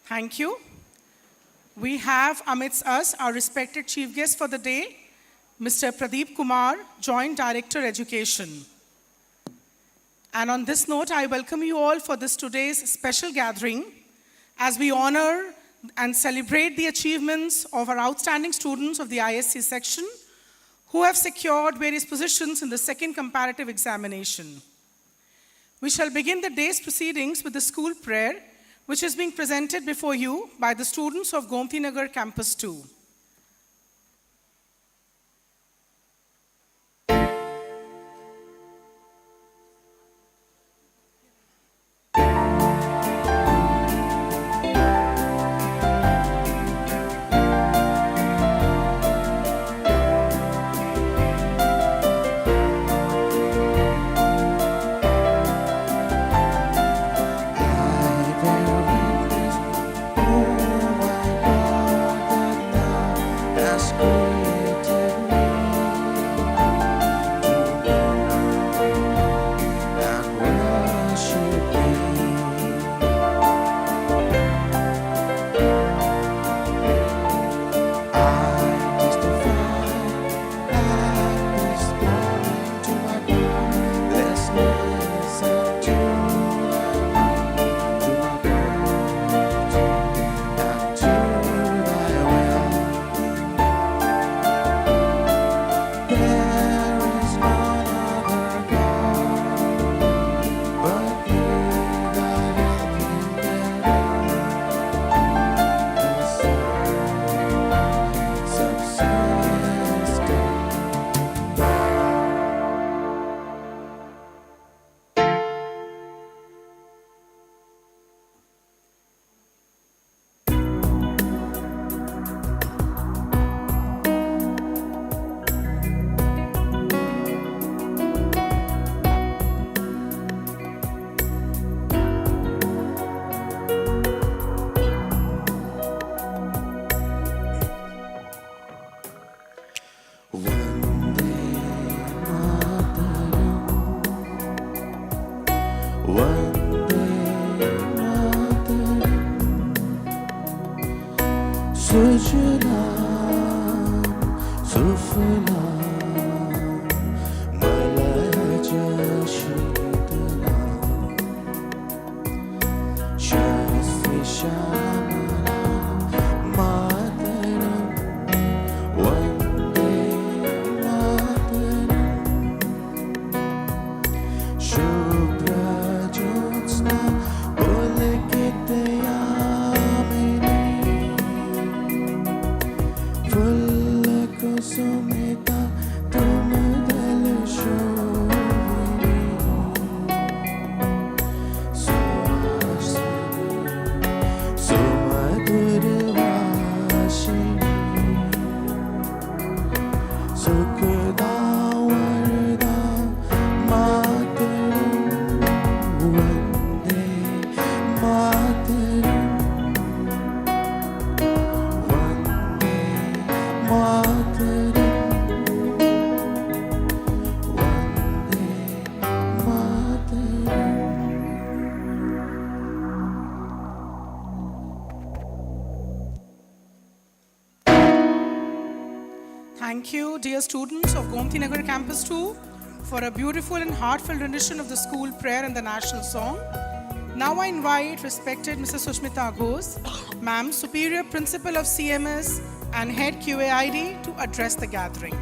Thank you. We have amidst us our respected chief guest for the day, Mr. Pradeep Kumar, Joint Director Education. And on this note, I welcome you all for this today's special gathering as we honor and celebrate the achievements of our outstanding students of the IST section who have secured various positions in the second comparative examination. We shall begin the day's proceedings with the school prayer, which is being presented before you by the students of Gomti Nagar Campus 2. Thank you, dear students of Gomti Nagar Campus 2, for a beautiful and heartfelt rendition of the school prayer and the national song. Now I invite respected Mrs. Sushmita Ghose, Ma'am, Superior Principal of CMS and Head QAID, to address the gathering.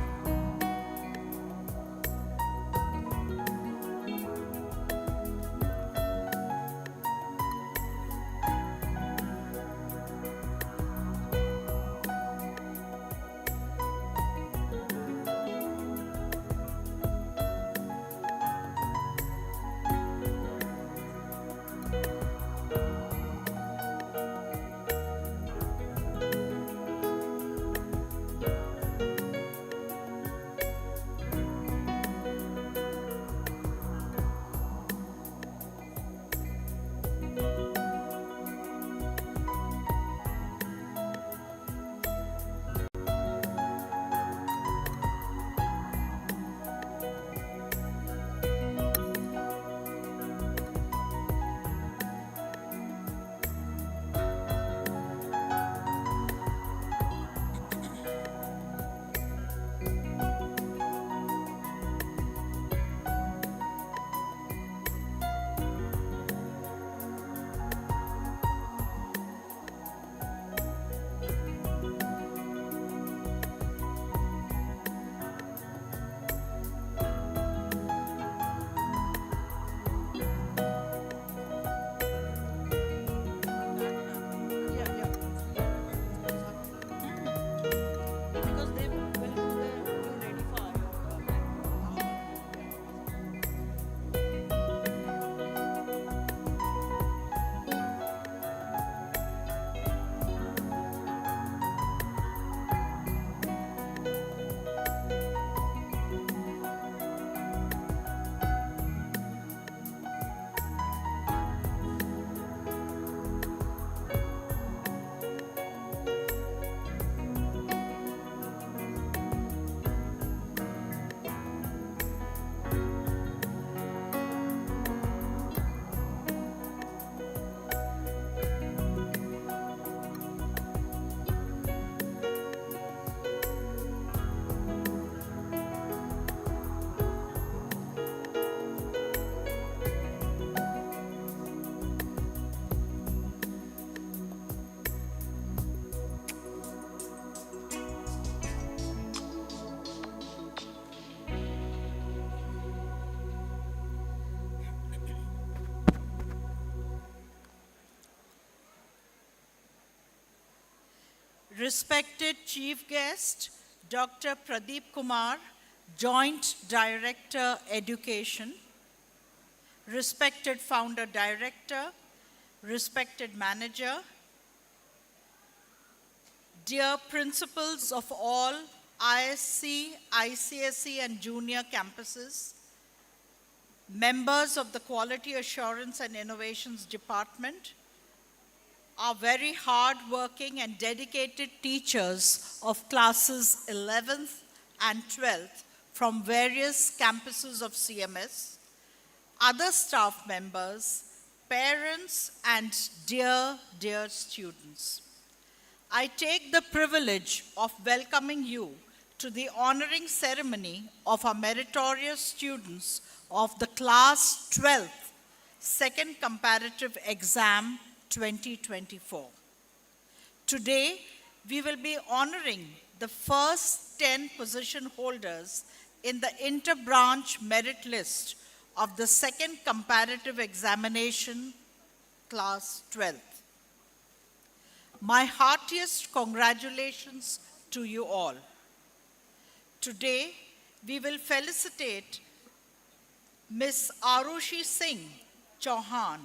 Respected Chief Guest, Dr. Pradeep Kumar, Joint Director, Education, respected Founder Director, respected Manager, dear principals of all IST, ICSE and junior campuses, members of the Quality Assurance and Innovations Department, our very hard-working and dedicated teachers of classes 11th and 12th from various campuses of CMS, other staff members, parents, and dear, dear students. I take the privilege of welcoming you to the honoring ceremony of our meritorious students of the class 12th, second comparative exam 2024. Today, we will be honoring the first 10 position holders in the inter-branch merit list of the second comparative examination, class 12th. My heartiest congratulations to you all. Today, we will felicitate Ms. Arushi Singh Chauhan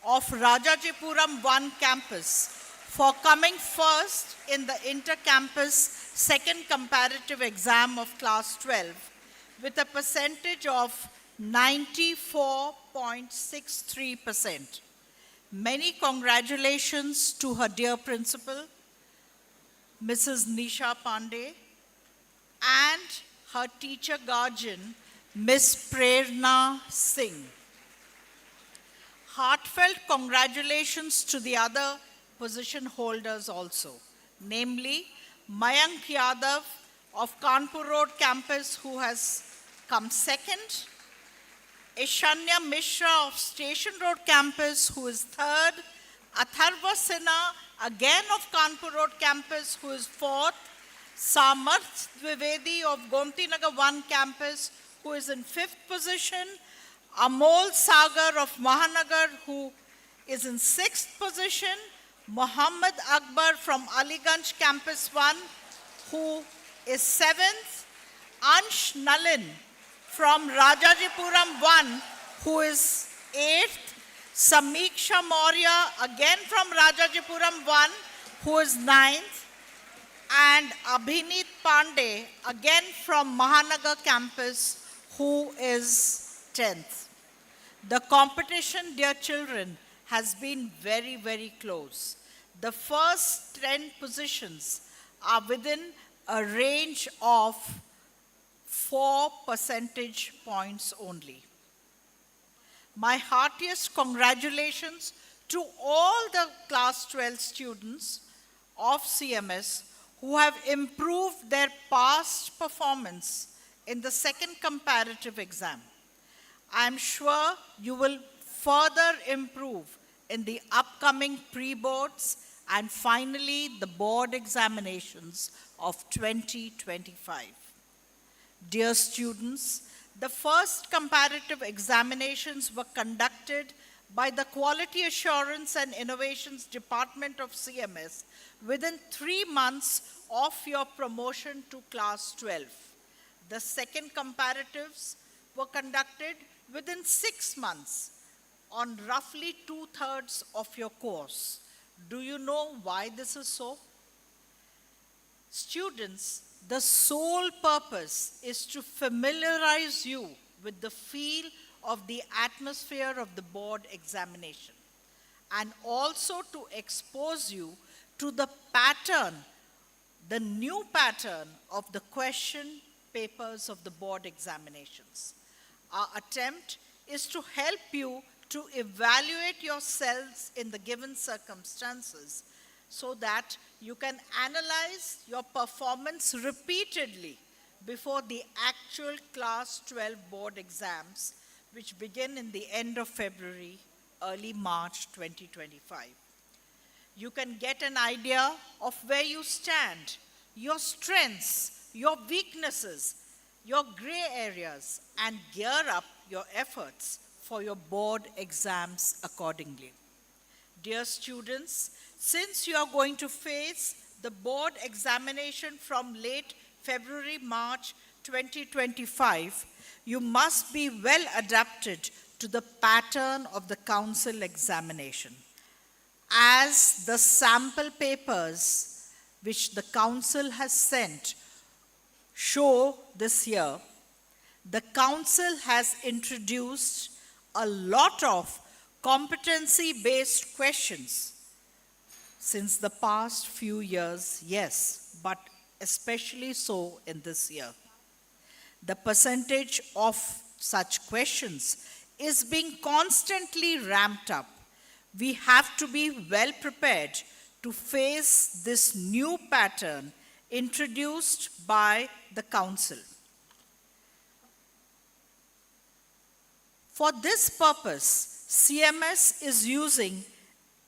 of Rajajipuram 1 campus for coming first in the inter-campus second comparative exam of class 12 with a percentage of 94.63%. Many congratulations to her dear principal, Mrs. Nisha Pandey, and her teacher guardian, Ms. Prerna Singh. Heartfelt congratulations to the other position holders also, namely Mayank Yadav of Kanpur Road campus, who has come second, Ishanya Mishra of Station Road campus, who is third, Atharva Sinha, again of Kanpur Road campus, who is fourth, Samarth Dwivedi of Gomti Nagar 1 campus, who is in fifth position, Amol Sagar of Mahanagar, who is in sixth position, Muhammad Akbar from Aliganj campus 1, who is seventh, Ansh Nalin from Rajajipuram 1, who is eighth, Samiksha Maurya, again from Rajajipuram 1, who is ninth, and Abhineet Pandey, again from Mahanagar campus, who is 10th. The competition, dear children, has been very, very close. The first 10 positions are within a range of 4 percentage points only. My heartiest congratulations to all the class 12 students of CMS who have improved their past performance in the second comparative exam. I am sure you will further improve in the upcoming pre-boards and finally the board examinations of 2025. Dear students, the first comparative examinations were conducted by the Quality Assurance and Innovations Department of CMS within 3 months of your promotion to class 12. The second comparatives were conducted within 6 months on roughly 2/3 of your course. Do you know why this is so? Students, the sole purpose is to familiarize you with the feel of the atmosphere of the board examination and also to expose you to the pattern, the new pattern of the question papers of the board examinations. Our attempt is to help you to evaluate yourselves in the given circumstances so that you can analyze your performance repeatedly before the actual class 12 board exams, which begin in the end of February, early March 2025. You can get an idea of where you stand, your strengths, your weaknesses, your gray areas, and gear up your efforts for your board exams accordingly. Dear students, since you are going to face the board examination from late February, March 2025, you must be well adapted to the pattern of the council examination. As the sample papers which the council has sent show this year, the council has introduced a lot of competency-based questions since the past few years, yes, but especially so in this year. The percentage of such questions is being constantly ramped up. We have to be well prepared to face this new pattern introduced by the council. For this purpose, CMS is using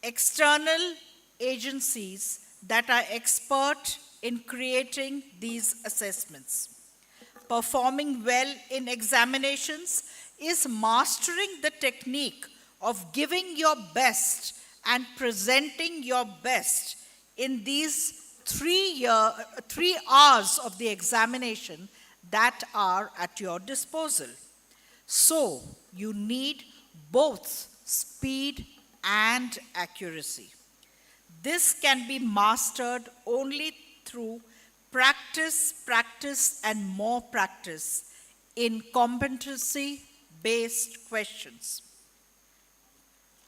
external agencies that are expert in creating these assessments. Performing well in examinations is mastering the technique of giving your best and presenting your best in these 3 hours of the examination that are at your disposal. So, you need both speed and accuracy. This can be mastered only through practice, and more practice in competency-based questions.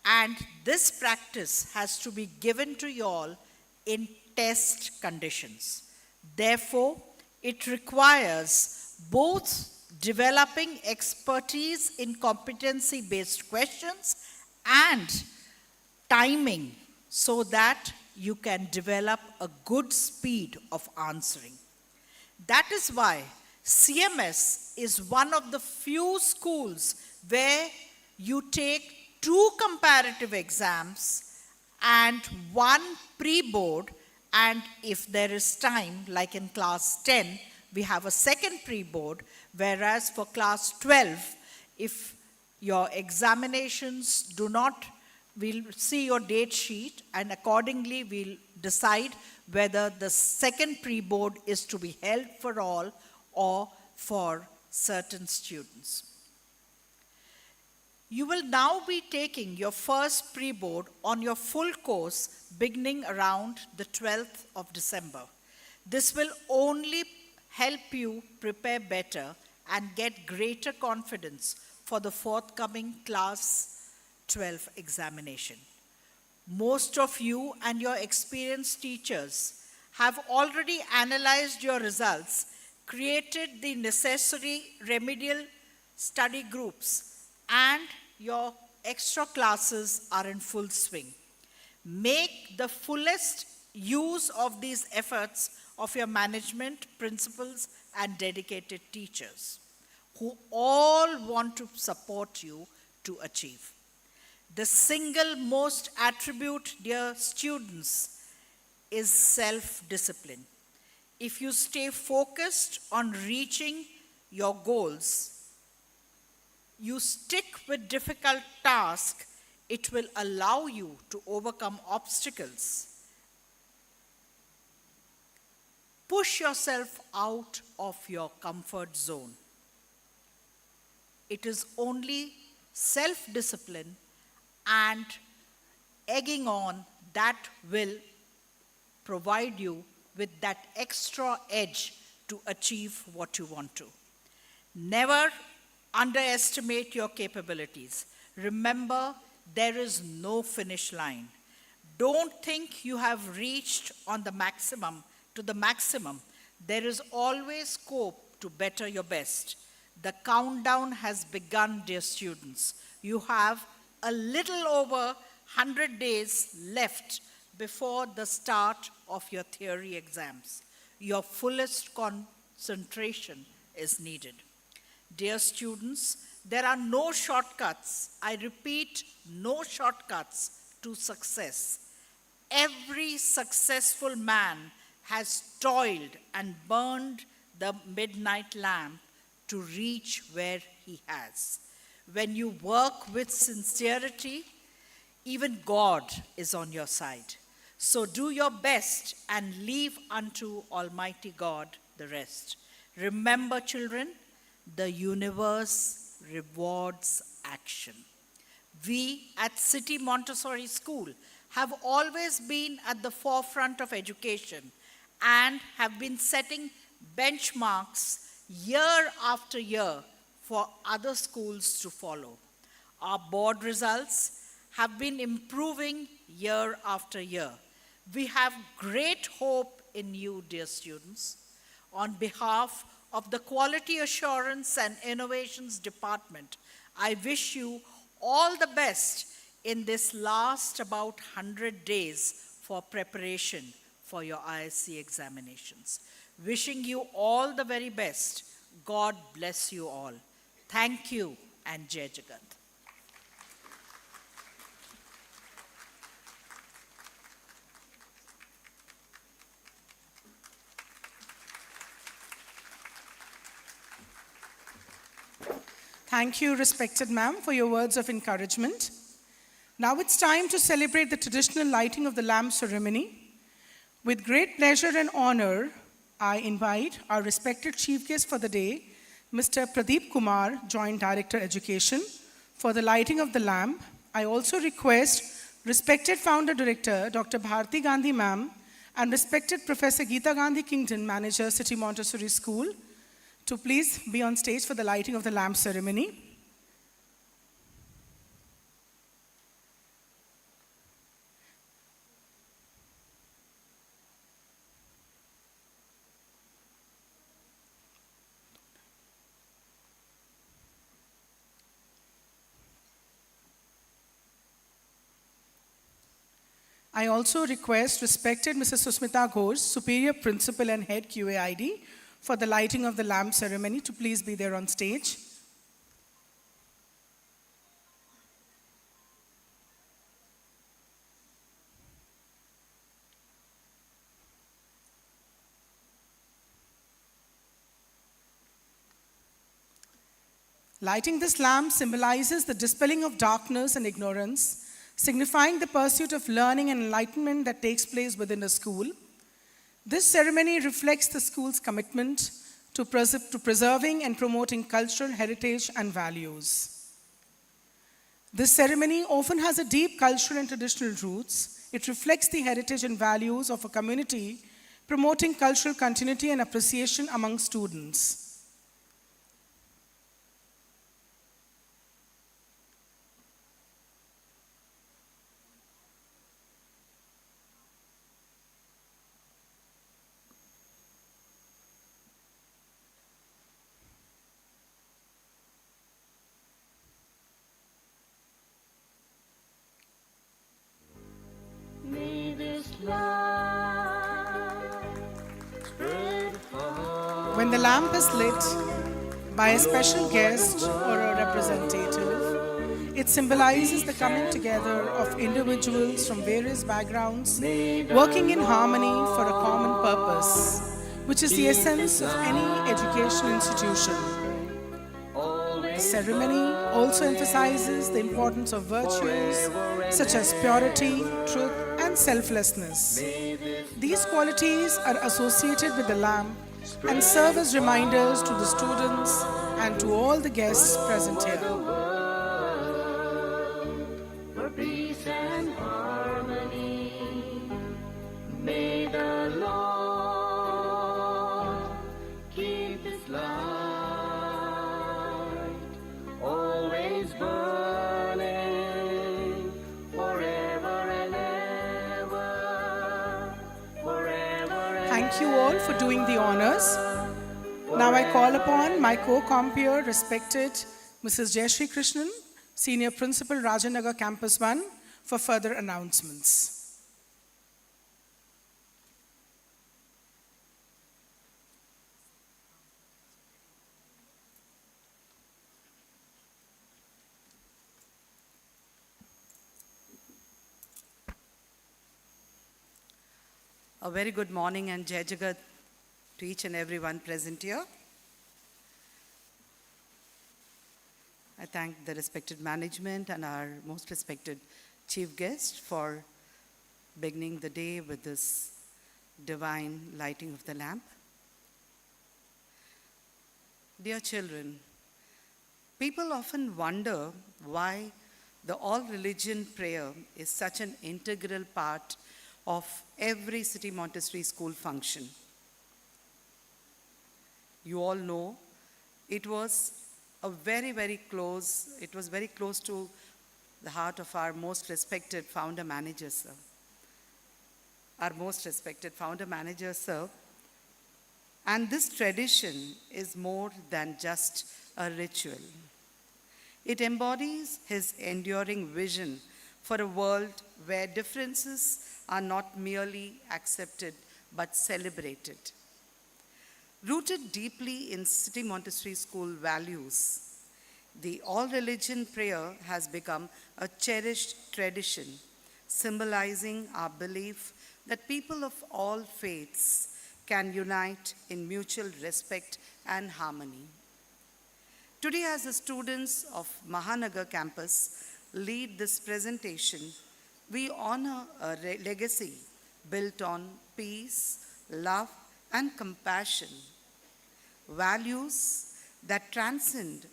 And this practice has to be given to you all in test conditions. Therefore, it requires both developing expertise in competency-based questions and timing so that you can develop a good speed of answering. That is why CMS is one of the few schools where you take 2 comparative exams and 1 pre-board, and if there is time, like in class 10, we have a second pre-board, whereas for class 12, if your examinations do not, we'll see your date sheet and accordingly we'll decide whether the second pre-board is to be held for all or for certain students. You will now be taking your first pre-board on your full course beginning around the 12th of December. This will only help you prepare better and get greater confidence for the forthcoming class 12 examination. Most of you and your experienced teachers have already analyzed your results, created the necessary remedial study groups, and your extra classes are in full swing. Make the fullest use of these efforts of your management, principals, and dedicated teachers who all want to support you to achieve. The single most attribute, dear students, is self-discipline. If you stay focused on reaching your goals, you stick with difficult tasks, it will allow you to overcome obstacles. Push yourself out of your comfort zone. It is only self-discipline and egging on that will provide you with that extra edge to achieve what you want to. Never underestimate your capabilities. Remember, there is no finish line. Don't think you have reached to the maximum. There is always scope to better your best. The countdown has begun, dear students. You have a little over 100 days left before the start of your theory exams. Your fullest concentration is needed. Dear students, there are no shortcuts. I repeat, no shortcuts to success. Every successful man has toiled and burned the midnight lamp to reach where he has. When you work with sincerity, even God is on your side. So do your best and leave unto Almighty God the rest. Remember, children, the universe rewards action. We at City Montessori School have always been at the forefront of education and have been setting benchmarks year after year for other schools to follow. Our board results have been improving year after year. We have great hope in you, dear students. On behalf of the Quality Assurance and Innovations Department, I wish you all the best in this last about 100 days for preparation for your IST examinations. Wishing you all the very best. God bless you all. Thank you and Jai Jagat. Thank you, respected ma'am, for your words of encouragement. Now it's time to celebrate the traditional lighting of the lamp ceremony. With great pleasure and honor, I invite our respected chief guest for the day, Mr. Pradeep Kumar, Joint Director Education, for the lighting of the lamp. I also request respected Founder Director, Dr. Bharti Gandhi ma'am, and respected Professor Geeta Gandhi Kington, Manager, City Montessori School, to please be on stage for the lighting of the lamp ceremony. I also request respected Mrs. Susmita Ghosh, Superior Principal and Head QAID, for the lighting of the lamp ceremony to please be there on stage. Lighting this lamp symbolizes the dispelling of darkness and ignorance, signifying the pursuit of learning and enlightenment that takes place within a school. This ceremony reflects the school's commitment to preserving and promoting cultural heritage and values. This ceremony often has a deep cultural and traditional roots. It reflects the heritage and values of a community, promoting cultural continuity and appreciation among students. When the lamp is lit by a special guest or a representative, it symbolizes the coming together of individuals from various backgrounds working in harmony for a common purpose, which is the essence of any educational institution. The ceremony also emphasizes the importance of virtues such as purity, truth, and selflessness. These qualities are associated with the lamp and serve as reminders to the students and to all the guests present here. For peace and harmony, may the Lord keep His light always burning forever and ever, forever and Thank you all for doing the honors. Now I call upon my co-compeer, respected Mrs. Jayashree Krishnan, Senior Principal, Rajanagar Campus 1, for further announcements. A very good morning and Jai Jagat to each and everyone present here. I thank the respected management and our most respected chief guest for beginning the day with this divine lighting of the lamp. Dear children, people often wonder why the all-religion prayer is such an integral part of every City Montessori school function. You all know it was very close to the heart of our most respected founder manager, sir. Our most respected founder manager, sir. And this tradition is more than just a ritual. It embodies his enduring vision for a world where differences are not merely accepted but celebrated. Rooted deeply in City Montessori School values, the all-religion prayer has become a cherished tradition, symbolizing our belief that people of all faiths can unite in mutual respect and harmony. Today, as the students of Mahanagar campus lead this presentation, we honor a legacy built on peace, love, and compassion, values that transcend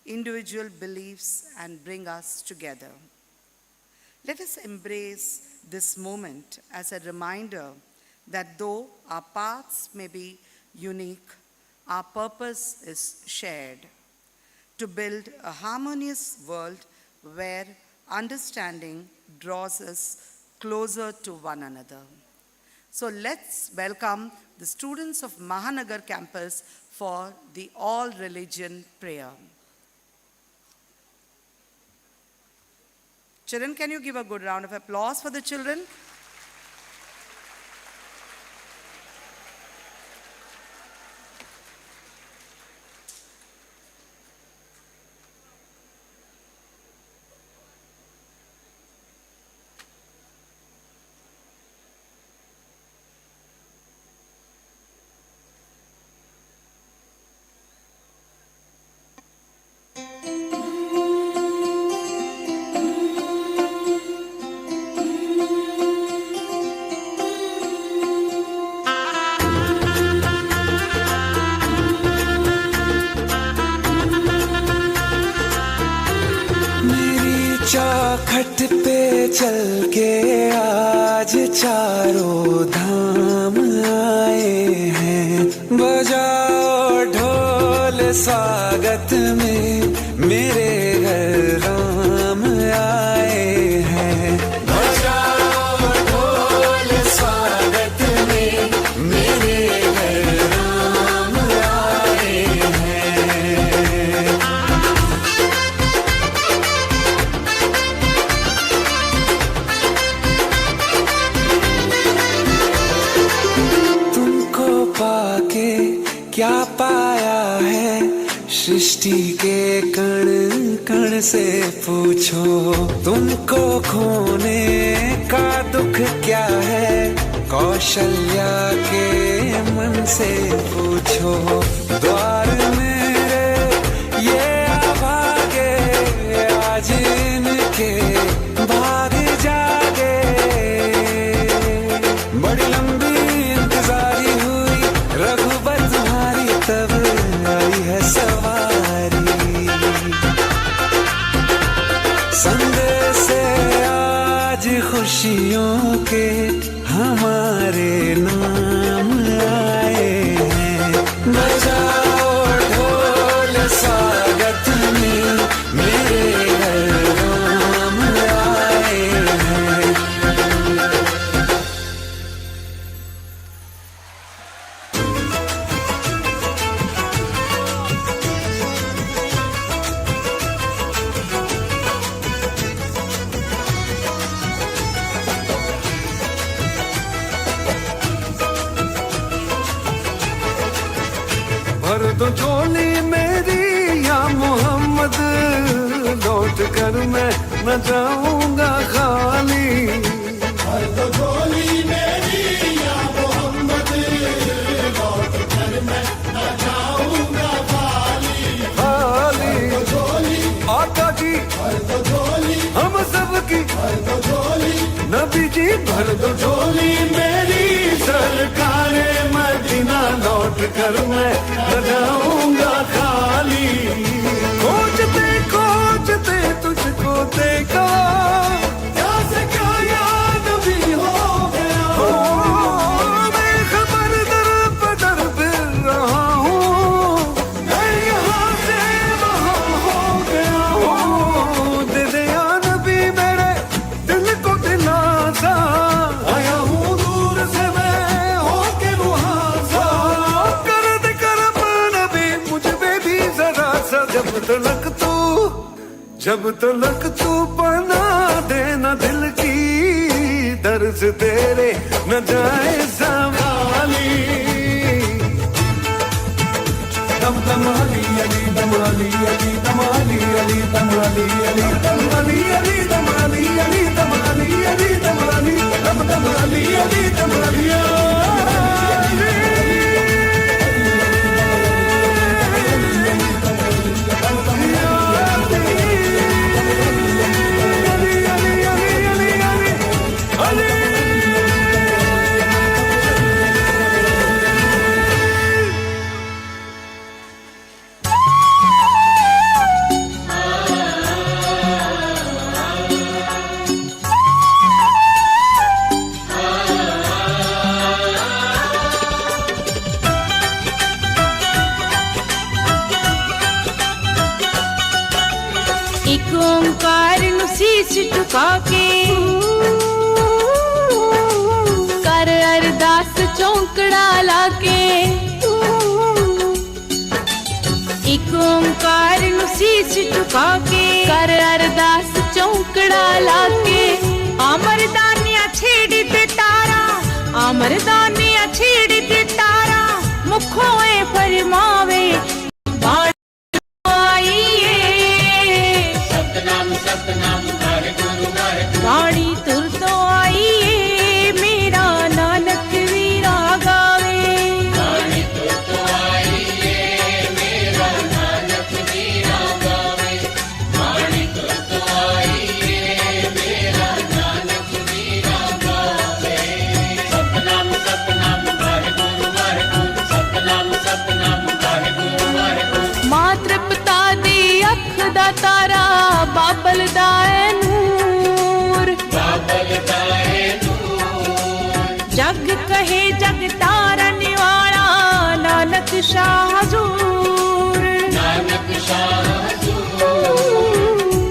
individual beliefs and bring us together. Let us embrace this moment as a reminder that though our paths may be unique, our purpose is shared: to build a harmonious world where understanding draws us closer to one another. So let's welcome the students of Mahanagar campus for the all-religion prayer. Children, can you give a good round of applause for the children? चौखट पे चल के आज चारों धाम आए हैं, बजाओ ढोल स्वागत में मेरे घर राम आए हैं। बजाओ ढोल स्वागत में मेरे घर राम आए हैं। पाके क्या पाया है सृष्टि के कण कण से पूछो, तुमको खोने का दुख क्या है कौशल्या के मन से पूछो। द्वार मेरे ये अभागे आज इनके भाग जागे, बड़ी लंबी इंतजारी हुई रघुबर तुम्हारी तब आई है सवारी। संदेश से आज खुशियों के हमारे नाम आए हैं, बजाओ ढोल स्वागत में मेरे घर राम आए हैं। भर दो झोली मेरी या मोहम्मद, लौट कर मैं न जाऊंगा खाली। भर दो झोली मेरी या मोहम्मद, लौट कर मैं न जाऊंगा खाली। खाली झोली आका जी, भर दो झोली हम सब की, भर दो झोली नबी जी, भर दो कर मैं न जाऊंगा खाली। खोजते खोजते तुझको देखा, क्या से क्या याद भी हो गया। मैं खबर दर बदर फिर रहा हूँ, मैं यहाँ से वहाँ हो गया हूँ। दे दे या नबी मेरे दिल को दिलासा, आया हूँ दूर से मैं होके वहाँ सा। कर दे करम नबी मुझ पे भी जरा सा, जब तलक तू पना देना दिल की दर्द तेरे न जाए संभाली। दम दम अली अली दम अली अली दम अली अली दम अली अली दम अली अली दम अली अली दम अली अली दम अली दम दम अली अली दम अली एक ओंकार नु शीश झुका के कर अरदास चौंकड़ा लाके। एक ओंकार नु शीश झुका के कर अरदास चौंकड़ा लाके। अमरदानिया छेड़ी ते तारा, अमरदानिया छेड़ी ते तारा, मुखों ए फरमावे बाणी तुर तो आइए मेरा नानक वीरा गावे। बाणी तुर तो आइए मेरा नानक वीरा गावे। बाणी तुर तो आइए मेरा नानक वीरा गावे। सतनाम सतनाम वाहेगुरु वाहेगुरु, सतनाम सतनाम वाहेगुरु वाहेगुरु। मात्र पिता दी अख दा तारा, बाबल दा जग कहे जग तारन वाला नानक शाह हजूर। नानक शाह हजूर।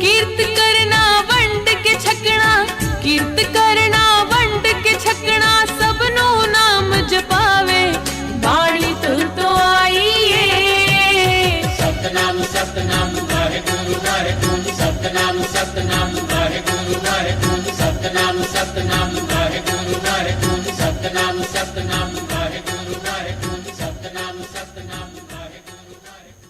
कीर्त करना वंड के छकना, कीर्त करना वंड के छकना, सबनू नाम जपावे बाणी तुर तो आइए। Satnam Satnam Waheguru Waheguru, Satnam Satnam Waheguru Waheguru, Satnam Satnam Waheguru Waheguru, Satnam Satnam Waheguru Waheguru, Satnam Satnam Waheguru Waheguru.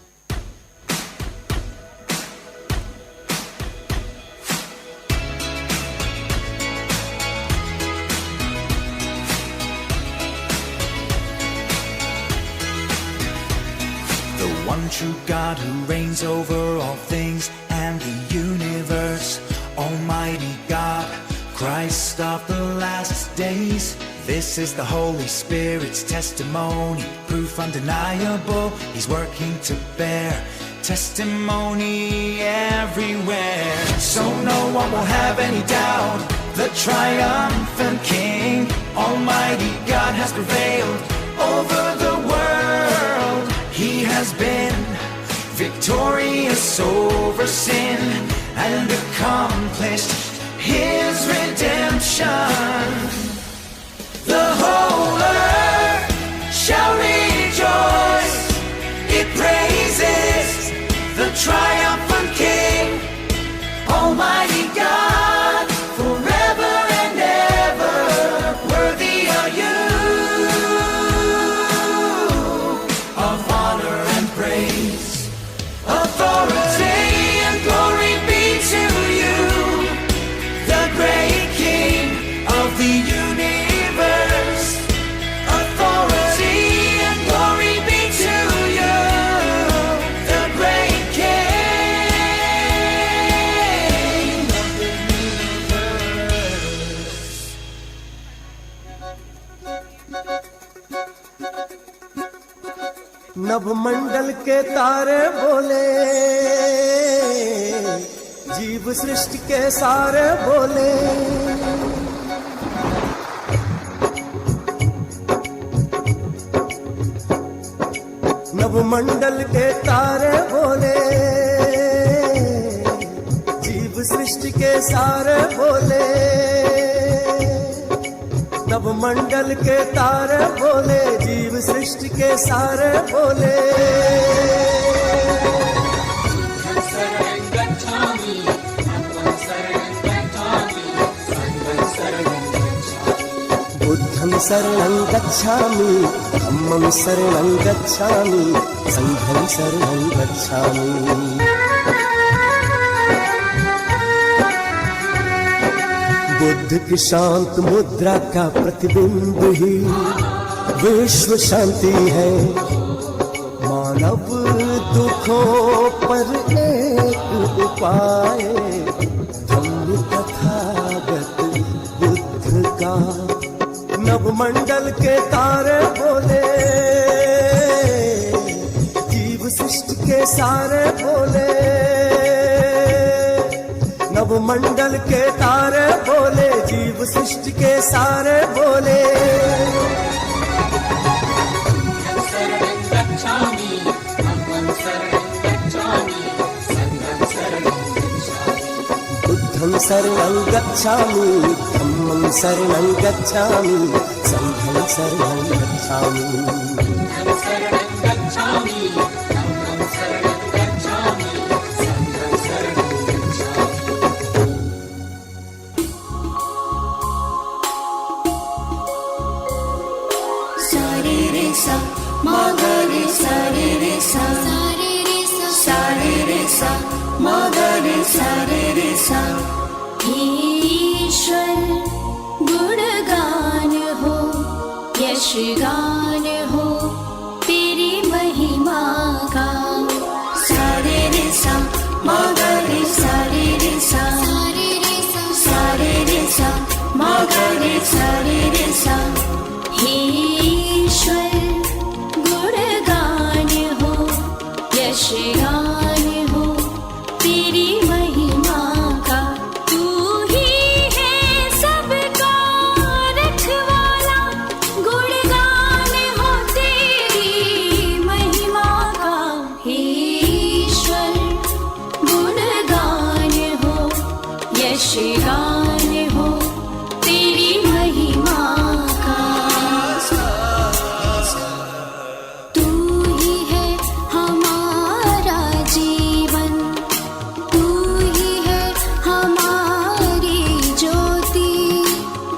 The one true God who reigns over all things and the universe, Almighty God, Christ of the last days. This is the Holy Spirit's testimony, proof undeniable. He's working to bear testimony everywhere. So no one will have any doubt, the triumphant King, Almighty God has prevailed over the world. He has been victorious over sin and accomplished His redemption. The whole earth shall rejoice, it praises the triumphant King, Almighty God, forever and ever. Worthy are you of honor and praise, authority and glory be to you, the great King of the universe. नभमंडल के तारे बोले, जीव सृष्टि के सारे बोले। नभमंडल के तारे बोले, जीव सृष्टि के सारे बोले। नभमंडल के तारे बोले, जीव सृष्टि के सारे बोले। बुद्धं शरणं गच्छामि, धम्मं शरणं गच्छामि, संघं शरणं गच्छामि। बुद्ध की शांत मुद्रा का प्रतिबिंब ही विश्व शांति है। मानव दुखों पर एक उपाय, धम्म तथागत बुद्ध का। नभमंडल के तारे बोले, जीव सृष्टि के सारे बोले। नभमंडल के तारे बोले, जीव सृष्टि के सारे बोले। बुद्धं शरणं गच्छामि, धम्मं शरणं गच्छामि, संघं शरणं गच्छामि। ईश्वर गुणगान हो, यशगान हो तेरी महिमा का। सारे रे सा मा गा रे, सारे रे सा, सारे रे सा, सारे रे सा मा गा रे, सारे रे सा। हे ईश्वर गुणगान हो, यशगान हो तेरी महिमा का। तू ही है सबका रखवाला, गुणगान हो तेरी महिमा का। हे ईश्वर गुणगान हो, यशगान हो तेरी महिमा का। तू ही है हमारा जीवन, तू ही है हमारी ज्योति।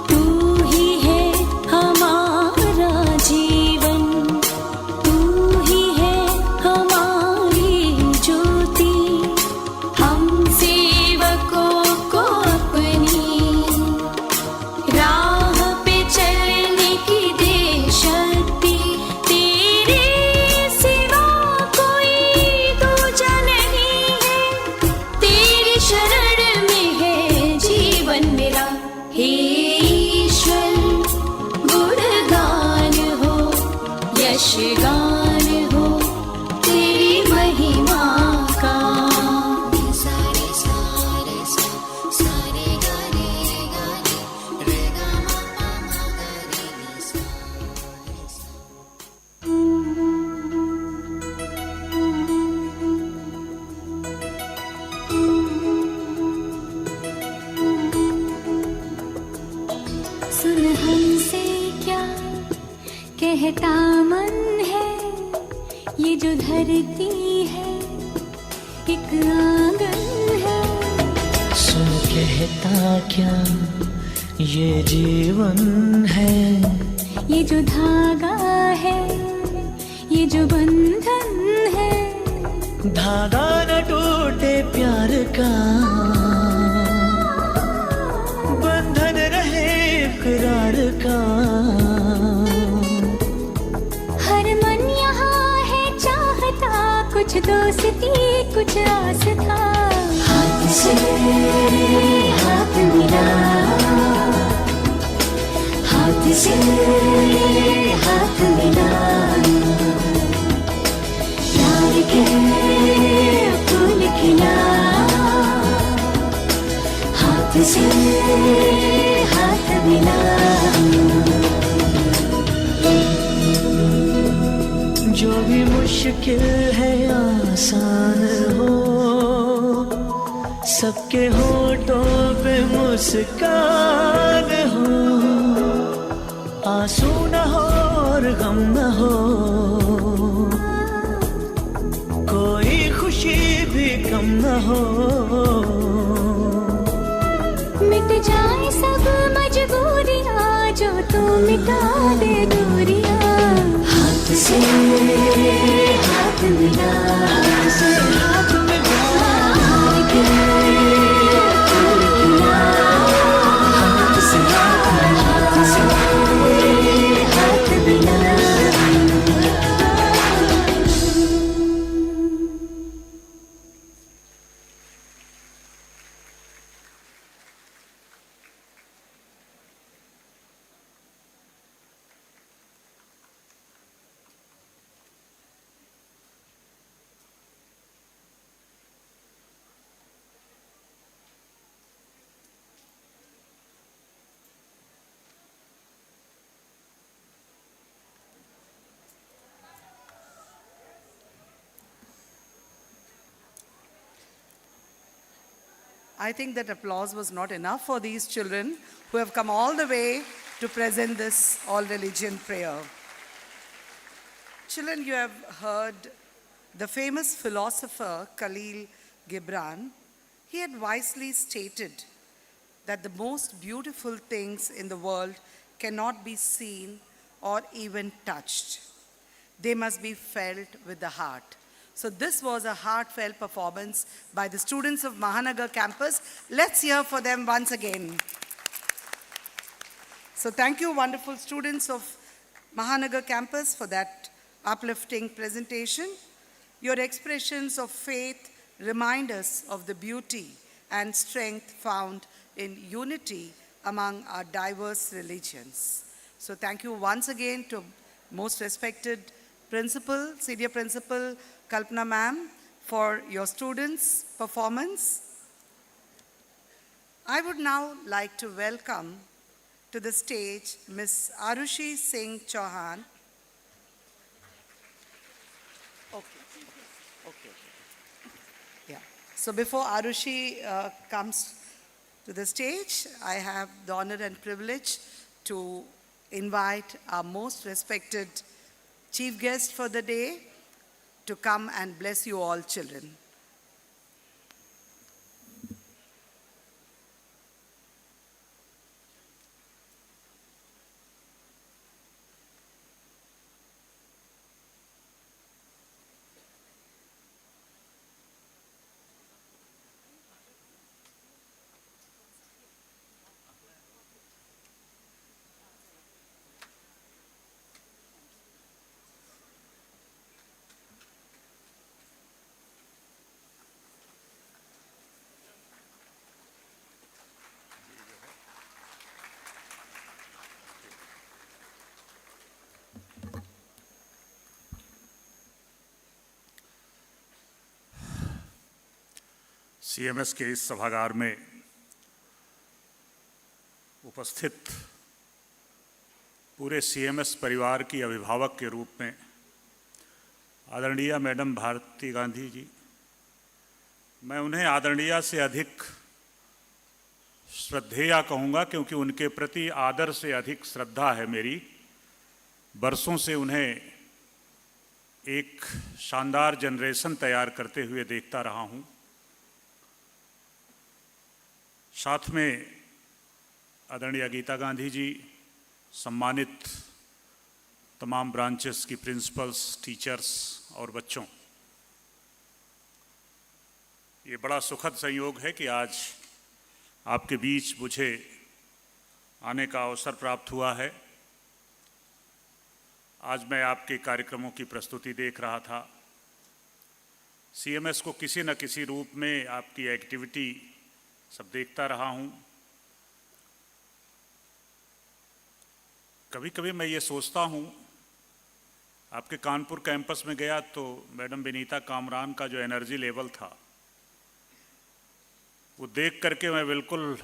तू ही है हमारा जीवन, तू ही है हमारी ज्योति। हम सेवकों को अपनी राह पे चलने की दे शक्ति। तेरे सिवा कोई दूजा नहीं है, तेरी शरण में है जीवन मेरा। हे ईश्वर गुणगान हो, यशगान हो तेरी महिमा का। सारे सारे सारे गा रे गा मा पा मा गा रे सा। सुन हमसे क्या कहता मन है, ये जो धरती है एक आंगन है। सुन कहता क्या ये जीवन है, ये जो धागा है, ये जो बंधन है। धागा न टूटे प्यार का, बंधन रहे इकरार का। हर मन यहाँ है चाहता, कुछ दोस्ती कुछ आस था। हाथ से हाथ मिला, हाथ से हाथ मिला। से हाथ मिला जो भी मुश्किल है आसान हो, सबके होठों पे मुस्कान हो, आंसू न हो और गम न हो, कोई खुशी भी कम न हो। मिट जाए सब मजबूरियाँ जो तू मिटा दे दूरियाँ, हाथ से हाथ मिला, हाथ से हाथ मिला, हाथ से हाथ मिला। I think that applause was not enough for these children who have come all the way to present this all-religion prayer. Children, you have heard the famous philosopher Khalil Gibran. He had wisely stated that the most beautiful things in the world cannot be seen or even touched. They must be felt with the heart. So this was a heartfelt performance by the students of Mahanagar campus. Let's hear for them once again. So thank you, wonderful students of Mahanagar campus, for that uplifting presentation. Your expressions of faith remind us of the beauty and strength found in unity among our diverse religions. So thank you once again to most respected principal, senior principal, Kalpana ma'am, for your students' performance. I would now like to welcome to the stage Ms. Arushi Singh Chauhan. Okay. Yeah. So before Arushi comes to the stage, I have the honor and privilege to invite our most respected chief guest for the day to come and bless you all, children. CMS के इस सभागार में उपस्थित पूरे CMS परिवार की अभिभावक के रूप में आदरणीय मैडम भारती गांधी जी, मैं उन्हें आदरणीय से अधिक श्रद्धेया कहूँगा, क्योंकि उनके प्रति आदर से अधिक श्रद्धा है मेरी। बरसों से उन्हें एक शानदार जनरेशन तैयार करते हुए देखता रहा हूँ। साथ में आदरणीय गीता गांधी जी, सम्मानित तमाम ब्रांचेस की प्रिंसिपल्स, टीचर्स और बच्चों, ये बड़ा सुखद संयोग है कि आज आपके बीच मुझे आने का अवसर प्राप्त हुआ है। आज मैं आपके कार्यक्रमों की प्रस्तुति देख रहा था। सीएमएस को किसी न किसी रूप में आपकी एक्टिविटी सब देखता रहा हूँ। कभी कभी मैं ये सोचता हूँ, आपके कानपुर कैंपस में गया तो मैडम विनीता कामरान का जो एनर्जी लेवल था वो देख करके मैं बिल्कुल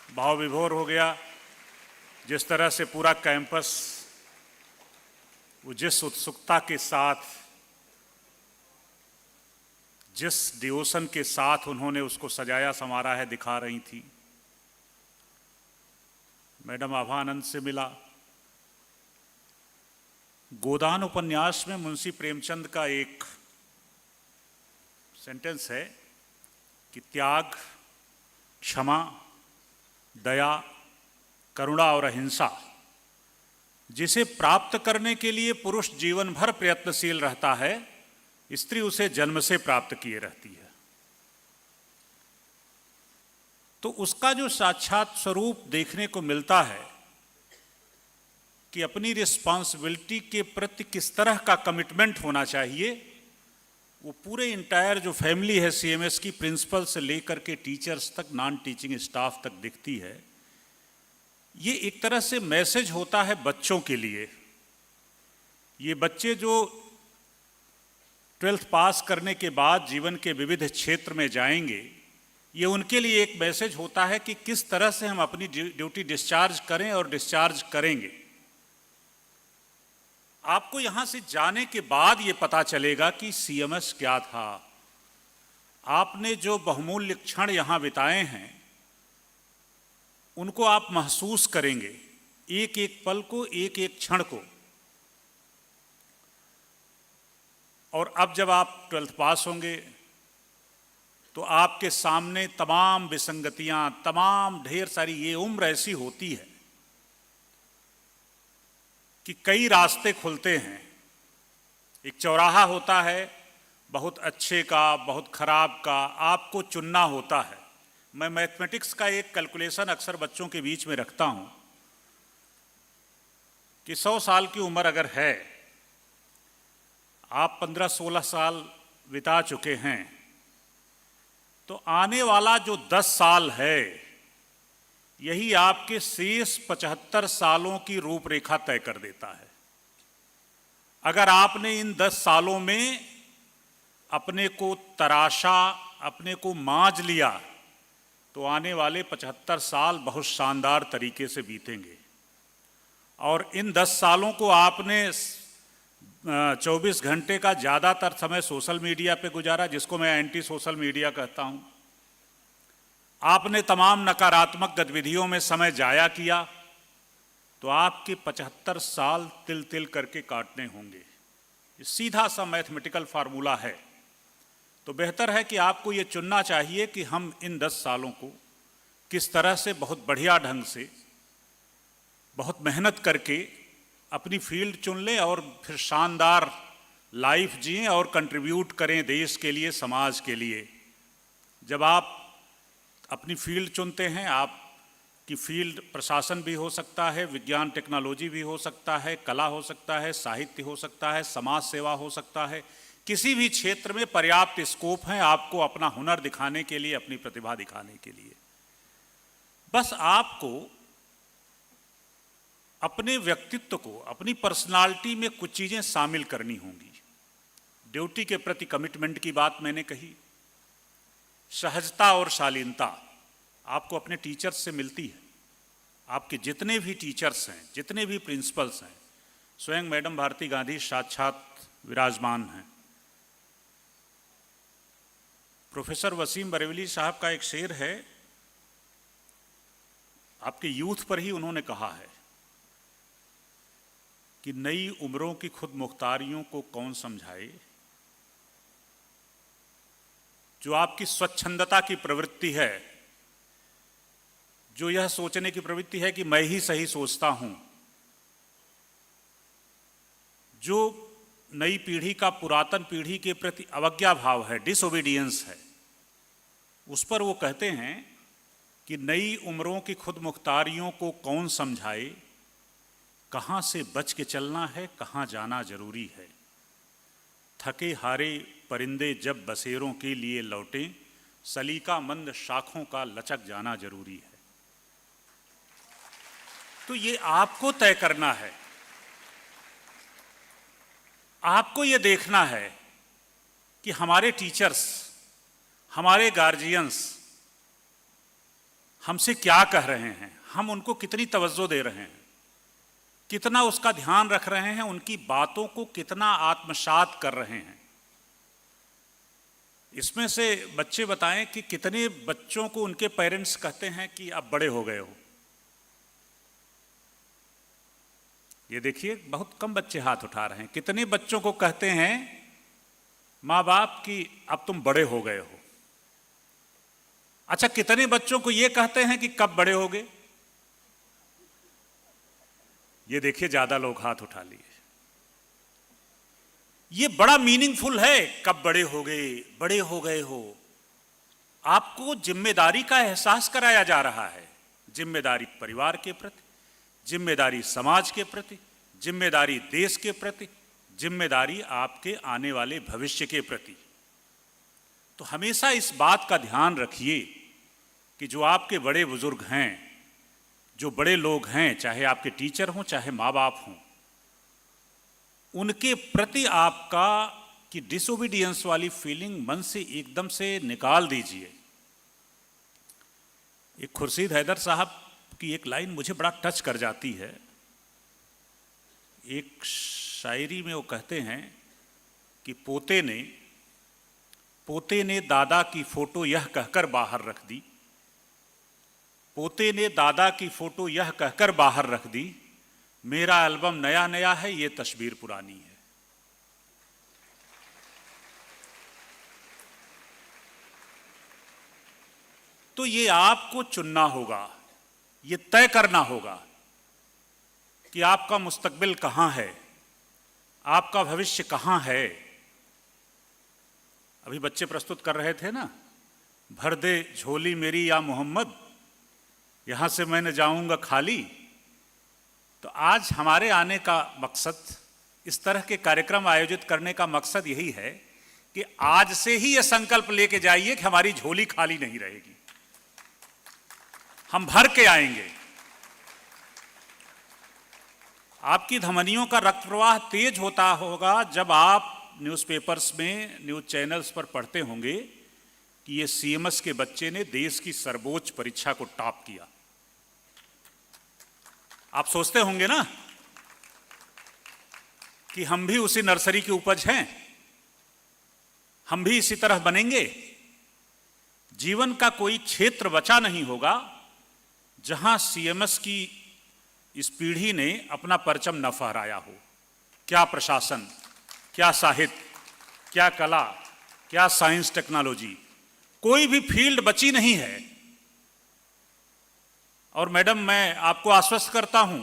भाव विभोर हो गया। जिस तरह से पूरा कैंपस वो जिस उत्सुकता के साथ, जिस डिवोशन के साथ उन्होंने उसको सजाया संवारा है, दिखा रही थी। मैडम आभानंद से मिला। गोदान उपन्यास में मुंशी प्रेमचंद का एक सेंटेंस है कि त्याग, क्षमा, दया, करुणा और अहिंसा जिसे प्राप्त करने के लिए पुरुष जीवन भर प्रयत्नशील रहता है, स्त्री उसे जन्म से प्राप्त किए रहती है। तो उसका जो साक्षात स्वरूप देखने को मिलता है कि अपनी रिस्पॉन्सिबिलिटी के प्रति किस तरह का कमिटमेंट होना चाहिए, वो पूरे इंटायर जो फैमिली है सीएमएस की, प्रिंसिपल से लेकर के टीचर्स तक, नॉन टीचिंग स्टाफ तक दिखती है। ये एक तरह से मैसेज होता है बच्चों के लिए। ये बच्चे जो 12th पास करने के बाद जीवन के विविध क्षेत्र में जाएंगे, ये उनके लिए एक मैसेज होता है कि किस तरह से हम अपनी ड्यूटी डिस्चार्ज करें और डिस्चार्ज करेंगे। आपको यहां से जाने के बाद ये पता चलेगा कि सीएमएस क्या था। आपने जो बहुमूल्य क्षण यहां बिताए हैं उनको आप महसूस करेंगे, एक एक पल को, एक एक क्षण को। और अब जब आप 12th पास होंगे तो आपके सामने तमाम विसंगतियां, तमाम ढेर सारी, ये उम्र ऐसी होती है कि कई रास्ते खुलते हैं। एक चौराहा होता है, बहुत अच्छे का, बहुत खराब का, आपको चुनना होता है। मैं मैथमेटिक्स का एक कैलकुलेशन अक्सर बच्चों के बीच में रखता हूं कि 100 साल की उम्र अगर है, आप 15-16 साल बिता चुके हैं, तो आने वाला जो 10 साल है, यही आपके शेष 75 सालों की रूपरेखा तय कर देता है। अगर आपने इन 10 सालों में अपने को तराशा, अपने को मांझ लिया, तो आने वाले 75 साल बहुत शानदार तरीके से बीतेंगे। और इन 10 सालों को आपने 24 घंटे का ज़्यादातर समय सोशल मीडिया पे गुजारा, जिसको मैं एंटी सोशल मीडिया कहता हूँ। आपने तमाम नकारात्मक गतिविधियों में समय जाया किया, तो आपके 75 साल तिल तिल करके काटने होंगे। ये सीधा सा मैथमेटिकल फार्मूला है। तो बेहतर है कि आपको ये चुनना चाहिए कि हम इन 10 सालों को किस तरह से बहुत बढ़िया ढंग से, बहुत मेहनत करके अपनी फील्ड चुन लें और फिर शानदार लाइफ जिएं और कंट्रीब्यूट करें देश के लिए, समाज के लिए। जब आप अपनी फील्ड चुनते हैं, आपकी फील्ड प्रशासन भी हो सकता है, विज्ञान टेक्नोलॉजी भी हो सकता है, कला हो सकता है, साहित्य हो सकता है, समाज सेवा हो सकता है। किसी भी क्षेत्र में पर्याप्त स्कोप है आपको अपना हुनर दिखाने के लिए, अपनी प्रतिभा दिखाने के लिए। बस आपको अपने व्यक्तित्व को, अपनी पर्सनालिटी में कुछ चीजें शामिल करनी होंगी। ड्यूटी के प्रति कमिटमेंट की बात मैंने कही, सहजता और शालीनता आपको अपने टीचर्स से मिलती है। आपके जितने भी टीचर्स हैं, जितने भी प्रिंसिपल्स हैं, स्वयं मैडम भारती गांधी साक्षात विराजमान हैं। प्रोफेसर वसीम बरेवली साहब का एक शेर है, आपके यूथ पर ही उन्होंने कहा है कि नई उम्रों की खुद मुख्तारियों को कौन समझाए, जो आपकी स्वच्छंदता की प्रवृत्ति है, जो यह सोचने की प्रवृत्ति है कि मैं ही सही सोचता हूं, जो नई पीढ़ी का पुरातन पीढ़ी के प्रति अवज्ञा भाव है, डिसओबीडियंस है, उस पर वो कहते हैं कि नई उम्रों की खुद मुख्तारियों को कौन समझाए, कहाँ से बच के चलना है, कहाँ जाना जरूरी है। थके हारे परिंदे जब बसेरों के लिए लौटें, सलीका मंद शाखों का लचक जाना जरूरी है। तो ये आपको तय करना है, आपको ये देखना है कि हमारे टीचर्स, हमारे गार्जियंस हमसे क्या कह रहे हैं, हम उनको कितनी तवज्जो दे रहे हैं, कितना उसका ध्यान रख रहे हैं, उनकी बातों को कितना आत्मसात कर रहे हैं। इसमें से बच्चे बताएं कि कितने बच्चों को उनके पेरेंट्स कहते हैं कि अब बड़े हो गए हो। ये देखिए, बहुत कम बच्चे हाथ उठा रहे हैं। कितने बच्चों को कहते हैं माँ बाप कि अब तुम बड़े हो गए हो। अच्छा, कितने बच्चों को ये कहते हैं कि कब बड़े होगे। ये देखिए, ज्यादा लोग हाथ उठा लिए। ये बड़ा मीनिंगफुल है, कब बड़े हो गए, बड़े हो गए हो। आपको जिम्मेदारी का एहसास कराया जा रहा है। जिम्मेदारी परिवार के प्रति, जिम्मेदारी समाज के प्रति, जिम्मेदारी देश के प्रति, जिम्मेदारी आपके आने वाले भविष्य के प्रति। तो हमेशा इस बात का ध्यान रखिए कि जो आपके बड़े बुजुर्ग हैं, जो बड़े लोग हैं, चाहे आपके टीचर हों, चाहे माँ बाप हों, उनके प्रति आपका कि डिसोबीडियंस वाली फीलिंग मन से एकदम से निकाल दीजिए। एक खुर्शीद हैदर साहब की एक लाइन मुझे बड़ा टच कर जाती है। एक शायरी में वो कहते हैं कि पोते ने दादा की फोटो यह कहकर बाहर रख दी, पोते ने दादा की फोटो यह कहकर बाहर रख दी, मेरा एल्बम नया नया है, ये तस्वीर पुरानी है। तो ये आपको चुनना होगा, ये तय करना होगा कि आपका मुस्तकबिल कहां है, आपका भविष्य कहां है। अभी बच्चे प्रस्तुत कर रहे थे ना, भर दे झोली मेरी या मोहम्मद, यहां से मैं न जाऊंगा खाली। तो आज हमारे आने का मकसद, इस तरह के कार्यक्रम आयोजित करने का मकसद यही है कि आज से ही यह संकल्प लेके जाइए कि हमारी झोली खाली नहीं रहेगी, हम भर के आएंगे। आपकी धमनियों का रक्त प्रवाह तेज होता होगा जब आप न्यूज़पेपर्स में, न्यूज़ चैनल्स पर पढ़ते होंगे कि ये सीएमएस के बच्चे ने देश की सर्वोच्च परीक्षा को टॉप किया। आप सोचते होंगे ना कि हम भी उसी नर्सरी की उपज हैं, हम भी इसी तरह बनेंगे। जीवन का कोई क्षेत्र बचा नहीं होगा जहां सीएमएस की इस पीढ़ी ने अपना परचम न फहराया हो। क्या प्रशासन, क्या साहित्य, क्या कला, क्या साइंस टेक्नोलॉजी, कोई भी फील्ड बची नहीं है। और मैडम, मैं आपको आश्वस्त करता हूं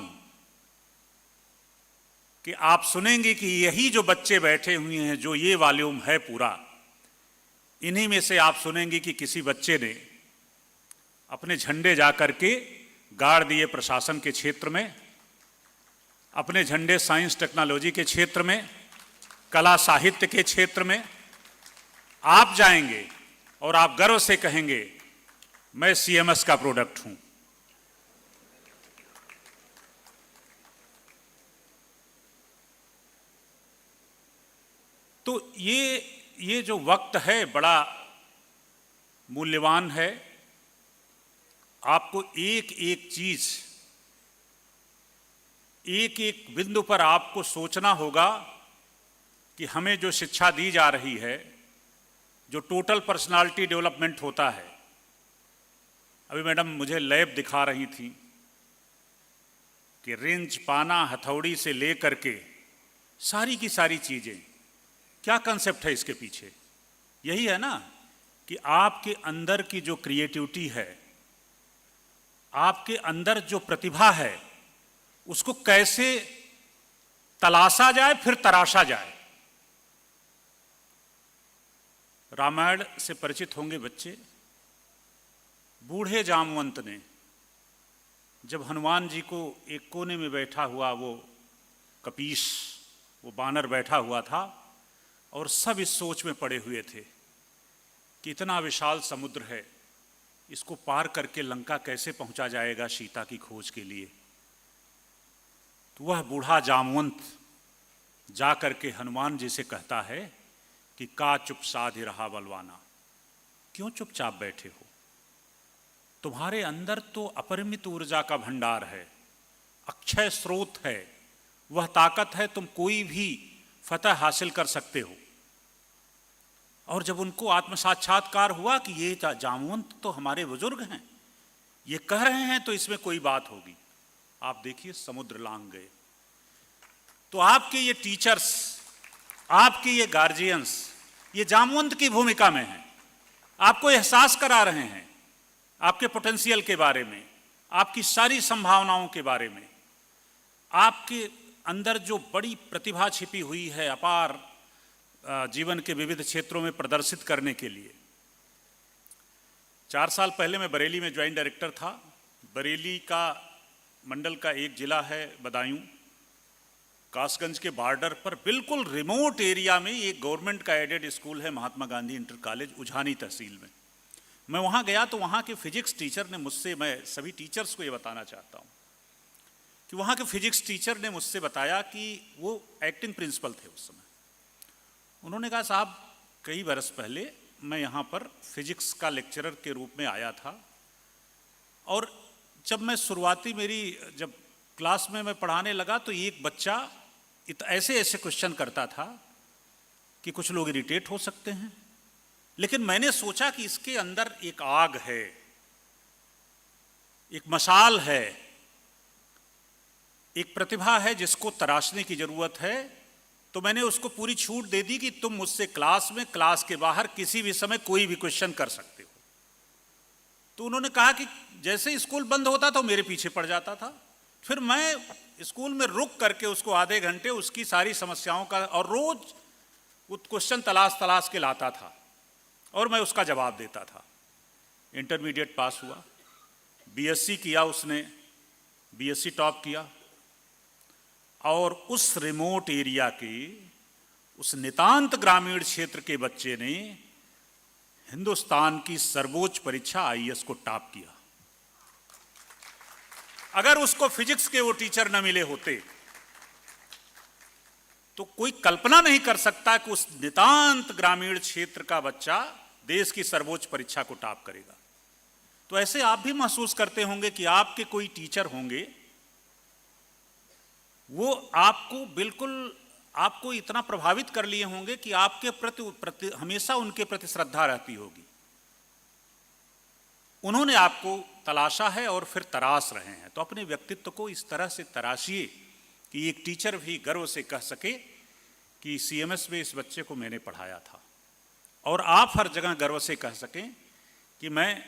कि आप सुनेंगे कि यही जो बच्चे बैठे हुए हैं, जो ये वॉल्यूम है पूरा, इन्हीं में से आप सुनेंगे कि किसी बच्चे ने अपने झंडे जाकर के गाड़ दिए प्रशासन के क्षेत्र में, अपने झंडे साइंस टेक्नोलॉजी के क्षेत्र में, कला साहित्य के क्षेत्र में। आप जाएंगे और आप गर्व से कहेंगे मैं सीएमएस का प्रोडक्ट हूं। तो ये जो वक्त है बड़ा मूल्यवान है। आपको एक एक चीज, एक एक बिंदु पर आपको सोचना होगा कि हमें जो शिक्षा दी जा रही है, जो टोटल पर्सनालिटी डेवलपमेंट होता है। अभी मैडम मुझे लैब दिखा रही थी कि रेंज पाना, हथौड़ी से लेकर के सारी की सारी चीजें, क्या कंसेप्ट है इसके पीछे? यही है ना कि आपके अंदर की जो क्रिएटिविटी है, आपके अंदर जो प्रतिभा है, उसको कैसे तलाशा जाए, फिर तराशा जाए। रामायण से परिचित होंगे बच्चे। बूढ़े जामवंत ने जब हनुमान जी को एक कोने में बैठा हुआ वो कपीश, वो बानर बैठा हुआ था और सब इस सोच में पड़े हुए थे कि इतना विशाल समुद्र है, इसको पार करके लंका कैसे पहुंचा जाएगा सीता की खोज के लिए। तो वह बूढ़ा जामवंत जा करके हनुमान जी से कहता है कि का चुप साध रहा बलवाना, क्यों चुपचाप बैठे हो? तुम्हारे अंदर तो अपरिमित ऊर्जा का भंडार है, अक्षय स्रोत है, वह ताकत है, तुम कोई भी फतह हासिल कर सकते हो। और जब उनको आत्म साक्षात्कार हुआ कि ये जामवंत तो हमारे बुजुर्ग हैं, ये कह रहे हैं तो इसमें कोई बात होगी, आप देखिए समुद्र लांघ गए। तो आपके ये टीचर्स, आपके ये गार्जियंस, ये जामवंत की भूमिका में हैं, आपको एहसास करा रहे हैं आपके पोटेंशियल के बारे में, आपकी सारी संभावनाओं के बारे में, आपके अंदर जो बड़ी प्रतिभा छिपी हुई है अपार जीवन के विविध क्षेत्रों में प्रदर्शित करने के लिए। 4 साल पहले मैं बरेली में ज्वाइंट डायरेक्टर था। बरेली का मंडल का एक जिला है बदायूं, कासगंज के बॉर्डर पर बिल्कुल रिमोट एरिया में एक गवर्नमेंट का एडेड स्कूल है, महात्मा गांधी इंटर कॉलेज, उझानी तहसील में। मैं वहाँ गया तो वहाँ के फिजिक्स टीचर ने मुझसे, मैं सभी टीचर्स को ये बताना चाहता हूँ कि वहाँ के फिजिक्स टीचर ने मुझसे बताया कि वो एक्टिंग प्रिंसिपल थे उस समय। उन्होंने कहा साहब कई बरस पहले मैं यहाँ पर फिजिक्स का लेक्चरर के रूप में आया था, और जब मैं शुरुआती मेरी जब क्लास में मैं पढ़ाने लगा तो एक बच्चा ऐसे ऐसे क्वेश्चन करता था कि कुछ लोग इरिटेट हो सकते हैं, लेकिन मैंने सोचा कि इसके अंदर एक आग है, एक मशाल है, एक प्रतिभा है जिसको तराशने की जरूरत है। तो मैंने उसको पूरी छूट दे दी कि तुम मुझसे क्लास में, क्लास के बाहर किसी भी समय कोई भी क्वेश्चन कर सकते हो। तो उन्होंने कहा कि जैसे स्कूल बंद होता तो मेरे पीछे पड़ जाता था, फिर मैं स्कूल में रुक करके उसको आधे घंटे उसकी सारी समस्याओं का, और रोज वो क्वेश्चन तलाश के लाता था और मैं उसका जवाब देता था। इंटरमीडिएट पास हुआ, बीएससी किया उसने, बीएससी टॉप किया, और उस रिमोट एरिया के, उस नितांत ग्रामीण क्षेत्र के बच्चे ने हिंदुस्तान की सर्वोच्च परीक्षा आईएएस को टॉप किया। अगर उसको फिजिक्स के वो टीचर न मिले होते तो कोई कल्पना नहीं कर सकता कि उस नितांत ग्रामीण क्षेत्र का बच्चा देश की सर्वोच्च परीक्षा को टॉप करेगा। तो ऐसे आप भी महसूस करते होंगे कि आपके कोई टीचर होंगे, वो आपको बिल्कुल, आपको इतना प्रभावित कर लिए होंगे कि आपके प्रति हमेशा उनके प्रति श्रद्धा रहती होगी। उन्होंने आपको तलाशा है और फिर तराश रहे हैं। तो अपने व्यक्तित्व को इस तरह से तराशिए कि एक टीचर भी गर्व से कह सके कि सीएमएस में इस बच्चे को मैंने पढ़ाया था, और आप हर जगह गर्व से कह सकें कि मैं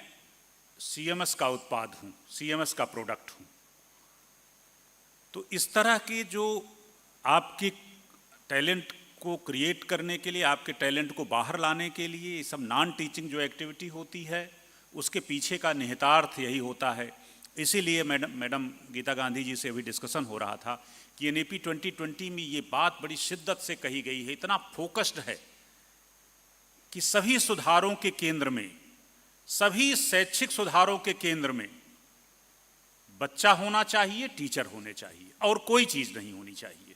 सीएमएस का उत्पाद हूं, सीएमएस का प्रोडक्ट हूं। तो इस तरह के जो आपके टैलेंट को क्रिएट करने के लिए, आपके टैलेंट को बाहर लाने के लिए, ये सब नॉन टीचिंग जो एक्टिविटी होती है उसके पीछे का निहितार्थ यही होता है। इसीलिए मैडम गीता गांधी जी से भी डिस्कशन हो रहा था कि एनईपी 2020 में ये बात बड़ी शिद्दत से कही गई है, इतना फोकस्ड है कि सभी सुधारों के केंद्र में, सभी शैक्षिक सुधारों के केंद्र में बच्चा होना चाहिए, टीचर होने चाहिए, और कोई चीज नहीं होनी चाहिए।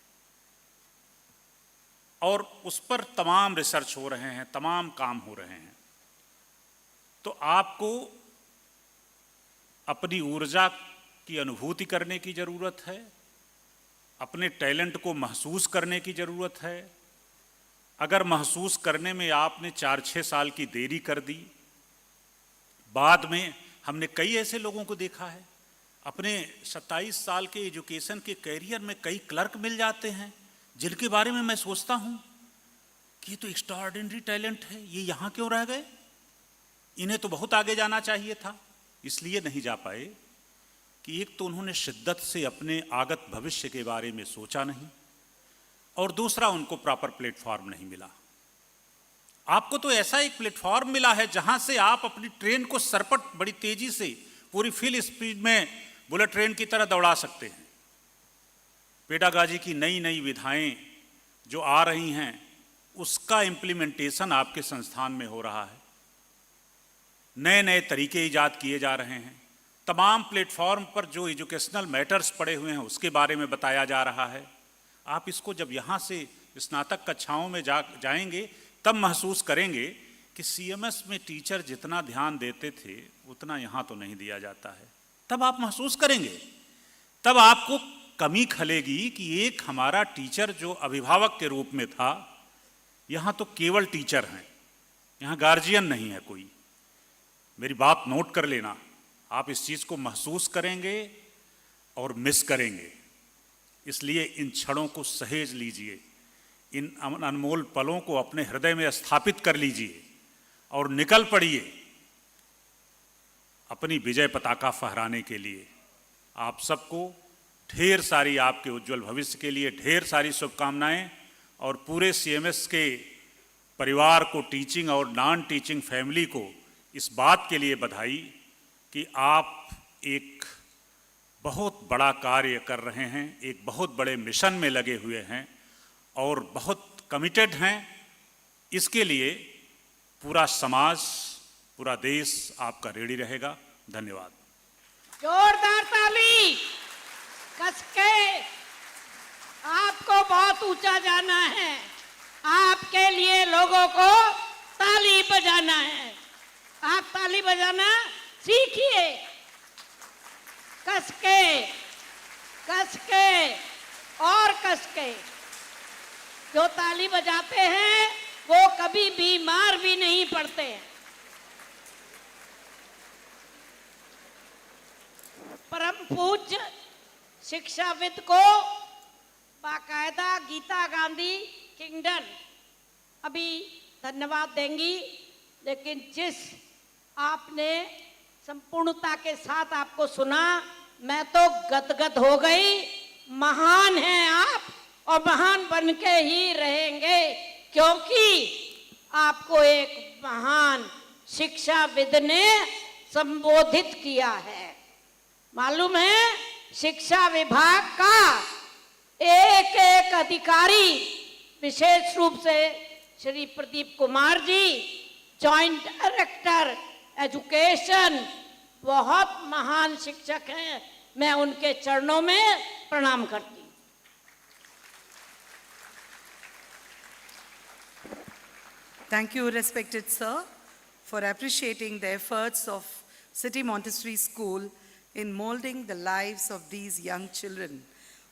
और उस पर तमाम रिसर्च हो रहे हैं, तमाम काम हो रहे हैं। तो आपको अपनी ऊर्जा की अनुभूति करने की जरूरत है, अपने टैलेंट को महसूस करने की जरूरत है। अगर महसूस करने में आपने 4-6 साल की देरी कर दी, बाद में हमने कई ऐसे लोगों को देखा है, अपने 27 साल के एजुकेशन के कैरियर में कई क्लर्क मिल जाते हैं जिनके बारे में मैं सोचता हूं कि ये तो एक्स्ट्राऑर्डिनरी टैलेंट है, ये यहां क्यों रह गए, इन्हें तो बहुत आगे जाना चाहिए था। इसलिए नहीं जा पाए कि एक तो उन्होंने शिद्दत से अपने आगत भविष्य के बारे में सोचा नहीं, और दूसरा उनको प्रॉपर प्लेटफॉर्म नहीं मिला। आपको तो ऐसा एक प्लेटफॉर्म मिला है जहां से आप अपनी ट्रेन को सरपट बड़ी तेजी से पूरी फुल स्पीड में बुलेट ट्रेन की तरह दौड़ा सकते हैं। पेडागाजी की नई नई विधाएं जो आ रही हैं उसका इम्प्लीमेंटेशन आपके संस्थान में हो रहा है, नए नए तरीके ईजाद किए जा रहे हैं, तमाम प्लेटफॉर्म पर जो एजुकेशनल मैटर्स पड़े हुए हैं उसके बारे में बताया जा रहा है। आप इसको जब यहाँ से स्नातक कक्षाओं में जाएंगे तब महसूस करेंगे कि सीएमएस में टीचर जितना ध्यान देते थे उतना यहाँ तो नहीं दिया जाता है। तब आप महसूस करेंगे, तब आपको कमी खलेगी कि एक हमारा टीचर जो अभिभावक के रूप में था, यहाँ तो केवल टीचर हैं, यहाँ गार्जियन नहीं है कोई। मेरी बात नोट कर लेना, आप इस चीज़ को महसूस करेंगे और मिस करेंगे। इसलिए इन क्षणों को सहेज लीजिए, इन अनमोल पलों को अपने हृदय में स्थापित कर लीजिए और निकल पड़िए अपनी विजय पताका फहराने के लिए। आप सबको ढेर सारी, आपके उज्जवल भविष्य के लिए ढेर सारी शुभकामनाएं, और पूरे सीएमएस के परिवार को, टीचिंग और नॉन टीचिंग फैमिली को इस बात के लिए बधाई कि आप एक बहुत बड़ा कार्य कर रहे हैं, एक बहुत बड़े मिशन में लगे हुए हैं और बहुत कमिटेड हैं। इसके लिए पूरा समाज, पूरा देश आपका रेडी रहेगा। धन्यवाद। जोरदार ताली कस के। आपको बहुत ऊंचा जाना है, आपके लिए लोगों को ताली बजाना है। आप ताली बजाना सीखिए, कस के और कस के। जो ताली बजाते हैं वो कभी बीमार भी नहीं पड़ते हैं। परम पूज्य शिक्षाविद को बाकायदा गीता गांधी किंगडन अभी धन्यवाद देंगी, लेकिन जिस आपने संपूर्णता के साथ आपको सुना, मैं तो गदगद हो गई। महान हैं आप और महान बन के ही रहेंगे, क्योंकि आपको एक महान शिक्षाविद ने संबोधित किया है। मालूम है, शिक्षा विभाग का एक एक अधिकारी, विशेष रूप से Shri Pradeep Kumar ji, joint director education, बहुत महान शिक्षक हैं। मैं उनके चरणों में प्रणाम करती हूँ। Thank you, respected sir, for appreciating the efforts of City Montessori School in molding the lives of these young children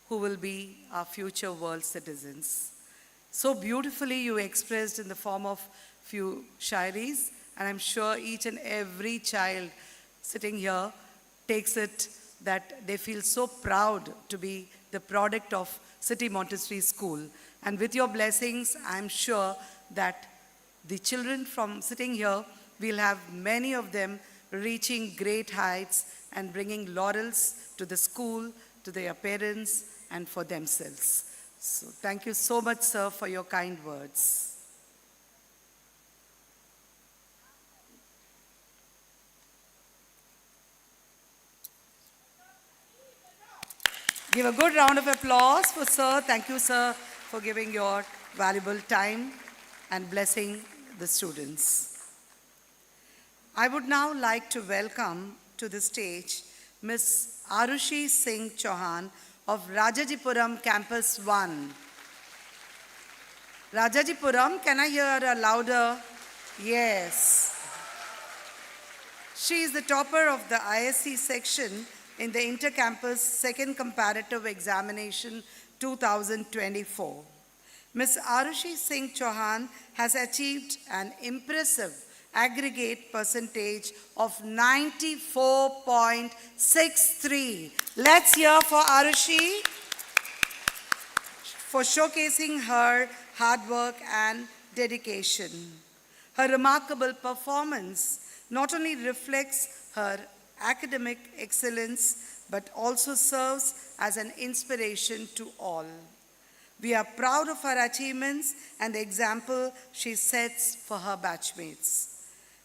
who will be our future world citizens. So beautifully you expressed in the form of few shairis, and I'm sure each and every child sitting here takes it that they feel so proud to be the product of City Montessori School. And with your blessings, I'm sure that the children from sitting here, we'll have many of them reaching great heights and bringing laurels to the school, to their parents, and for themselves. So thank you so much, sir, for your kind words. Give a good round of applause for sir. Thank you, sir, for giving your valuable time and blessing the students. I would now like to welcome to the stage Ms. Arushi Singh Chauhan of Rajajipuram Campus 1. Rajajipuram, can I hear a louder? Yes. She is the topper of the IST section in the Inter-Campus Second Comparative Examination 2024. Ms. Arushi Singh Chauhan has achieved an impressive aggregate percentage of 94.63. Let's hear for Arushi for showcasing her hard work and dedication. Her remarkable performance not only reflects her academic excellence, but also serves as an inspiration to all. We are proud of her achievements and the example she sets for her batchmates.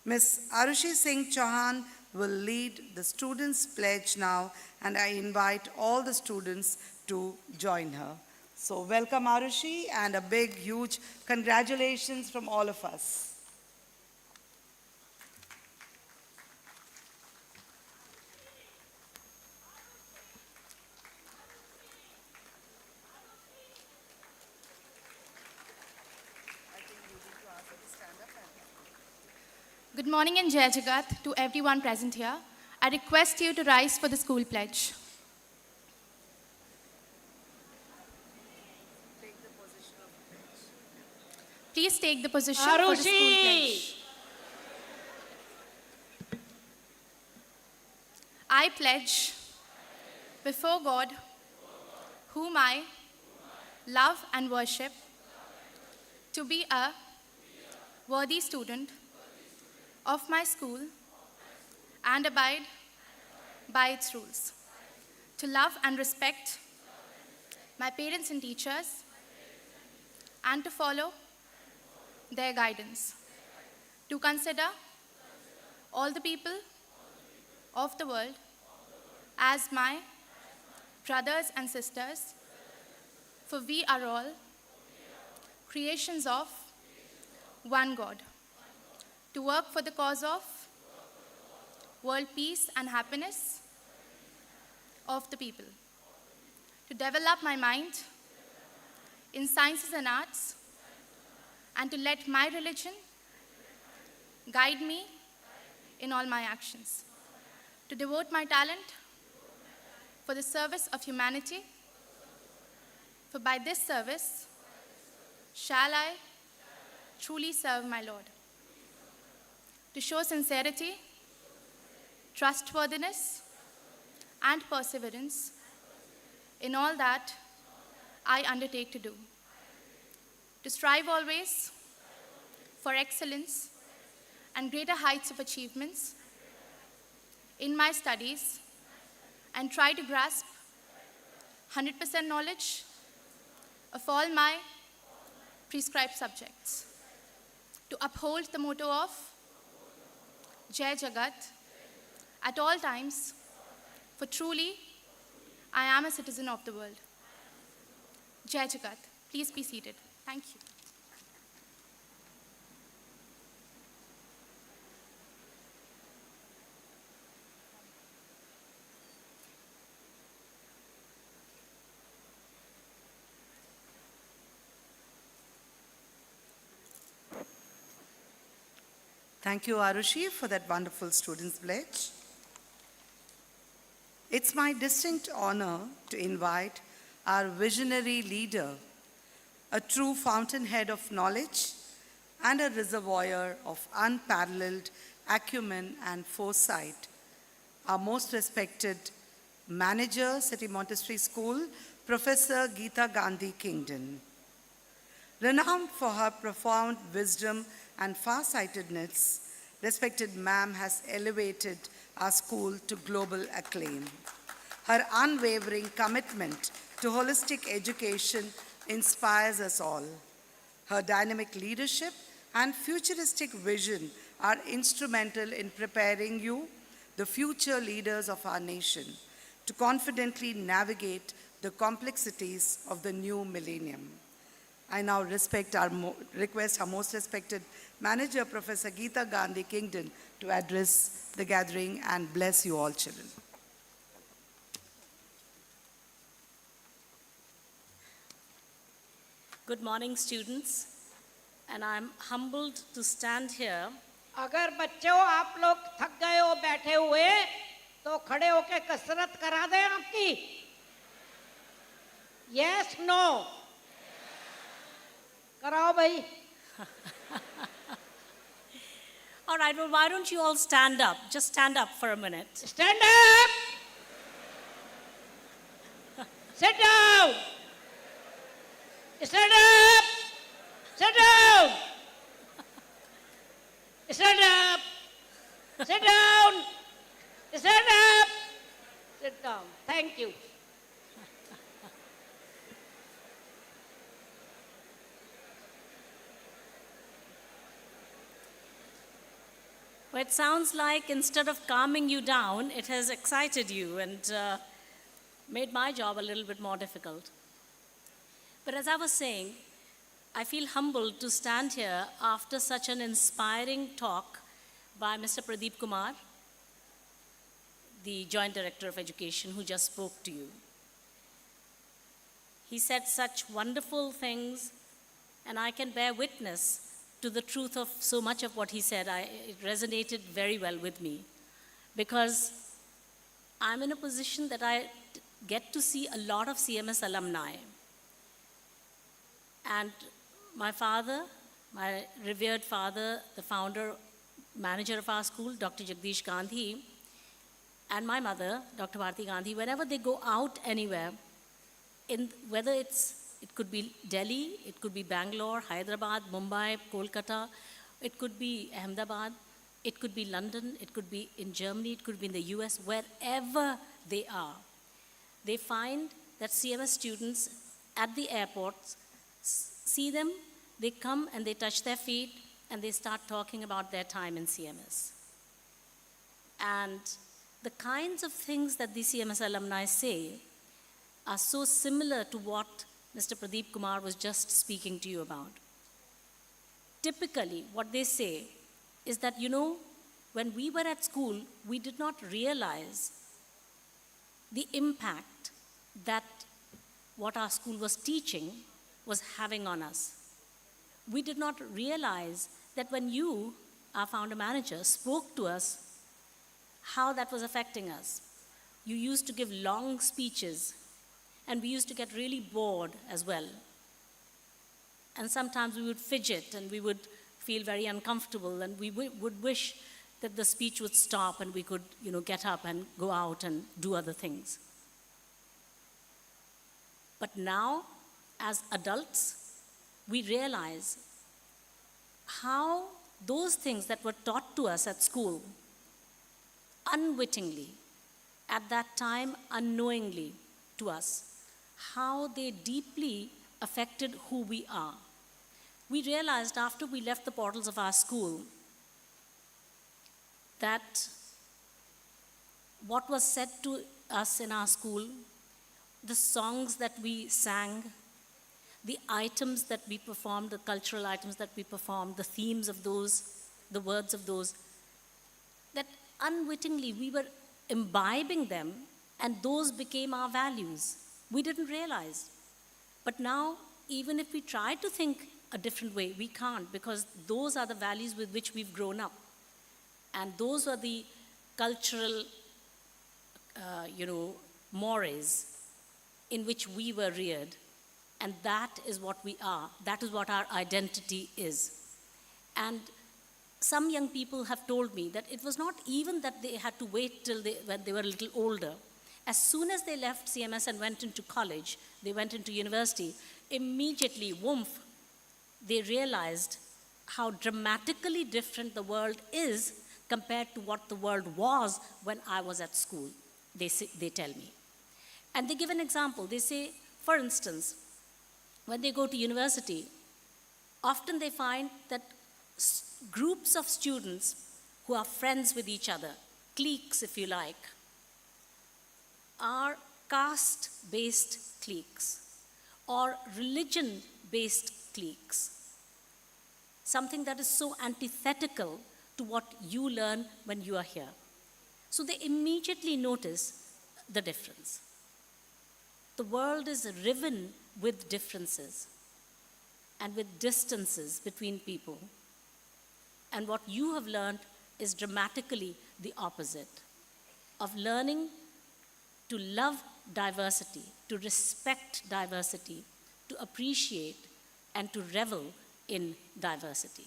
Ms. Arushi Singh Chauhan will lead the students' pledge now, and I invite all the students to join her. So welcome, Arushi, and a big, huge congratulations from all of us. Good morning and Jai Jagat to everyone present here. I request you to rise for the school pledge. Please take the position for the school pledge. I pledge before God, whom I love and worship, to be a worthy student of my school and abide by its rules, to love and respect my parents and teachers, and to follow their guidance, to consider all the people of the world as my brothers and sisters, for we are all creations of one God, to work for the cause of world peace and happiness of the people, to develop my mind in sciences and arts, and to let my religion guide me in all my actions, to devote my talent for the service of humanity, for by this service shall I truly serve my Lord, to show sincerity, trustworthiness, and perseverance in all that I undertake to do, to strive always for excellence and greater heights of achievements in my studies, and try to grasp 100% knowledge of all my prescribed subjects, to uphold the motto of Jai Jagat at all times, for truly I am a citizen of the world. Jai Jagat. Please be seated. Thank you. Thank you, Arushi, for that wonderful student's pledge. It's my distinct honor to invite our visionary leader, a true fountainhead of knowledge and a reservoir of unparalleled acumen and foresight, our most respected manager, City Montessori School, Professor Geeta Gandhi Kingdon. Renowned for her profound wisdom and farsightedness, respected ma'am has elevated our school to global acclaim. Her unwavering commitment to holistic education inspires us all. Her dynamic leadership and futuristic vision are instrumental in preparing you, the future leaders of our nation, to confidently navigate the complexities of the new millennium. I now request our most respected manager, Professor Geeta Gandhi Kingdon, to address the gathering and bless you all, children. Good morning, students, and I'm humbled to stand here. अगर बच्चों आप लोग थक गए हो बैठे हुए तो खड़े होके कसरत करा दें आपकी. Yes, no. कराओ भाई. All right, well, why don't you all stand up? Just stand up for a minute. Stand up. Sit down. Stand up. Sit down. Stand up. Sit down. Stand up. Sit down. Thank you. Well, it sounds like instead of calming you down, it has excited you and made my job a little bit more difficult. But as I was saying, I feel humbled to stand here after such an inspiring talk by Mr. Pradeep Kumar, the Joint Director of Education, who just spoke to you. He said such wonderful things, and I can bear witness to the truth of so much of what he said, it resonated very well with me, because I'm in a position that I get to see a lot of CMS alumni. And my father, my revered father, the founder, manager of our school, Dr. Jagdish Gandhi, and my mother, Dr. Bharti Gandhi, whenever they go out anywhere, whether it could be Delhi, it could be Bangalore, Hyderabad, Mumbai, Kolkata, it could be Ahmedabad, it could be London, it could be in Germany, it could be in the US, wherever they are, they find that CMS students at the airports see them, they come and they touch their feet and they start talking about their time in CMS. And the kinds of things that the CMS alumni say are so similar to what Mr. Pradeep Kumar was just speaking to you about. Typically, what they say is that, when we were at school, we did not realize the impact that what our school was teaching was having on us. We did not realize that when you, our founder manager, spoke to us, how that was affecting us. You used to give long speeches, and we used to get really bored as well. And sometimes we would fidget and we would feel very uncomfortable, and we would wish that the speech would stop and we could, get up and go out and do other things. But now, as adults, we realize how those things that were taught to us at school, unwittingly, at that time, unknowingly to us, how they deeply affected who we are. We realized after we left the portals of our school that what was said to us in our school, the songs that we sang, the items that we performed, the cultural items that we performed, the themes of those, the words of those, that unwittingly we were imbibing them, and those became our values. We didn't realize. But now, even if we try to think a different way, we can't, because those are the values with which we've grown up. And those are the cultural, mores in which we were reared. And that is what we are. That is what our identity is. And some young people have told me that it was not even that they had to wait till when they were a little older. As soon as they left CMS and went into college, they went into university, immediately, woomph, they realized how dramatically different the world is compared to what the world was when I was at school, they tell me. And they give an example. They say, for instance, when they go to university, often they find that groups of students who are friends with each other, cliques if you like, are caste-based cliques or religion-based cliques. Something that is so antithetical to what you learn when you are here. So they immediately notice the difference. The world is riven with differences and with distances between people. And what you have learned is dramatically the opposite of learning to love diversity, to respect diversity, to appreciate and to revel in diversity.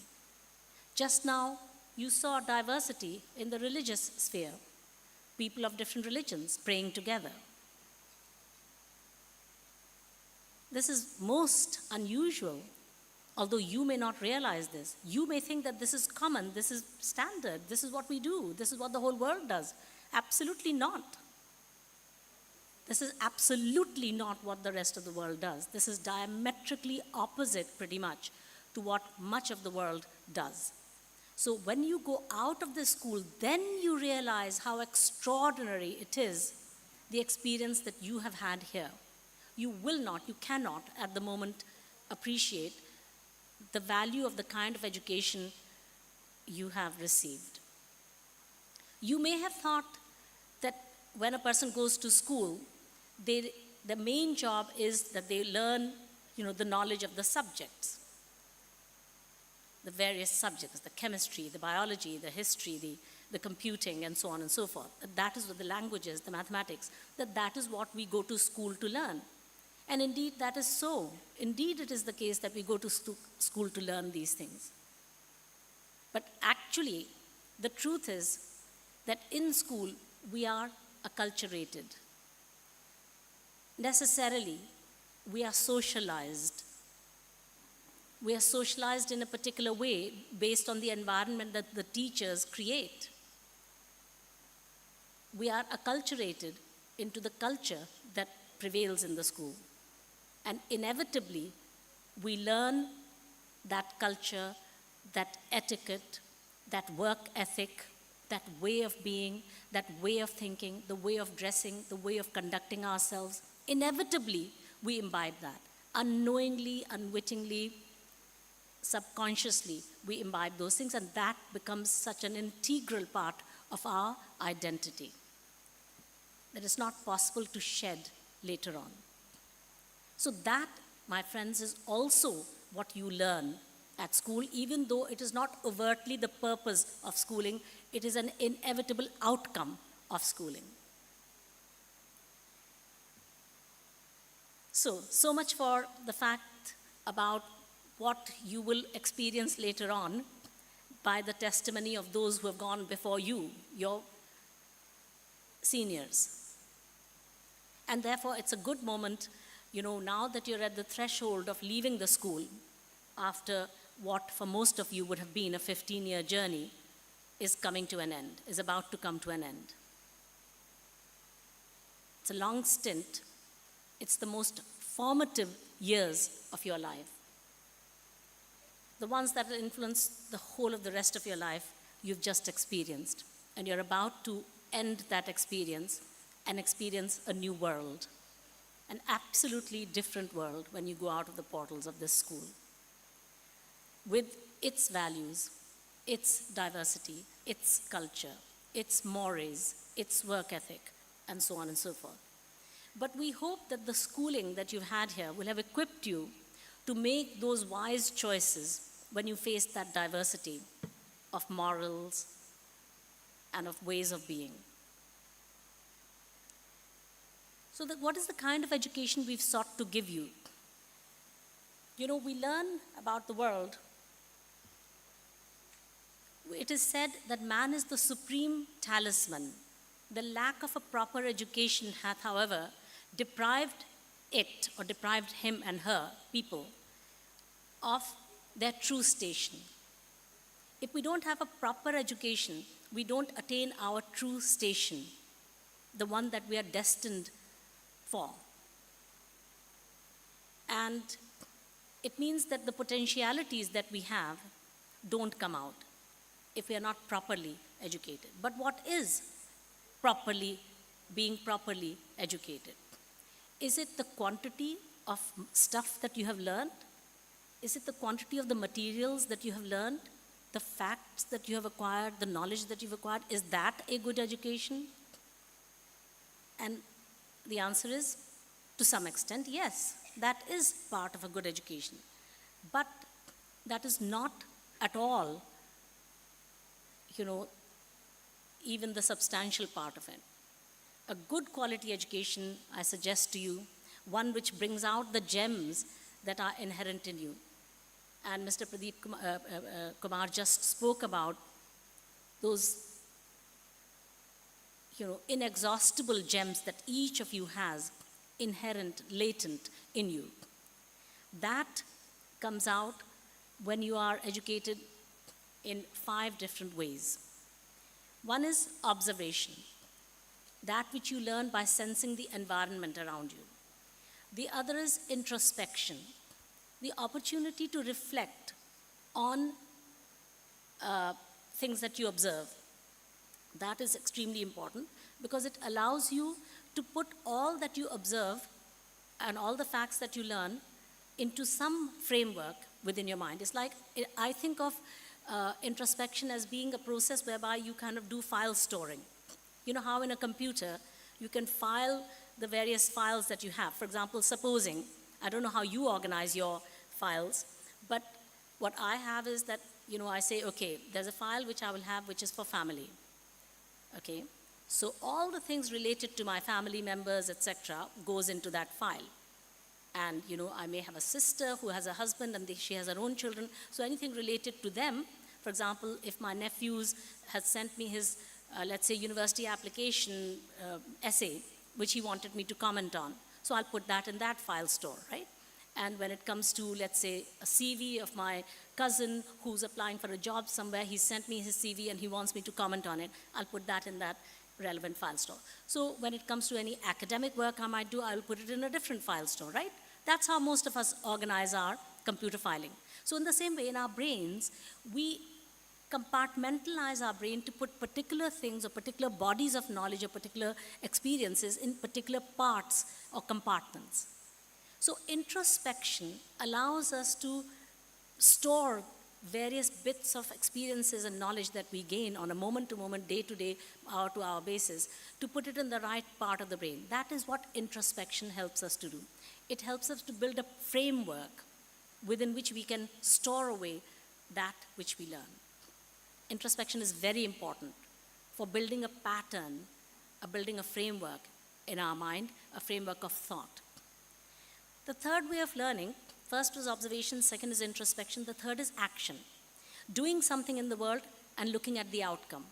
Just now, you saw diversity in the religious sphere, people of different religions praying together. This is most unusual, although you may not realize this. You may think that this is common, this is standard, this is what we do, this is what the whole world does. Absolutely not. This is absolutely not what the rest of the world does. This is diametrically opposite, pretty much, to what much of the world does. So when you go out of the school, then you realize how extraordinary it is, the experience that you have had here. You will not, you cannot, at the moment, appreciate the value of the kind of education you have received. You may have thought that when a person goes to school, the main job is that they learn, the knowledge of the subjects. the various subjects, the chemistry, the biology, the history, the computing, and so on and so forth. That is what the languages, the mathematics, that is what we go to school to learn. And indeed, that is so. Indeed, it is the case that we go to school to learn these things. But actually, the truth is that in school, we are acculturated. Necessarily, we are socialized. We are socialized in a particular way based on the environment that the teachers create. We are acculturated into the culture that prevails in the school. And inevitably, we learn that culture, that etiquette, that work ethic, that way of being, that way of thinking, the way of dressing, the way of conducting ourselves. Inevitably, we imbibe that. Unknowingly, unwittingly, subconsciously, we imbibe those things, and that becomes such an integral part of our identity that is not possible to shed later on. So that, my friends, is also what you learn at school, even though it is not overtly the purpose of schooling, it is an inevitable outcome of schooling. So much for the fact about what you will experience later on by the testimony of those who have gone before you, your seniors. And therefore, it's a good moment, now that you're at the threshold of leaving the school after what for most of you would have been a 15-year journey is coming to an end, is about to come to an end. It's a long stint. It's the most formative years of your life. The ones that will influence the whole of the rest of your life, you've just experienced. And you're about to end that experience and experience a new world, an absolutely different world when you go out of the portals of this school, with its values, its diversity, its culture, its mores, its work ethic, and so on and so forth. But we hope that the schooling that you've had here will have equipped you to make those wise choices when you face that diversity of morals and of ways of being. So what is the kind of education we've sought to give you? We learn about the world. It is said that man is the supreme talisman. The lack of a proper education hath, however, deprived it, or deprived him and her, people, of their true station. If we don't have a proper education, we don't attain our true station, the one that we are destined for. And it means that the potentialities that we have don't come out if we are not properly educated. But what is being properly educated? Is it the quantity of stuff that you have learned? Is it the quantity of the materials that you have learned? The facts that you have acquired, the knowledge that you've acquired? Is that a good education? And the answer is, to some extent, yes, that is part of a good education. But that is not at all, even the substantial part of it. A good quality education, I suggest to you, one which brings out the gems that are inherent in you. And Mr. Pradeep Kumar just spoke about those inexhaustible gems that each of you has inherent, latent in you. That comes out when you are educated in 5 different ways. One is observation, that which you learn by sensing the environment around you. The other is introspection, the opportunity to reflect on things that you observe. That is extremely important because it allows you to put all that you observe and all the facts that you learn into some framework within your mind. It's like, I think of introspection as being a process whereby you kind of do file storing. You know how in a computer you can file the various files that you have. For example, supposing, I don't know how you organize your files, but What I have is that, I say, okay, there's a file which I will have which is for family. Okay? So all the things related to my family members, etc., goes into that file. And, I may have a sister who has a husband and she has her own children. So anything related to them, for example, if my nephews has sent me his, let's say, university application essay, which he wanted me to comment on. So I'll put that in that file store, right? And when it comes to, let's say, a CV of my cousin who's applying for a job somewhere, he sent me his CV and he wants me to comment on it, I'll put that in that relevant file store. So when it comes to any academic work I might do, I'll put it in a different file store, right? That's how most of us organize our computer filing. So in the same way, in our brains, we compartmentalize our brain to put particular things or particular bodies of knowledge or particular experiences in particular parts or compartments. So introspection allows us to store various bits of experiences and knowledge that we gain on a moment-to-moment, day-to-day, hour-to-hour basis to put it in the right part of the brain. That is what introspection helps us to do. It helps us to build a framework within which we can store away that which we learn. Introspection is very important for building a pattern, building a framework in our mind, a framework of thought. The third way of learning, first was observation, second is introspection, the third is action. Doing something in the world and looking at the outcome.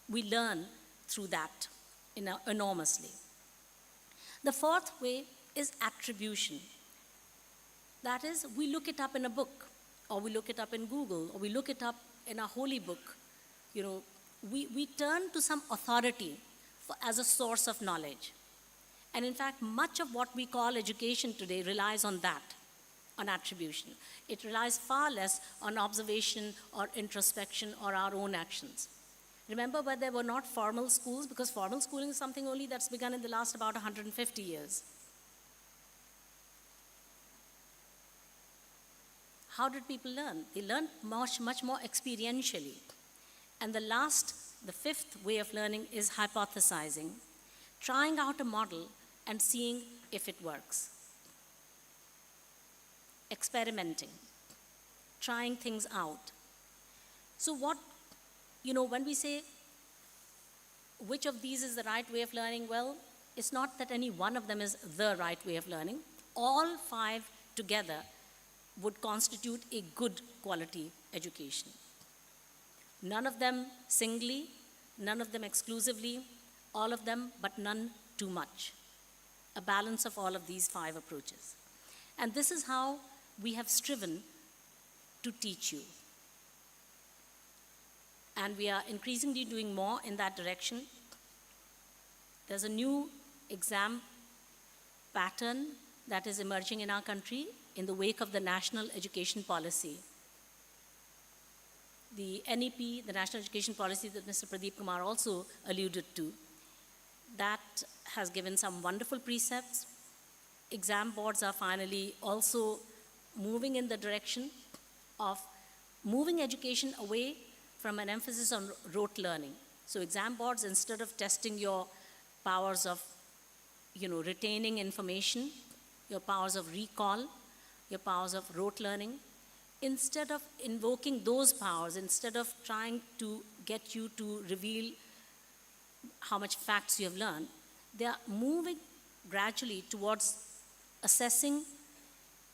We learn through that enormously. The fourth way is attribution. That is, we look it up in a book, or we look it up in Google, or we look it up in a holy book. We turn to some authority as a source of knowledge. And in fact, much of what we call education today relies on that, on attribution. It relies far less on observation or introspection or our own actions. Remember where there were not formal schools, because formal schooling is something only that's begun in the last about 150 years. How did people learn? They learned much more experientially. And the fifth way of learning is hypothesizing, trying out a model and seeing if it works. Experimenting, trying things out. So when we say which of these is the right way of learning, well, it's not that any one of them is the right way of learning. All five together would constitute a good quality education. None of them singly, none of them exclusively, all of them, but none too much. A balance of all of these five approaches. And this is how we have striven to teach you. And we are increasingly doing more in that direction. There's a new exam pattern that is emerging in our country in the wake of the national education policy. The NEP, the national education policy that Mr. Pradeep Kumar also alluded to, that has given some wonderful precepts. Exam boards are finally also moving in the direction of moving education away from an emphasis on rote learning. So exam boards, instead of testing your powers of retaining information, your powers of recall, your powers of rote learning, instead of invoking those powers, instead of trying to get you to reveal how much facts you have learned, they are moving gradually towards assessing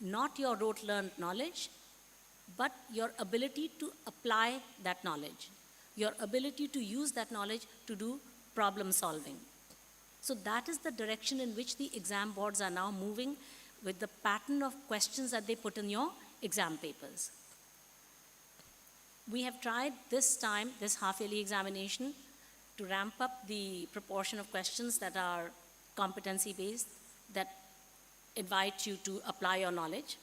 not your rote learned knowledge, but your ability to apply that knowledge, your ability to use that knowledge to do problem solving. So that is the direction in which the exam boards are now moving, with the pattern of questions that they put in your exam papers. We have tried this time, this half-yearly examination, to ramp up the proportion of questions that are competency-based, that invite you to apply your knowledge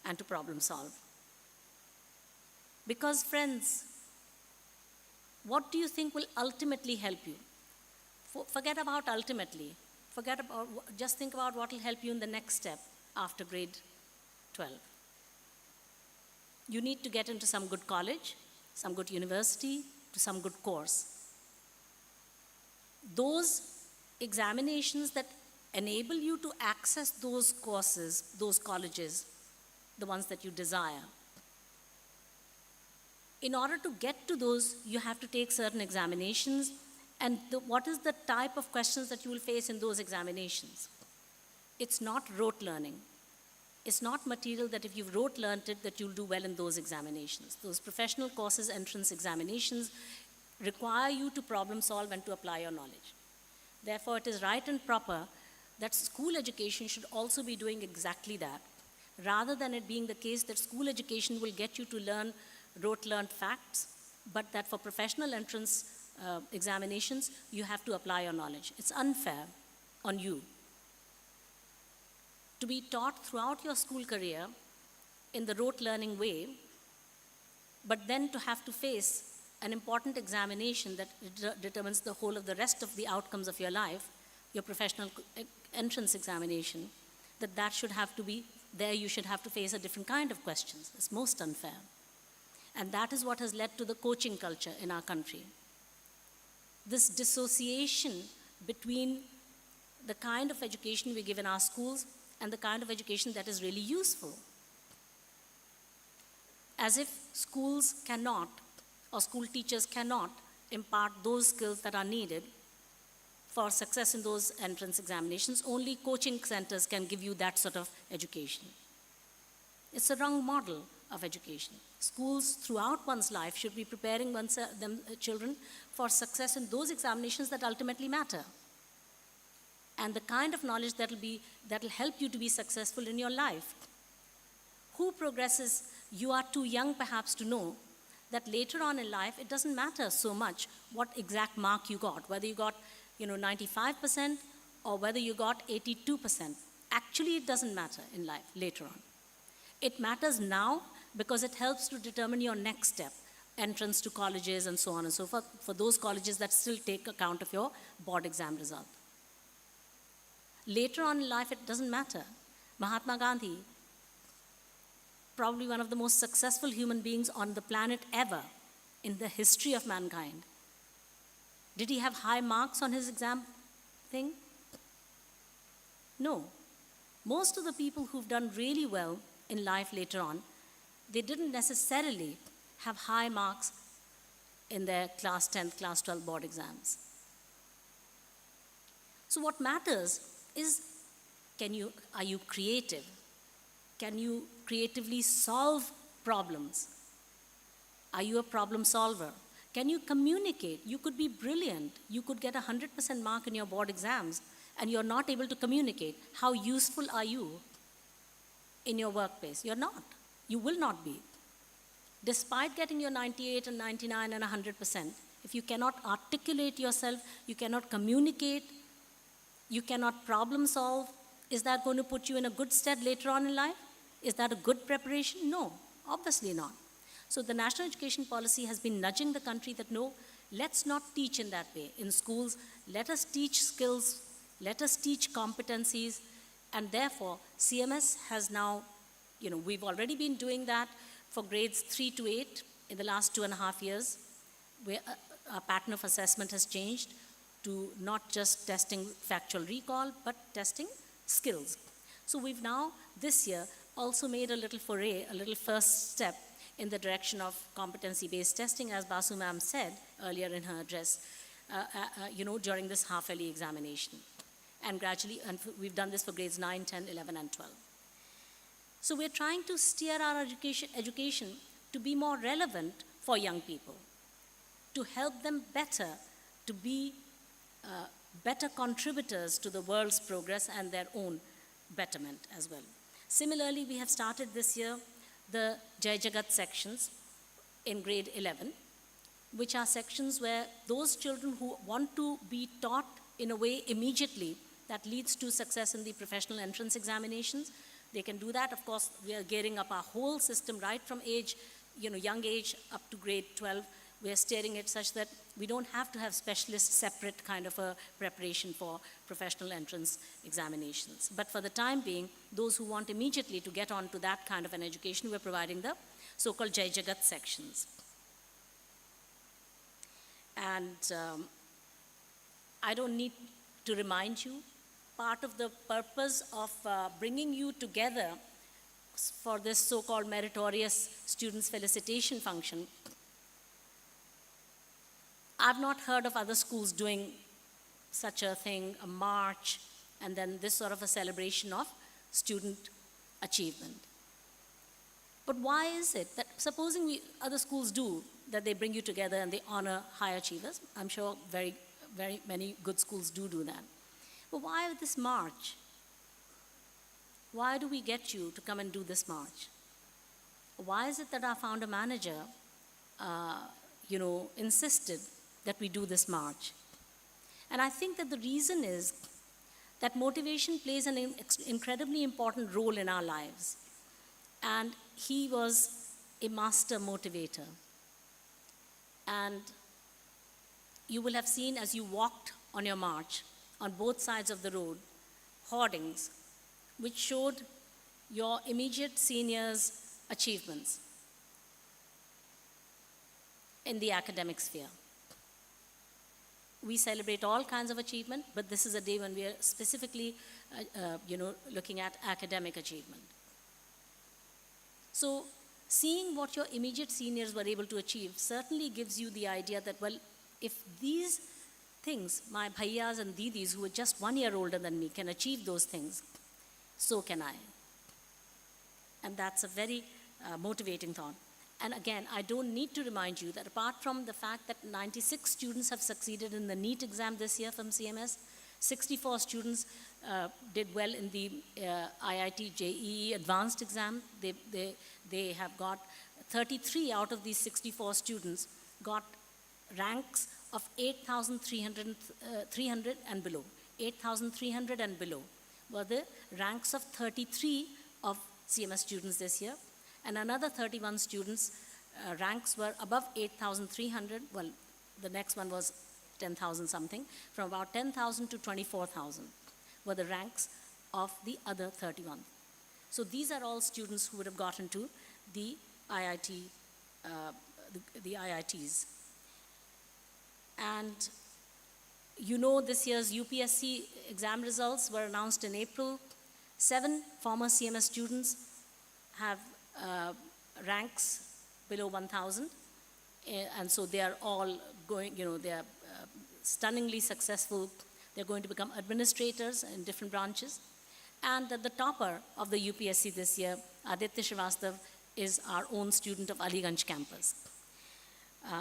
and to problem solve. Because friends, what do you think will ultimately help you? Forget about ultimately. Just think about what will help you in the next step after grade 12. You need to get into some good college, some good university, to some good course. Those examinations that enable you to access those courses, those colleges, the ones that you desire, In order to get to those, you have to take certain examinations, and what is the type of questions that you will face in those examinations? It's not rote learning. It's not material that if you've rote learned it, that you'll do well in those examinations. Those professional courses entrance examinations require you to problem solve and to apply your knowledge. Therefore, it is right and proper that school education should also be doing exactly that, rather than it being the case that school education will get you to learn rote learned facts, but that for professional entrance examinations, you have to apply your knowledge. It's unfair on you to be taught throughout your school career in the rote learning way, but then to have to face an important examination that determines the whole of the rest of the outcomes of your life, your professional entrance examination, that should have to be, there you should have to face a different kind of questions. It's most unfair. And that is what has led to the coaching culture in our country. This dissociation between the kind of education we give in our schools and the kind of education that is really useful. As if schools cannot, or school teachers cannot, impart those skills that are needed for success in those entrance examinations. Only coaching centers can give you that sort of education. It's a wrong model of education. Schools throughout one's life should be preparing children for success in those examinations that ultimately matter, and the kind of knowledge that'll help you to be successful in your life. Who progresses? You are too young perhaps to know that later on in life it doesn't matter so much what exact mark you got, whether you got 95% or whether you got 82%. Actually, it doesn't matter in life later on. It matters now because it helps to determine your next step, entrance to colleges and so on and so forth, for those colleges that still take account of your board exam result. Later on in life, it doesn't matter. Mahatma Gandhi, probably one of the most successful human beings on the planet ever in the history of mankind. Did he have high marks on his exam thing? No. Most of the people who've done really well in life later on, they didn't necessarily have high marks in their class 10th, class 12 board exams. So what matters is, are you creative? Can you creatively solve problems? Are you a problem solver? Can you communicate? You could be brilliant. You could get 100% mark in your board exams and you're not able to communicate. How useful are you in your workplace? You're not. You will not be. Despite getting your 98 and 99 and 100%, if you cannot articulate yourself, you cannot communicate, you cannot problem solve, is that going to put you in a good stead later on in life? Is that a good preparation? No, obviously not. So the national education policy has been nudging the country that no, let's not teach in that way. In schools, let us teach skills, let us teach competencies, and therefore CMS has now, we've already been doing that for grades 3 to 8 in the last 2.5 years, where our pattern of assessment has changed to not just testing factual recall, but testing skills. So we've now, this year, also made a little foray, a little first step in the direction of competency-based testing, as Basu ma'am said earlier in her address, during this half-yearly examination. And gradually, and we've done this for grades 9, 10, 11, and 12. So we're trying to steer our education to be more relevant for young people, to help them better, to be better contributors to the world's progress and their own betterment as well. Similarly, we have started this year the Jai Jagat sections in grade 11, which are sections where those children who want to be taught in a way immediately that leads to success in the professional entrance examinations, they can do that. Of course, we are gearing up our whole system right from age, young age up to grade 12. We are steering it such that we don't have to have specialist separate kind of a preparation for professional entrance examinations. But for the time being, those who want immediately to get on to that kind of an education, we're providing the so-called Jai Jagat sections. And I don't need to remind you, part of the purpose of bringing you together for this so-called Meritorious Students Felicitation function I've not heard of other schools doing such a thing, a march, and then this sort of a celebration of student achievement. But why is it that, supposing other schools do, that they bring you together and they honor high achievers? I'm sure very many good schools do that. But why this march? Why do we get you to come and do this march? Why is it that our founder manager, insisted that we do this march? And I think that the reason is that motivation plays an incredibly important role in our lives. And he was a master motivator. And you will have seen as you walked on your march, on both sides of the road, hoardings, which showed your immediate seniors' achievements in the academic sphere. We celebrate all kinds of achievement, but this is a day when we are specifically, looking at academic achievement. So, seeing what your immediate seniors were able to achieve certainly gives you the idea that, well, if these things, my bhaiyas and didis who are just 1 year older than me can achieve those things, so can I. And that's a very motivating thought. And again, I don't need to remind you that apart from the fact that 96 students have succeeded in the NEET exam this year from CMS, 64 students did well in the IIT JEE advanced exam. They have got 33 out of these 64 students got ranks of 8,300 and below. 8,300 and below were the ranks of 33 of CMS students this year. And another 31 students' ranks were above 8,300. Well, the next one was 10,000 something. From about 10,000 to 24,000 were the ranks of the other 31. So these are all students who would have gotten to the IIT, the IITs. And this year's UPSC exam results were announced in April. 7 former CMS students have ranks below 1,000, and so they are all going, they are stunningly successful. They're going to become administrators in different branches. And the topper of the UPSC this year, Aditya Srivastav, is our own student of Aliganj campus,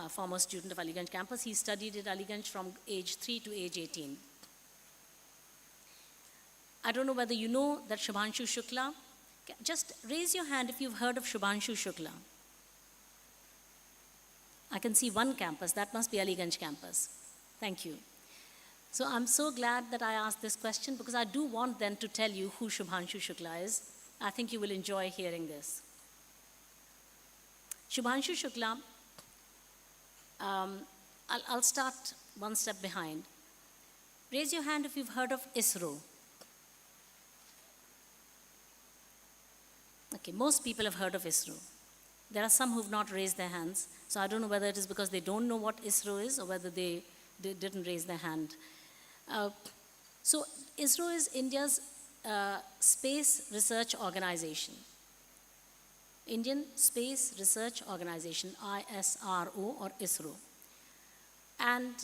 former student of Aliganj campus. He studied at Aliganj from age 3 to age 18. I don't know whether you know that Shubhanshu Shukla. Just raise your hand if you've heard of Shubhanshu Shukla. I can see one campus. That must be Aliganj campus. Thank you. So I'm so glad that I asked this question because I do want then to tell you who Shubhanshu Shukla is. I think you will enjoy hearing this. Shubhanshu Shukla, I'll start one step behind. Raise your hand if you've heard of ISRO. Okay, most people have heard of ISRO. There are some who've not raised their hands, so I don't know whether it is because they don't know what ISRO is or whether they didn't raise their hand. So ISRO is India's space research organization. Indian Space Research Organization, ISRO or ISRO. And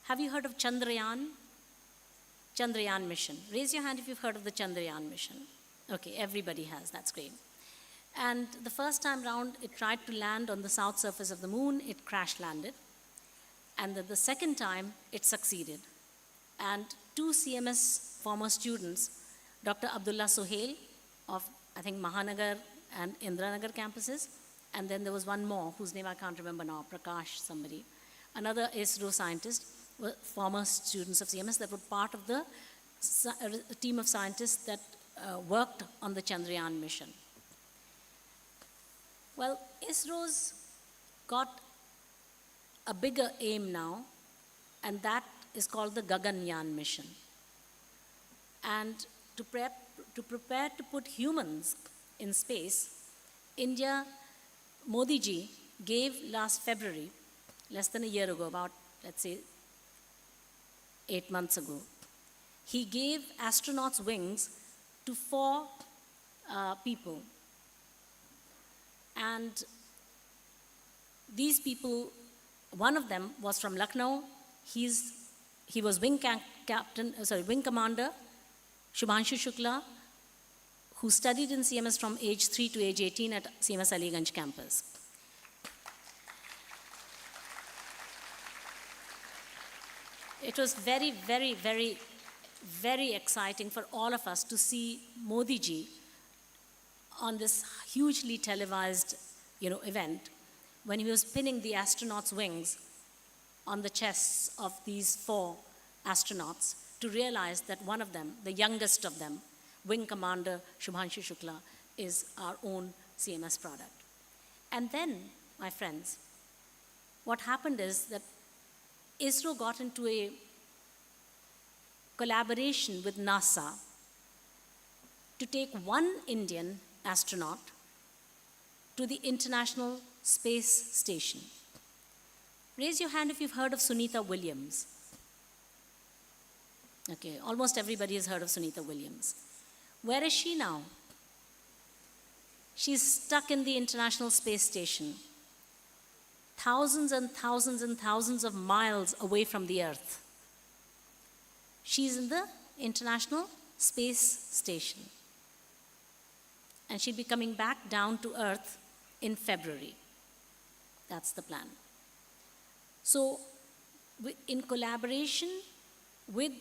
have you heard of Chandrayaan? Chandrayaan mission. Raise your hand if you've heard of the Chandrayaan mission. Okay, everybody has, that's great. And the first time round, it tried to land on the south surface of the moon, it crash landed. And the second time, it succeeded. And 2 CMS former students, Dr. Abdullah Sohail of, I think, Mahanagar and Indranagar campuses, and then there was one more, whose name I can't remember now, Prakash somebody, another ISRO scientist, were former students of CMS that were part of the team of scientists that worked on the Chandrayaan mission. Well, ISRO's got a bigger aim now, and that is called the Gaganyaan mission. And to prepare to put humans in space, India, Modi ji gave last February, less than a year ago, about, let's say, 8 months ago, he gave astronauts wings to 4 people. And these people one of them was from Lucknow. He was wing commander, Shubhanshu Shukla, who studied in CMS from age 3 to age 18 at CMS Aliganj campus. It was very, very, very, very exciting for all of us to see Modi ji on this hugely televised, event when he was pinning the astronauts' wings on the chests of these 4 astronauts to realize that one of them, the youngest of them, Wing Commander Shubhanshu Shukla, is our own CMS product. And then, my friends, what happened is that ISRO got into a collaboration with NASA to take one Indian astronaut to the International Space Station. Raise your hand if you've heard of Sunita Williams. Okay, almost everybody has heard of Sunita Williams. Where is she now? She's stuck in the International Space Station, thousands and thousands and thousands of miles away from the Earth. She's in the International Space Station. And she'll be coming back down to Earth in February. That's the plan. So, in collaboration with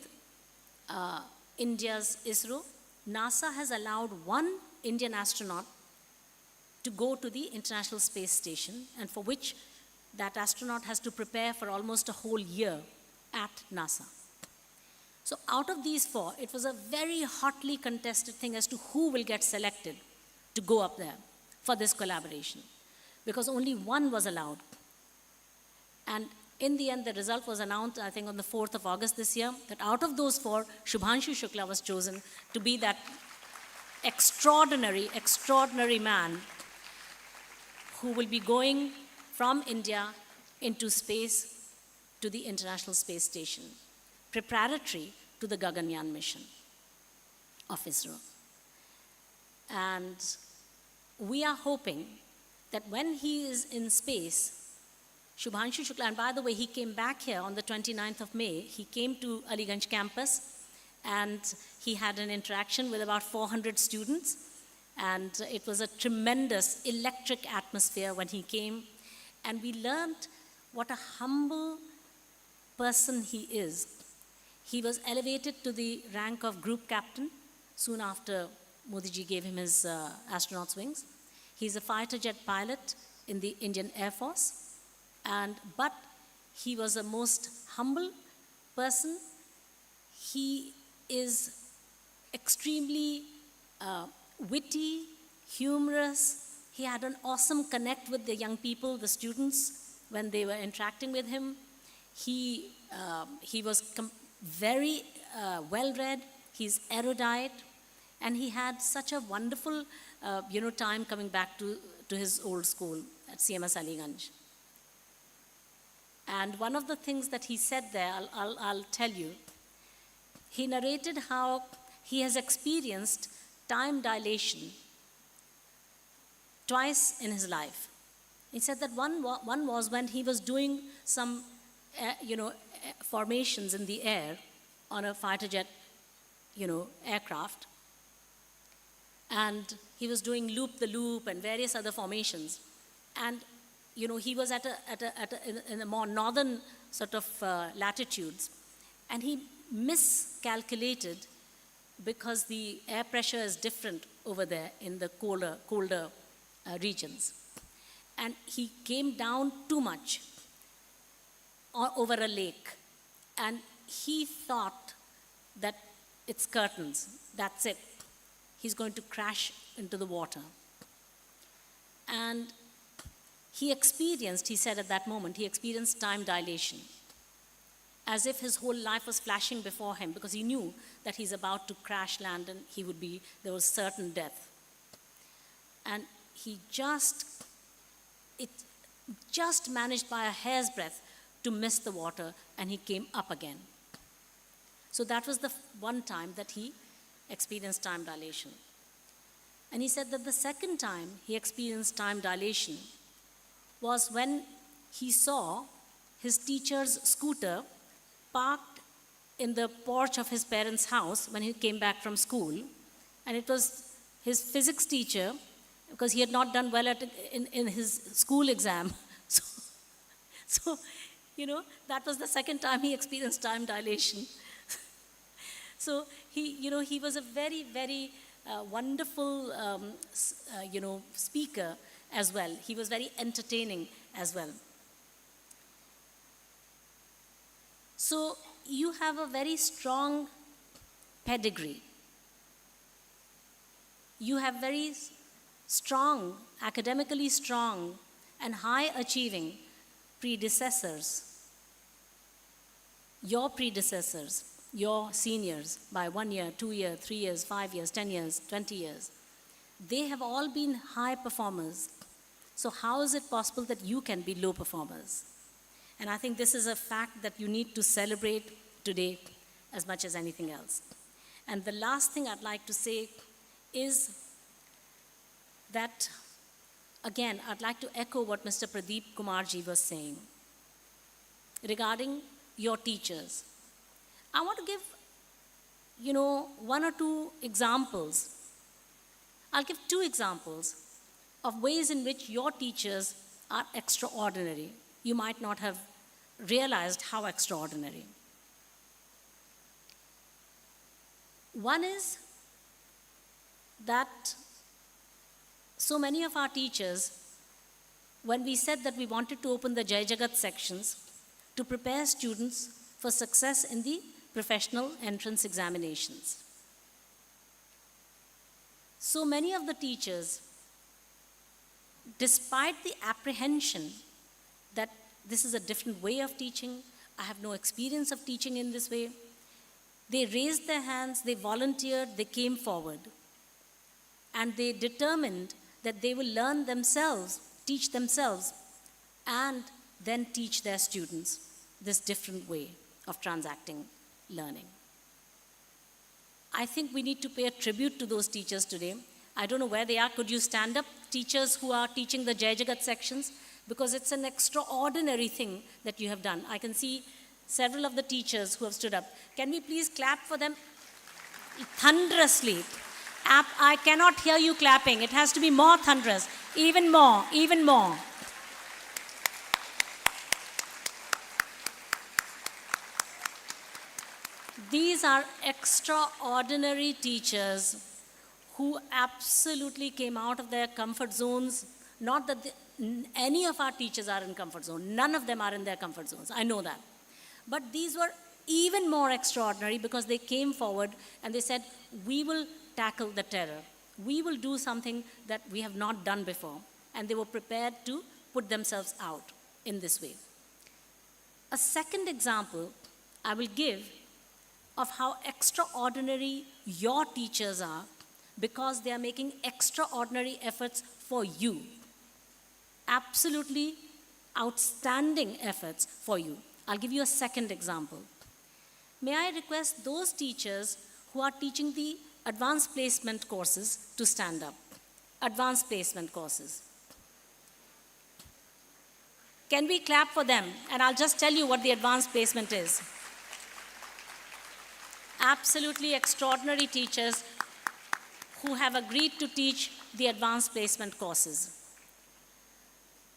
India's ISRO, NASA has allowed one Indian astronaut to go to the International Space Station, and for which that astronaut has to prepare for almost a whole year at NASA. So out of these 4, it was a very hotly contested thing as to who will get selected to go up there for this collaboration, because only one was allowed. And in the end, the result was announced, I think, on the 4th of August this year, that out of those 4, Shubhanshu Shukla was chosen to be that extraordinary, extraordinary man who will be going from India into space to the International Space Station, preparatory to the Gaganyaan mission of ISRO. And we are hoping that when he is in space, Shubhanshu Shukla, and by the way, he came back here on the 29th of May. He came to Aliganj campus and he had an interaction with about 400 students. And it was a tremendous electric atmosphere when he came. And we learned what a humble person he is. He was elevated to the rank of group captain soon after Modi ji gave him his astronaut's wings. He's a fighter jet pilot in the Indian Air Force. But he was a most humble person. He is extremely witty, humorous. He had an awesome connect with the young people, the students, when they were interacting with him. He was very well-read. He's erudite, and he had such a wonderful, time coming back to his old school at CMS Aliganj. And one of the things that he said there, I'll tell you, he narrated how he has experienced time dilation twice in his life. He said that one was when he was doing some, formations in the air on a fighter jet, aircraft. And he was doing loop-the-loop and various other formations. And, he was in a more northern sort of latitudes. And he miscalculated because the air pressure is different over there in the colder regions. And he came down too much over a lake. And he thought that it's curtains, that's it. He's going to crash into the water. And he said at that moment, he experienced time dilation, as if his whole life was flashing before him, because he knew that he's about to crash land and there was certain death. And he just managed by a hair's breadth to miss the water, and he came up again. So that was the one time that he experienced time dilation. And he said that the second time he experienced time dilation was when he saw his teacher's scooter parked in the porch of his parents' house when he came back from school. And it was his physics teacher, because he had not done well in his school exam. So, that was the second time he experienced time dilation. So he was a very, very wonderful, speaker as well. He was very entertaining as well. So you have a very strong pedigree. You have very strong, academically strong, and high-achieving predecessors. Your predecessors, your seniors, by 1 year, 2 years, 3 years, 5 years, 10 years, 20 years, they have all been high performers. So how is it possible that you can be low performers? And I think this is a fact that you need to celebrate today as much as anything else. And the last thing I'd like to say is that, again, I'd like to echo what Mr. Pradeep Kumarji was saying regarding your teachers. I want to give, 1 or 2 examples. I'll give 2 examples of ways in which your teachers are extraordinary. You might not have realized how extraordinary. One is that so many of our teachers, when we said that we wanted to open the Jai Jagat sections to prepare students for success in the professional entrance examinations, so many of the teachers, despite the apprehension that this is a different way of teaching, I have no experience of teaching in this way, they raised their hands, they volunteered, they came forward, and they determined that they will learn themselves, teach themselves, and then teach their students this different way of transacting learning. I think we need to pay a tribute to those teachers today. I don't know where they are. Could you stand up, teachers who are teaching the Jai Jagat sections? Because it's an extraordinary thing that you have done. I can see several of the teachers who have stood up. Can we please clap for them thunderously? I cannot hear you clapping. It has to be more thunderous. Even more, even more. These are extraordinary teachers who absolutely came out of their comfort zones. Not that any of our teachers are in comfort zone. None of them are in their comfort zones. I know that. But these were even more extraordinary because they came forward and they said, we will tackle the terror. We will do something that we have not done before. And they were prepared to put themselves out in this way. A second example I will give of how extraordinary your teachers are because they are making extraordinary efforts for you. Absolutely outstanding efforts for you. I'll give you a second example. May I request those teachers who are teaching the advanced placement courses to stand up. Advanced placement courses. Can we clap for them? And I'll just tell you what the advanced placement is. Absolutely extraordinary teachers who have agreed to teach the advanced placement courses.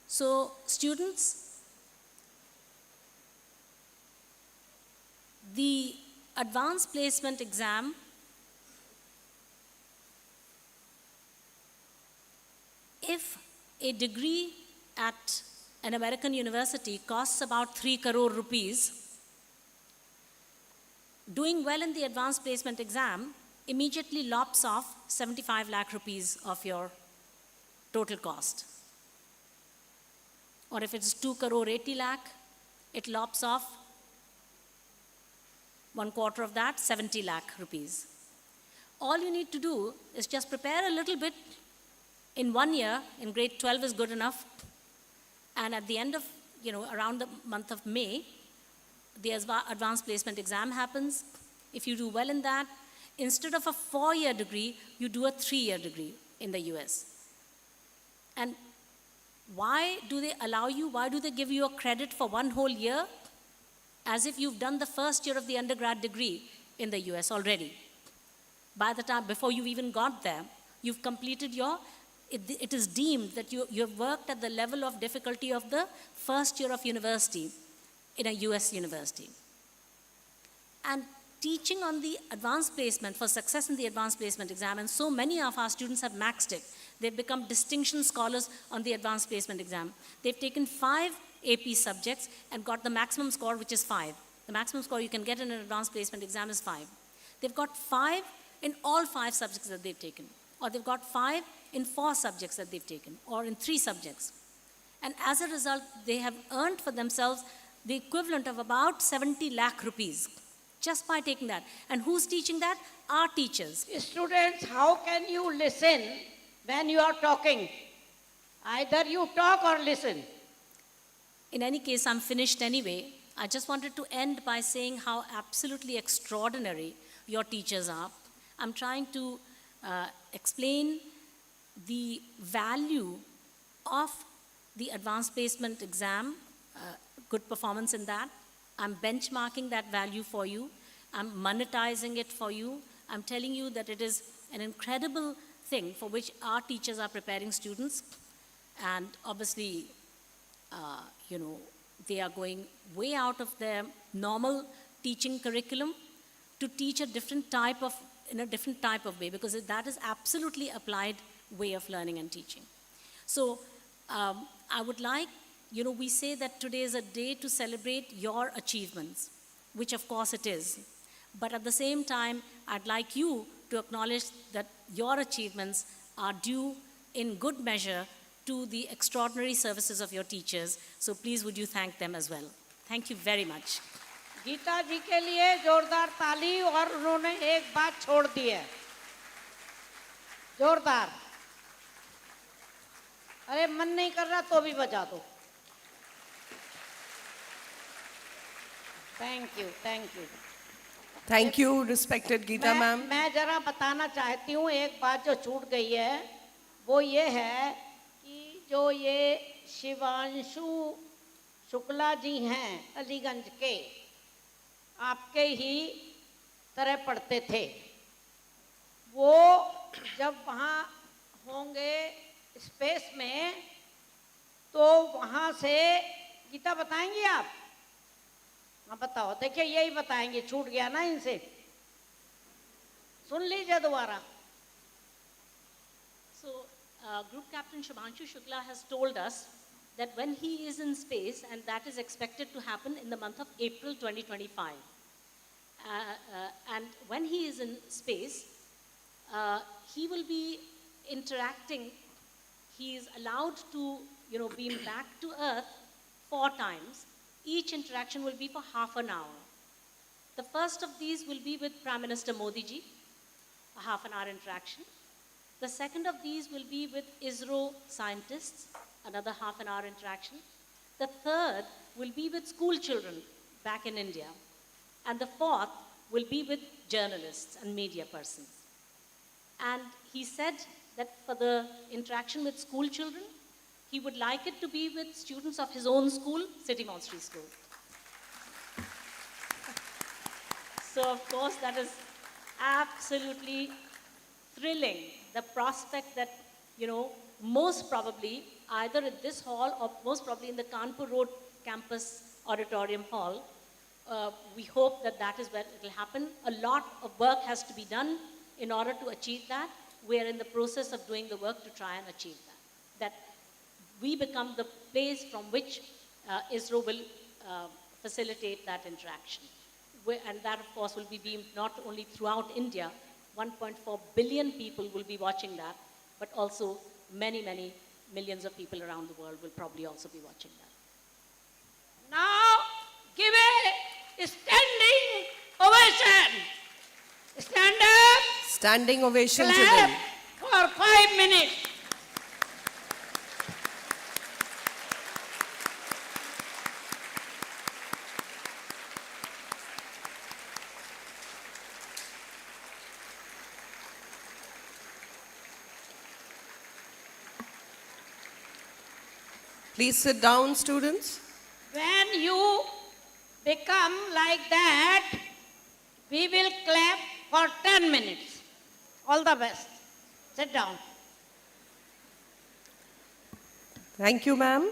So, students, the advanced placement exam if a degree at an American university costs about 3 crore rupees, doing well in the advanced placement exam immediately lops off 75 lakh rupees of your total cost. Or if it's 2 crore 80 lakh, it lops off 1/4 of that, 70 lakh rupees. All you need to do is just prepare a little bit in 1 year, in grade 12 is good enough, and at the end of, around the month of May, the advanced placement exam happens. If you do well in that, instead of a 4-year degree, you do a 3-year degree in the US. And Why do they allow you, why do they give you a credit for 1 whole year? As if you've done the first year of the undergrad degree in the US already. By the time, before you even got there, you've completed your, it is deemed that you have worked at the level of difficulty of the first year of university in a US university. And teaching on the advanced placement, for success in the advanced placement exam, and so many of our students have maxed it. They've become distinction scholars on the advanced placement exam. They've taken 5 AP subjects and got the maximum score, which is 5. The maximum score you can get in an advanced placement exam is 5. They've got 5 in all 5 subjects that they've taken, or they've got 5 in 4 subjects that they've taken, or in 3 subjects. And as a result, they have earned for themselves the equivalent of about 70 lakh rupees just by taking that. And who's teaching that? Our teachers. Students, how can you listen when you are talking? Either you talk or listen. In any case, I'm finished anyway. I just wanted to end by saying how absolutely extraordinary your teachers are. I'm trying to explain the value of the advanced placement exam, good performance in that. I'm benchmarking that value for you. I'm monetizing it for you. I'm telling you that it is an incredible thing for which our teachers are preparing students. And obviously, they are going way out of their normal teaching curriculum to teach in a different type of way, because that is absolutely applied way of learning and teaching. So I would like, we say that today is a day to celebrate your achievements, which of course it is. But at the same time, I'd like you to acknowledge that your achievements are due in good measure to the extraordinary services of your teachers. So please would you thank them as well. Thank you very much. Gita जी के लिए जोरदार ताली, और उन्होंने एक बात छोड़ दी है, जोरदार। अरे मन नहीं कर रहा तो भी बजा दो। Thank you, thank you. Thank you, respected Geeta ma'am. मैं जरा बताना चाहती हूँ, एक बात जो छूट गई है वो ये है कि जो ये शिवांशु शुक्ला जी हैं अलीगंज के, आपके ही तरह पढ़ते थे, वो जब वहाँ होंगे स्पेस में तो वहाँ से, गीता बताएंगी आप? हाँ बताओ, देखिए यही बताएंगे, छूट गया ना इनसे, सुन लीजिए दोबारा। So, Group Captain Shubhanshu Shukla has told us that when he is in space, and that is expected to happen in the month of April 2025, and when he is in space, he will be interacting. He is allowed to, beam back to Earth 4 times. Each interaction will be for half an hour. The first of these will be with Prime Minister Modi ji, a half an hour interaction. The second of these will be with ISRO scientists, another half an hour interaction. The third will be with school children back in India. And the fourth will be with journalists and media persons. And he said that for the interaction with school children, he would like it to be with students of his own school, City Monstery School. So of course that is absolutely thrilling, the prospect that, most probably either at this hall or most probably in the Kanpur Road campus auditorium hall, we hope that that is where it will happen. A lot of work has to be done in order to achieve that. We are in the process of doing the work to try and achieve that. That we become the place from which ISRO will facilitate that interaction. And that, of course, will be beamed not only throughout India. 1.4 billion people will be watching that, but also many, many millions of people around the world will probably also be watching that. Now, give a standing ovation. Stand up. Standing ovation to Clap them. for 5 minutes. Please sit down, students. When you become like that, we will clap for 10 minutes. All the best. Sit down. Thank you, ma'am.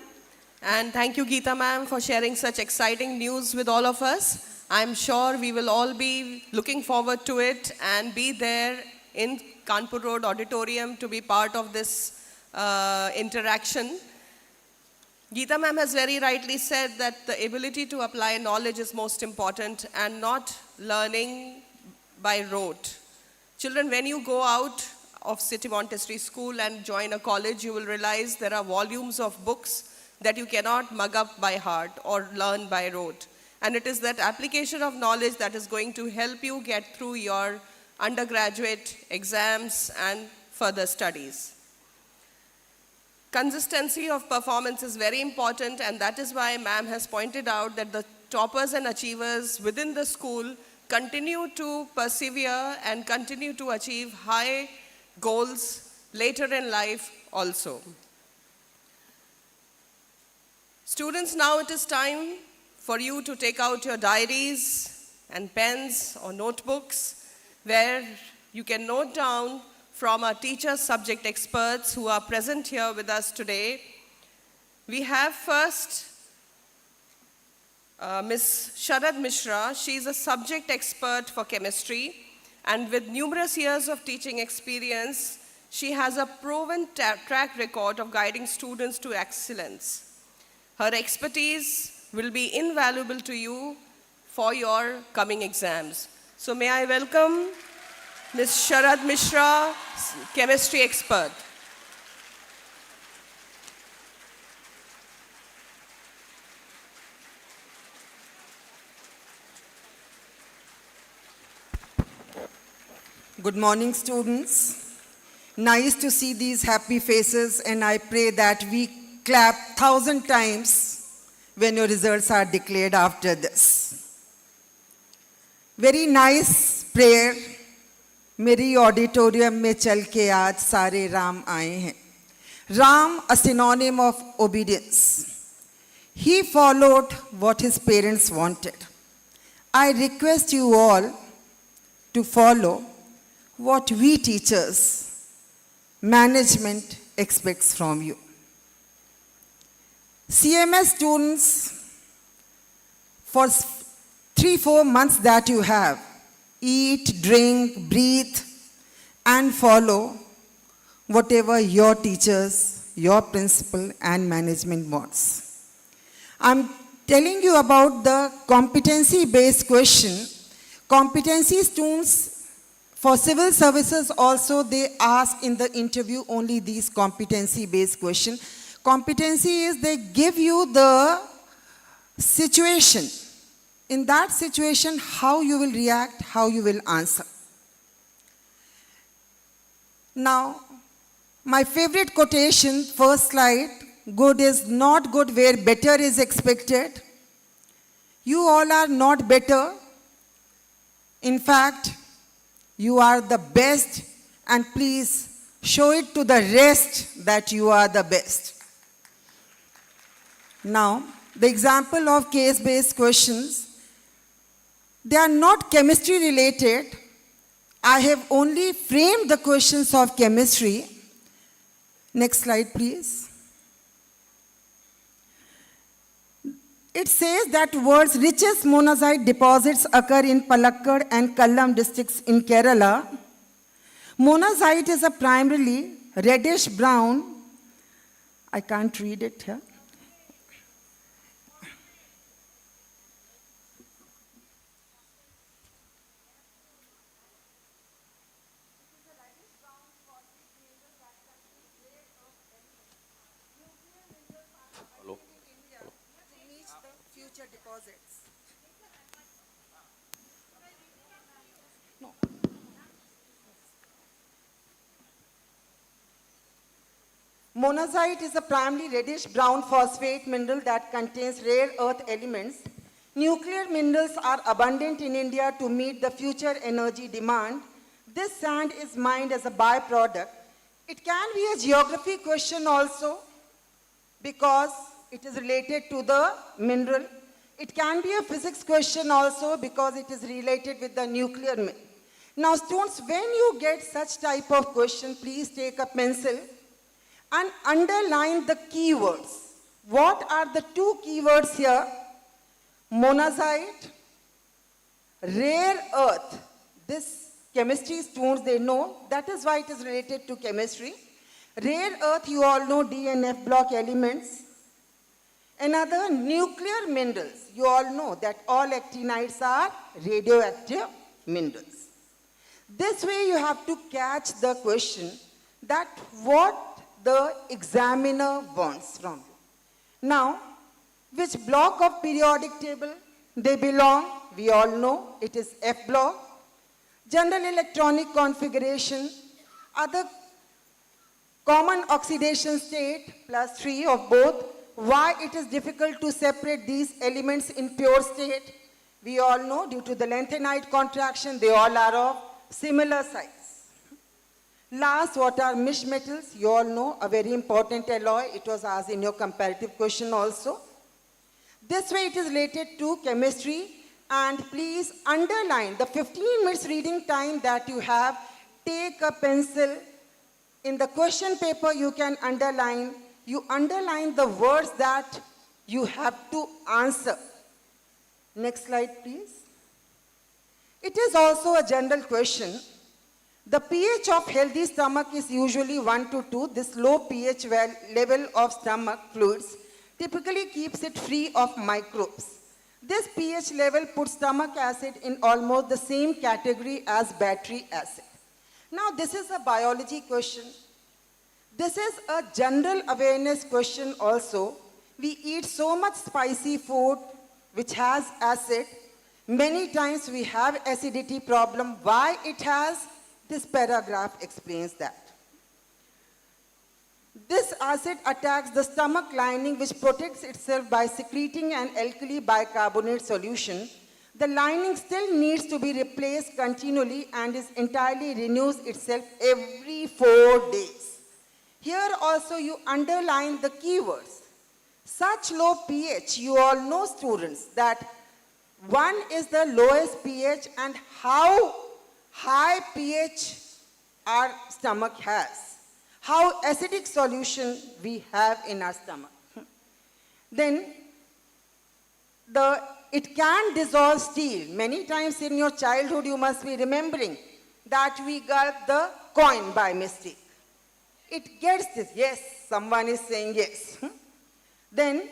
And thank you, Geeta ma'am, for sharing such exciting news with all of us. I'm sure we will all be looking forward to it and be there in Kanpur Road Auditorium to be part of this interaction. Geeta ma'am has very rightly said that the ability to apply knowledge is most important and not learning by rote. Children, when you go out of City Montessori School and join a college, you will realize there are volumes of books that you cannot mug up by heart or learn by rote. And it is that application of knowledge that is going to help you get through your undergraduate exams and further studies. Consistency of performance is very important, and that is why ma'am has pointed out that the toppers and achievers within the school continue to persevere and continue to achieve high goals later in life also. Students, now it is time for you to take out your diaries and pens or notebooks where you can note down from our teacher subject experts who are present here with us today. We have first Ms. Sharad Mishra. She is a subject expert for chemistry, and with numerous years of teaching experience, she has a proven track record of guiding students to excellence. Her expertise will be invaluable to you for your coming exams. So may I welcome Ms. Sharad Mishra, chemistry expert. Good morning, students. Nice to see these happy faces, and I pray that we clap 1,000 times when your results are declared after this. Very nice prayer. मेरी auditorium में चल के आज सारे राम आए हैं. Ram, a synonym of obedience. He followed what his parents wanted. I request you all to follow what we teachers, management expects from you. CMS students, for 3-4 months that you have, eat, drink, breathe, and follow whatever your teachers, your principal, and management wants. I'm telling you about the competency-based question. Competency students for civil services also, they ask in the interview only these competency-based question. Competency is they give you the situation. In that situation, how you will react, how you will answer. Now, my favorite quotation, first slide, good is not good where better is expected. You all are not better. In fact, you are the best, and please show it to the rest that you are the best. Now, the example of case-based questions, they are not chemistry related. I have only framed the questions of chemistry. Next slide, please. It says that world's richest monazite deposits occur in Palakkad and Kollam districts in Kerala. Monazite is a primarily reddish brown, I can't read it here. Monazite is a primarily reddish-brown phosphate mineral that contains rare earth elements. Nuclear minerals are abundant in India to meet the future energy demand. This sand is mined as a byproduct. It can be a geography question also, because it is related to the mineral. It can be a physics question also because it is related with the nuclear. Now students, when you get such type of question, please take a pencil and underline the keywords. What are the two keywords here? Monazite, rare earth. This chemistry students, they know. That is why it is related to chemistry. Rare earth, you all know D and F block elements. Another, nuclear minerals. You all know that all actinides are radioactive minerals. This way you have to catch the question that what the examiner wants from you. Now, which block of periodic table they belong? We all know it is F block. General electronic configuration, other common oxidation state, +3 of both. Why it is difficult to separate these elements in pure state? We all know due to the lanthanide contraction, they all are of similar size. Last, what are mish metals? You all know, a very important alloy. It was asked in your comparative question also. This way it is related to chemistry, and please underline the 15 minutes reading time that you have. Take a pencil. In the question paper you can underline. You underline the words that you have to answer. Next slide, please. It is also a general question. The pH of healthy stomach is usually 1 to 2. This low pH level of stomach fluids typically keeps it free of microbes. This pH level puts stomach acid in almost the same category as battery acid. Now this is a biology question. This is a general awareness question also. We eat so much spicy food which has acid. Many times we have acidity problem. Why it has? This paragraph explains that. This acid attacks the stomach lining which protects itself by secreting an alkali bicarbonate solution. The lining still needs to be replaced continually and is entirely renews itself every 4 days. Here also you underline the keywords. Such low pH, you all know students that 1 is the lowest pH and how high pH our stomach has. How acidic solution we have in our stomach. Then it can dissolve steel. Many times in your childhood you must be remembering that we got the coin by mistake. It gets this, yes, someone is saying yes. Then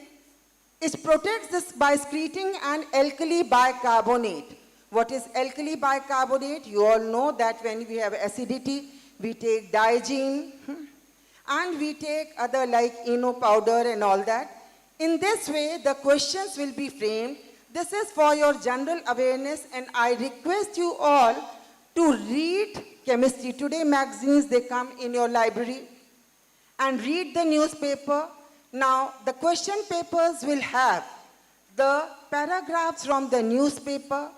it protects this by secreting an alkali bicarbonate. What is alkali bicarbonate? You all know that when we have acidity, we take diagene and we take other like Eno powder and all that. In this way, the questions will be framed. This is for your general awareness, and I request you all to read chemistry. Today magazines, they come in your library, and read the newspaper. Now, the question papers will have the paragraphs from the newspaper,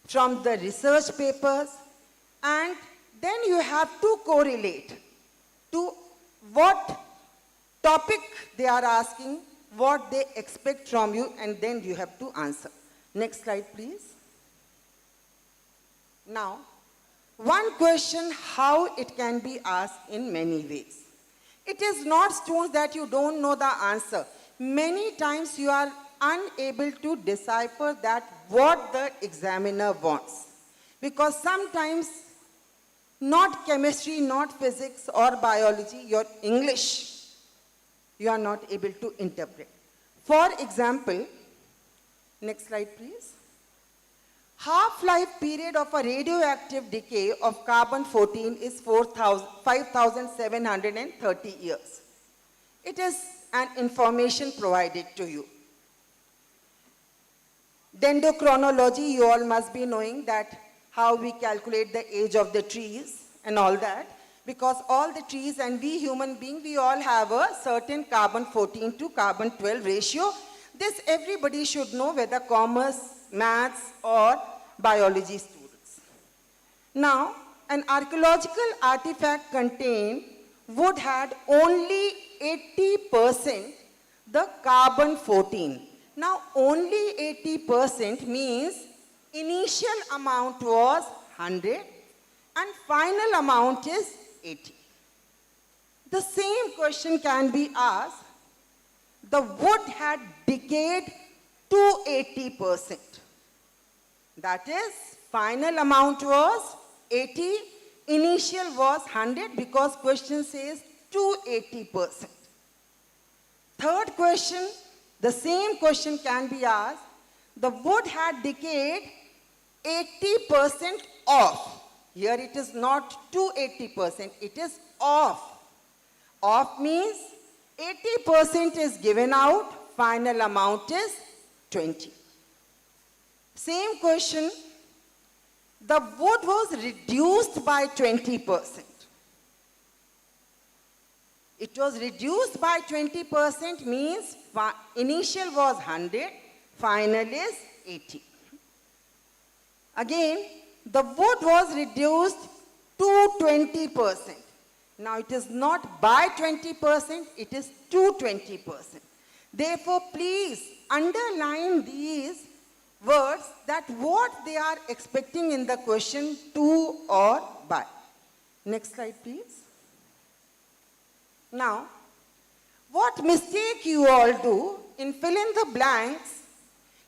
from the research papers, and then you have to correlate to what topic they are asking, what they expect from you, and then you have to answer. Next slide, please. Now, one question, how it can be asked in many ways. It is not students that you don't know the answer. Many times you are unable to decipher that what the examiner wants. Because sometimes not chemistry, not physics or biology, your English, you are not able to interpret. For example, next slide please. Half-life period of a radioactive decay of carbon-14 is 5,730 years. It is an information provided to you. Dendrochronology, you all must be knowing that how we calculate the age of the trees and all that. Because all the trees and we human beings, we all have a certain carbon-14 to carbon-12 ratio. This everybody should know, whether commerce, maths or biology students. Now, an archaeological artifact contained wood had only 80% the carbon 14. Now only 80% means initial amount was 100 and final amount is 80. The same question can be asked. The wood had decayed to 80%. That is, final amount was 80, initial was 100 because question says to 80%. Third question, the same question can be asked. The wood had decayed 80% off. Here it is not to 80%, it is off. Off means 80% is given out, final amount is 20. Same question, the wood was reduced by 20%. It was reduced by 20% means initial was 100, final is 80. Again, the wood was reduced to 20%. Now it is not by 20%, it is to 20%. Therefore, please underline these words that what they are expecting in the question to or by. Next slide, please. Now, what mistake you all do in fill in the blanks,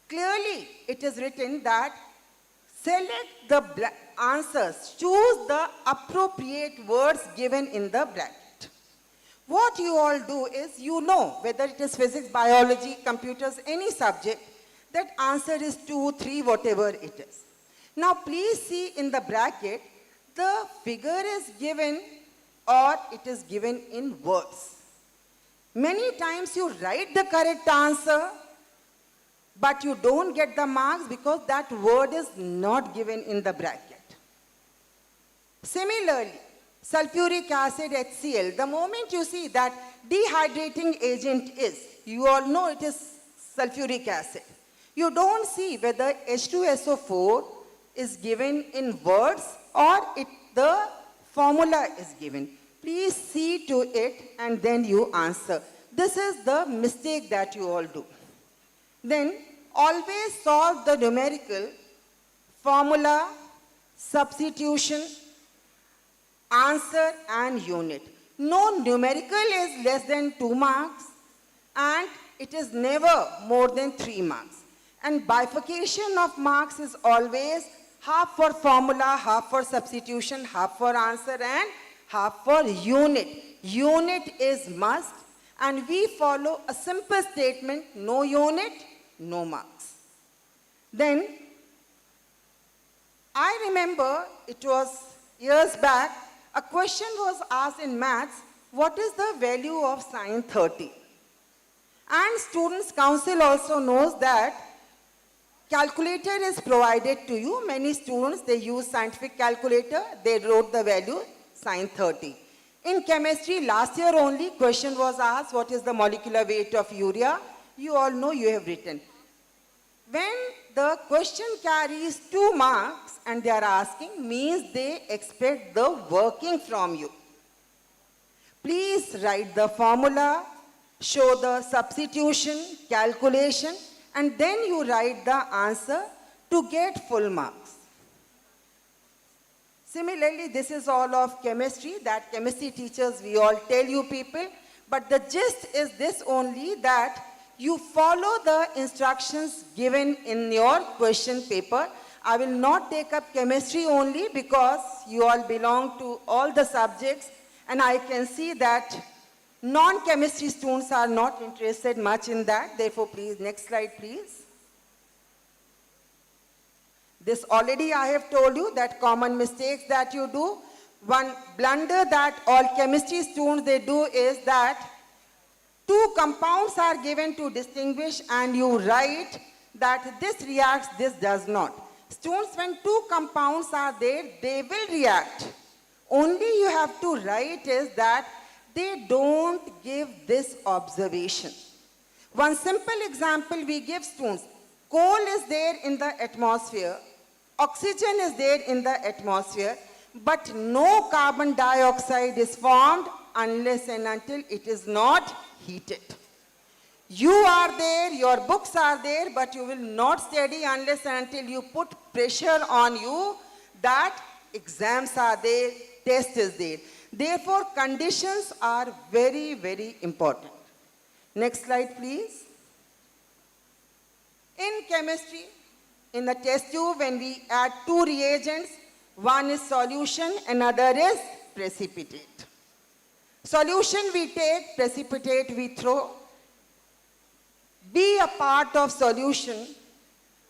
clearly it is written that select the answers, choose the appropriate words given in the bracket. What you all do is, you know, whether it is physics, biology, computers, any subject, that answer is 2, 3, whatever it is. Now please see in the bracket, the figure is given or it is given in words. Many times you write the correct answer, but you don't get the marks because that word is not given in the bracket. Similarly, sulfuric acid HCl, the moment you see that dehydrating agent is, you all know it is sulfuric acid. You don't see whether H2SO4 is given in words or the formula is given. Please see to it and then you answer. This is the mistake that you all do. Then always solve the numerical, formula, substitution, answer and unit. No numerical is less than 2 marks and it is never more than 3 marks. And bifurcation of marks is always half for formula, half for substitution, half for answer and half for unit. Unit is must and we follow a simple statement, no unit, no marks. Then, I remember it was years back, a question was asked in maths, what is the value of sine 30? And Students' Council also knows that calculator is provided to you. Many students, they use scientific calculator, they wrote the value sine 30. In chemistry, last year only, question was asked, what is the molecular weight of urea? You all know, you have written. When the question carries 2 marks and they are asking, means they expect the working from you. Please write the formula, show the substitution, calculation, and then you write the answer to get full marks. Similarly, this is all of chemistry, that chemistry teachers, we all tell you people, but the gist is this only, that you follow the instructions given in your question paper. I will not take up chemistry only because you all belong to all the subjects and I can see that non-chemistry students are not interested much in that. Therefore, please, next slide, please. This already I have told you that common mistakes that you do. One blunder that all chemistry students they do is that 2 compounds are given to distinguish and you write that this reacts, this does not. Students, when 2 compounds are there, they will react. Only you have to write is that they don't give this observation. One simple example we give students. Coal is there in the atmosphere, oxygen is there in the atmosphere, but no carbon dioxide is formed unless and until it is not heated. You are there, your books are there, but you will not study unless and until you put pressure on you that exams are there, test is there. Therefore, conditions are very, very important. Next slide, please. In chemistry, in the test tube, when we add two reagents, one is solution, another is precipitate. Solution we take, precipitate we throw. Be a part of solution,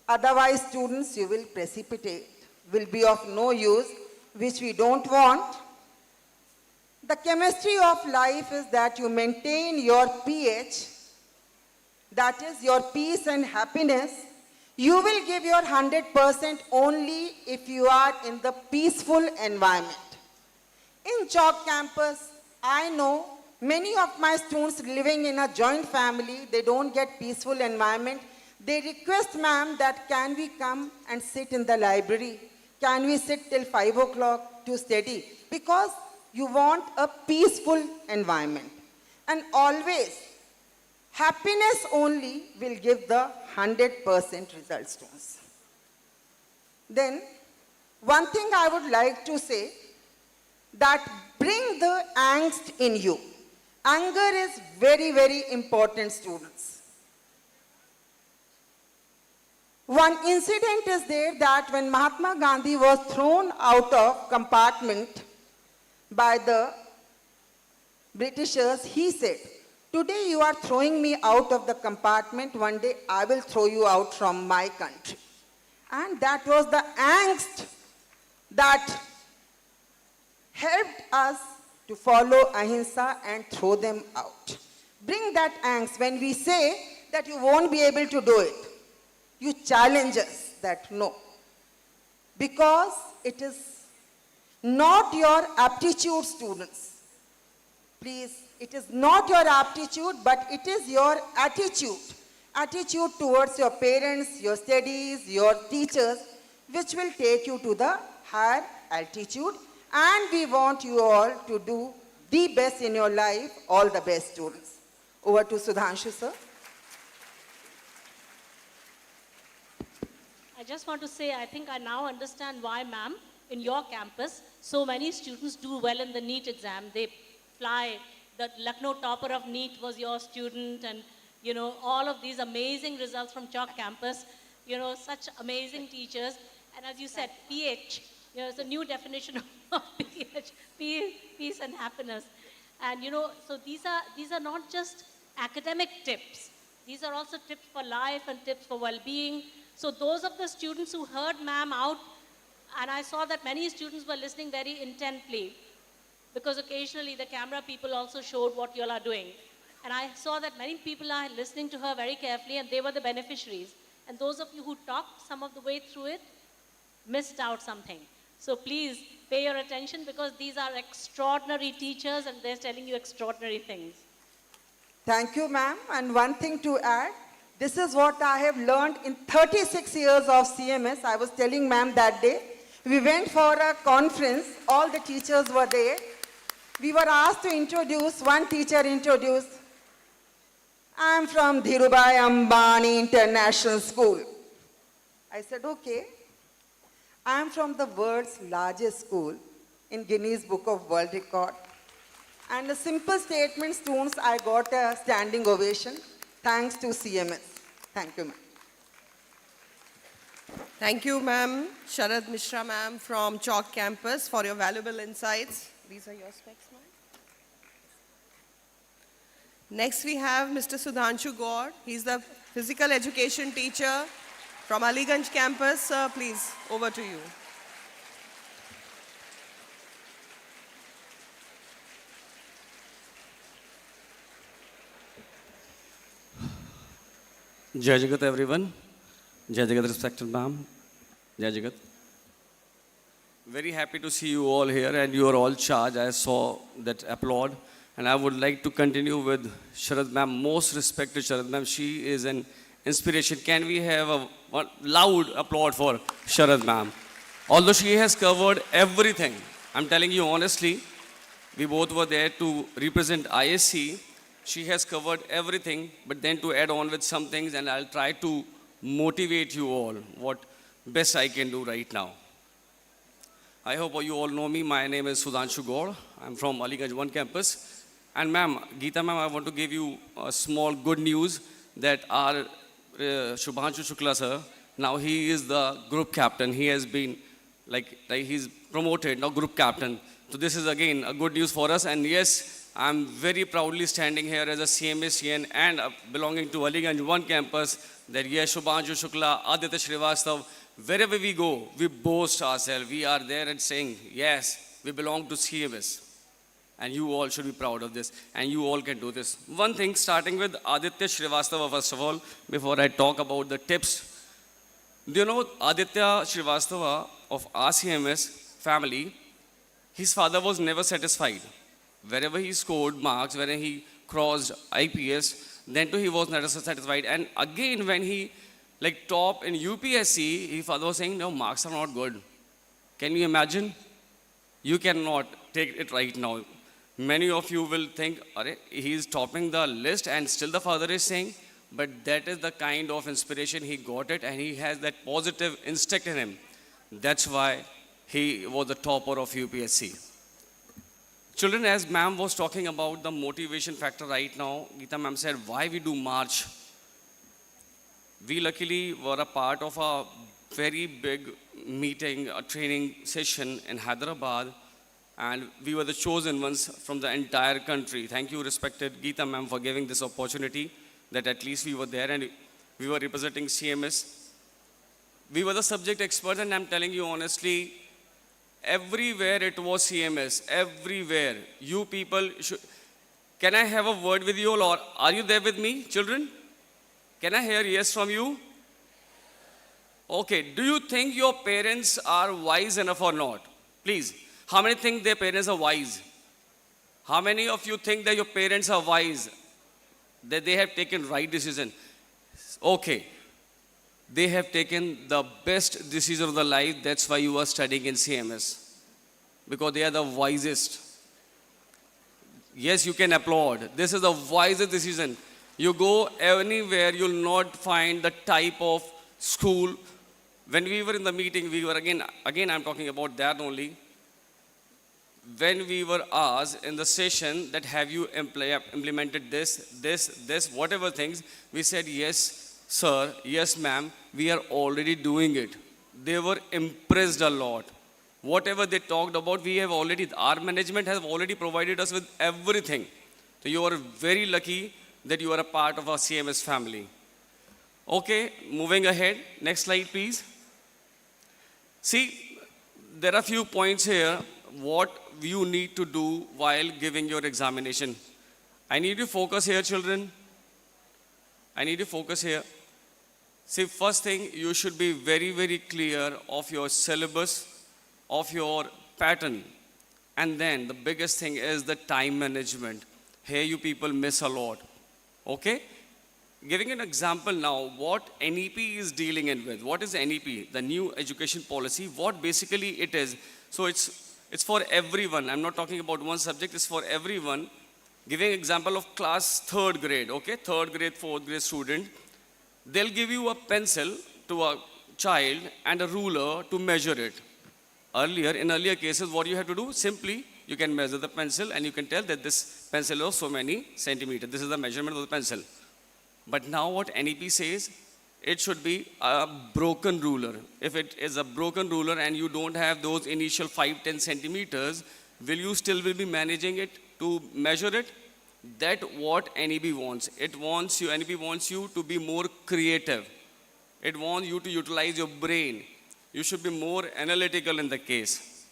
otherwise students you will precipitate, will be of no use, which we don't want. The chemistry of life is that you maintain your pH, that is your peace and happiness. You will give your 100% only if you are in the peaceful environment. In Chalk campus, I know many of my students living in a joint family, they don't get peaceful environment. They request, ma'am, that can we come and sit in the library? Can we sit till 5 o'clock to study? Because you want a peaceful environment. And always, happiness only will give the 100% results to us. Then, one thing I would like to say, that bring the angst in you. Anger is very, very important, students. One incident is there that when Mahatma Gandhi was thrown out of compartment by the Britishers, he said, "Today you are throwing me out of the compartment, one day I will throw you out from my country." And that was the angst that helped us to follow ahimsa and throw them out. Bring that angst. When we say that you won't be able to do it, you challenge us that no. Because it is not your aptitude, students. Please, it is not your aptitude, but it is your attitude. Attitude towards your parents, your studies, your teachers, which will take you to the higher altitude. And we want you all to do the best in your life. All the best, students. Over to Sudhanshu, sir. I just want to say, I think I now understand why, ma'am, in your campus, so many students do well in the NEET exam. They fly. The Lucknow topper of NEET was your student, and, you know, all of these amazing results from Chalk campus, you know, such amazing teachers. And as you said, pH, you know, it's a new definition of pH, peace and happiness. And, you know, so these are not just academic tips. These are also tips for life and tips for well-being. So those of the students who heard ma'am out, and I saw that many students were listening very intently, because occasionally the camera people also showed what you all are doing. And I saw that many people are listening to her very carefully, and they were the beneficiaries. And those of you who talked some of the way through it missed out something. So please pay your attention, because these are extraordinary teachers and they're telling you extraordinary things. Thank you, ma'am. And one thing to add, this is what I have learned in 36 years of CMS. I was telling ma'am that day, we went for a conference, all the teachers were there. We were asked to introduce, one teacher introduced, "I'm from Dhirubhai Ambani International School." I said, "Okay. I'm from the world's largest school in Guinness Book of World Record." And a simple statement, students, I got a standing ovation, thanks to CMS. Thank you, ma'am. Thank you, ma'am. Sharad Mishra, ma'am, from Chalk campus, for your valuable insights. These are your specs, ma'am. Next, we have Mr. Sudhanshu Gaur. He's the physical education teacher from Aliganj campus. Sir, please, over to you. Jai Jagat, everyone. Jai Jagat, respected ma'am. Jai Jagat. Very happy to see you all here, and you are all charged. I saw that applaud. And I would like to continue with Sharad ma'am. Most respected Sharad ma'am. She is an inspiration. Can we have a loud applaud for Sharad ma'am? Although she has covered everything, I'm telling you honestly, we both were there to represent IST. She has covered everything, but then to add on with some things, and I'll try to motivate you all what best I can do right now. I hope you all know me. My name is Sudhanshu Gaur. I'm from Aliganj 1 campus. And ma'am, Geeta ma'am, I want to give you a small good news that our Shubhanshu Shukla sir, now he is the group captain. He has been like he's promoted, now group captain. So this is again a good news for us. And yes, I'm very proudly standing here as a CMSCN and belonging to Aliganj 1 campus that yes, Shubhanshu Shukla, Aditya Srivastav, wherever we go, we boast ourselves. We are there and saying, yes, we belong to CMS. And you all should be proud of this. And you all can do this. One thing, starting with Aditya Srivastava, first of all, before I talk about the tips. Do you know Aditya Srivastava of our CMS family, his father was never satisfied. Wherever he scored marks, wherever he crossed IPS, then too he was never satisfied. And again, when he top in UPSC, his father was saying, no, marks are not good. Can you imagine? You cannot take it right now. Many of you will think, he is topping the list and still the father is saying, but that is the kind of inspiration he got it and he has that positive instinct in him. That's why he was the topper of UPSC. Children, as ma'am was talking about the motivation factor right now, Geeta ma'am said, why we do march? We luckily were a part of a very big meeting, a training session in Hyderabad, and we were the chosen ones from the entire country. Thank you, respected Geeta ma'am, for giving this opportunity that at least we were there and we were representing CMS. We were the subject experts, and I'm telling you honestly, everywhere it was CMS, everywhere. You people should. Can I have a word with you all, or are you there with me, children? Can I hear yes from you? Okay, do you think your parents are wise enough or not? Please, how many think their parents are wise? How many of you think that your parents are wise? That they have taken right decision? Okay, they have taken the best decision of their life. That's why you are studying in CMS. Because they are the wisest. Yes, you can applaud. This is the wisest decision. You go anywhere, you'll not find the type of school. When we were in the meeting, we were again I'm talking about that only. When we were asked in the session that have you implemented this, whatever things, we said, yes, sir, yes, ma'am, we are already doing it. They were impressed a lot. Whatever they talked about, our management has already provided us with everything. So you are very lucky that you are a part of our CMS family. Okay, moving ahead. Next slide, please. See, there are a few points here what you need to do while giving your examination. I need you to focus here, children. I need you to focus here. See, first thing, you should be very, very clear of your syllabus, of your pattern. And then the biggest thing is the time management. Here you people miss a lot. Okay? Giving an example now, what NEP is dealing in with. What is NEP? The new education policy. What basically it is. So it's for everyone. I'm not talking about one subject. It's for everyone. Giving example of class 3rd grade. Okay? 3rd grade, 4th grade student. They'll give you a pencil to a child and a ruler to measure it. In earlier cases, what you have to do? Simply, you can measure the pencil and you can tell that this pencil is so many centimeters. This is the measurement of the pencil. But now what NEP says, it should be a broken ruler. If it is a broken ruler and you don't have those initial 5-10 centimeters, will you still be managing it to measure it? That what NEP wants. NEP wants you to be more creative. It wants you to utilize your brain. You should be more analytical in the case.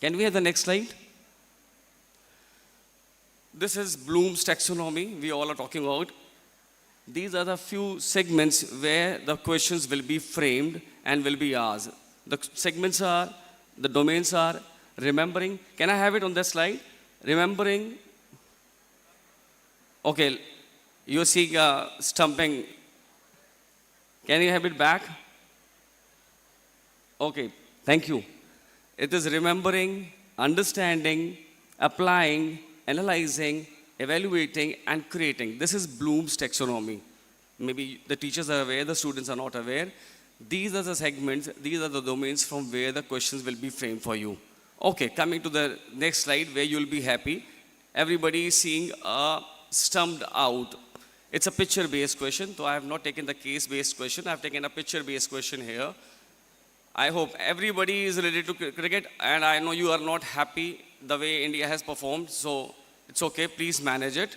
Can we have the next slide? This is Bloom's taxonomy we all are talking about. These are the few segments where the questions will be framed and will be asked. The segments are, the domains are remembering. Can I have it on the slide? Remembering. Okay, you're seeing stumping. Can you have it back? Okay, thank you. It is remembering, understanding, applying, analyzing, evaluating, and creating. This is Bloom's taxonomy. Maybe the teachers are aware, the students are not aware. These are the segments, these are the domains from where the questions will be framed for you. Okay, coming to the next slide where you'll be happy. Everybody is seeing a stumped out. It's a picture-based question, so I have not taken the case-based question. I have taken a picture-based question here. I hope everybody is related to cricket, and I know you are not happy the way India has performed, so it's okay, please manage it.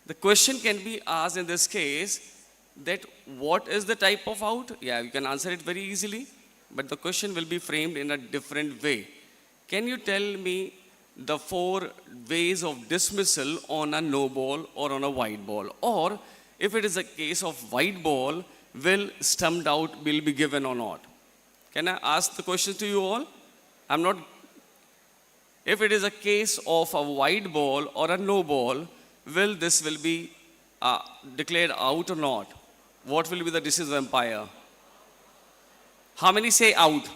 The question can be asked in this case that what is the type of out? Yeah, you can answer it very easily, but the question will be framed in a different way. Can you tell me the 4 ways of dismissal on a no ball or on a white ball? Or if it is a case of white ball, will stumped out will be given or not? Can I ask the question to you all? I'm not. If it is a case of a white ball or a no ball, will this will be declared out or not? What will be the decision of umpire? How many say out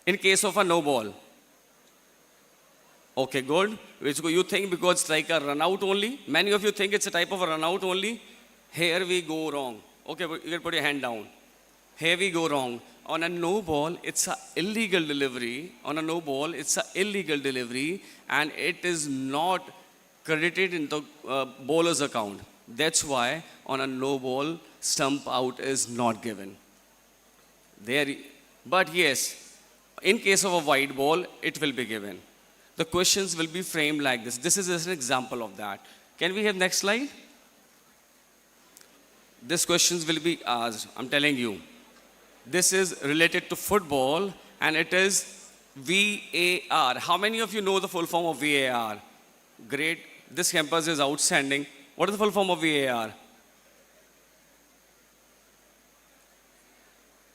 in case of a no ball? Okay, good. Which you think because it's like a run out only? Many of you think it's a type of a run out only. Here we go wrong. Okay, you can put your hand down. Here we go wrong. On a no ball, it's an illegal delivery. On a no ball, it's an illegal delivery, and it is not credited in the bowler's account. That's why on a no ball, stump out is not given. But yes, in case of a white ball, it will be given. The questions will be framed like this. This is just an example of that. Can we have next slide? These questions will be asked, I'm telling you. This is related to football, and it is VAR. How many of you know the full form of VAR? Great. This campus is outstanding. What is the full form of VAR?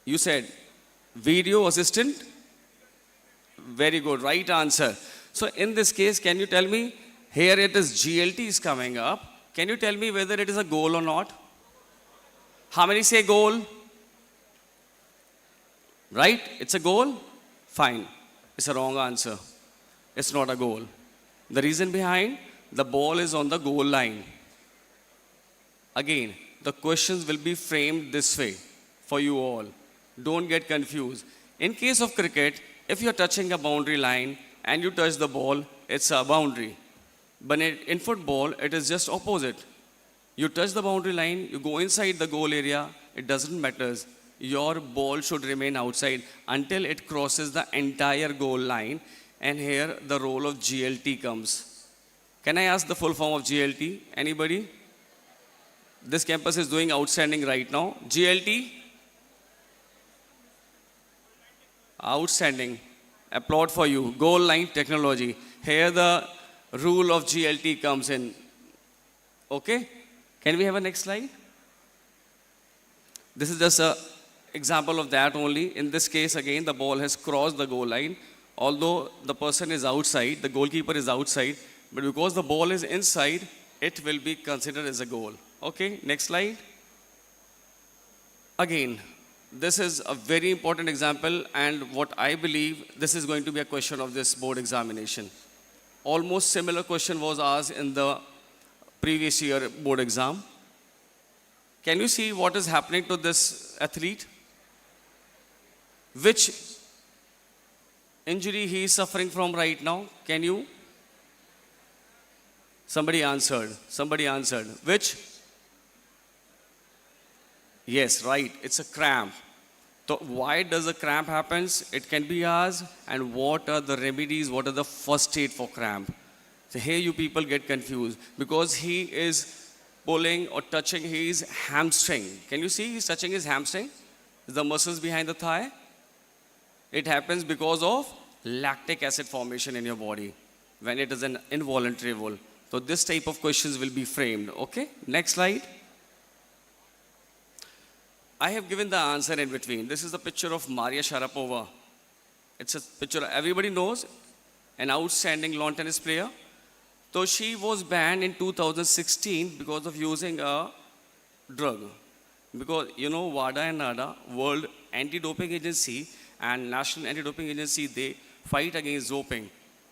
You said video assistant? Very good. Right answer. So in this case, can you tell me, here it is GLT is coming up. Can you tell me whether it is a goal or not? How many say goal? Right? It's a goal? Fine. It's a wrong answer. It's not a goal. The reason behind, the ball is on the goal line. Again, the questions will be framed this way for you all. Don't get confused. In case of cricket, if you're touching a boundary line and you touch the ball, it's a boundary. But in football, it is just opposite. You touch the boundary line, you go inside the goal area, it doesn't matter. Your ball should remain outside until it crosses the entire goal line. And here the role of GLT comes. Can I ask the full form of GLT? Anybody? This campus is doing outstanding right now. GLT? Outstanding. Applaud for you. Goal line technology. Here the rule of GLT comes in. Okay? Can we have a next slide? This is just an example of that only. In this case, again, the ball has crossed the goal line. Although the person is outside, the goalkeeper is outside, but because the ball is inside, it will be considered as a goal. Okay, next slide. Again, this is a very important example, and what I believe, this is going to be a question of this board examination. Almost similar question was asked in the previous year board exam. Can you see what is happening to this athlete? Which injury he is suffering from right now? Can you? Somebody answered. Somebody answered. Which? Yes, right. It's a cramp. So why does a cramp happens? It can be asked. And what are the remedies? What are the first aid for cramp? So here you people get confused because he is pulling or touching his hamstring. Can you see he's touching his hamstring? The muscles behind the thigh. It happens because of lactic acid formation in your body when it is an involuntary role. So this type of questions will be framed. Okay, next slide. I have given the answer in between. This is the picture of Maria Sharapova. It's a picture everybody knows, an outstanding lawn tennis player. So she was banned in 2016 because of using a drug. Because you know WADA and NADA, World Anti-Doping Agency and National Anti-Doping Agency, they fight against doping.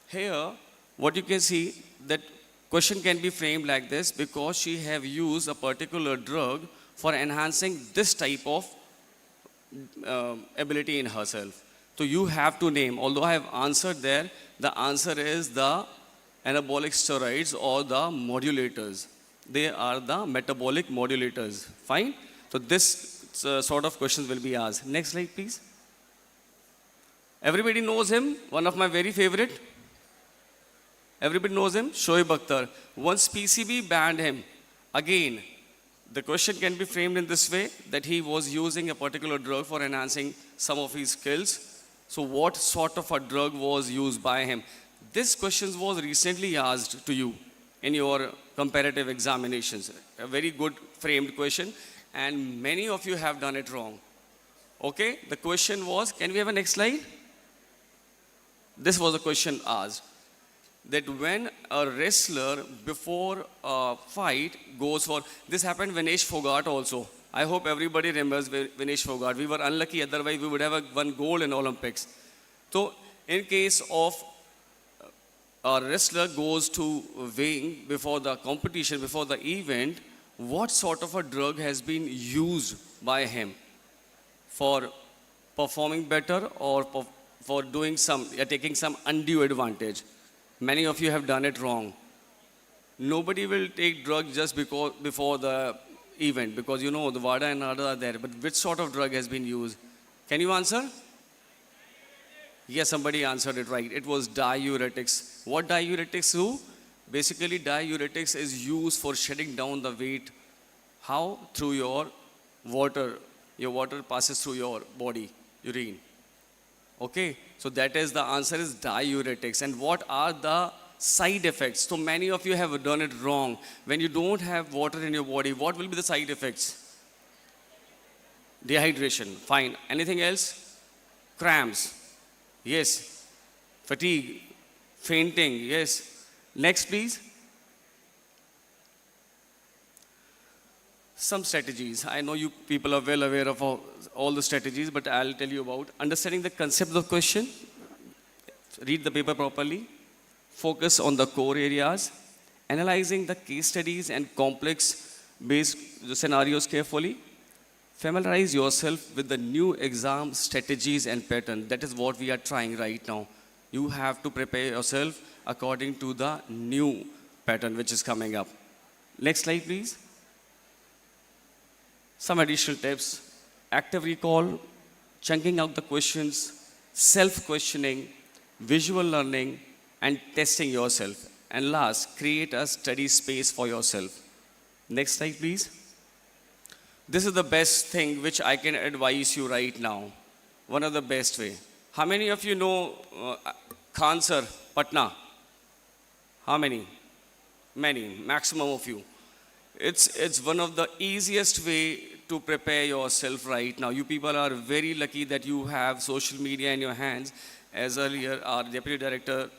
Here, what you can see that question can be framed like this: because she have used a particular drug for enhancing this type of ability in herself. So you have to name, although I have answered there, the answer is the anabolic steroids or the modulators. They are the metabolic modulators. Fine? So this sort of questions will be asked. Next slide, please. Everybody knows him, one of my very favorite. Everybody knows him, Shoaib Akhtar. Once PCB banned him, again, the question can be framed in this way, that he was using a particular drug for enhancing some of his skills. So what sort of a drug was used by him? This question was recently asked to you in your comparative examinations. A very good framed question, and many of you have done it wrong. Okay, the question was, can we have a next slide? This was a question asked, that when a wrestler before a fight goes for, this happened Vinesh Fogart also. I hope everybody remembers Vinesh Fogart. We were unlucky, otherwise we would have won gold in Olympics. So in case of a wrestler goes to weighing before the competition, before the event, what sort of a drug has been used by him for performing better or for doing taking some undue advantage? Many of you have done it wrong. Nobody will take drug just before the event, because you know the VADA and NADA are there. But which sort of drug has been used? Can you answer? Yes, somebody answered it right. It was diuretics. What diuretics do? Basically, diuretics is used for shedding down the weight. How? Through your water. Your water passes through your body, urine. Okay, so that is the answer is diuretics. And what are the side effects? So many of you have done it wrong. When you don't have water in your body, what will be the side effects? Dehydration. Fine. Anything else? Cramps. Yes. Fatigue. Fainting. Yes. Next, please. Some strategies. I know you people are well aware of all the strategies, but I'll tell you about understanding the concept of the question. Read the paper properly. Focus on the core areas. Analyzing the case studies and complex based scenarios carefully. Familiarize yourself with the new exam strategies and pattern. That is what we are trying right now. You have to prepare yourself according to the new pattern which is coming up. Next slide, please. Some additional tips: active recall, chunking out the questions, self-questioning, visual learning, and testing yourself. And last, create a study space for yourself. Next slide, please. This is the best thing which I can advise you right now. One of the best way. How many of you know Khan sir, Patna? How many? Many, maximum of you. It's one of the easiest way to prepare yourself right now. You people are very lucky that you have social media in your hands. As earlier our Deputy Director,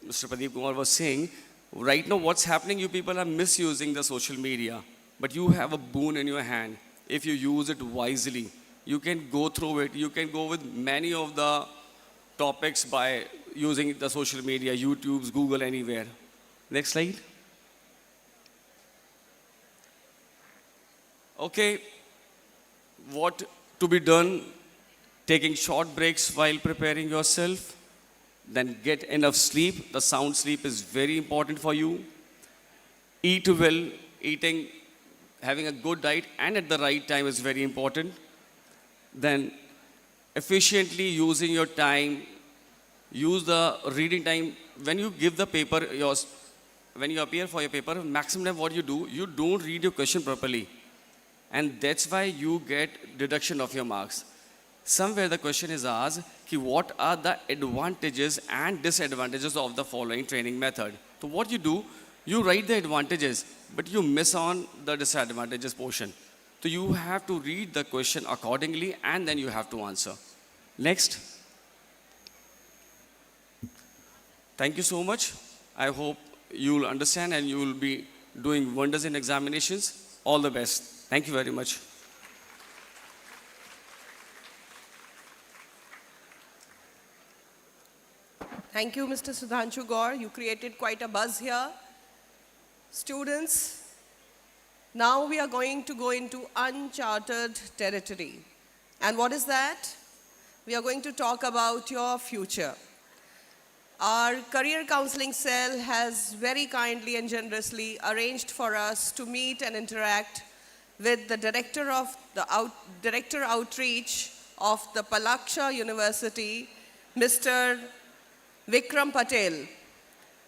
Mr. Pradeep Kumar was saying, right now what's happening, you people are misusing the social media. But you have a boon in your hand. If you use it wisely, you can go through it. You can go with many of the topics by using the social media, YouTube, Google, anywhere. Next slide. Okay, what to be done? Taking short breaks while preparing yourself. Then get enough sleep. The sound sleep is very important for you. Eat well. Having a good diet and at the right time is very important. Then efficiently using your time. Use the reading time. When you give the paper, when you appear for your paper, maximum time what you do, you don't read your question properly. And that's why you get deduction of your marks. Somewhere the question is asked, what are the advantages and disadvantages of the following training method? So what you do, you write the advantages, but you miss on the disadvantages portion. So you have to read the question accordingly and then you have to answer. Next. Thank you so much. I hope you'll understand and you will be doing wonders in examinations. All the best. Thank you very much. Thank you, Mr. Sudhanshu Gaur. You created quite a buzz here. Students, now we are going to go into uncharted territory. And what is that? We are going to talk about your future. Our career counseling cell has very kindly and generously arranged for us to meet and interact with the director of the director outreach of the Palaksha University, Mr. Vikram Patel.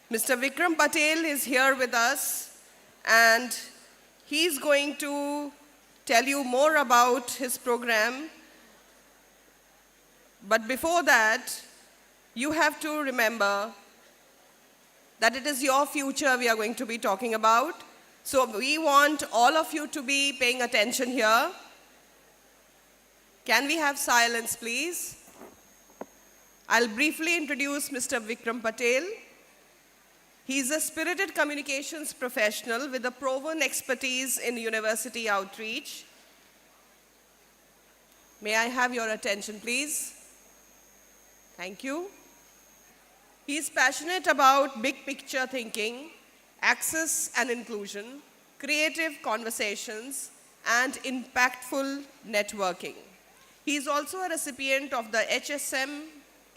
Mr. Vikram Patel is here with us, and he's going to tell you more about his program. But before that, you have to remember that it is your future we are going to be talking about. So we want all of you to be paying attention here. Can we have silence, please? I'll briefly introduce Mr. Vikram Patel. He's a spirited communications professional with a proven expertise in university outreach. May I have your attention, please? Thank you. He's passionate about big picture thinking, access and inclusion, creative conversations, and impactful networking. He's also a recipient of the HSM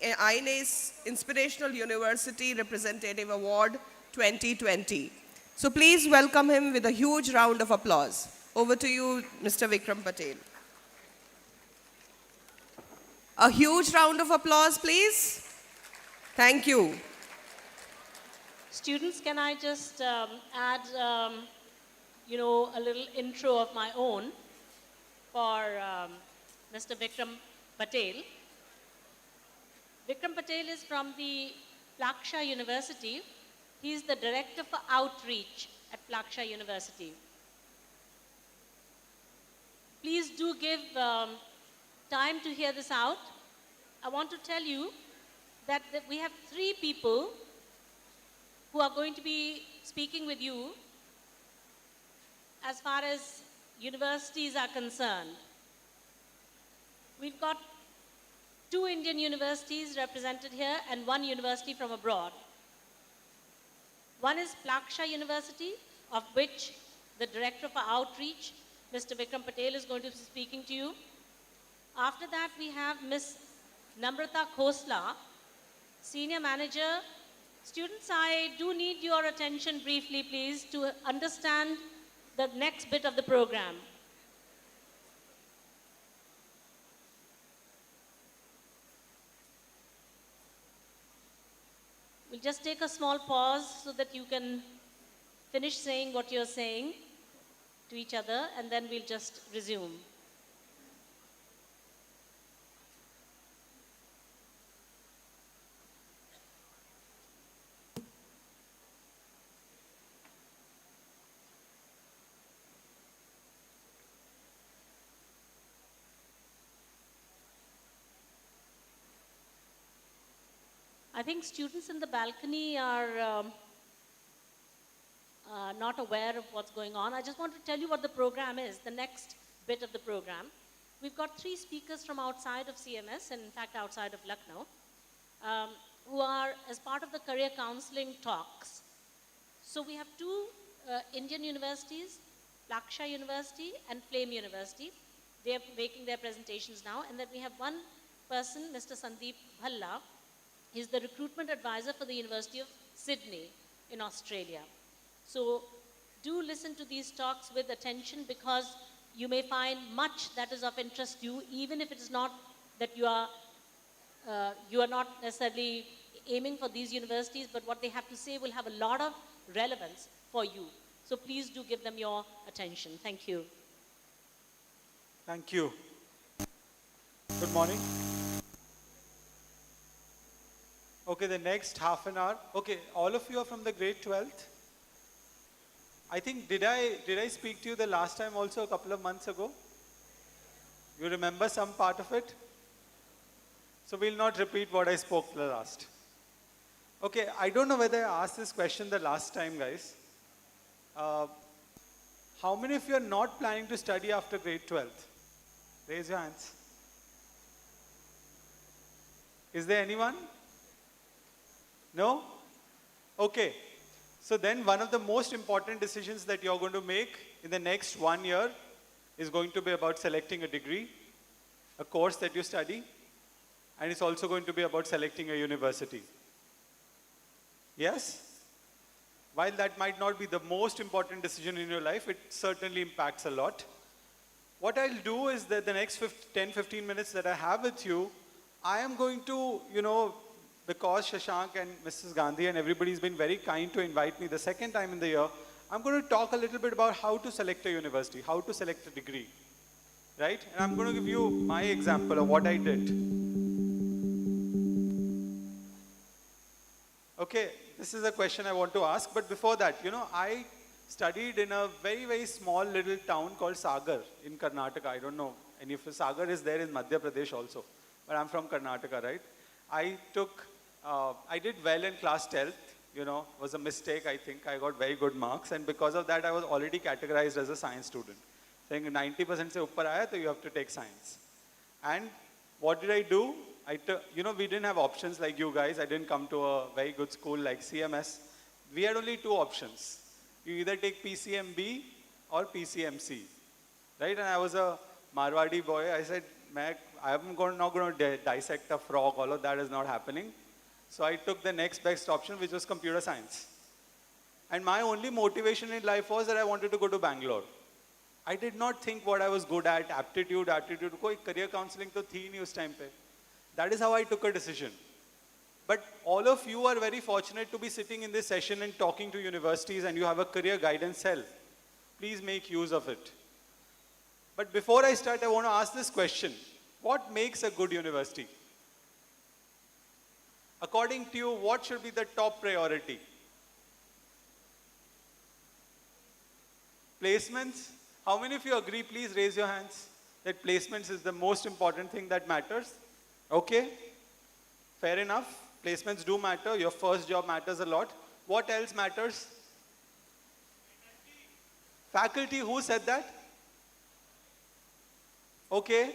INA's Inspirational University Representative Award 2020. So please welcome him with a huge round of applause. Over to you, Mr. Vikram Patel. A huge round of applause, please. Thank you. Students, can I just add, a little intro of my own for Mr. Vikram Patel. Vikram Patel is from the Palaksha University. He is the Director for Outreach at Palaksha University. Please do give time to hear this out. I want to tell you that we have 3 people who are going to be speaking with you as far as universities are concerned. We've got 2 Indian universities represented here and 1 university from abroad. One is Palaksha University, of which the Director for Outreach, Mr. Vikram Patel, is going to be speaking to you. After that, we have Ms. Namrata Khosla, Senior Manager. Students, I do need your attention briefly, please, to understand the next bit of the program. We'll just take a small pause so that you can finish saying what you're saying to each other, and then we'll just resume. I think students in the balcony are not aware of what's going on. I just want to tell you what the program is, the next bit of the program. We've got 3 speakers from outside of CMS, and in fact outside of Lucknow, who are as part of the career counseling talks. So we have 2 Indian universities, Palaksha University and Flame University. They are making their presentations now. And then we have 1 person, Mr. Sandeep Bhalla. He's the recruitment advisor for the University of Sydney in Australia. So do listen to these talks with attention, because you may find much that is of interest to you, even if it is not that you are not necessarily aiming for these universities, but what they have to say will have a lot of relevance for you. So please do give them your attention. Thank you. Thank you. Good morning. Okay, the next half an hour. Okay, all of you are from the grade 12th. I think, did I speak to you the last time also a couple of months ago? You remember some part of it? So we'll not repeat what I spoke the last. Okay, I don't know whether I asked this question the last time, guys. How many of you are not planning to study after grade 12th? Raise your hands. Is there anyone? No? Okay. So then one of the most important decisions that you're going to make in the next 1 year is going to be about selecting a degree, a course that you study, and it's also going to be about selecting a university. Yes? While that might not be the most important decision in your life, it certainly impacts a lot. What I'll do is that the next 10-15 minutes that I have with you, I am going to, because Shashank and Mrs. Gandhi and everybody's been very kind to invite me the second time in the year, I'm going to talk a little bit about how to select a university, how to select a degree, right? And I'm going to give you my example of what I did. Okay, this is a question I want to ask, but before that, I studied in a very, very small little town called Sagar in Karnataka. I don't know, and if Sagar is there in Madhya Pradesh also, but I'm from Karnataka, right? I did well in class 12th, was a mistake, I think. I got very good marks, and because of that, I was already categorized as a science student. Saying 90% se uppar aaya, so you have to take science. And what did I do? We didn't have options like you guys. I didn't come to a very good school like CMS. We had only two options. You either take PCMB or PCMC, right? And I was a Marwadi boy. I said, I'm not going to dissect a frog. All of that is not happening. So I took the next best option, which was computer science. And my only motivation in life was that I wanted to go to Bangalore. I did not think what I was good at, aptitude. Koi career counseling to thi nahi us time pe. That is how I took a decision. But all of you are very fortunate to be sitting in this session and talking to universities, and you have a career guidance cell. Please make use of it. But before I start, I want to ask this question. What makes a good university? According to you, what should be the top priority? Placements? How many of you agree? Please raise your hands that placements is the most important thing that matters. Okay, fair enough. Placements do matter. Your first job matters a lot. What else matters? Faculty, who said that? Okay,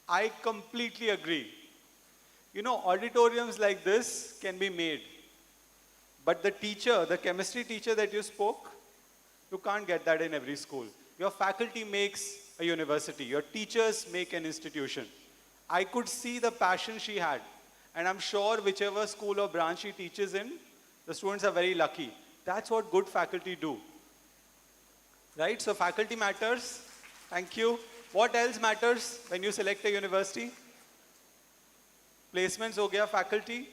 I completely agree. Auditoriums like this can be made. But the teacher, the chemistry teacher that you spoke, you can't get that in every school. Your faculty makes a university. Your teachers make an institution. I could see the passion she had. And I'm sure whichever school or branch she teaches in, the students are very lucky. That's what good faculty do. Right? So faculty matters. Thank you. What else matters when you select a university? Placements ho gaya, faculty.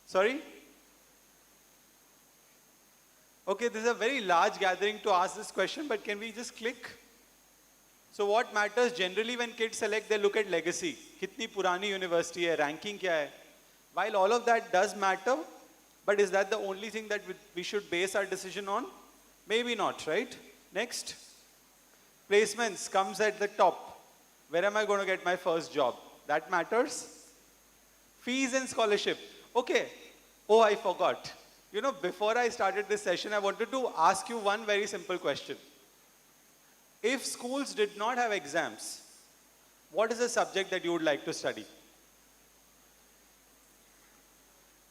Sorry? Okay, this is a very large gathering to ask this question, but can we just click? So what matters generally when kids select, they look at legacy. Kitni purani university hai, ranking kya hai? While all of that does matter, but is that the only thing that we should base our decision on? Maybe not, right? Next. Placements comes at the top. Where am I going to get my first job? That matters. Fees and scholarship. Okay. Oh, I forgot. Before I started this session, I wanted to ask you one very simple question. If schools did not have exams, what is the subject that you would like to study?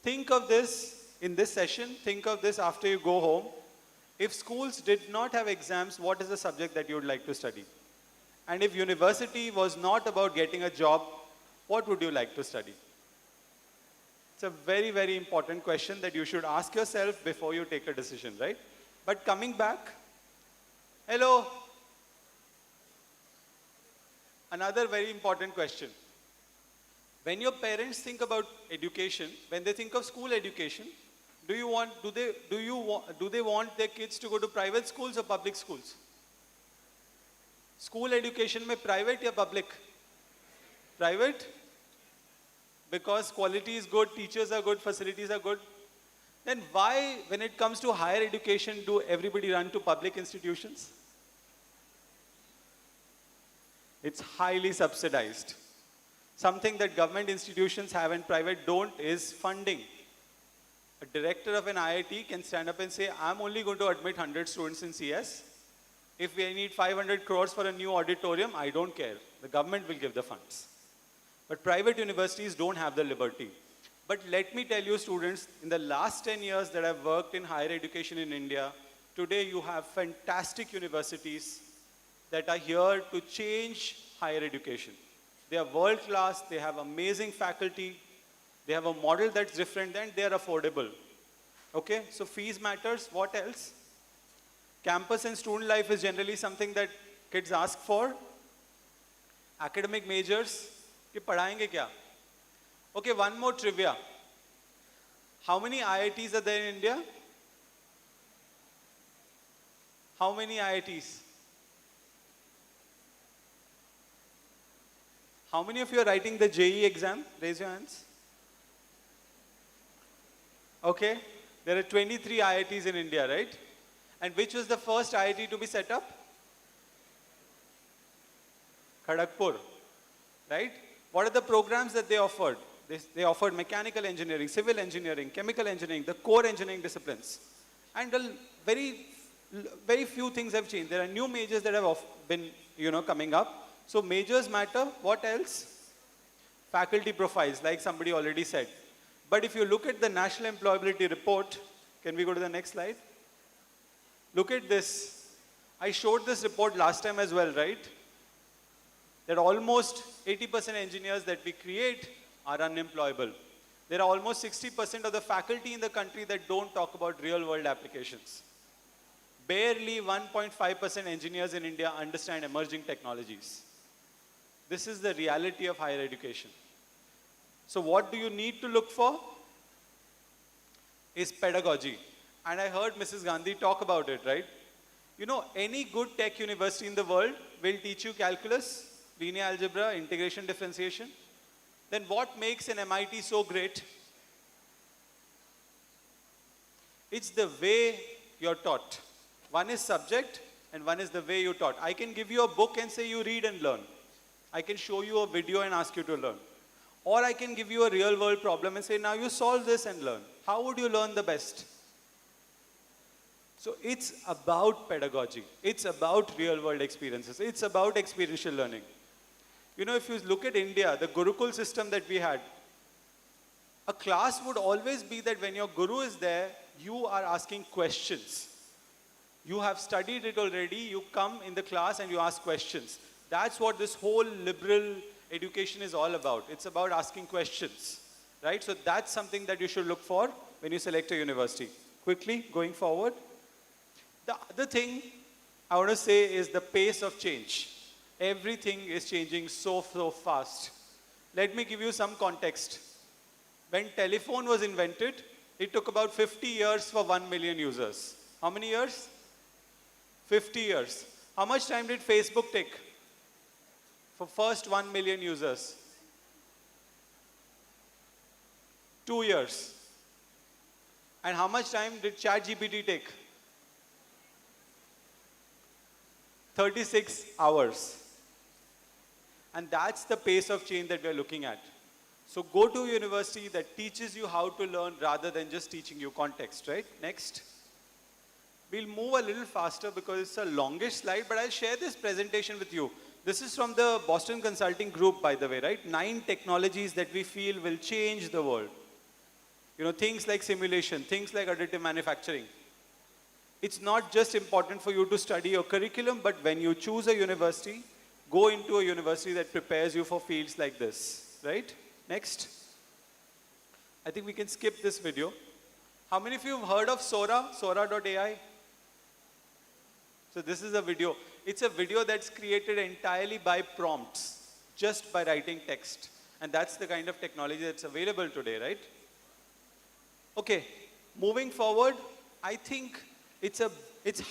Think of this in this session. Think of this after you go home. If schools did not have exams, what is the subject that you would like to study? And if university was not about getting a job, what would you like to study? It's a very, very important question that you should ask yourself before you take a decision, right? But coming back, hello. Another very important question. When your parents think about education, when they think of school education, do they want their kids to go to private schools or public schools? School education mein private or public? Private? Because quality is good, teachers are good, facilities are good. Then why, when it comes to higher education, do everybody run to public institutions? It's highly subsidized. Something that government institutions have and private don't is funding. A director of an IIT can stand up and say, I'm only going to admit 100 students in CS. If we need 500 crores for a new auditorium, I don't care. The government will give the funds. But private universities don't have the liberty. But let me tell you, students, in the last 10 years that I've worked in higher education in India, today you have fantastic universities that are here to change higher education. They are world class, they have amazing faculty, they have a model that's different, and they are affordable. Okay, so fees matters. What else? Campus and student life is generally something that kids ask for. Academic majors, कि पढ़ाएंगे क्या? Okay, one more trivia. How many IITs are there in India? How many IITs? How many of you are writing the JEE exam? Raise your hands. Okay, there are 23 IITs in India, right? And which was the first IIT to be set up? Kharagpur, right? What are the programs that they offered? They offered mechanical engineering, civil engineering, chemical engineering, the core engineering disciplines. And very few things have changed. There are new majors that have been, coming up. So majors matter. What else? Faculty profiles, like somebody already said. But if you look at the National Employability Report, can we go to the next slide? Look at this. I showed this report last time as well, right? That almost 80% engineers that we create are unemployable. There are almost 60% of the faculty in the country that don't talk about real world applications. Barely 1.5% engineers in India understand emerging technologies. This is the reality of higher education. So what do you need to look for? Is pedagogy. And I heard Mrs. Gandhi talk about it, right? Any good tech university in the world will teach you calculus, linear algebra, integration, differentiation. Then what makes an MIT so great? It's the way you're taught. One is subject and one is the way you taught. I can give you a book and say you read and learn. I can show you a video and ask you to learn. Or I can give you a real world problem and say, now you solve this and learn. How would you learn the best? So it's about pedagogy. It's about real world experiences. It's about experiential learning. If you look at India, the Gurukul system that we had, a class would always be that when your guru is there, you are asking questions. You have studied it already, you come in the class and you ask questions. That's what this whole liberal education is all about. It's about asking questions, right? So that's something that you should look for when you select a university. Quickly, going forward. The other thing I want to say is the pace of change. Everything is changing so fast. Let me give you some context. When telephone was invented, it took about 50 years for 1 million users. How many years? 50 years. How much time did Facebook take for first 1 million users? 2 years. And how much time did ChatGPT take? 36 hours. And that's the pace of change that we're looking at. So go to a university that teaches you how to learn rather than just teaching you context, right? Next. We'll move a little faster because it's a longish slide, but I'll share this presentation with you. This is from the Boston Consulting Group, by the way, right? 9 technologies that we feel will change the world. Things like simulation, things like additive manufacturing. It's not just important for you to study your curriculum, but when you choose a university, go into a university that prepares you for fields like this, right? Next. I think we can skip this video. How many of you have heard of Sora, Sora.ai? So this is a video. It's a video that's created entirely by prompts, just by writing text. And that's the kind of technology that's available today, right? Okay, moving forward, I think it's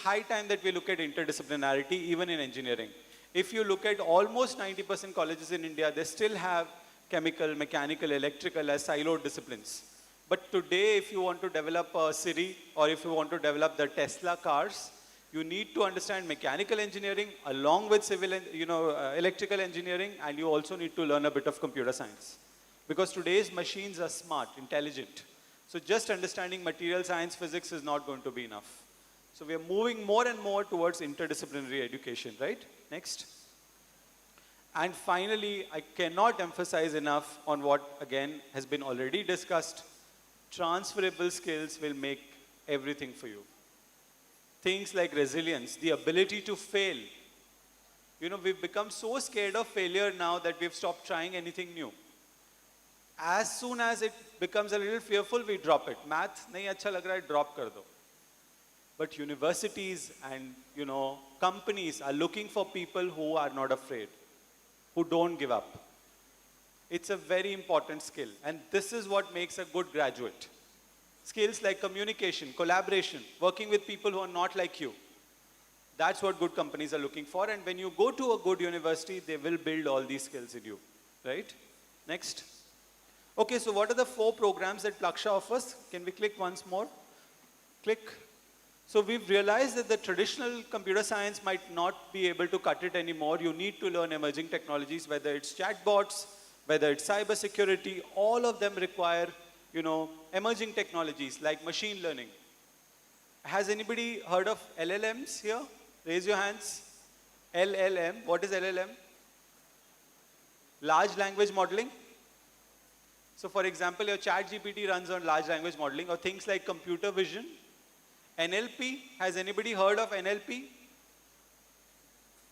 high time that we look at interdisciplinarity, even in engineering. If you look at almost 90% colleges in India, they still have chemical, mechanical, electrical as siloed disciplines. But today, if you want to develop a Siri or if you want to develop the Tesla cars, you need to understand mechanical engineering along with civil, electrical engineering, and you also need to learn a bit of computer science. Because today's machines are smart, intelligent. So just understanding material science, physics is not going to be enough. So we are moving more and more towards interdisciplinary education, right? Next. And finally, I cannot emphasize enough on what, again, has been already discussed. Transferable skills will make everything for you. Things like resilience, the ability to fail. You know, we've become so scared of failure now that we've stopped trying anything new. As soon as it becomes a little fearful, we drop it. Math, nahi acha lag raha hai, drop kar do. But universities and, you know, companies are looking for people who are not afraid, who don't give up. It's a very important skill. And this is what makes a good graduate. Skills like communication, collaboration, working with people who are not like you. That's what good companies are looking for. And when you go to a good university, they will build all these skills in you. Right? Next. Okay, so what are the 4 programs that Plaksha offers? Can we click once more? Click. So we've realized that the traditional computer science might not be able to cut it anymore. You need to learn emerging technologies, whether it's chatbots, whether it's cybersecurity, all of them require, you know, emerging technologies like machine learning. Has anybody heard of LLMs here? Raise your hands. LLM, what is LLM? Large language modeling. So for example, your ChatGPT runs on large language modeling, or things like computer vision. NLP, has anybody heard of NLP?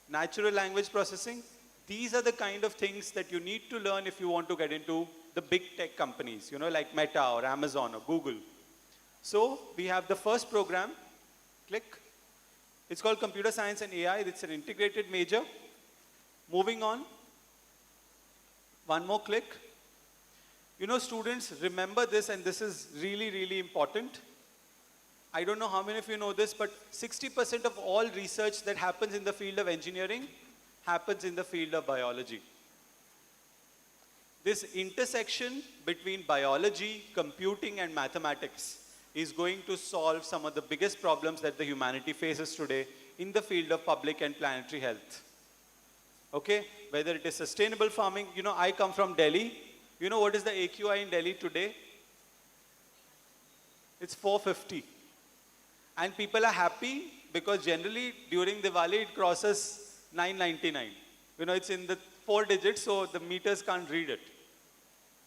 Natural language processing. These are the kind of things that you need to learn if you want to get into the big tech companies, you know, like Meta or Amazon or Google. So we have the first program, click. It's called Computer Science and AI. It's an integrated major. Moving on. One more click. You know, students, remember this, and this is really, really important. I don't know how many of you know this, but 60% of all research that happens in the field of engineering happens in the field of biology. This intersection between biology, computing, and mathematics is going to solve some of the biggest problems that the humanity faces today in the field of public and planetary health. Okay? Whether it is sustainable farming. You know, I come from Delhi. You know what is the AQI in Delhi today? It's 450. And people are happy because generally during Diwali it crosses 999. You know, it's in the 4 digits, so the meters can't read it.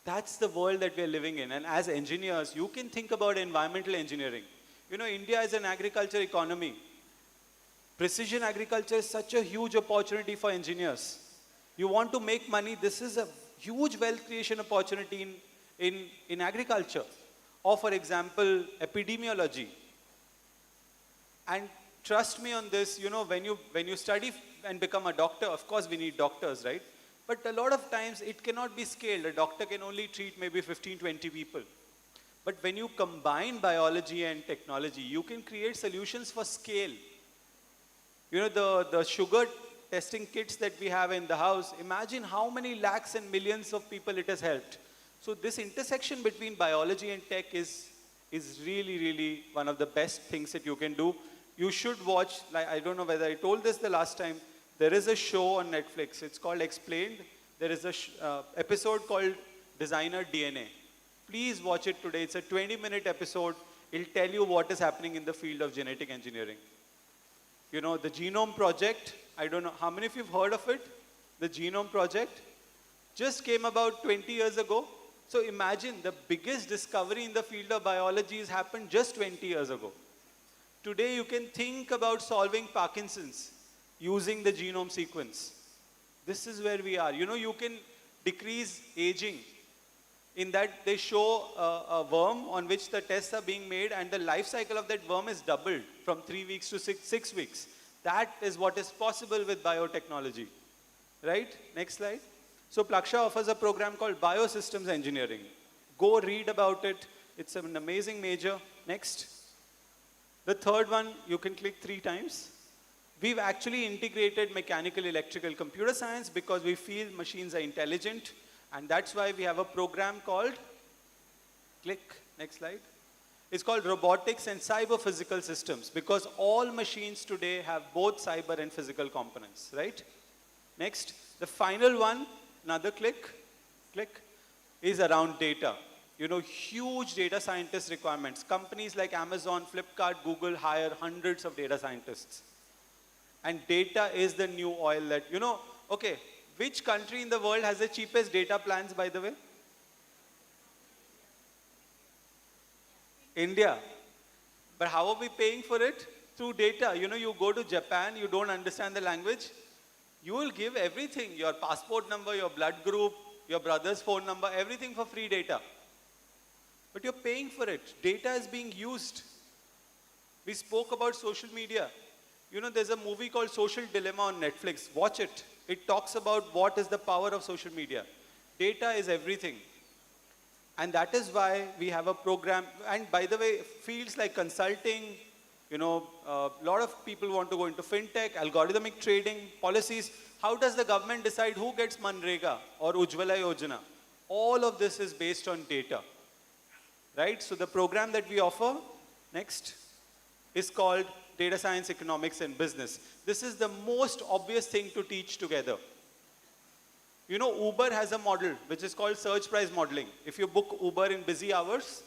That's the world that we're living in. And as engineers, you can think about environmental engineering. You know, India is an agriculture economy. Precision agriculture is such a huge opportunity for engineers. You want to make money, this is a huge wealth creation opportunity in agriculture. Or for example, epidemiology. And trust me on this, you know, when you study and become a doctor, of course we need doctors, right? But a lot of times it cannot be scaled. A doctor can only treat maybe 15, 20 people. But when you combine biology and technology, you can create solutions for scale. You know, the sugar testing kits that we have in the house, imagine how many lakhs and millions of people it has helped. So this intersection between biology and tech is really, really one of the best things that you can do. You should watch, like, I don't know whether I told this the last time, there is a show on Netflix. It's called Explained. There is a episode called Designer DNA. Please watch it today. It's a 20-minute episode. It'll tell you what is happening in the field of genetic engineering. You know, the Genome Project, I don't know, how many of you have heard of it? The Genome Project just came about 20 years ago. So imagine the biggest discovery in the field of biology has happened just 20 years ago. Today you can think about solving Parkinson's using the genome sequence. This is where we are. You know, you can decrease aging in that they show a worm on which the tests are being made and the life cycle of that worm is doubled from 3 weeks to 6 weeks. That is what is possible with biotechnology. Right? Next slide. So Plaksha offers a program called Biosystems Engineering. Go read about it. It's an amazing major. Next. The third one, you can click 3 times. We've actually integrated mechanical, electrical, computer science because we feel machines are intelligent. And that's why we have a program called, click, next slide. It's called Robotics and Cyber Physical Systems because all machines today have both cyber and physical components, right? Next, the final one, another click, is around data. You know, huge data scientist requirements. Companies like Amazon, Flipkart, Google hire hundreds of data scientists. And data is the new oil that, you know, okay, Which country in the world has the cheapest data plans, by the way? India. But how are we paying for it? Through data. You know, you go to Japan, you don't understand the language, you will give everything, your passport number, your blood group, your brother's phone number, everything for free data. But you're paying for it. Data is being used. We spoke about social media. You know, there's a movie called Social Dilemma on Netflix. Watch it. It talks about what is the power of social media. Data is everything. And that is why we have a program. And by the way, fields like consulting, you know, a lot of people want to go into fintech, algorithmic trading, policies. How does the government decide who gets Manrega or Ujjwala Yojana? All of this is based on data, right? So the program that we offer, next, is called Data Science, Economics and Business. This is the most obvious thing to teach together. You know, Uber has a model which is called surge price modeling. If you book Uber in busy hours,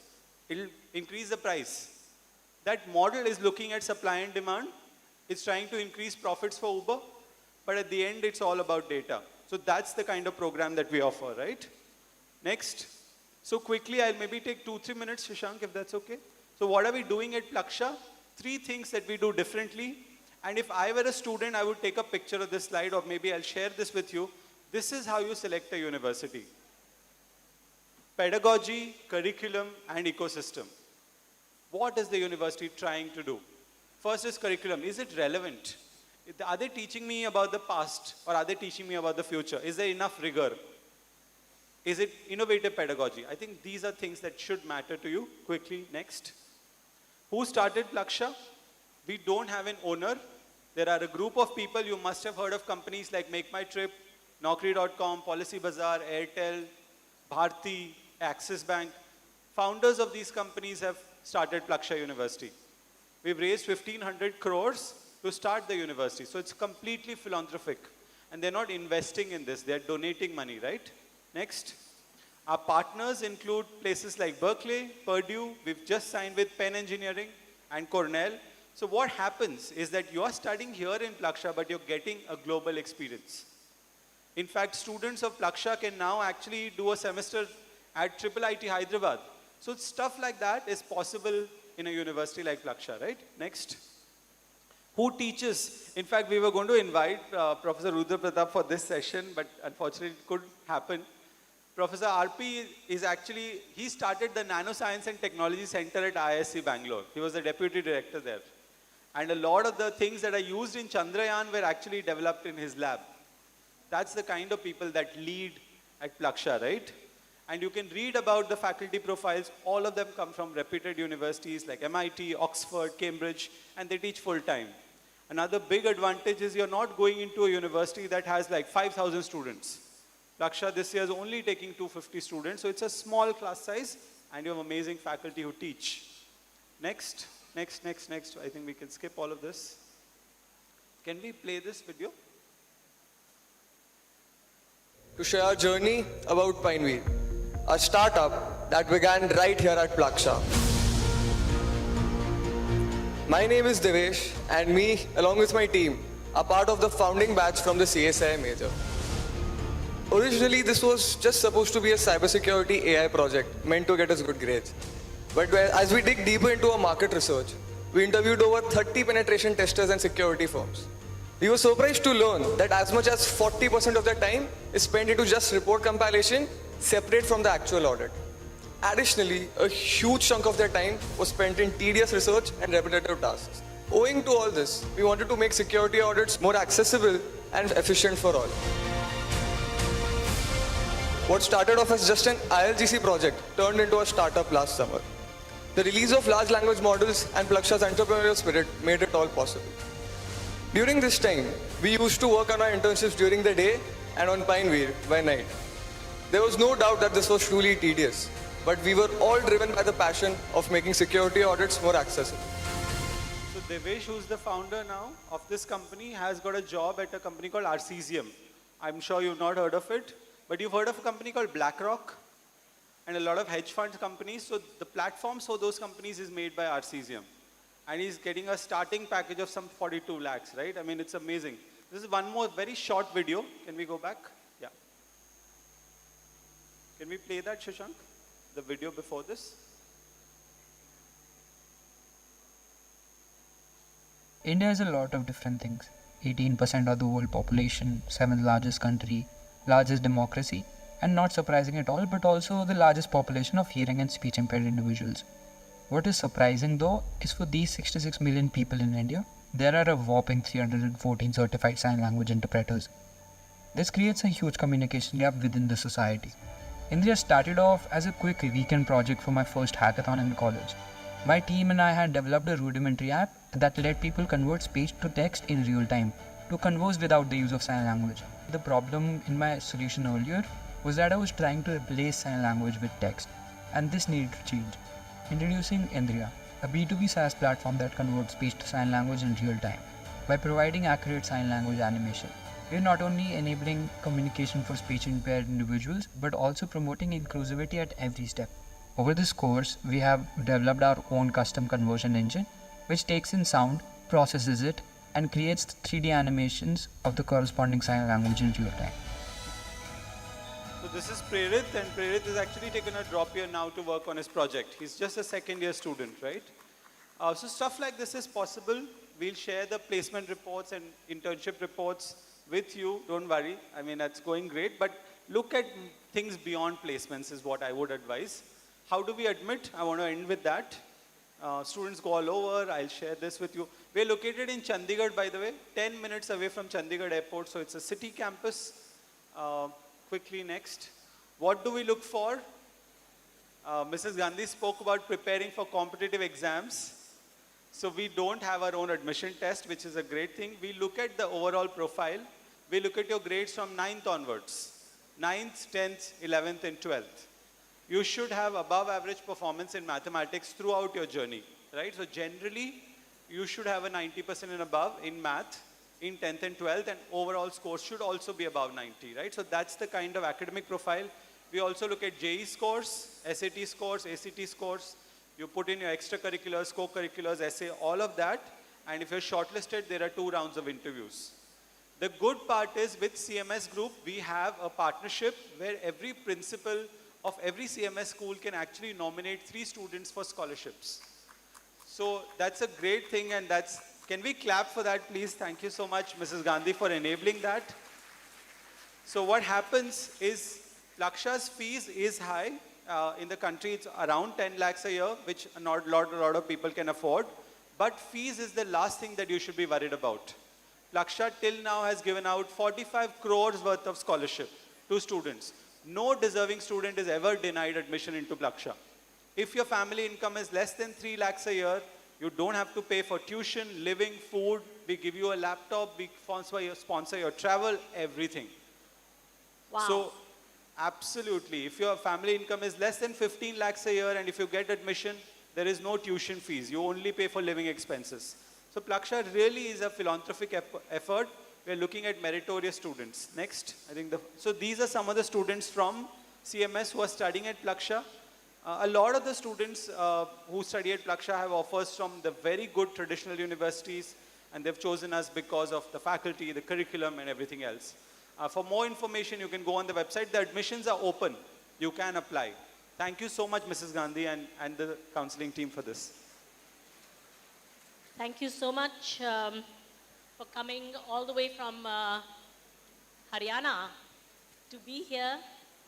it'll increase the price. That model is looking at supply and demand. It's trying to increase profits for Uber, but at the end, it's all about data. So that's the kind of program that we offer, right? Next. So quickly, I'll maybe take 2-3 minutes, Shashank, if that's okay. So what are we doing at Plaksha? 3 things that we do differently. And if I were a student, I would take a picture of this slide, or maybe I'll share this with you. This is how you select a university. Pedagogy, curriculum, and ecosystem. What is the university trying to do? First is curriculum. Is it relevant? Are they teaching me about the past, or are they teaching me about the future? Is there enough rigor? Is it innovative pedagogy? I think these are things that should matter to you. Quickly, next. Who started Plaksha? We don't have an owner. There are a group of people. You must have heard of companies like Make My Trip, Naukri.com, Policy Bazaar, Airtel, Bharti, Axis Bank. Founders of these companies have started Plaksha University. We've raised 1,500 crores to start the university. So it's completely philanthropic. And they're not investing in this. They're donating money, right? Next. Our partners include places like Berkeley, Purdue. We've just signed with Penn Engineering and Cornell. So what happens is that you are studying here in Plaksha, but you're getting a global experience. In fact, students of Plaksha can now actually do a semester at IIIT Hyderabad. So stuff like that is possible in a university like Plaksha, right? Next. Who teaches? In fact, we were going to invite Professor Rudra Pratap for this session, but unfortunately it couldn't happen. Professor RP is actually, he started the Nanoscience and Technology Center at IST Bangalore. He was the deputy director there. And a lot of the things that are used in Chandrayaan were actually developed in his lab. That's the kind of people that lead at Plaksha, right? And you can read about the faculty profiles. All of them come from reputed universities like MIT, Oxford, Cambridge, and they teach full-time. Another big advantage is you're not going into a university that has like 5,000 students. Plaksha this year is only taking 250 students, so it's a small class size, and you have amazing faculty who teach. Next. I think we can skip all of this. Can we play this video? To share our journey about Pineweed, a startup that began right here at Plaksha. My name is Devesh, and me, along with my team, are part of the founding batch from the CSI major. Originally, this was just supposed to be a cybersecurity AI project meant to get us good grades. But as we dig deeper into our market research, we interviewed over 30 penetration testers and security firms. We were surprised to learn that as much as 40% of their time is spent into just report compilation, separate from the actual audit. Additionally, a huge chunk of their time was spent in tedious research and repetitive tasks. Owing to all this, we wanted to make security audits more accessible and efficient for all. What started off as just an ILGC project turned into a startup last summer. The release of large language models and Plaksha's entrepreneurial spirit made it all possible. During this time, we used to work on our internships during the day and on Pineweed by night. There was no doubt that this was truly tedious, but we were all driven by the passion of making security audits more accessible. So Devesh, who's the founder now of this company, has got a job at a company called Arcesium. I'm sure you've not heard of it, but you've heard of a company called BlackRock and a lot of hedge fund companies. So the platforms for those companies is made by Arcesium. And he's getting a starting package of some 42 lakhs, right? I mean, it's amazing. This is one more very short video. Can we go back? Can we play that, Shashank? The video before this? India is a lot of different things. 18% of the world population, 7th largest country, largest democracy, and not surprising at all, but also the largest population of hearing and speech impaired individuals. What is surprising though is for these 66 million people in India, there are a whopping 314 certified sign language interpreters. This creates a huge communication gap within the society. India started off as a quick weekend project for my first hackathon in college. My team and I had developed a rudimentary app that let people convert speech to text in real time, to converse without the use of sign language. The problem in my solution earlier was that I was trying to replace sign language with text, and this needed to change. Introducing Indriya, a B2B SaaS platform that converts speech to sign language in real time. By providing accurate sign language animation, we are not only enabling communication for speech impaired individuals, but also promoting inclusivity at every step. Over this course, we have developed our own custom conversion engine, which takes in sound, processes it, and creates 3D animations of the corresponding sign language in real time. So this is Prerit, and Prerit is actually taken a drop year now to work on his project. He's just a second year student, right? So stuff like this is possible. We'll share the placement reports and internship reports with you, don't worry. I mean, that's going great, but look at things beyond placements is what I would advise. How do we admit? I want to end with that. Students go all over, I'll share this with you. We're located in Chandigarh, by the way, 10 minutes away from Chandigarh airport, so it's a city campus. Quickly next. What do we look for? Mrs. Gandhi spoke about preparing for competitive exams. So we don't have our own admission test, which is a great thing. We look at the overall profile. We look at your grades from 9th onwards. 9th, 10th, 11th, and 12th. You should have above average performance in mathematics throughout your journey, right? So generally, you should have a 90% and above in math, in 10th and 12th, and overall scores should also be above 90, right? So that's the kind of academic profile. We also look at JEE scores, SAT scores, ACT scores. You put in your extracurriculars, co-curriculars, essay, all of that. And if you're shortlisted, there are 2 rounds of interviews. The good part is with CMS group, we have a partnership where every principal of every CMS school can actually nominate 3 students for scholarships. So that's a great thing, and can we clap for that, please? Thank you so much, Mrs. Gandhi, for enabling that. So what happens is, Laksha's fees is high. In the country, it's around 10 lakhs a year, which not a lot of people can afford. But fees is the last thing that you should be worried about. Laksha till now has given out 45 crores worth of scholarship to students. No deserving student is ever denied admission into Laksha. If your family income is less than 3 lakhs a year, you don't have to pay for tuition, living, food. We give you a laptop, we sponsor your travel, everything. Wow. So, absolutely. If your family income is less than 15 lakhs a year and if you get admission, there is no tuition fees. You only pay for living expenses. So Plaksha really is a philanthropic effort. We're looking at meritorious students. Next, I think so these are some of the students from CMS who are studying at Plaksha. A lot of the students who study at Plaksha have offers from the very good traditional universities, and they've chosen us because of the faculty, the curriculum, and everything else. For more information, you can go on the website. The admissions are open. You can apply. Thank you so much, Mrs. Gandhi, and the counseling team for this. Thank you so much for coming all the way from Haryana to be here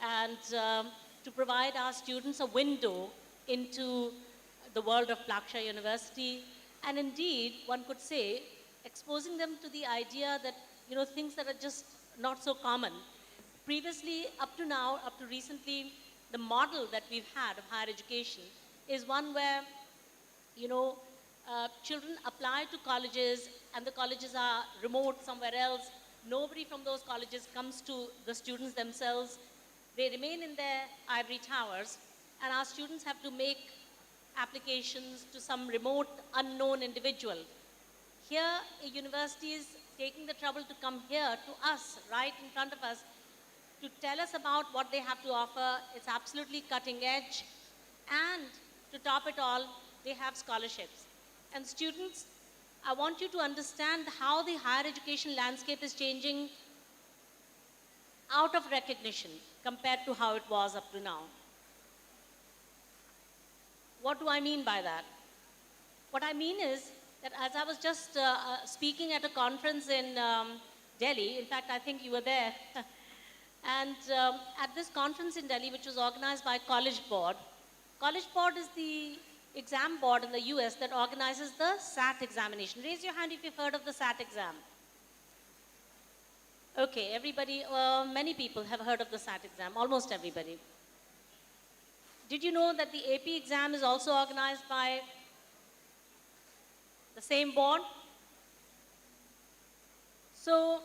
and to provide our students a window into the world of Plaksha University. And indeed, one could say, exposing them to the idea that, things that are just not so common. Previously, up to now, up to recently, the model that we've had of higher education is one where, children apply to colleges and the colleges are remote somewhere else. Nobody from those colleges comes to the students themselves. They remain in their ivory towers, and our students have to make applications to some remote, unknown individual. Here, a university is taking the trouble to come here to us, right in front of us, to tell us about what they have to offer. It's absolutely cutting edge. And to top it all, they have scholarships. And students, I want you to understand how the higher education landscape is changing out of recognition compared to how it was up to now. What do I mean by that? What I mean is that as I was just speaking at a conference in Delhi, in fact, I think you were there, and at this conference in Delhi, which was organized by College Board is the exam board in the US that organizes the SAT examination. Raise your hand if you've heard of the SAT exam. Okay, everybody, many people have heard of the SAT exam, almost everybody. Did you know that the AP exam is also organized by the same board? So,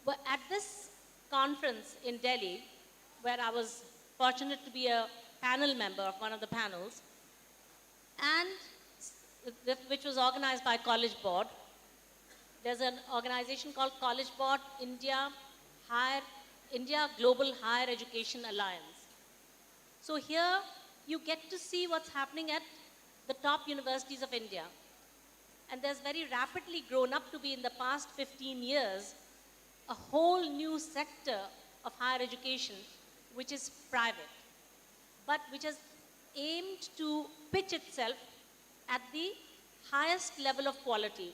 at this conference in Delhi, where I was fortunate to be a panel member of one of the panels, and which was organized by College Board, there's an organization called College Board India Global Higher Education Alliance. So here you get to see what's happening at the top universities of India. And there's very rapidly grown up to be in the past 15 years a whole new sector of higher education which is private, but which has aimed to pitch itself at the highest level of quality,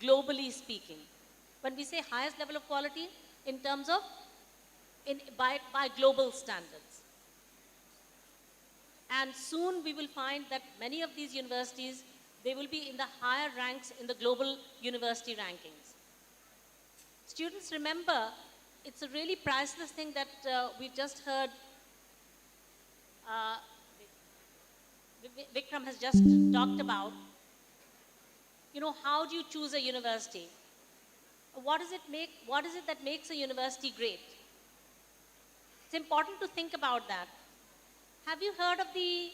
globally speaking. When we say highest level of quality, in terms of, by global standards. And soon we will find that many of these universities, they will be in the higher ranks in the global university rankings. Students, remember, it's a really priceless thing that we've just heard. Vikram has just talked about. You know, how do you choose a university? What is it that makes a university great? It's important to think about that. Have you heard of the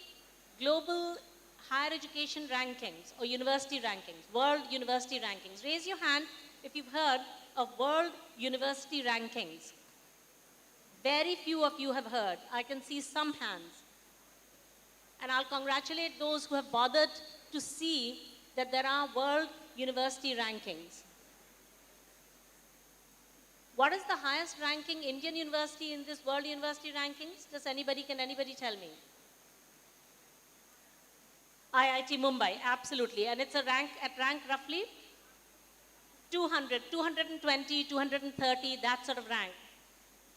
global higher education rankings or university rankings, world university rankings? Raise your hand if you've heard of world university rankings. Very few of you have heard. I can see some hands. And I'll congratulate those who have bothered to see that there are world university rankings. What is the highest ranking Indian university in this world university rankings? Can anybody tell me? IIT Mumbai, absolutely. And it's at rank roughly 200, 220, 230, that sort of rank.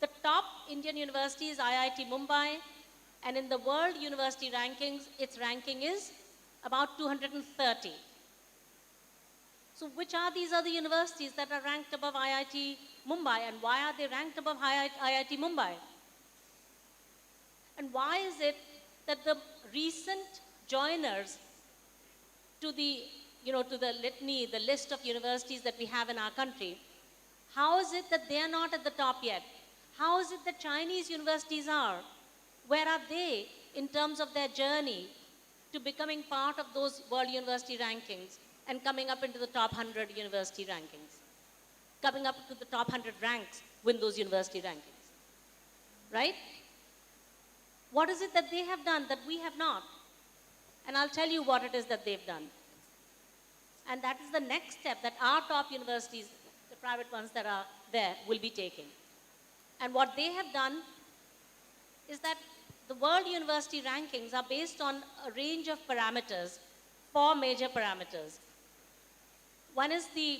The top Indian university is IIT Mumbai, and in the world university rankings, its ranking is about 230. So which are these other universities that are ranked above IIT Mumbai, and why are they ranked above IIT Mumbai? And why is it that the recent joiners to the litany, the list of universities that we have in our country, how is it that they are not at the top yet? How is it that Chinese universities are? Where are they in terms of their journey to becoming part of those world university rankings and coming up into the top 100 university rankings? Coming up to the top 100 ranks win those university rankings, right? What is it that they have done that we have not? And I'll tell you what it is that they've done. And that is the next step that our top universities, the private ones that are there, will be taking. And what they have done is that the world university rankings are based on a range of parameters, 4 major parameters. One is the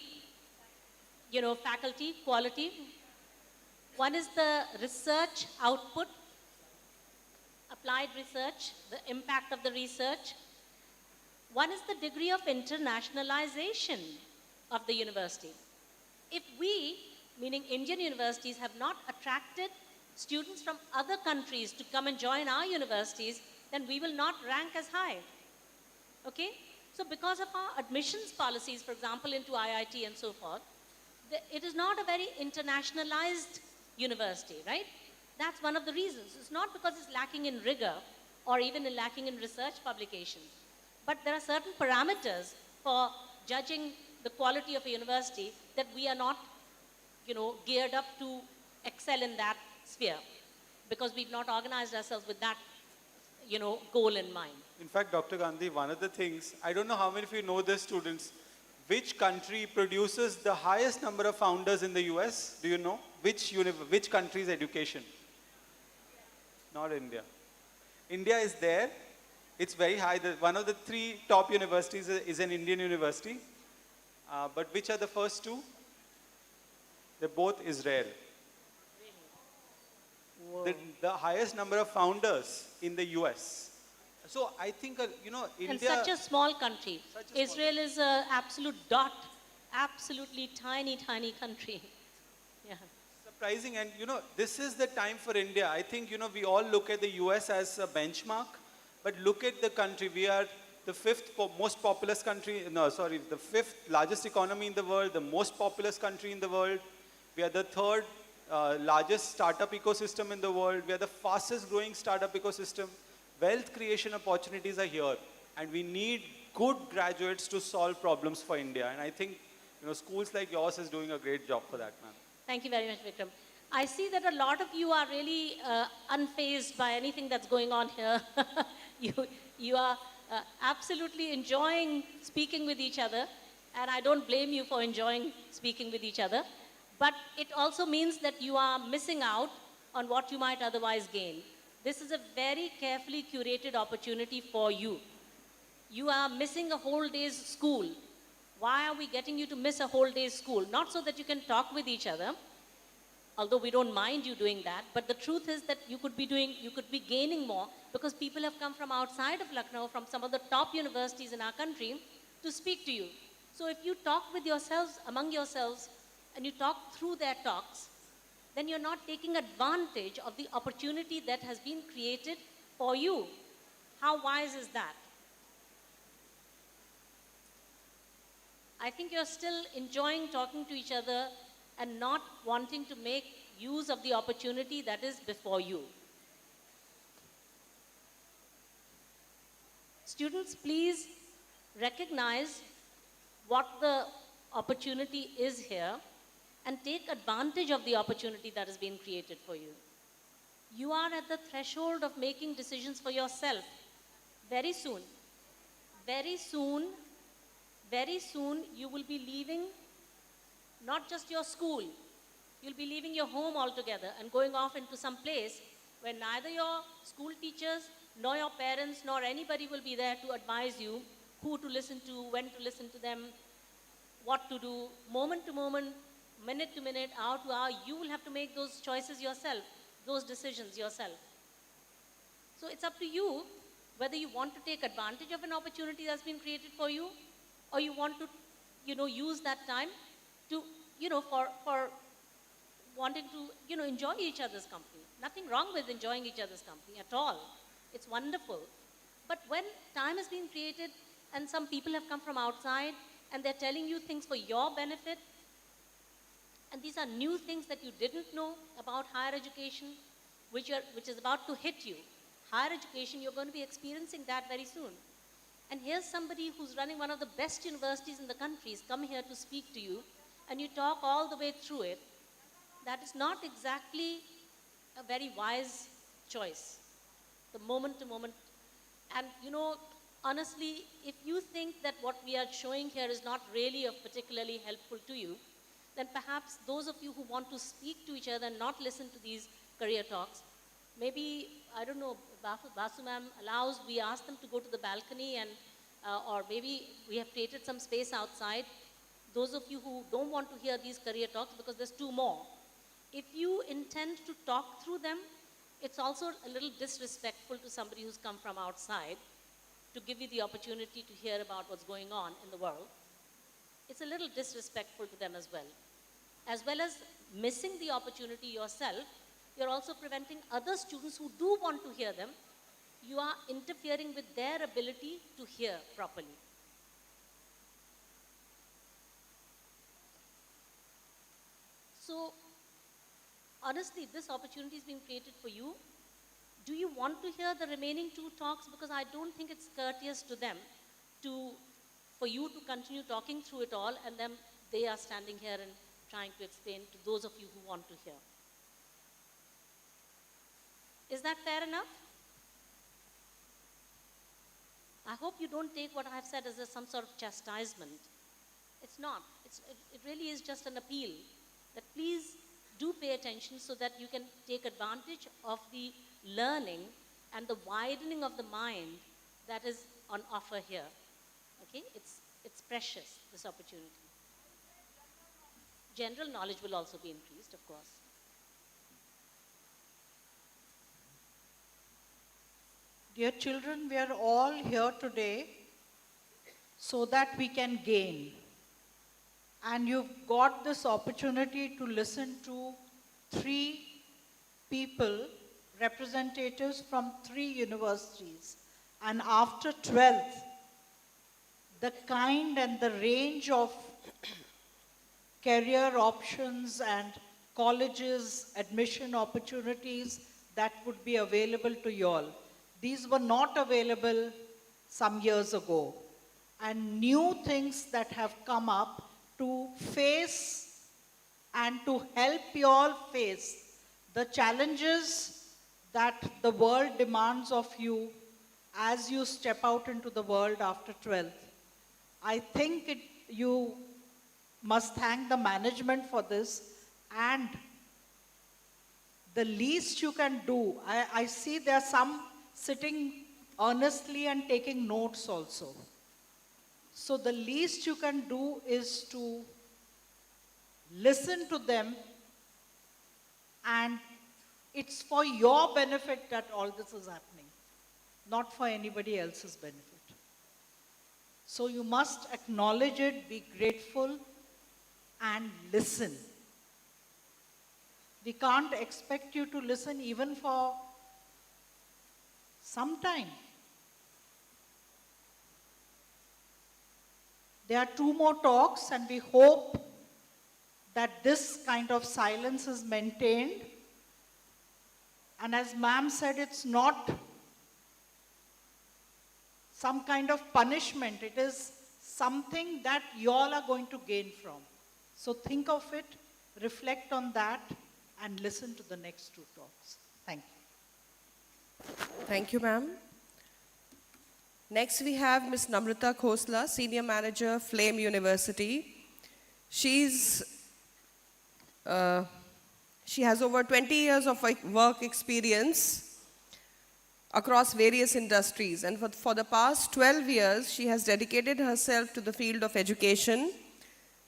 faculty quality. One is the research output, applied research, the impact of the research. One is the degree of internationalization of the university. If we, meaning Indian universities, have not attracted students from other countries to come and join our universities, then we will not rank as high. Okay? So because of our admissions policies, for example, into IIT and so forth, it is not a very internationalized university, right? That's one of the reasons. It's not because it's lacking in rigor or even lacking in research publications. But there are certain parameters for judging the quality of a university that we are not, geared up to excel in that sphere because we've not organized ourselves with that, goal in mind. In fact, Dr. Gandhi, one of the things, I don't know how many of you know this, students, which country produces the highest number of founders in the US? Do you know? Which country's education? Not India. India is there. It's very high. One of the 3 top universities is an Indian university. But which are the first 2? They're both Israel. The highest number of founders in the US. So I think, India... And such a small country. Israel is an absolute dot. Absolutely tiny, tiny country. Yeah. Surprising, and this is the time for India. I think, we all look at the US as a benchmark, but look at the country. We are the 5th most populous country, the 5th largest economy in the world, the most populous country in the world. We are the 3rd largest startup ecosystem in the world. We are the fastest growing startup ecosystem. Wealth creation opportunities are here, and we need good graduates to solve problems for India. And I think, schools like yours is doing a great job for that, ma'am. Thank you very much, Vikram. I see that a lot of you are really unfazed by anything that's going on here. you are absolutely enjoying speaking with each other, and I don't blame you for enjoying speaking with each other. But it also means that you are missing out on what you might otherwise gain. This is a very carefully curated opportunity for you. You are missing a whole day's school. Why are we getting you to miss a whole day's school? Not so that you can talk with each other, although we don't mind you doing that, but the truth is that you could be gaining more because people have come from outside of Lucknow, from some of the top universities in our country, to speak to you. So if you talk with yourselves, among yourselves, and you talk through their talks, then you're not taking advantage of the opportunity that has been created for you. How wise is that? I think you're still enjoying talking to each other and not wanting to make use of the opportunity that is before you. Students, please recognize what the opportunity is here and take advantage of the opportunity that has been created for you. You are at the threshold of making decisions for yourself. Very soon, very soon, very soon you will be leaving not just your school, you'll be leaving your home altogether and going off into some place where neither your school teachers, nor your parents, nor anybody will be there to advise you who to listen to, when to listen to them, what to do, moment to moment, minute to minute, hour to hour. You will have to make those choices yourself, those decisions yourself. So it's up to you whether you want to take advantage of an opportunity that's been created for you, or you want to, use that time to, for wanting to, enjoy each other's company. Nothing wrong with enjoying each other's company at all. It's wonderful. But when time has been created and some people have come from outside and they're telling you things for your benefit, and these are new things that you didn't know about higher education, which is about to hit you. Higher education, you're going to be experiencing that very soon. And here's somebody who's running one of the best universities in the country, has come here to speak to you, and you talk all the way through it. That is not exactly a very wise choice, the moment to moment. And honestly, if you think that what we are showing here is not really particularly helpful to you, then perhaps those of you who want to speak to each other and not listen to these career talks, maybe, I don't know, Basu ma'am allows, we ask them to go to the balcony, and or maybe we have created some space outside. Those of you who don't want to hear these career talks, because there's 2 more, if you intend to talk through them, it's also a little disrespectful to somebody who's come from outside to give you the opportunity to hear about what's going on in the world. It's a little disrespectful to them as well. As well as missing the opportunity yourself, you're also preventing other students who do want to hear them. You are interfering with their ability to hear properly. So, honestly, this opportunity is being created for you. Do you want to hear the remaining 2 talks? Because I don't think it's courteous to them for you to continue talking through it all, and then they are standing here and trying to explain to those of you who want to hear. Is that fair enough? I hope you don't take what I've said as some sort of chastisement. It's not. It really is just an appeal that please do pay attention so that you can take advantage of the learning and the widening of the mind that is on offer here. Okay? It's precious, this opportunity. General knowledge will also be increased, of course. Dear children, we are all here today so that we can gain. And you've got this opportunity to listen to 3 people, representatives from 3 universities. And after 12th, the kind and the range of career options and colleges, admission opportunities that would be available to you all. These were not available some years ago. And new things that have come up to face and to help you all face the challenges that the world demands of you as you step out into the world after 12th. I think you must thank the management for this, and the least you can do, I see there are some sitting earnestly and taking notes also. So the least you can do is to listen to them, and it's for your benefit that all this is happening, not for anybody else's benefit. So you must acknowledge it, be grateful, and listen. We can't expect you to listen even for some time. There are 2 more talks, and we hope that this kind of silence is maintained. And as ma'am said, it's not some kind of punishment. It is something that you all are going to gain from. So think of it, reflect on that, and listen to the next 2 talks. Thank you. Thank you, ma'am. Next, we have Ms. Namrata Khosla, Senior Manager, Flame University. She has over 20 years of work experience across various industries, and for the past 12 years, she has dedicated herself to the field of education,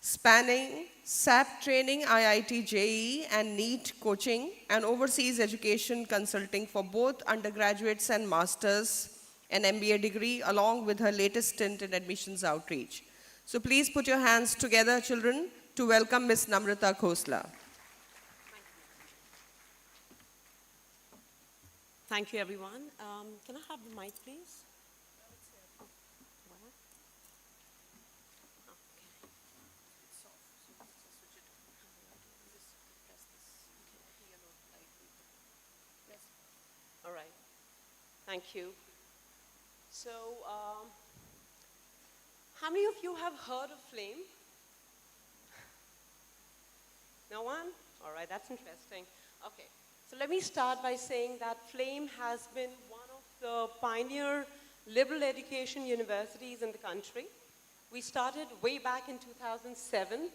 spanning SAP training, IIT, JEE, and NEET coaching, and overseas education consulting for both undergraduates and masters, an MBA degree, along with her latest stint in admissions outreach. So please put your hands together, children, to welcome Ms. Namrata Khosla. Thank you, everyone. Can I have the mic, please? All right. Thank you. So, how many of you have heard of Flame? No one? All right, that's interesting. Okay. So let me start by saying that Flame has been one of the pioneer liberal education universities in the country. We started way back in 2007.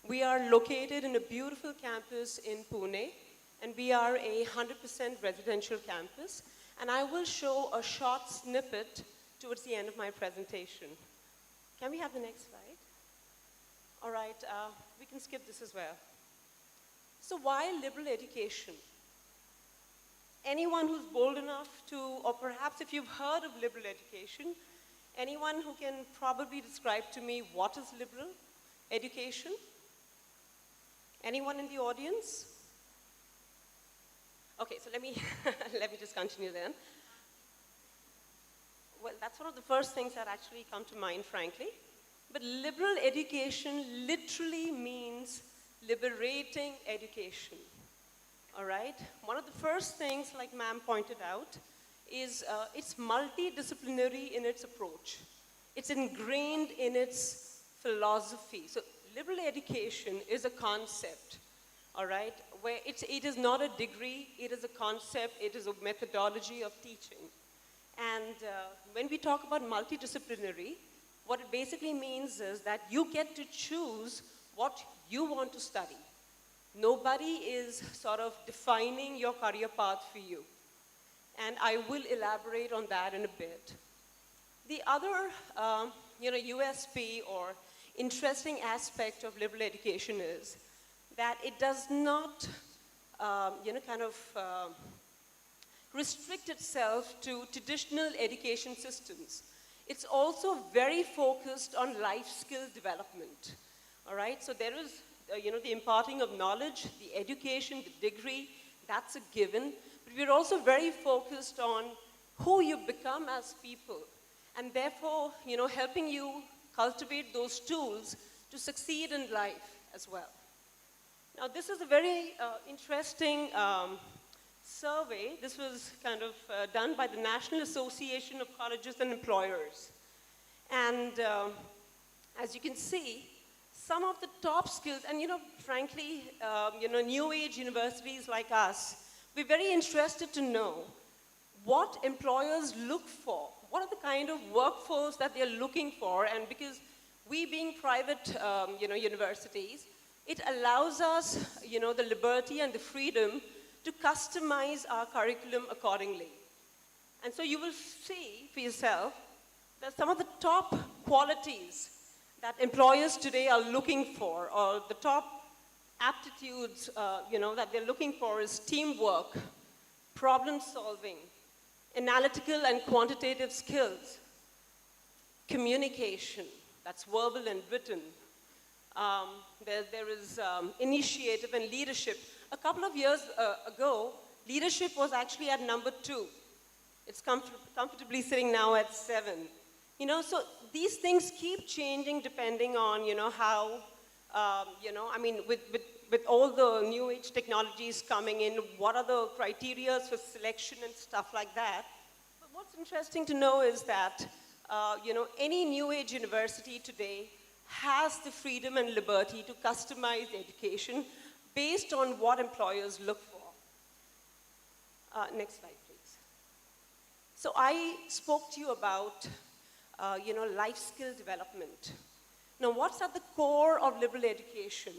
We are located in a beautiful campus in Pune, and we are a 100% residential campus. And I will show a short snippet towards the end of my presentation. Can we have the next slide? All right, we can skip this as well. So why liberal education? Anyone who's bold enough to, or perhaps if you've heard of liberal education, anyone who can probably describe to me what is liberal education? Anyone in the audience? Okay, so let me just continue then. Well, that's one of the first things that actually come to mind, frankly. But liberal education literally means liberating education. All right? One of the first things, like ma'am pointed out, is it's multidisciplinary in its approach. It's ingrained in its philosophy. So liberal education is a concept, all right, where it is not a degree, it is a concept, it is a methodology of teaching. And when we talk about multidisciplinary, What it basically means is that you get to choose what you want to study. Nobody is sort of defining your career path for you. And I will elaborate on that in a bit. The other USP or interesting aspect of liberal education is that it does not restrict itself to traditional education systems. It's also very focused on life skill development. All right, so there is the imparting of knowledge, the education, the degree, that's a given. But we're also very focused on who you become as people, and therefore, helping you cultivate those tools to succeed in life as well. Now, this is a very interesting survey. This was kind of done by the National Association of Colleges and Employers. And as you can see, some of the top skills, and frankly, new age universities like us, we're very interested to know what employers look for. What are the kind of workforce that they're looking for? And because we being private, universities, it allows us, the liberty and the freedom to customize our curriculum accordingly. And so you will see for yourself that some of the top qualities that employers today are looking for, or the top aptitudes, that they're looking for is teamwork, problem solving, analytical and quantitative skills, communication, that's verbal and written. There is initiative and leadership. A couple of years ago, leadership was actually at number 2. It's comfortably sitting now at 7. So these things keep changing depending on, how, with all the new age technologies coming in, what are the criteria for selection and stuff like that. But what's interesting to know is that, any new age university today has the freedom and liberty to customize education based on what employers look for. Next slide, please. So I spoke to you about life skill development. Now, what's at the core of liberal education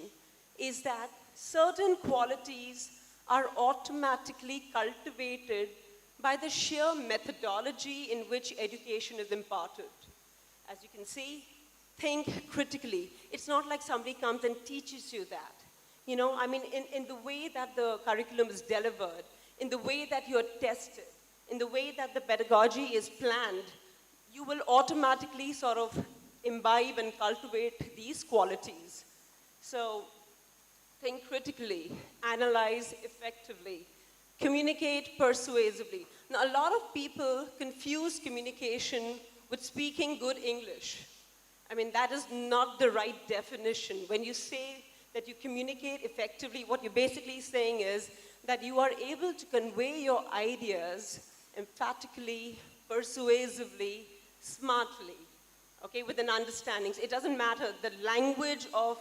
is that certain qualities are automatically cultivated by the sheer methodology in which education is imparted. As you can see, think critically. It's not like somebody comes and teaches you that. In the way that the curriculum is delivered, in the way that you're tested, in the way that the pedagogy is planned, you will automatically sort of imbibe and cultivate these qualities. So think critically, analyze effectively, communicate persuasively. Now, a lot of people confuse communication with speaking good English. That is not the right definition. When you say that you communicate effectively, what you're basically saying is that you are able to convey your ideas emphatically, persuasively, smartly, okay, with an understanding. It doesn't matter. The language of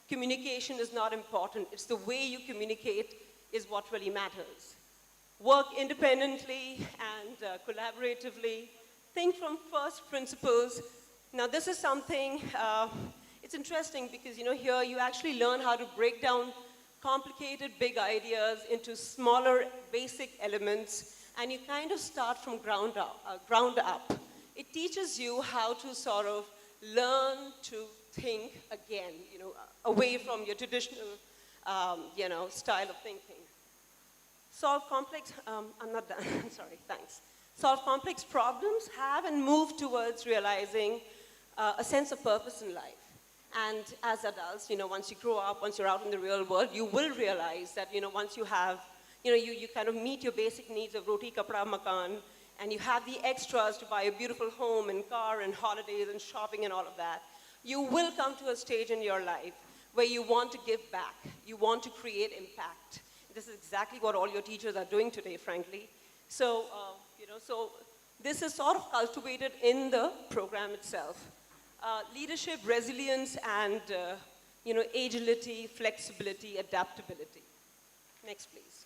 communication is not important. It's the way you communicate is what really matters. Work independently and collaboratively. Think from first principles. Now, this is something, it's interesting because, here you actually learn how to break down complicated big ideas into smaller basic elements, and you kind of start from ground up. It teaches you how to sort of learn to think again, away from your traditional, style of thinking. Solve complex, I'm not done, sorry, thanks. Solve complex problems, have and move towards realizing a sense of purpose in life. And as adults, once you grow up, once you're out in the real world, you will realize that, once you have, you kind of meet your basic needs of roti, kapda, makan, and you have the extras to buy a beautiful home and car and holidays and shopping and all of that, you will come to a stage in your life where you want to give back. You want to create impact. This is exactly what all your teachers are doing today, frankly. So, so this is sort of cultivated in the program itself. Leadership, resilience, and agility, flexibility, adaptability. Next, please.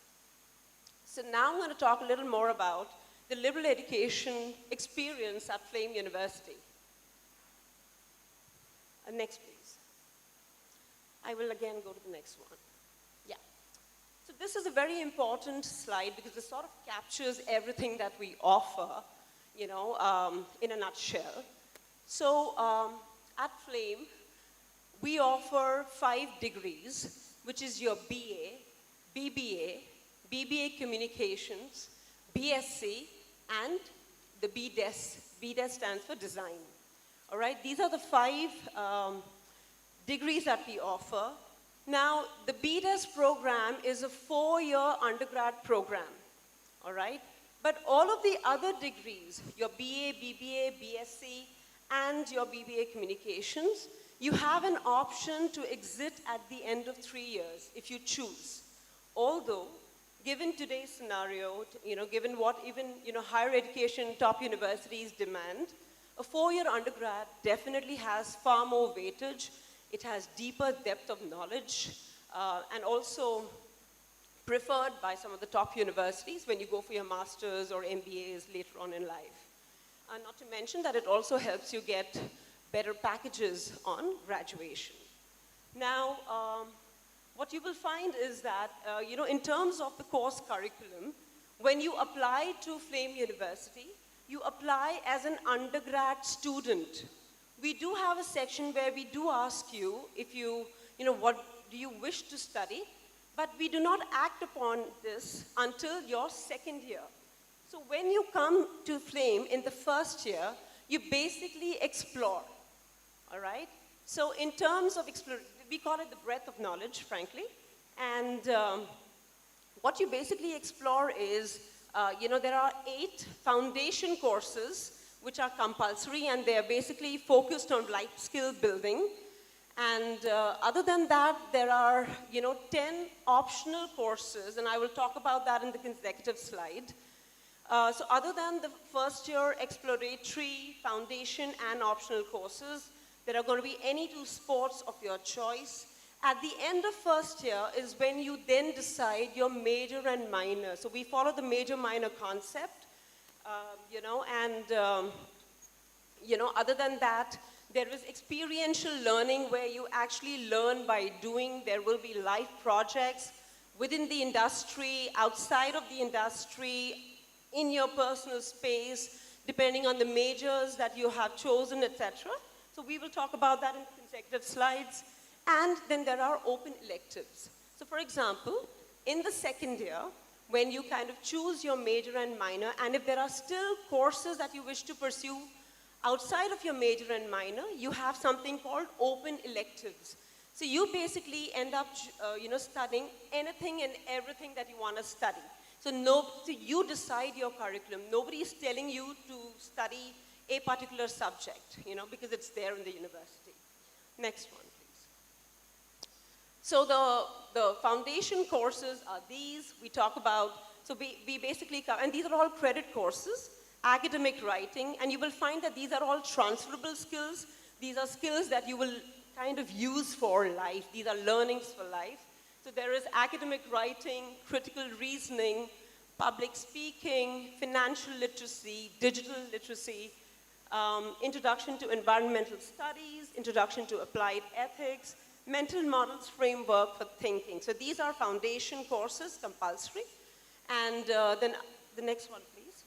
So now I'm going to talk a little more about the liberal education experience at Flame University. Next, please. I will again go to the next one. Yeah. So this is a very important slide because it sort of captures everything that we offer, you know, in a nutshell. So at Flame, we offer 5 degrees, which is your BA, BBA, BBA Communications, BSc, and the BDES. BDES stands for Design. All right, these are the 5 degrees that we offer. Now, the BDES program is a 4-year undergrad program, all right? But all of the other degrees, your BA, BBA, BSc, and your BBA Communications, you have an option to exit at the end of 3 years if you choose. Although, given today's scenario, you know, given what even, you know, higher education, top universities demand, a 4-year undergrad definitely has far more weightage. It has deeper depth of knowledge, and also preferred by some of the top universities when you go for your masters or MBAs later on in life. Not to mention that it also helps you get better packages on graduation. Now, what you will find is that, you know, in terms of the course curriculum, when you apply to Flame University, you apply as an undergrad student. We do have a section where we do ask you if you know, what do you wish to study, but we do not act upon this until your 2nd year. So when you come to Flame in the 1st year, you basically explore, all right? So in terms of exploration, we call it the breadth of knowledge, frankly, and what you basically explore is, you know, there are 8 foundation courses which are compulsory, and they're basically focused on life skill building. And other than that, there are, you know, 10 optional courses, and I will talk about that in the consecutive slide. So other than the 1st year exploratory, foundation, and optional courses, there are going to be any 2 sports of your choice. At the end of 1st year is when you then decide your major and minor. So we follow the major-minor concept. You know, and, you know, other than that, there is experiential learning where you actually learn by doing. There will be life projects within the industry, outside of the industry, in your personal space, depending on the majors that you have chosen, etc. So we will talk about that in the consecutive slides. And then there are open electives. So for example, in the 2nd year, when you kind of choose your major and minor, and if there are still courses that you wish to pursue outside of your major and minor, you have something called open electives. So you basically end up, you know, studying anything and everything that you want to study. So you decide your curriculum. Nobody is telling you to study a particular subject, you know, because it's there in the university. Next one. So the foundation courses are these. We talk about, so we basically cover, and these are all credit courses, academic writing, and you will find that these are all transferable skills. These are skills that you will kind of use for life. These are learnings for life. So there is academic writing, critical reasoning, public speaking, financial literacy, digital literacy, introduction to environmental studies, introduction to applied ethics, mental models framework for thinking. So these are foundation courses, compulsory. And then the next one, please.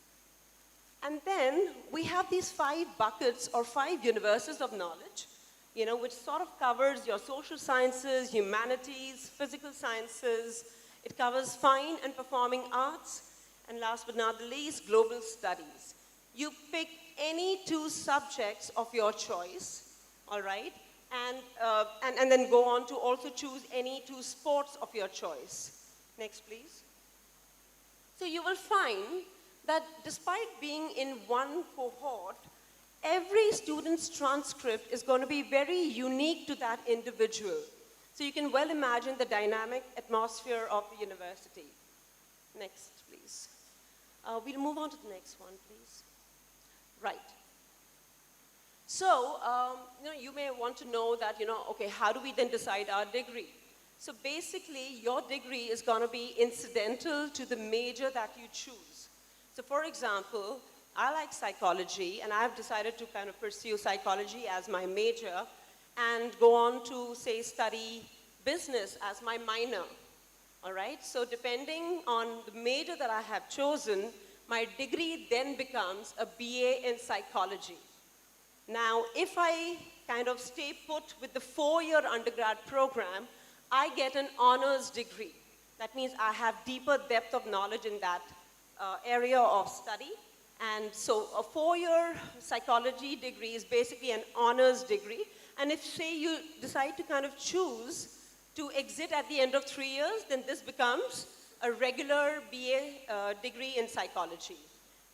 And then we have these 5 buckets or 5 universes of knowledge, you know, which sort of covers your social sciences, humanities, physical sciences. It covers fine and performing arts. And last but not the least, global studies. You pick any 2 subjects of your choice, all right? And then go on to also choose any 2 sports of your choice. Next, please. So you will find that despite being in one cohort, every student's transcript is going to be very unique to that individual. So you can well imagine the dynamic atmosphere of the university. Next, please. We'll move on to the next one, please. Right. So, you know, you may want to know that, you know, okay, how do we then decide our degree? So basically, your degree is going to be incidental to the major that you choose. So for example, I like psychology, and I've decided to kind of pursue psychology as my major. and go on to, say, study business as my minor. All right, so depending on the major that I have chosen, my degree then becomes a BA in psychology. Now, if I kind of stay put with the 4-year undergrad program, I get an honors degree. That means I have deeper depth of knowledge in that area of study. And so a 4-year psychology degree is basically an honors degree. And if, say, you decide to kind of choose to exit at the end of 3 years, then this becomes a regular BA degree in psychology.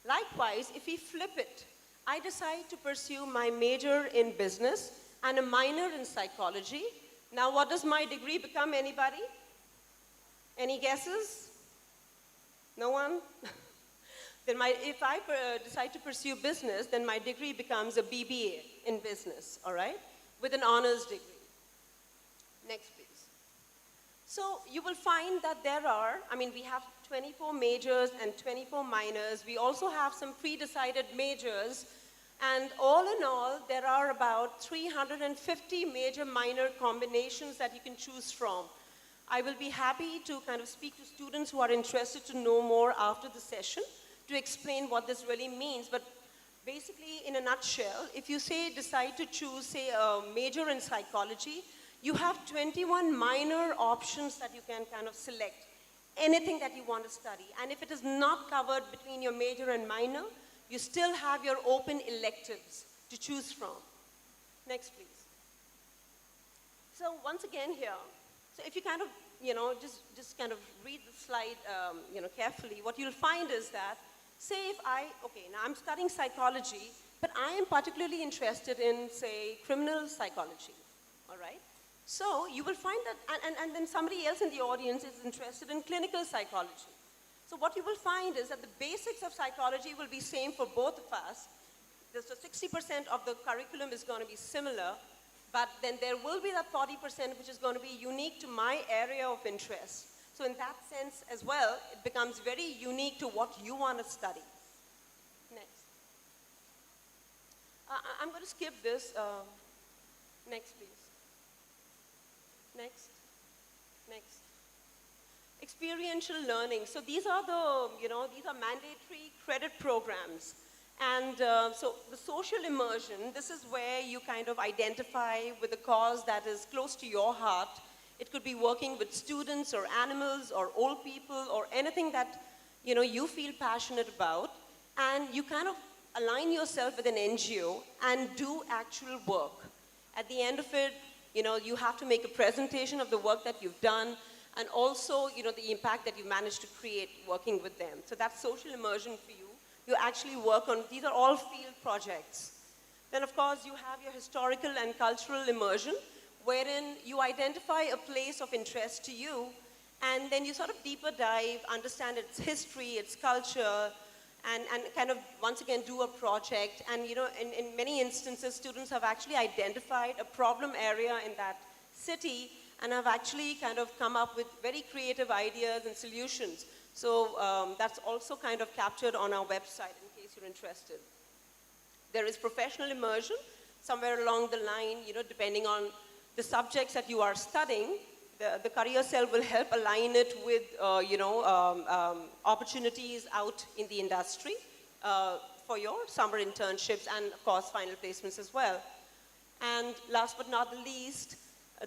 Likewise, if we flip it, I decide to pursue my major in business and a minor in psychology. Now, what does my degree become, anybody? Any guesses? No one? Then if I decide to pursue business, then my degree becomes a BBA in business, all right? With an honors degree. Next, please. So you will find that we have 24 majors and 24 minors. We also have some pre-decided majors. And all in all, there are about 350 major minor combinations that you can choose from. I will be happy to kind of speak to students who are interested to know more after the session to explain what this really means. But basically, in a nutshell, if you decide to choose, say, a major in psychology, you have 21 minor options that you can kind of select, anything that you want to study. And if it is not covered between your major and minor, you still have your open electives to choose from. Next, please. So once again here, so if you kind of, just kind of read the slide, carefully, what you'll find is that, say if now I'm studying psychology, but I am particularly interested in, say, criminal psychology, all right? So you will find that, and then somebody else in the audience is interested in clinical psychology. So what you will find is that the basics of psychology will be same for both of us. So 60% of the curriculum is going to be similar, but then there will be that 40% which is going to be unique to my area of interest. So in that sense as well, it becomes very unique to what you want to study. Next. I'm going to skip this. Next, please. Next. Next. Experiential learning. So these are these are mandatory credit programs. And so the social immersion, this is where you kind of identify with a cause that is close to your heart. It could be working with students or animals or old people or anything that, you feel passionate about. And you kind of align yourself with an NGO and do actual work. At the end of it, you have to make a presentation of the work that you've done and also, the impact that you managed to create working with them. So that's social immersion for you. You actually work on, these are all field projects. Then of course you have your historical and cultural immersion, wherein you identify a place of interest to you, and then you sort of deeper dive, understand its history, its culture, and kind of once again do a project. And in many instances, students have actually identified a problem area in that city and have actually kind of come up with very creative ideas and solutions. So that's also kind of captured on our website in case you're interested. There is professional immersion somewhere along the line, depending on the subjects that you are studying. The career cell will help align it with, opportunities out in the industry for your summer internships and, of course, final placements as well. And last but not the least,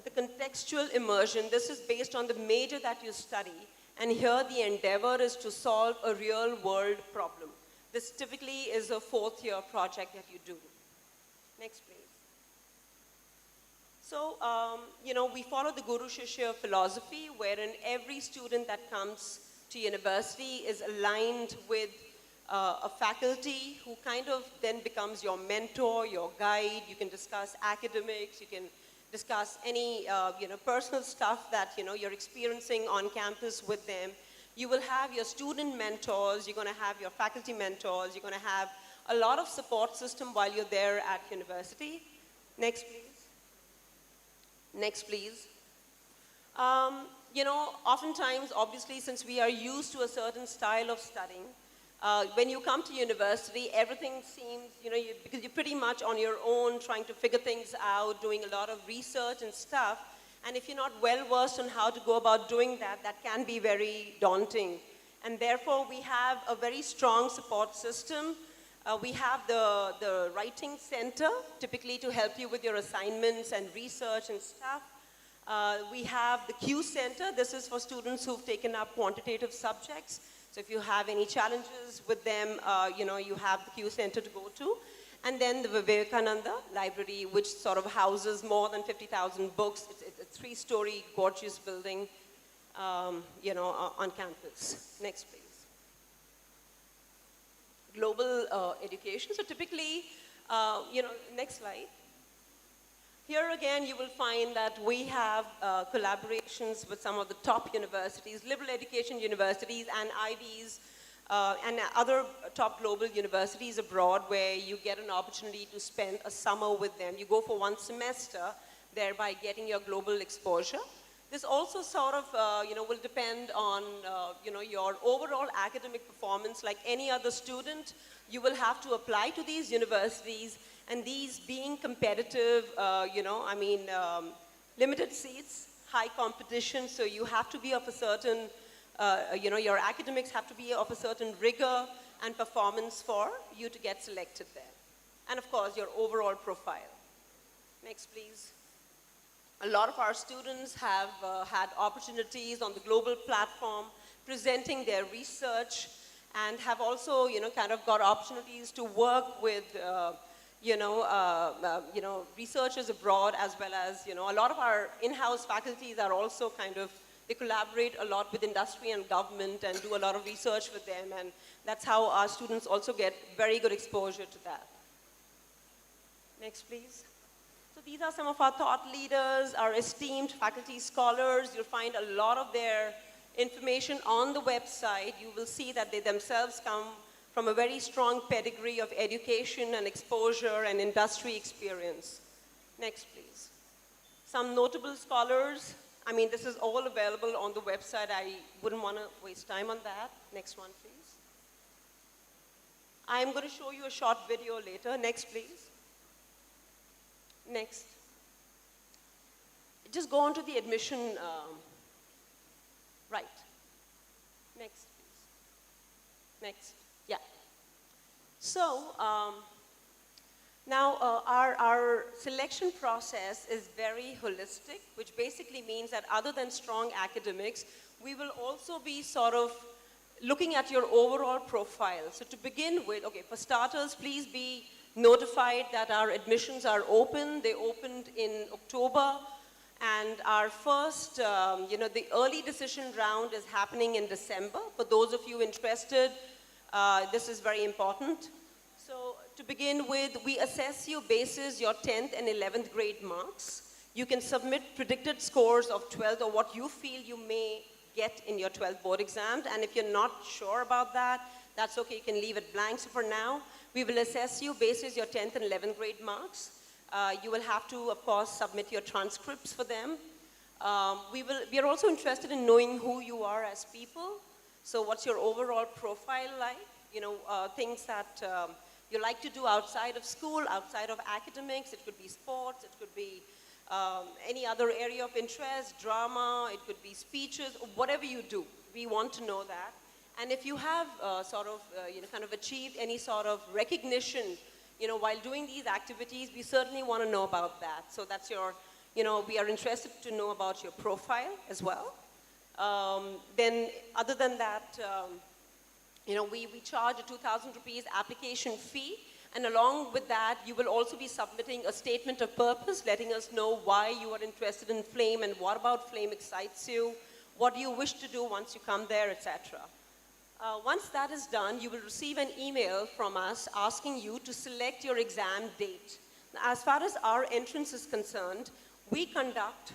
the contextual immersion. This is based on the major that you study. And here the endeavor is to solve a real world problem. This typically is a 4th-year project that you do. Next, please. So, we follow the Guru Shishya philosophy, wherein every student that comes to university is aligned with a faculty who kind of then becomes your mentor, your guide. You can discuss academics, you can discuss any personal stuff that you're experiencing on campus with them. You will have your student mentors, you're going to have your faculty mentors, you're going to have a lot of support system while you're there at university. Next, please. Next, please. Oftentimes, obviously, since we are used to a certain style of studying, When you come to university, everything seems, because you're pretty much on your own trying to figure things out, doing a lot of research and stuff. And if you're not well versed on how to go about doing that, that can be very daunting. And therefore, we have a very strong support system. We have the writing center, typically to help you with your assignments and research and stuff. We have the Q center. This is for students who've taken up quantitative subjects. So if you have any challenges with them, you have the Q center to go to. And then the Vivekananda library, which sort of houses more than 50,000 books. It's a 3-story gorgeous building, on campus. Next, please. Global education. So typically, next slide. Here again, you will find that we have collaborations with some of the top universities, liberal education universities and IVs, and other top global universities abroad where you get an opportunity to spend a summer with them. You go for 1 semester, thereby getting your global exposure. This also sort of, will depend on, your overall academic performance. Like any other student, you will have to apply to these universities, and these being competitive, limited seats, high competition, so you have to be of a certain, your academics have to be of a certain rigor and performance for you to get selected there. And of course, your overall profile. Next, please. A lot of our students have had opportunities on the global platform presenting their research and have also, kind of got opportunities to work with, researchers abroad, as well as, a lot of our in-house faculties are also kind of, they collaborate a lot with industry and government and do a lot of research with them, and that's how our students also get very good exposure to that. Next, please. So these are some of our thought leaders, our esteemed faculty scholars. You'll find a lot of their information on the website. You will see that they themselves come from a very strong pedigree of education and exposure and industry experience. Next, please. Some notable scholars. This is all available on the website. I wouldn't want to waste time on that. Next one, please. I'm going to show you a short video later. Next, please. Next. Just go on to the admission, right. Next, please. Next, yeah. So, now our selection process is very holistic, which basically means that other than strong academics, we will also be sort of looking at your overall profile. So to begin with, okay, for starters, please be notified that our admissions are open. They opened in October, and our first, the early decision round is happening in December. For those of you interested, this is very important. So to begin with, we assess you basis your 10th and 11th grade marks. You can submit predicted scores of 12th or what you feel you may get in your 12th board exam. And if you're not sure about that, that's okay, you can leave it blank. So for now, we will assess you basis your 10th and 11th grade marks. You will have to, of course, submit your transcripts for them. We are also interested in knowing who you are as people. So what's your overall profile like? Things that you like to do outside of school, outside of academics. It could be sports, it could be any other area of interest, drama, it could be speeches, whatever you do. We want to know that. And if you have kind of achieved any sort of recognition, while doing these activities, we certainly want to know about that. So that's your, we are interested to know about your profile as well. Then other than that, we charge a 2,000 rupees application fee. And along with that, you will also be submitting a statement of purpose, letting us know why you are interested in FLAME and what about FLAME excites you, what do you wish to do once you come there, etc. Once that is done, you will receive an email from us asking you to select your exam date. Now, as far as our entrance is concerned, we conduct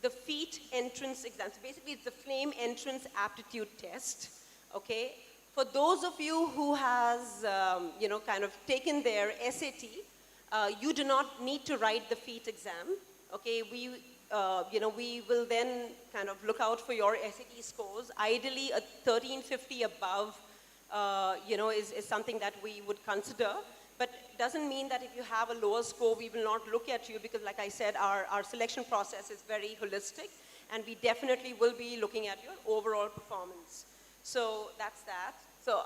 the FEAT entrance exam. So basically, it's the FLAME entrance aptitude test, okay? For those of you who has, kind of taken their SAT, you do not need to write the FEAT exam, okay? We will then kind of look out for your SAT scores, ideally a 1350 above is something that we would consider. But it doesn't mean that if you have a lower score, we will not look at you because, like I said, our selection process is very holistic, and we definitely will be looking at your overall performance. So that's that. So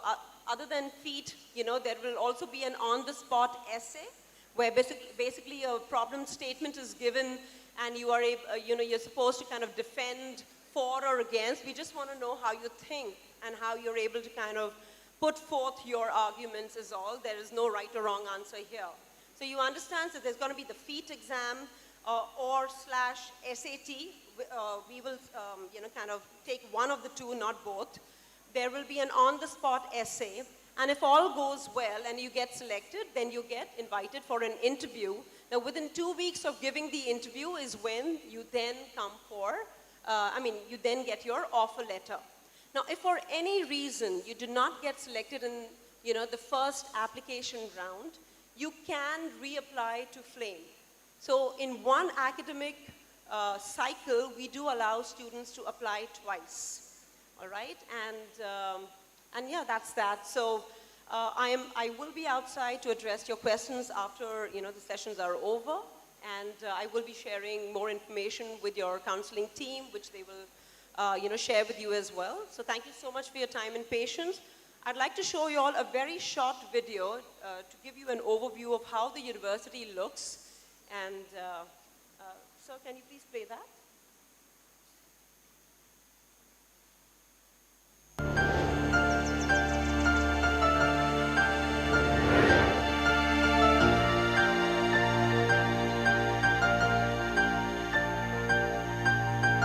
other than feat, there will also be an on-the-spot essay where basically a problem statement is given, and you are you're supposed to kind of defend for or against. We just want to know how you think and how you're able to kind of put forth your arguments is all. There is no right or wrong answer here. So you understand that there's going to be the feat exam or/SAT. We will, kind of take one of the two, not both. There will be an on-the-spot essay. And if all goes well and you get selected, then you get invited for an interview. Now, within 2 weeks of giving the interview is when you then come for, you then get your offer letter. Now, if for any reason you do not get selected in, the first application round, you can reapply to FLAME. So in one academic cycle, we do allow students to apply twice. All right, and yeah, that's that. So I will be outside to address your questions after the sessions are over, and I will be sharing more information with your counseling team, which they will share with you as well. So thank you so much for your time and patience. I'd like to show you all a very short video to give you an overview of how the university looks. And so can you please play that?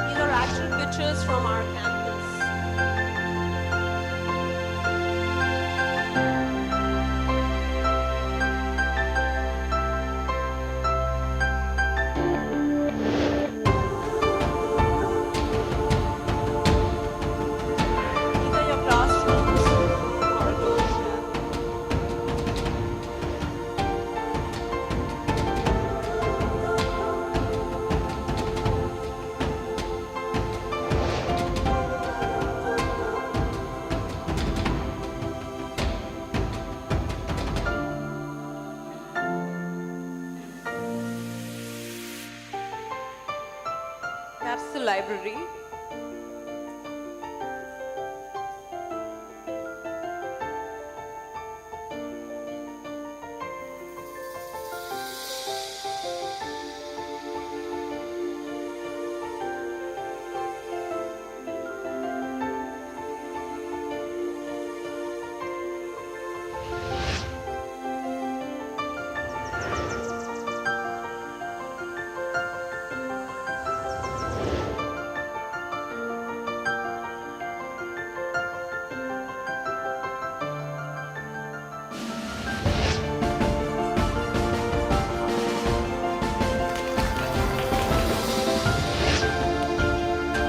These are actual pictures from our campus. These are your classrooms, corridors. That's the library.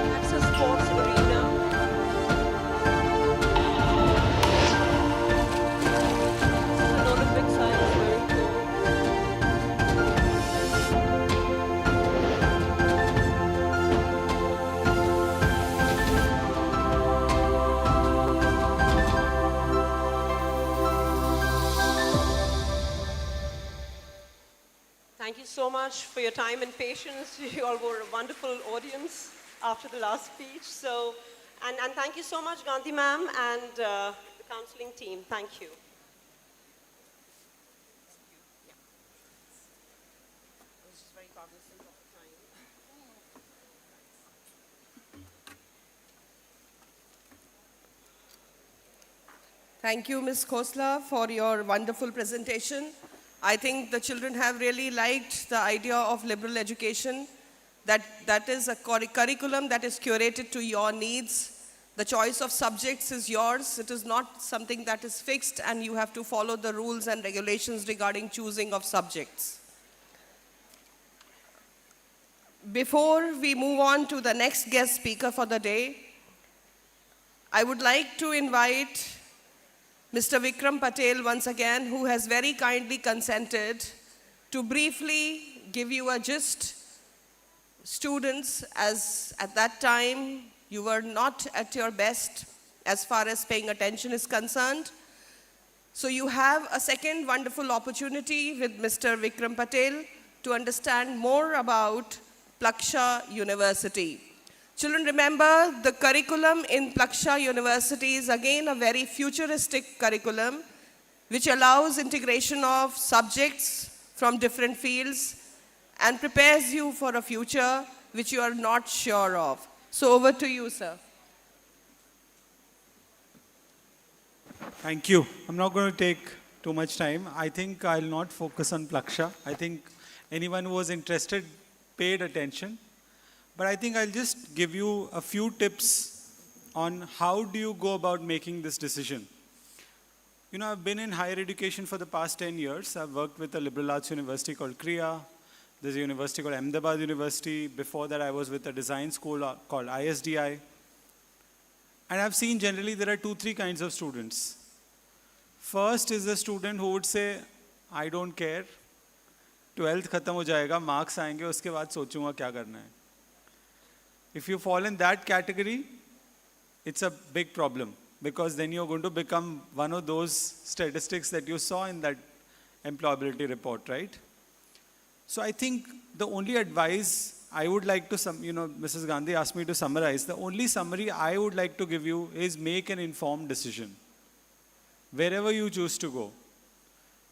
That's a sports arena. This is an Olympic sign, it's very cool. Thank you so much for your time and patience. You all were a wonderful audience after the last speech. So, and thank you so much, Gandhi ma'am, and the counseling team. Thank you. Thank you, Ms. Khosla, for your wonderful presentation. I think the children have really liked the idea of liberal education, that is a curriculum that is curated to your needs. The choice of subjects is yours. It is not something that is fixed and you have to follow the rules and regulations regarding choosing of subjects. Before we move on to the next guest speaker for the day, I would like to invite Mr. Vikram Patel once again, who has very kindly consented to briefly give you a gist. Students, as at that time you were not at your best as far as paying attention is concerned. So you have a second wonderful opportunity with Mr. Vikram Patel to understand more about Plaksha University. Children, remember the curriculum in Plaksha University is again a very futuristic curriculum which allows integration of subjects from different fields and prepares you for a future which you are not sure of. So over to you, sir. Thank you. I'm not going to take too much time. I think I'll not focus on Plaksha. I think anyone who was interested paid attention. But I think I'll just give you a few tips on how do you go about making this decision. You know, I've been in higher education for the past 10 years. I've worked with a liberal arts university called Kriya. There's a university called Ahmedabad University. Before that, I was with a design school called IST. And I've seen generally there are 2-3 kinds of students. First is the student who would say, I don't care. 12th खत्म हो जाएगा, marks आएंगे, उसके बाद सोचूंगा क्या करना है. If you fall in that category, it's a big problem because then you're going to become one of those statistics that you saw in that employability report, right? So I think the only advice I would like to, Mrs. Gandhi asked me to summarize. The only summary I would like to give you is make an informed decision. Wherever you choose to go.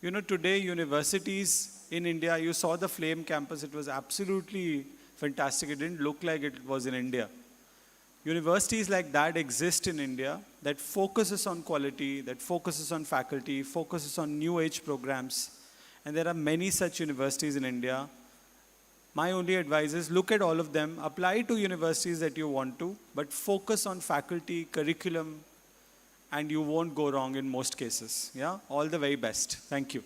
You know, today universities in India, you saw the Flame campus, it was absolutely fantastic. It didn't look like it was in India. Universities like that exist in India that focuses on quality, that focuses on faculty, focuses on new age programs. And there are many such universities in India. My only advice is look at all of them, apply to universities that you want to, but focus on faculty, curriculum, and you won't go wrong in most cases. Yeah? All the very best. Thank you.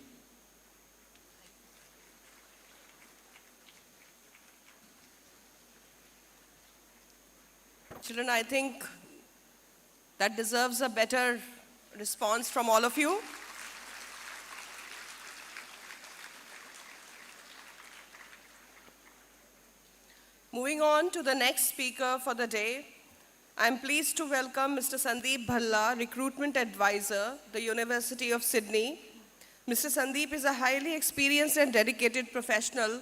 Children, I think that deserves a better response from all of you. Moving on to the next speaker for the day, I'm pleased to welcome Mr. Sandeep Bhalla, Recruitment Advisor, the University of Sydney. Mr. Sandeep is a highly experienced and dedicated professional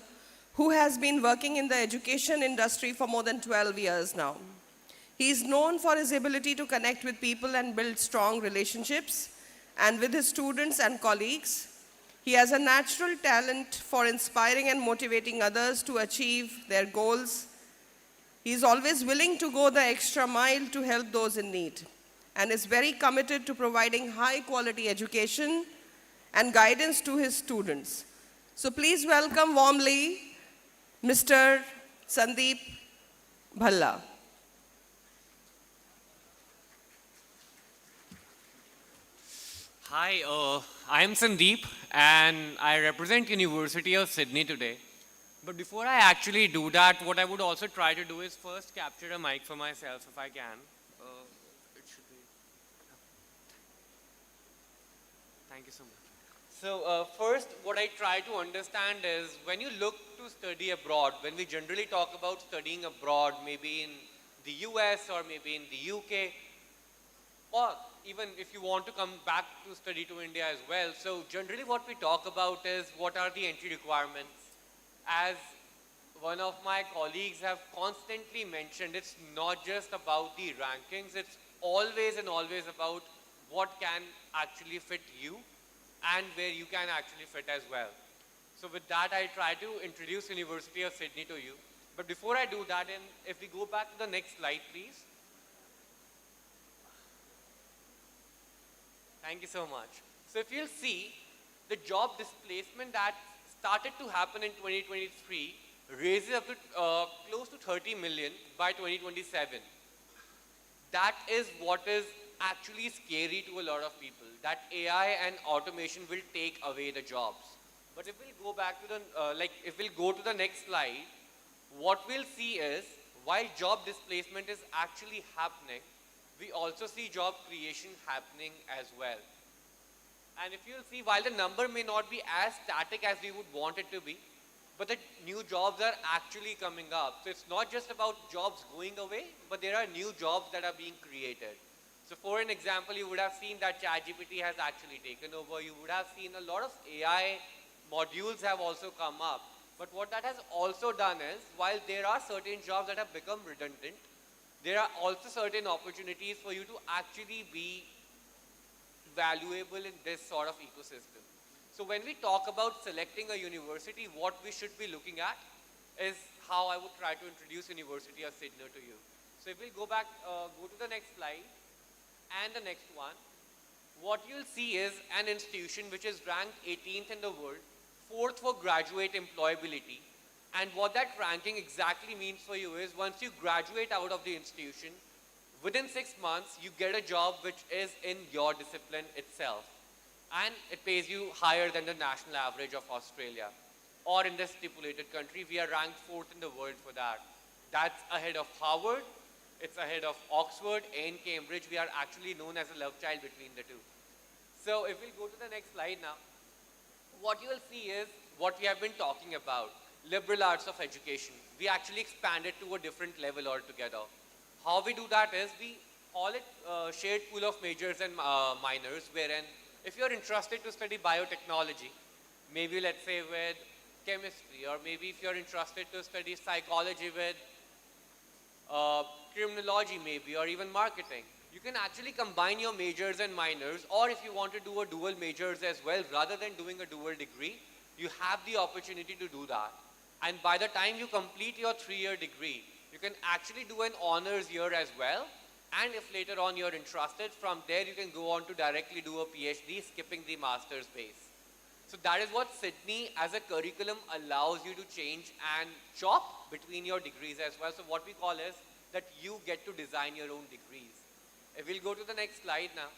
who has been working in the education industry for more than 12 years now. He is known for his ability to connect with people and build strong relationships, and with his students and colleagues. He has a natural talent for inspiring and motivating others to achieve their goals. He is always willing to go the extra mile to help those in need, and is very committed to providing high-quality education and guidance to his students. So please welcome warmly Mr. Sandeep Bhalla. Hi, I am Sandeep and I represent University of Sydney today. But before I actually do that, what I would also try to do is first capture a mic for myself if I can. It should be. Thank you so much. So first, what I try to understand is when you look to study abroad, when we generally talk about studying abroad, maybe in the US or maybe in the UK, or even if you want to come back to study to India as well. So generally what we talk about is what are the entry requirements. As one of my colleagues have constantly mentioned, it's not just about the rankings, it's always and always about what can actually fit you and where you can actually fit as well. So with that, I try to introduce University of Sydney to you. But before I do that, and if we go back to the next slide, please. Thank you so much. So if you'll see, the job displacement that started to happen in 2023 raises up to close to 30 million by 2027. That is what is actually scary to a lot of people, that AI and automation will take away the jobs. But if we'll go back to the, if we'll go to the next slide, what we'll see is, while job displacement is actually happening, we also see job creation happening as well. And if you'll see, while the number may not be as static as we would want it to be, but the new jobs are actually coming up. So it's not just about jobs going away, but there are new jobs that are being created. So for an example, you would have seen that ChatGPT has actually taken over. You would have seen a lot of AI modules have also come up. But what that has also done is, while there are certain jobs that have become redundant, there are also certain opportunities for you to actually be valuable in this sort of ecosystem. So when we talk about selecting a university, what we should be looking at is how I would try to introduce University of Sydney to you. So if we go back, go to the next slide and the next one, what you'll see is an institution which is ranked 18th in the world, 4th for graduate employability. And what that ranking exactly means for you is once you graduate out of the institution, within 6 months, you get a job which is in your discipline itself. And it pays you higher than the national average of Australia. Or in this stipulated country, we are ranked 4th in the world for that. That's ahead of Harvard, it's ahead of Oxford and Cambridge. We are actually known as a love child between the two. So if we go to the next slide now, what you will see is what we have been talking about, liberal arts of education. We actually expand it to a different level altogether. How we do that is we call it shared pool of majors and minors, wherein if you're interested to study biotechnology, maybe let's say with chemistry, or maybe if you're interested to study psychology with criminology maybe, or even marketing, you can actually combine your majors and minors, or if you want to do a dual majors as well, rather than doing a dual degree, you have the opportunity to do that. And by the time you complete your 3-year degree, you can actually do an honors year as well. And if later on you're interested, from there you can go on to directly do a PhD, skipping the master's base. So that is what Sydney as a curriculum allows you to change and chop between your degrees as well. So what we call is that you get to design your own degrees. If we'll go to the next slide now,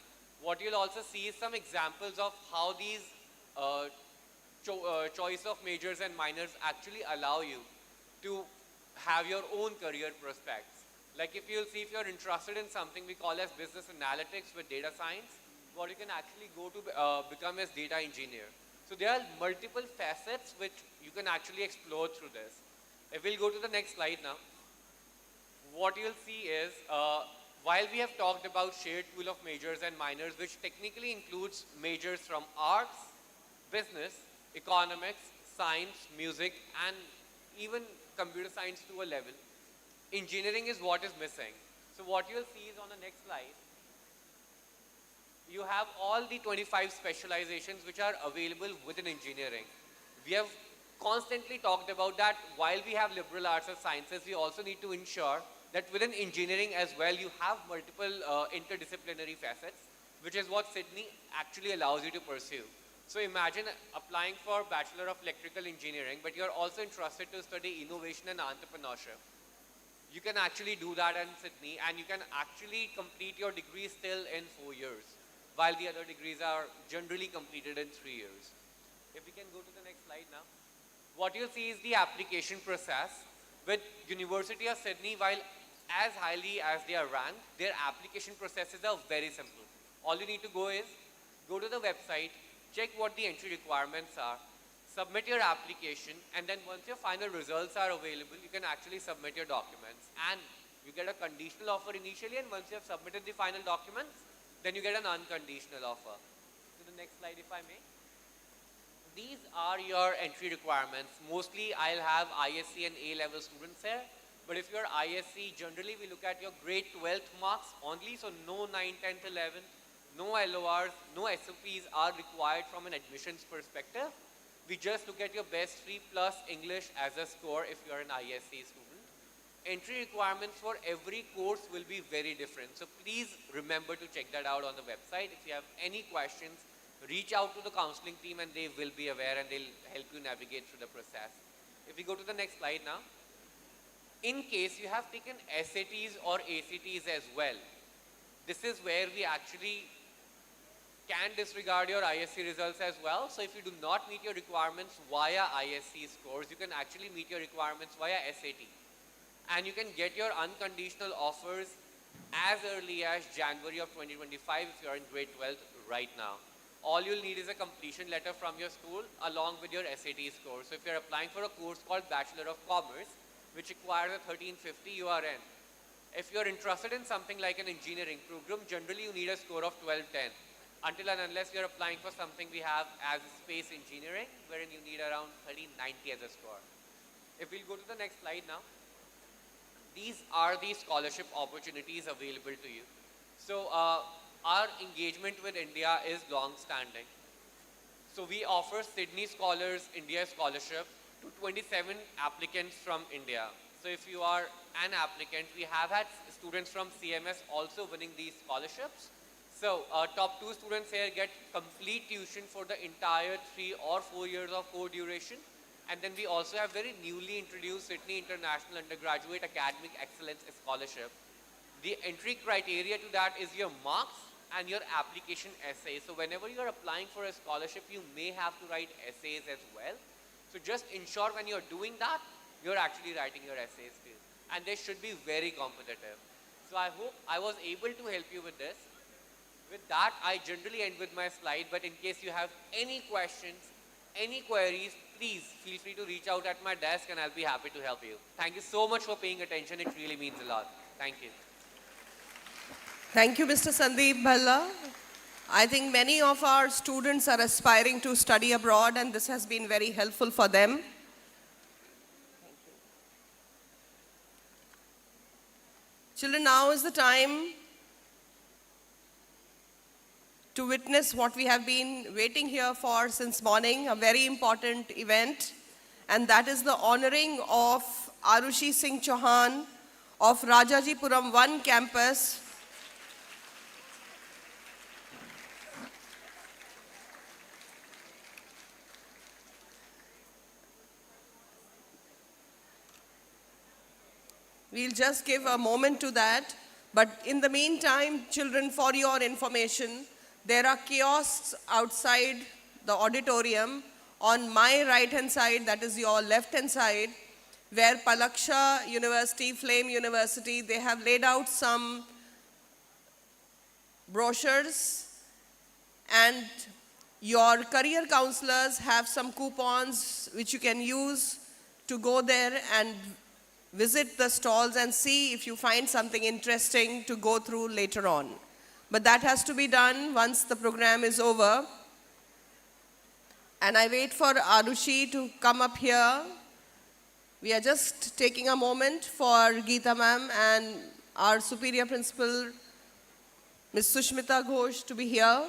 what you'll also see is some examples of how these choice of majors and minors actually allow you to have your own career prospects. Like if you'll see, if you're interested in something we call as business analytics with data science, what you can actually go to become as data engineer. So there are multiple facets which you can actually explore through this. If we'll go to the next slide now, what you'll see is, while we have talked about shared pool of majors and minors, which technically includes majors from arts, business, economics, science, music, and even computer science to a level, engineering is what is missing. So what you'll see is on the next slide, you have all the 25 specializations which are available within engineering. We have constantly talked about that while we have liberal arts and sciences, we also need to ensure that within engineering as well, you have multiple interdisciplinary facets, which is what Sydney actually allows you to pursue. So imagine applying for Bachelor of Electrical Engineering, but you're also interested to study innovation and entrepreneurship. You can actually do that in Sydney, and you can actually complete your degree still in 4 years, while the other degrees are generally completed in 3 years. If we can go to the next slide now. What you'll see is the application process. With University of Sydney, while as highly as they are ranked, their application processes are very simple. All you need to go is, go to the website, check what the entry requirements are, submit your application, and then once your final results are available, you can actually submit your documents. And you get a conditional offer initially, and once you have submitted the final documents, then you get an unconditional offer. To the next slide, if I may. These are your entry requirements. Mostly, I'll have ISC and A-level students here. But if you're ISC, generally we look at your grade 12th marks only, so no 9, 10th, 11th, no LORs, no SOPs are required from an admissions perspective. We just look at your best 3 plus English as a score if you're an ISC student. Entry requirements for every course will be very different. So please remember to check that out on the website. If you have any questions, reach out to the counseling team and they will be aware and they'll help you navigate through the process. If we go to the next slide now. In case you have taken SATs or ACTs as well, this is where we actually can disregard your ISC results as well. So if you do not meet your requirements via ISC scores, you can actually meet your requirements via SAT. And you can get your unconditional offers as early as January of 2025 if you're in grade 12 right now. All you'll need is a completion letter from your school along with your SAT score. So if you're applying for a course called Bachelor of Commerce, which requires a 1350 URN, If you're interested in something like an engineering program, generally you need a score of 1210. Until and unless you're applying for something we have as space engineering, wherein you need around 1390 as a score. If we'll go to the next slide now. These are the scholarship opportunities available to you. So our engagement with India is long-standing. So we offer Sydney Scholars India Scholarship to 27 applicants from India. So if you are an applicant, we have had students from CMS also winning these scholarships. So top 2 students here get complete tuition for the entire 3 or 4 years of core duration. And then we also have very newly introduced Sydney International Undergraduate Academic Excellence Scholarship. The entry criteria to that is your marks and your application essay. So whenever you're applying for a scholarship, you may have to write essays as well. So just ensure when you're doing that, you're actually writing your essays too. And they should be very competitive. So I hope I was able to help you with this. With that, I generally end with my slide, but in case you have any questions, any queries, please feel free to reach out at my desk and I'll be happy to help you. Thank you so much for paying attention. It really means a lot. Thank you. Thank you, Mr. Sandeep Bhalla. I think many of our students are aspiring to study abroad and this has been very helpful for them. Children, now is the time to witness what we have been waiting here for since morning, a very important event, and that is the honoring of Arushi Singh Chauhan of Rajajipuram 1 campus. We'll just give a moment to that, but in the meantime, children, for your information, there are kiosks outside the auditorium on my right-hand side, that is your left-hand side, where Palaksha University, Flame University, they have laid out some brochures and your career counselors have some coupons which you can use to go there and visit the stalls and see if you find something interesting to go through later on. But that has to be done once the program is over. And I wait for Arushi to come up here. We are just taking a moment for Geeta ma'am and our superior principal, Ms. Sushmita Ghosh, to be here.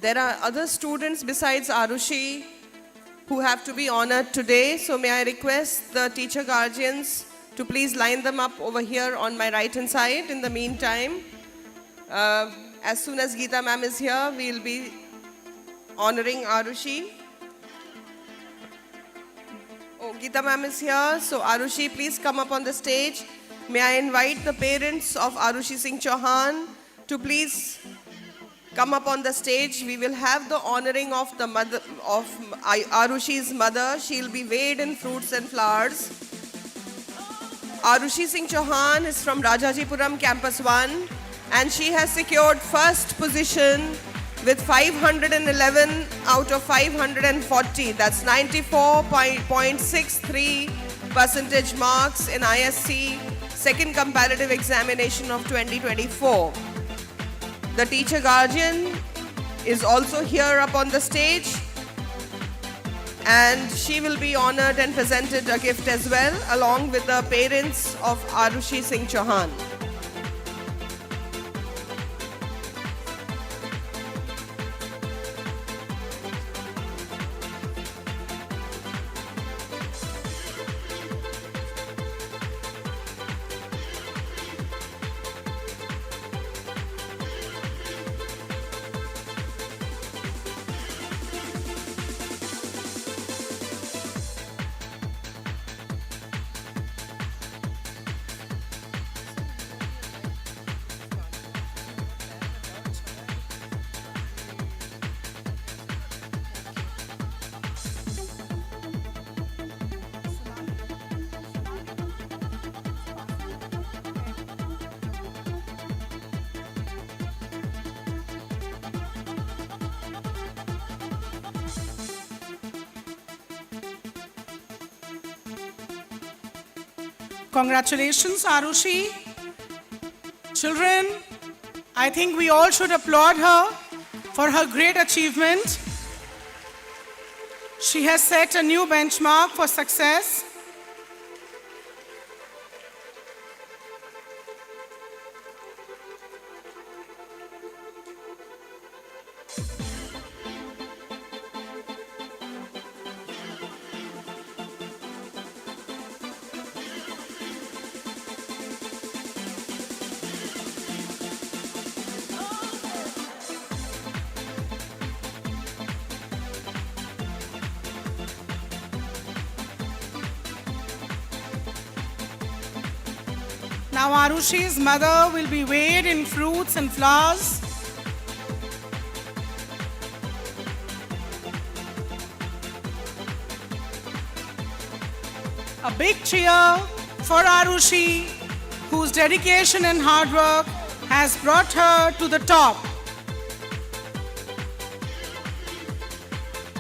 There are other students besides Arushi who have to be honored today. So may I request the teacher guardians to please line them up over here on my right hand side. In the meantime, as soon as Geeta ma'am is here, we'll be honoring Arushi. Oh, Geeta ma'am is here. So Arushi, please come up on the stage. May I invite the parents of Arushi Singh Chauhan to please come up on the stage. We will have the honoring of the mother of Arushi's mother. She'll be weighed in fruits and flowers. Arushi Singh Chauhan is from Rajajipuram Campus 1 and she has secured first position with 511 out of 540. That's 94.63 percentage marks in IST second comparative examination of 2024. The teacher guardian is also here up on the stage, and she will be honored and presented a gift as well, along with the parents of Arushi Singh Chauhan. Congratulations, Arushi. Children, I think we all should applaud her for her great achievement. She has set a new benchmark for success. Now Arushi's mother will be weighed in fruits and flowers. A big cheer for Arushi, whose dedication and hard work has brought her to the top.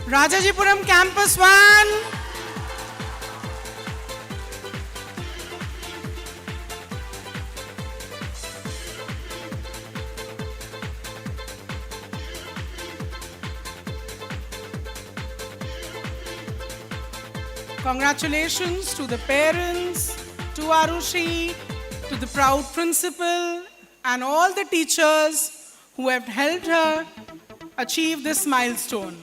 Rajajipuram Campus 1. Congratulations to the parents, to Arushi, to the proud principal, and all the teachers who have helped her achieve this milestone.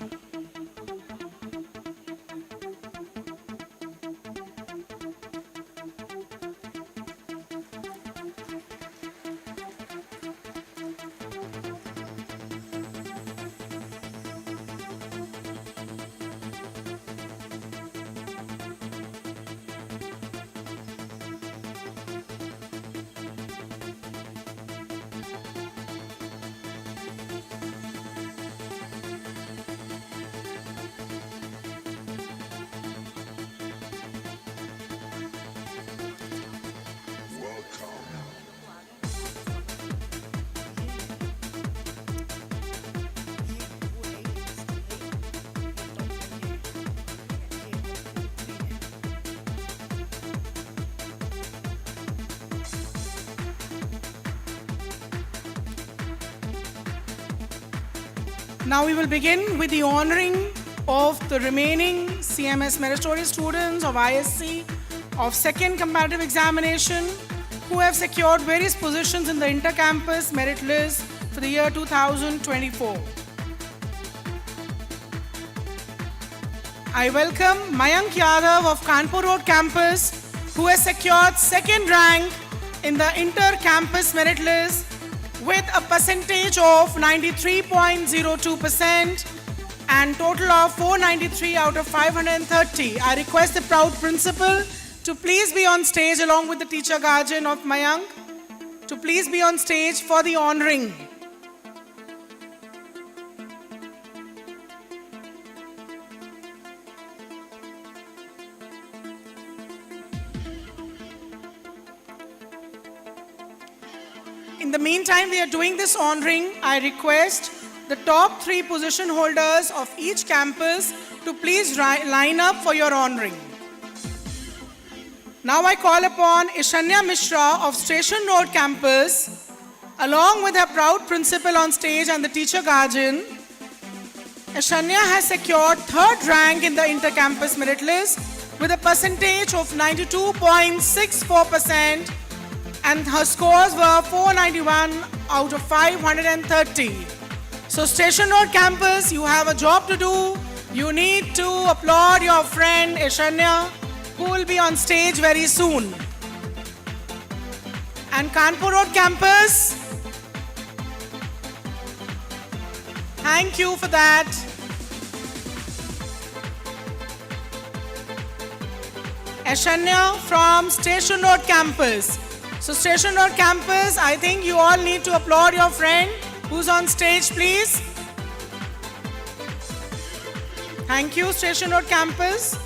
Now we will begin with the honoring of the remaining CMS Meritorious students of IST of second comparative examination who have secured various positions in the inter-campus merit list for the year 2024. I welcome Mayank Yadav of Kanpur Road campus, who has secured second rank in the inter-campus merit list with a percentage of 93.02% and total of 493 out of 530. I request the proud principal to please be on stage along with the teacher guardian of Mayank to please be on stage for the honoring. In the meantime, we are doing this honoring. I request the top 3 position holders of each campus to please line up for your honoring. Now I call upon Ishanya Mishra of Station Road campus, along with her proud principal on stage and the teacher guardian. Ishanya has secured 3rd rank in the inter-campus merit list with a percentage of 92.64%, and her scores were 491 out of 530. So Station Road campus, you have a job to do. You need to applaud your friend Ishanya, who will be on stage very soon. And Kanpur Road campus, thank you for that. Ashanya from Station Road campus. So Station Road campus, I think you all need to applaud your friend who's on stage, please. Thank you, Station Road campus.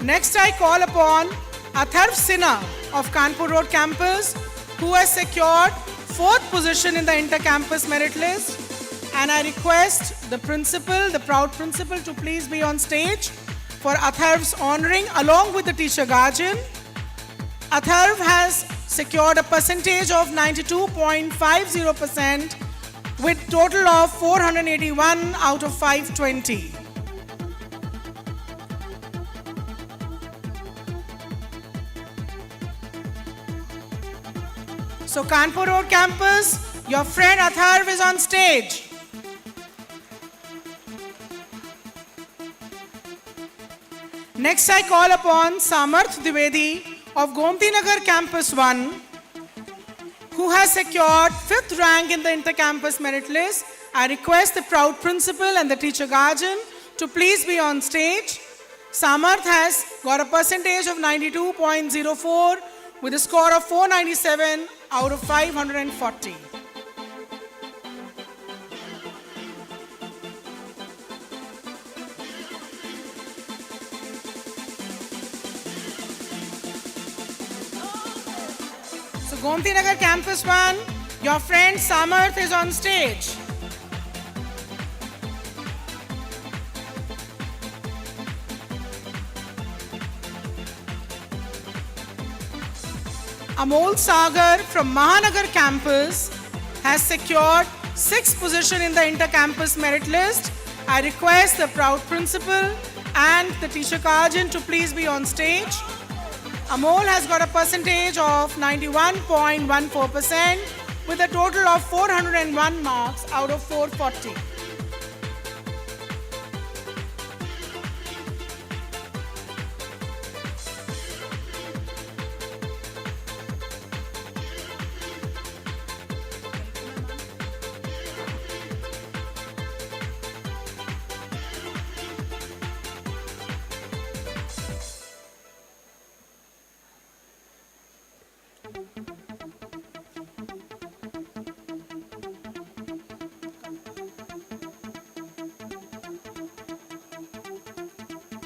Next, I call upon Atharv Sinha of Kanpur Road campus, who has secured 4th position in the inter-campus merit list. And I request the principal, the proud principal, to please be on stage for Atharv's honoring along with the teacher guardian. Atharv has secured a percentage of 92.50% with total of 481 out of 520. So Kanpur Road campus, your friend Atharv is on stage. Next, I call upon Samarth Dwivedi of Gomti Nagar Campus 1, who has secured 5th rank in the inter-campus merit list. I request the proud principal and the teacher guardian to please be on stage. Samarth has got a percentage of 92.04 with a score of 497 out of 540. So Gomti Nagar Campus 1, your friend Samarth is on stage. Amol Sagar from Mahanagar campus has secured 6th position in the inter-campus merit list. I request the proud principal and the teacher guardian to please be on stage. Amol has got a percentage of 91.14% with a total of 401 marks out of 440.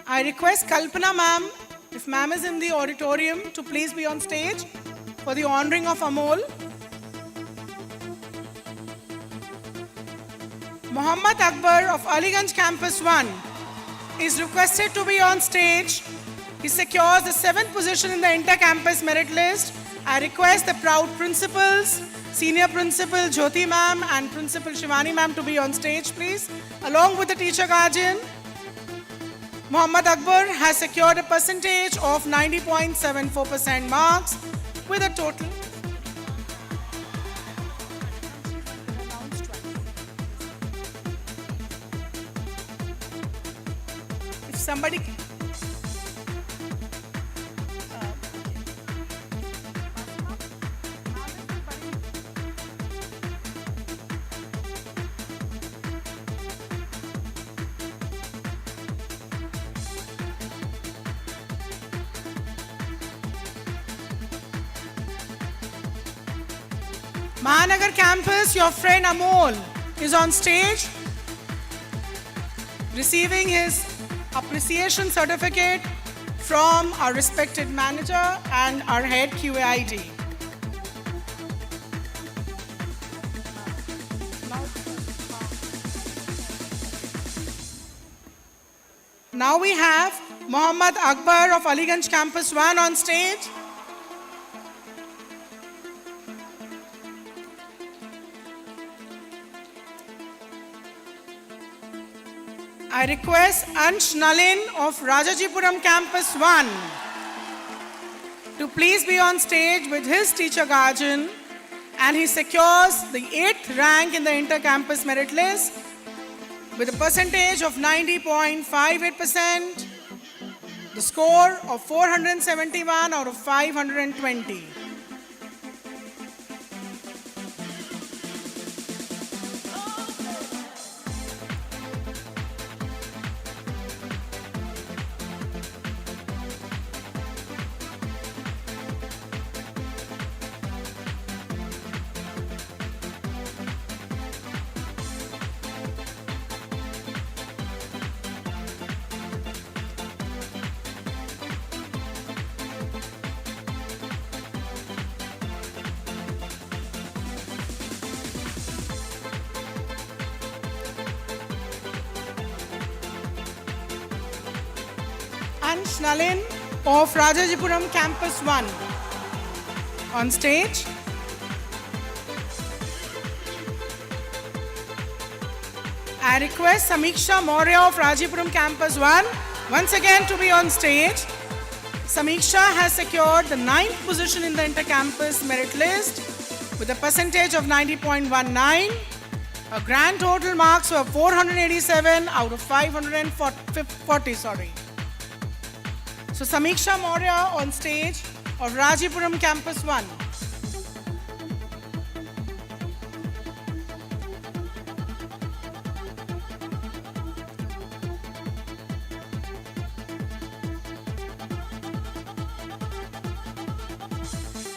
I request Kalpana ma'am, if ma'am is in the auditorium, to please be on stage for the honoring of Amol. Muhammad Akbar of Aliganj Campus 1 is requested to be on stage. He secures the 7th position in the inter-campus merit list. I request the proud principals, Senior Principal Jyoti ma'am and Principal Shivani ma'am to be on stage, please, along with the teacher guardian. Muhammad Akbar has secured a percentage of 90.74% marks with a total. If somebody Mahanagar campus, your friend Amol is on stage receiving his appreciation certificate from our respected manager and our head QAID. Now we have Mohammad Akbar of Aliganj Campus 1 on stage. I request Ansh Nalin of Rajajipuram Campus 1 to please be on stage with his teacher guardian, and he secures the 8th rank in the inter-campus merit list with a percentage of 90.58%, the score of 471 out of 520. Ansh Nalin of Rajajipuram Campus 1 on stage. I request Samiksha Maurya of Rajajipuram Campus 1 once again to be on stage. Samiksha has secured the 9th position in the inter-campus merit list with a percentage of 90.19. Her grand total marks were 487 out of 540. So Samiksha Maurya on stage of Rajajipuram Campus 1.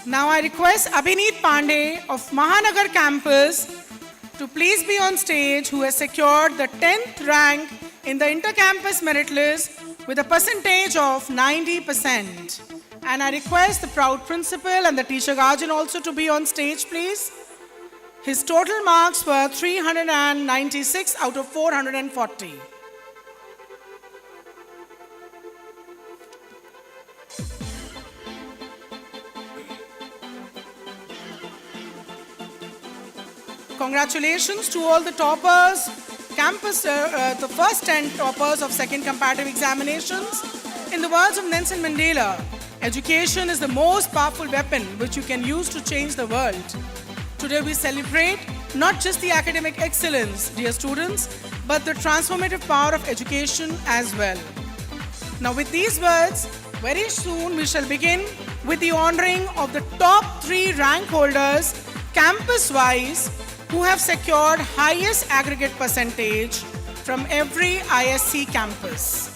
Now I request Abhineet Pandey of Mahanagar Campus to please be on stage, who has secured the 10th rank in the inter-campus merit list with a percentage of 90%. And I request the proud principal and the teacher guardian also to be on stage, please. His total marks were 396 out of 440. Congratulations to all the toppers, the first 10 toppers of second comparative examinations. In the words of Nelson Mandela, education is the most powerful weapon which you can use to change the world. Today we celebrate not just the academic excellence, dear students, but the transformative power of education as well. Now with these words, very soon we shall begin with the honoring of the top 3 rank holders campus-wise who have secured highest aggregate percentage from every IST campus.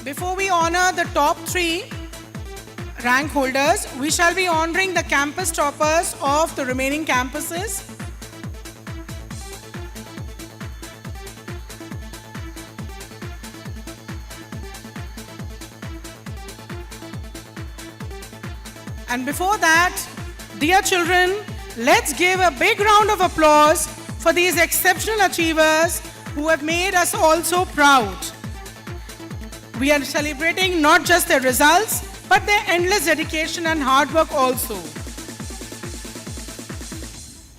Before we honor the top 3 rank holders, we shall be honoring the campus toppers of the remaining campuses. And before that, dear children, let's give a big round of applause for these exceptional achievers who have made us all so proud. We are celebrating not just their results, but their endless dedication and hard work also.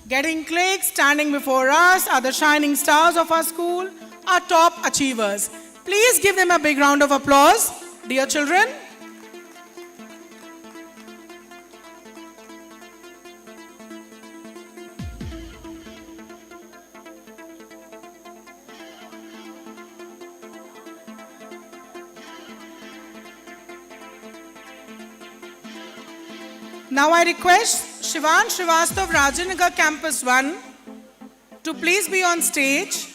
Getting clicks, standing before us, are the shining stars of our school, our top achievers. Please give them a big round of applause, dear children. Now I request Shivan Srivastav, Rajanagar Campus 1 to please be on stage.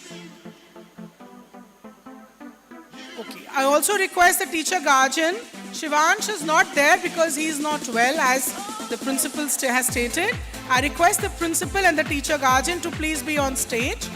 Okay, I also request the teacher guardian. Shivansh is not there because he is not well, as the principal has stated. I request the principal and the teacher guardian to please be on stage.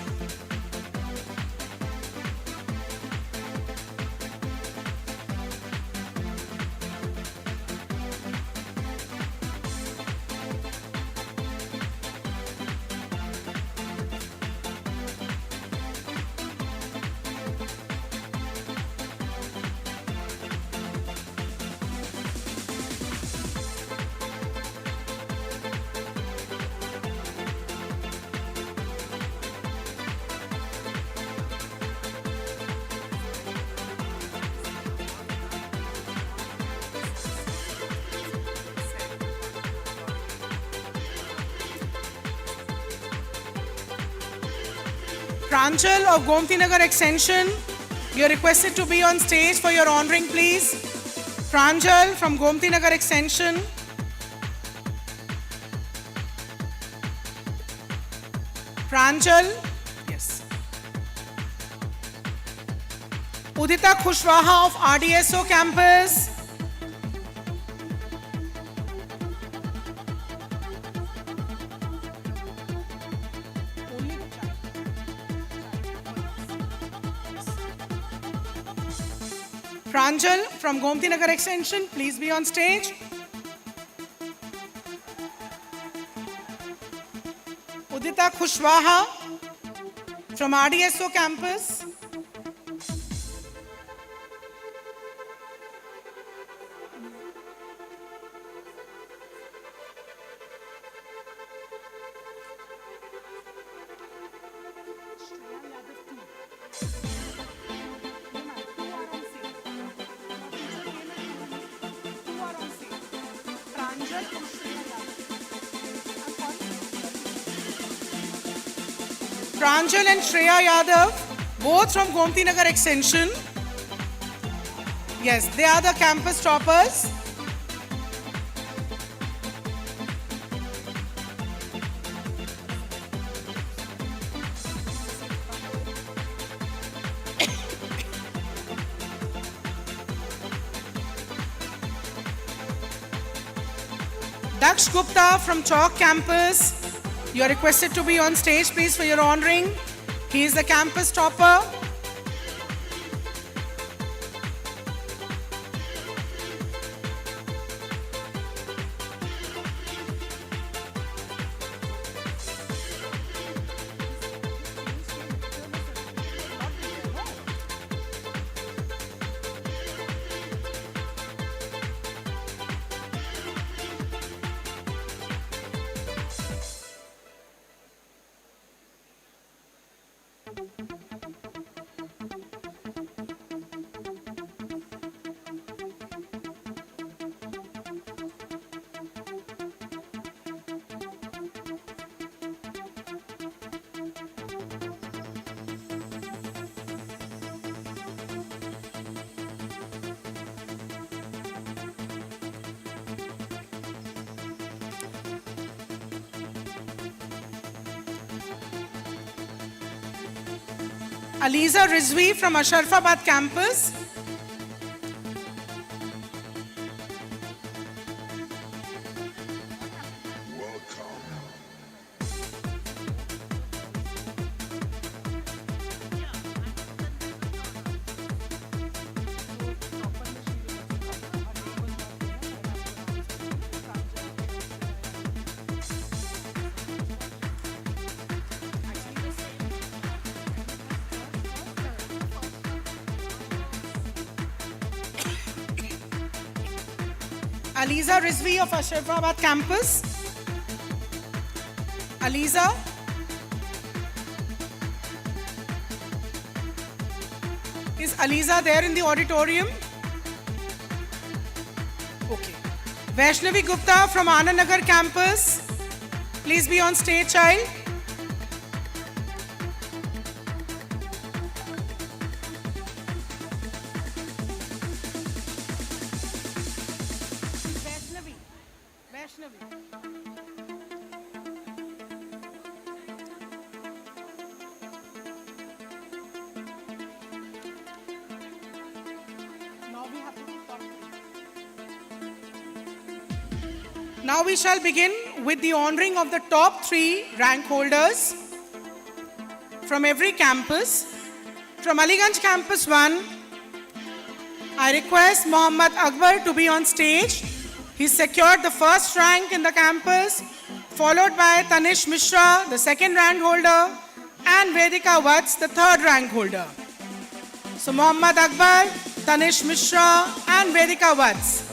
Pranjal of Gomti Nagar Extension, you are requested to be on stage for your honoring, please. Pranjal from Gomti Nagar Extension. Pranjal, yes. Udita Khushwaha of RDSO Campus. Pranjal from Gomti Nagar Extension, please be on stage. Udita Khushwaha from RDSO Campus. Pranjal and Shreya Yadav, both from Gomti Nagar Extension. Yes, they are the campus toppers. Daksh Gupta from Chalk Campus. You are requested to be on stage, please, for your honoring. He is the campus topper. Aliza Rizvi from Asharfabad Campus. Aliza Rizvi of Ashrafabad campus. Aliza. Is Aliza there in the auditorium? Okay. Vaishnavi Gupta from Anand Nagar campus. Please be on stage, child. Vaishnavi. Now we shall begin with the honoring of the top 3 rank holders from every campus. From Aliganj campus 1, I request Mohammad Akbar to be on stage. He secured the first rank in the campus, followed by Tanish Mishra, the second rank holder, and Vedika Vats, the third rank holder. So Mohammad Akbar, Tanish Mishra, and Vedika Vats.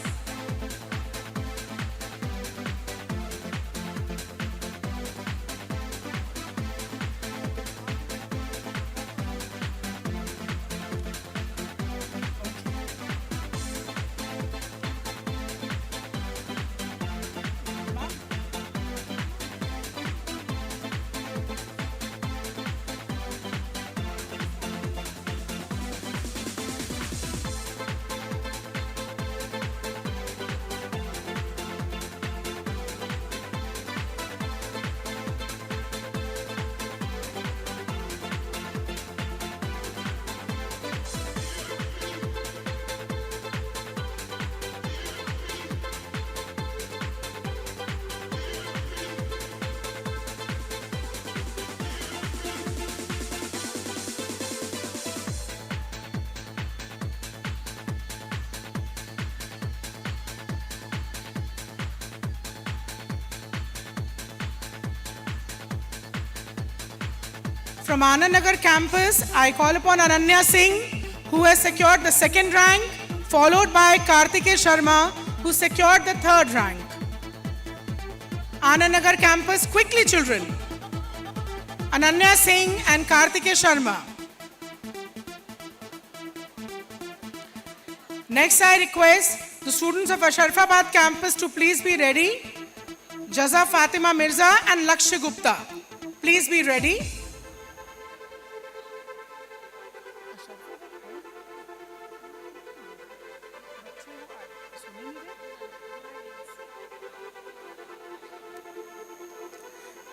From Anand Nagar campus, I call upon Ananya Singh, who has secured the second rank, followed by Kartikeya Sharma, who secured the third rank. Anand Nagar campus, quickly children. Ananya Singh and Kartikeya Sharma. Next, I request the students of Ashrafabad campus to please be ready. Jaza Fatima Mirza and Lakshya Gupta. Please be ready.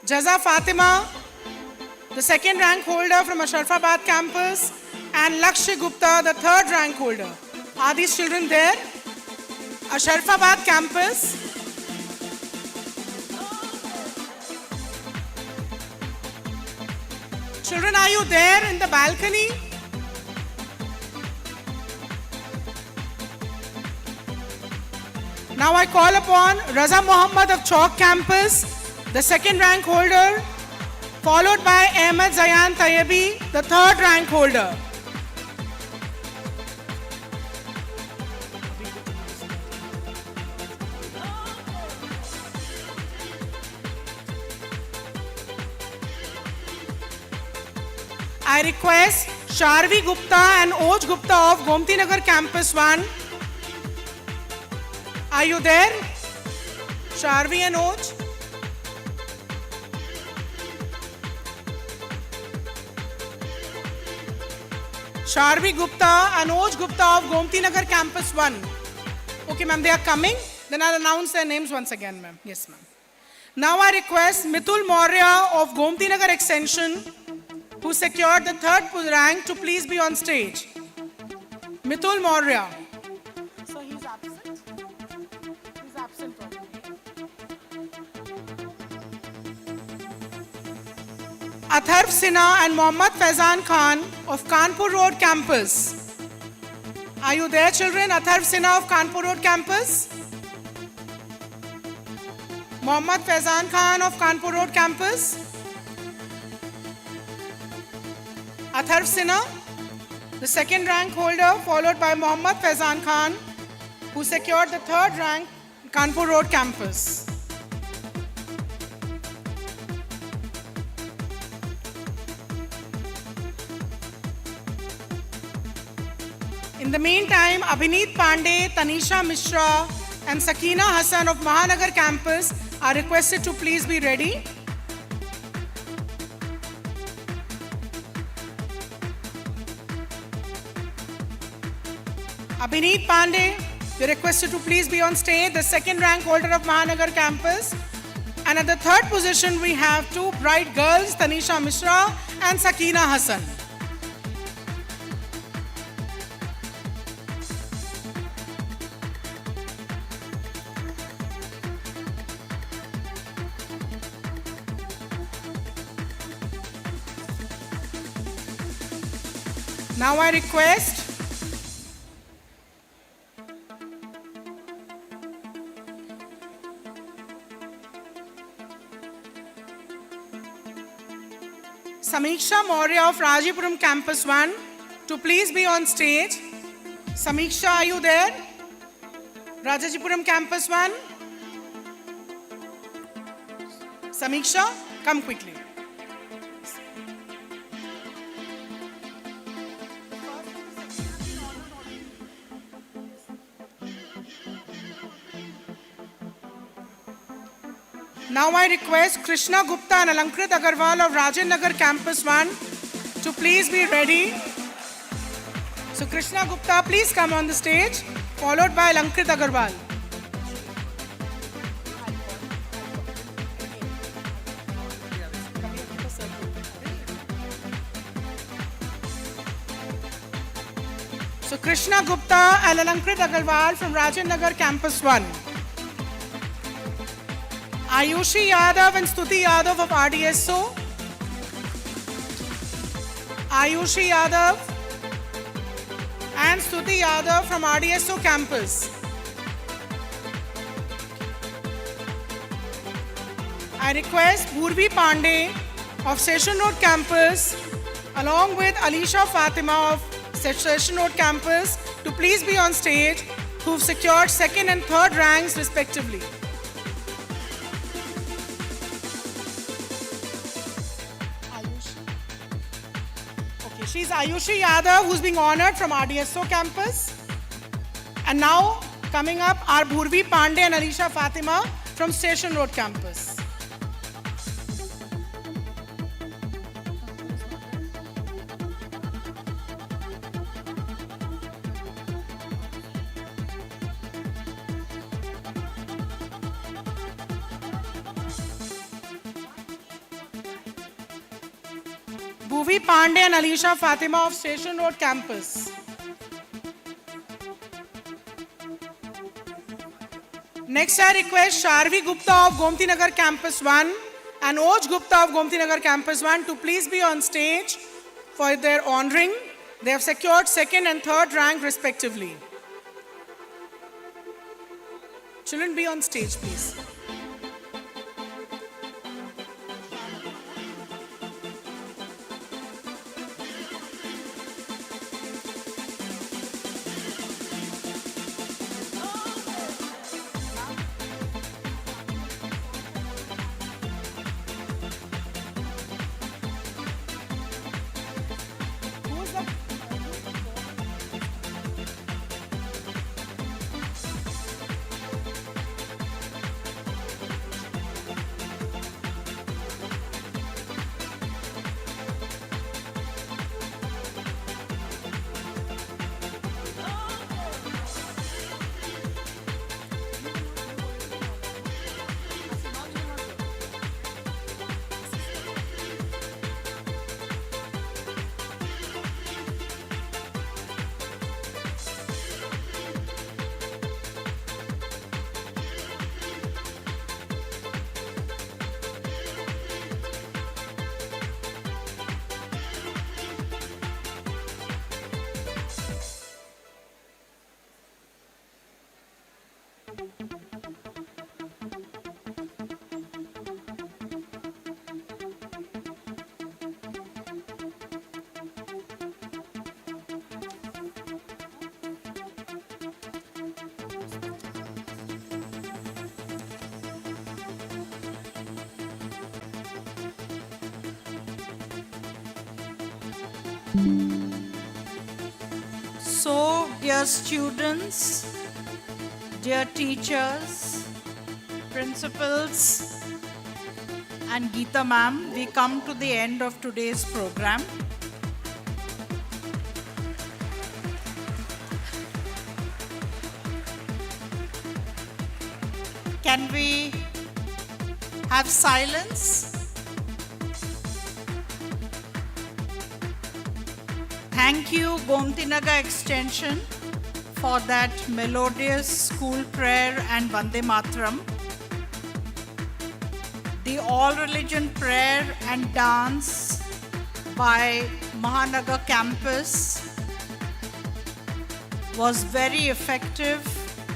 Jaza Fatima, the second rank holder from Ashrafabad campus, and Lakshya Gupta, the third rank holder. Are these children there? Ashrafabad campus. Children, are you there in the balcony? Now I call upon Raza Muhammad of Chowk campus, the second rank holder, followed by Ahmed Zayan Tayyebi, the third rank holder. I request Sharvi Gupta and Oj Gupta of Gomti Nagar campus 1. Are you there? Sharvi and Oj? Sharvi Gupta and Oj Gupta of Gomti Nagar campus 1. Okay, ma'am, they are coming. Then I'll announce their names once again, ma'am. Yes, ma'am. Now I request Mitul Maurya of Gomti Nagar Extension, who secured the third rank, to please be on stage. Mitul Maurya. So he's absent? He's absent probably. Atharv Sinha and Mohammad Faizan Khan of Kanpur Road campus. Are you there, children? Atharv Sinha of Kanpur Road campus. Mohammad Faizan Khan of Kanpur Road campus. Atharv Sinha, the second rank holder, followed by Mohammad Faizan Khan, who secured the third rank in Kanpur Road campus. In the meantime, Abhineet Pandey, Tanisha Mishra, and Sakina Hassan of Mahanagar campus are requested to please be ready. Abhineet Pandey, you're requested to please be on stage, the second rank holder of Mahanagar campus. And at the third position, we have two bright girls, Tanisha Mishra and Sakina Hassan. Now I request Samiksha Maurya of Rajipuram Campus 1 to please be on stage. Samiksha, are you there? Rajajipuram Campus 1. Samiksha, come quickly. Now I request Krishna Gupta and Alankrit Agarwal of Rajan Nagar Campus 1 to please be ready. So Krishna Gupta, please come on the stage, followed by Alankrit Agarwal. So Krishna Gupta and Alankrit Agarwal from Rajan Nagar Campus 1. Ayushi Yadav and Stuti Yadav of RDSO. Ayushi Yadav and Stuti Yadav from RDSO campus. I request Purvi Pandey of Session Road campus along with Alisha Fatima of Session Road campus to please be on stage, who've secured second and third ranks respectively. She's Ayushi Yadav, who's being honored from RDSO campus. And now, coming up, are Bhurvi Pandey and Alisha Fatima from Station Road campus. Bhuvi Pandey and Alisha Fatima of Station Road campus. Next, I request Sharvi Gupta of Gomti Nagar campus 1 and Oj Gupta of Gomti Nagar campus 1 to please be on stage for their honoring. They have secured second and third rank respectively. Children, be on stage, please. So, dear students, dear teachers, principals, and Geeta ma'am, we come to the end of today's program. Can we have silence? Thank you, Gomti Nagar Extension, for that melodious school prayer and Vande Mataram. The all religion prayer and dance by Mahanagar campus was very effective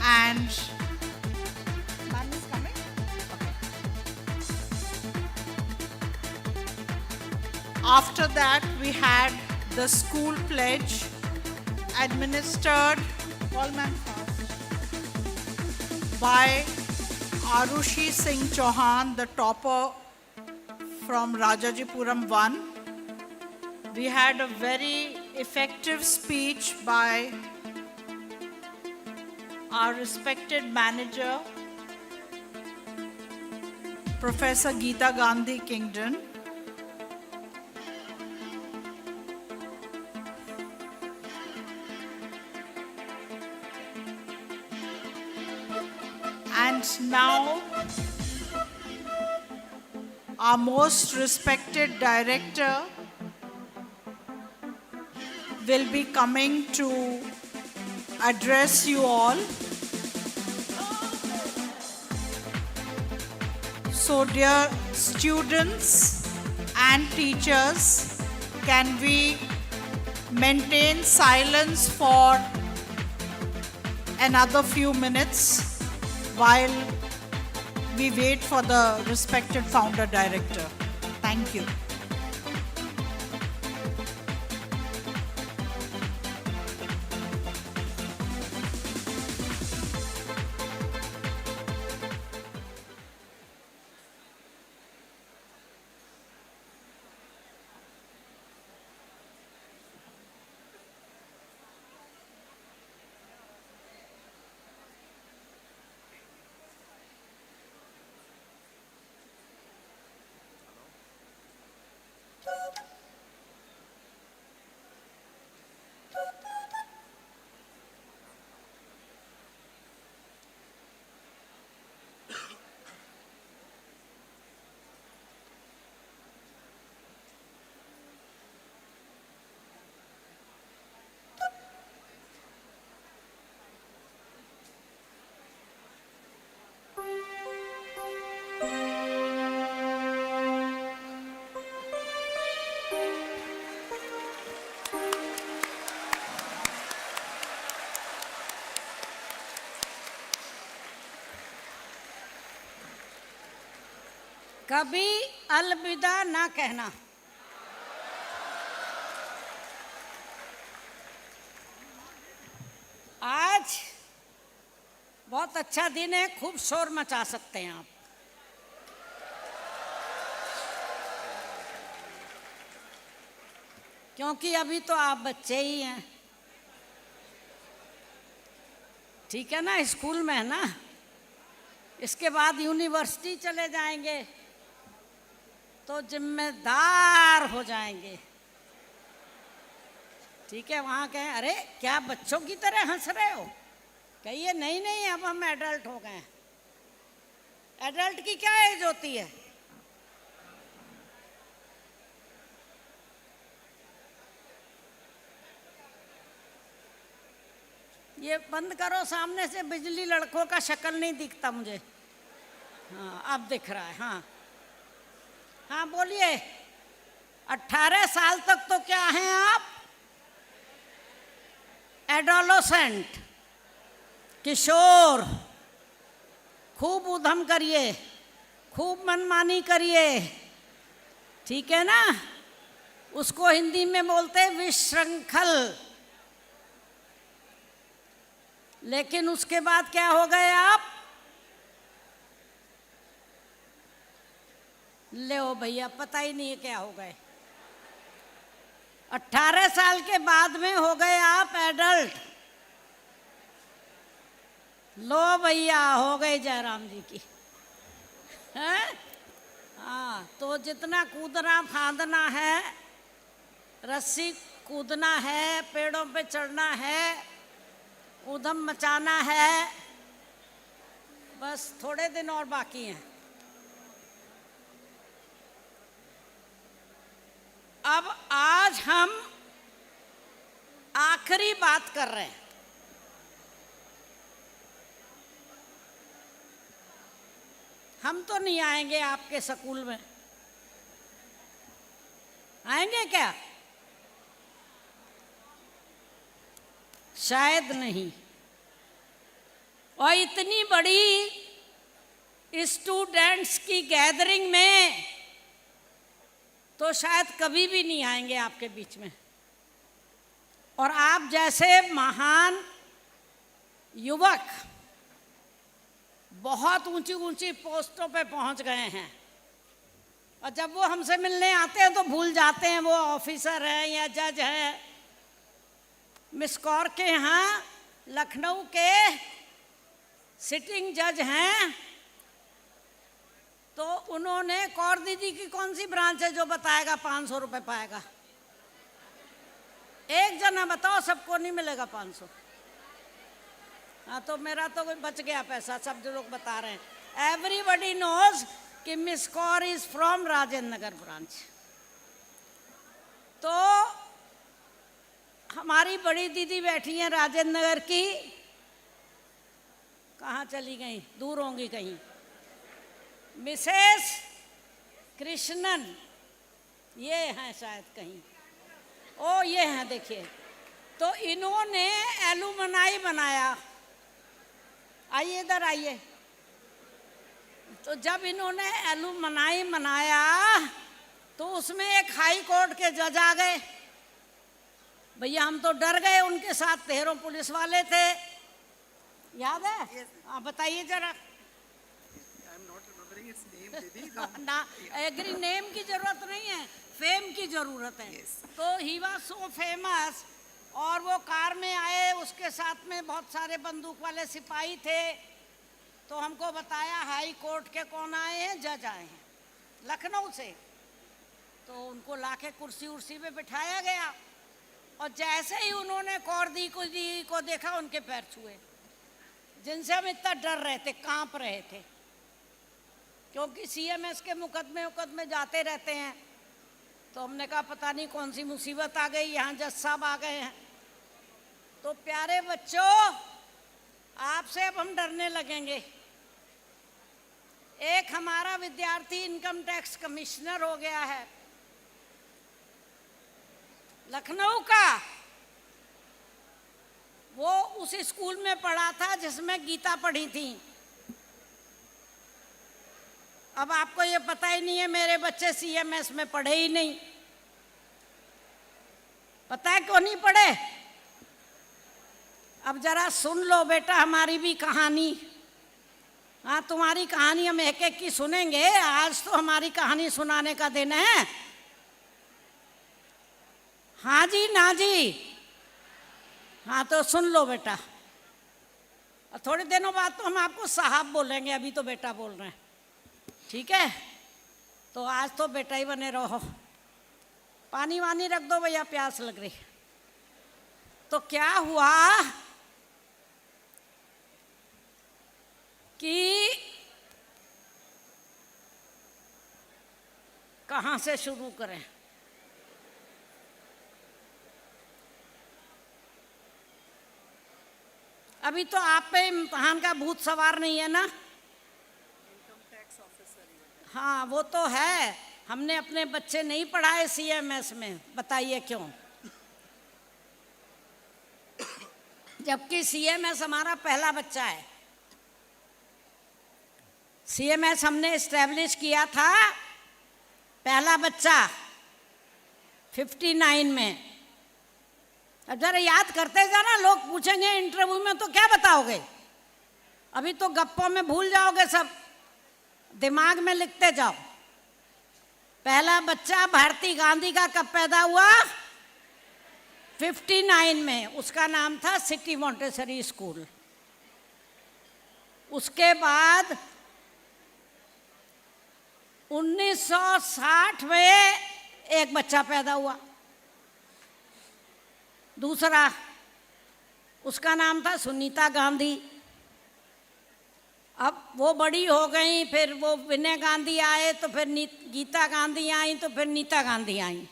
and Ma'am is coming? Okay. After that, we had the school pledge administered by Arushi Singh Chauhan, the topper from Rajajipuram 1. We had a very effective speech by our respected manager, Professor Geeta Gandhi Kingdon. And now, our most respected director will be coming to address you all. So, dear students and teachers, can we maintain silence for another few minutes while we wait for the respected founder director? Thank you. कभी अलविदा ना कहना। आज बहुत अच्छा दिन है, खूब शोर मचा सकते हैं आप। क्योंकि अभी तो आप बच्चे ही हैं, ठीक है ना, स्कूल में है ना, इसके बाद यूनिवर्सिटी चले जाएंगे तो जिम्मेदार हो जाएंगे, ठीक है। वहाँ कहें अरे क्या बच्चों की तरह हंस रहे हो, कहिए नहीं नहीं अब हम एडल्ट हो गए। एडल्ट की क्या एज होती है? ये बंद करो, सामने से बिजली लड़कों का शक्ल नहीं दिखता मुझे। हाँ अब दिख रहा है। हाँ हाँ बोलिए। 18 साल तक तो क्या हैं आप? एडोलोसेंट, किशोर। खूब उधम करिए, खूब मनमानी करिए, ठीक है ना। उसको हिंदी में बोलते हैं विशृंखल। लेकिन उसके बाद क्या हो गए आप? ले भैया पता ही नहीं है क्या हो गए। 18 साल के बाद में हो गए आप एडल्ट। लो भैया, हो गई जयराम जी की, है? हाँ, तो जितना कूदना फांदना है, रस्सी कूदना है, पेड़ों पे चढ़ना है, ऊधम मचाना है, बस थोड़े दिन और बाकी हैं। अब आज हम आखिरी बात कर रहे हैं। हम तो नहीं आएंगे आपके स्कूल में, आएंगे क्या? शायद नहीं। और इतनी बड़ी स्टूडेंट्स की गैदरिंग में तो शायद कभी भी नहीं आएंगे आपके बीच में। और आप जैसे महान युवक बहुत ऊंची ऊंची पोस्टों पे पहुंच गए हैं, और जब वो हमसे मिलने आते हैं तो भूल जाते हैं वो ऑफिसर हैं या जज हैं। मिस कौर के यहाँ लखनऊ के सिटिंग जज हैं, तो उन्होंने, कौर दीदी की कौन सी ब्रांच है जो बताएगा 500 रुपये पाएगा? एक जना बताओ, सबको नहीं मिलेगा 500। हाँ, तो मेरा तो बच गया पैसा, सब जो लोग बता रहे हैं। एवरीबडी नोज कि miss Kaur is from Rajendra Nagar branch. तो हमारी बड़ी दीदी बैठी हैं राजेंद्र नगर की, कहाँ चली गई? दूर होंगी कहीं। मिसेस कृष्णन, ये हैं शायद कहीं। ओ, ये हैं, देखिए। तो इन्होंने एलुमनाई बनाया। आइए इधर आइए। तो जब इन्होंने एलुमनाई बनाया तो उसमें एक हाई कोर्ट के जज आ गए। भैया हम तो डर गए, उनके साथ 13 पुलिस वाले थे, याद है? हाँ, बताइए जरा। ना, एग्री, नेम की जरूरत नहीं है, फेम की जरूरत है। तो ही वाज सो फेमस, और वो कार में आए, उसके साथ में बहुत सारे बंदूक वाले सिपाही थे। तो हमको बताया हाई कोर्ट के कौन आए हैं? जज आए हैं लखनऊ से। तो उनको लाके कुर्सी उर्सी पे बिठाया गया, और जैसे ही उन्होंने कौर दी को देखा, उनके पैर छुए, जिनसे हम इतना डर रहे थे, कांप रहे थे, क्योंकि सीएमएस के मुकदमे जाते रहते हैं। तो हमने कहा पता नहीं कौन सी मुसीबत आ गई, यहाँ जज साहब आ गए हैं। तो प्यारे बच्चों, आपसे अब हम डरने लगेंगे। एक हमारा विद्यार्थी इनकम टैक्स कमिश्नर हो गया है लखनऊ का। वो उस स्कूल में पढ़ा था जिसमें गीता पढ़ी थी। अब आपको ये पता ही नहीं है, मेरे बच्चे सीएमएस में पढ़े ही नहीं। पता है क्यों नहीं पढ़े? अब जरा सुन लो बेटा हमारी भी कहानी। हाँ, तुम्हारी कहानी हम एक एक की सुनेंगे। आज तो हमारी कहानी सुनाने का दिन है। हाँ जी, ना जी? हाँ, तो सुन लो बेटा। और थोड़े दिनों बाद तो हम आपको साहब बोलेंगे, अभी तो बेटा बोल रहे हैं, ठीक है? तो आज तो बेटा ही बने रहो। पानी वानी रख दो भैया, प्यास लग रही। तो क्या हुआ कि कहाँ से शुरू करें? अभी तो आप पे इम्तहान का भूत सवार नहीं है ना? हाँ, वो तो है। हमने अपने बच्चे नहीं पढ़ाए सीएमएस में, बताइए क्यों? जबकि सीएमएस हमारा पहला बच्चा है। सीएमएस हमने एस्टेब्लिश किया था, पहला बच्चा 59 में। अब जरा याद करते जाना, लोग पूछेंगे इंटरव्यू में तो क्या बताओगे? अभी तो गप्पों में भूल जाओगे सब, दिमाग में लिखते जाओ। पहला बच्चा भारती गांधी का कब पैदा हुआ? 59 में उसका नाम था सिटी मॉन्टेसरी स्कूल। उसके बाद 1960 में एक बच्चा पैदा हुआ, दूसरा, उसका नाम था सुनीता गांधी। अब वो बड़ी हो गई, फिर वो विनय गांधी आए, तो फिर गीता गांधी आई, तो फिर नीता गांधी आई।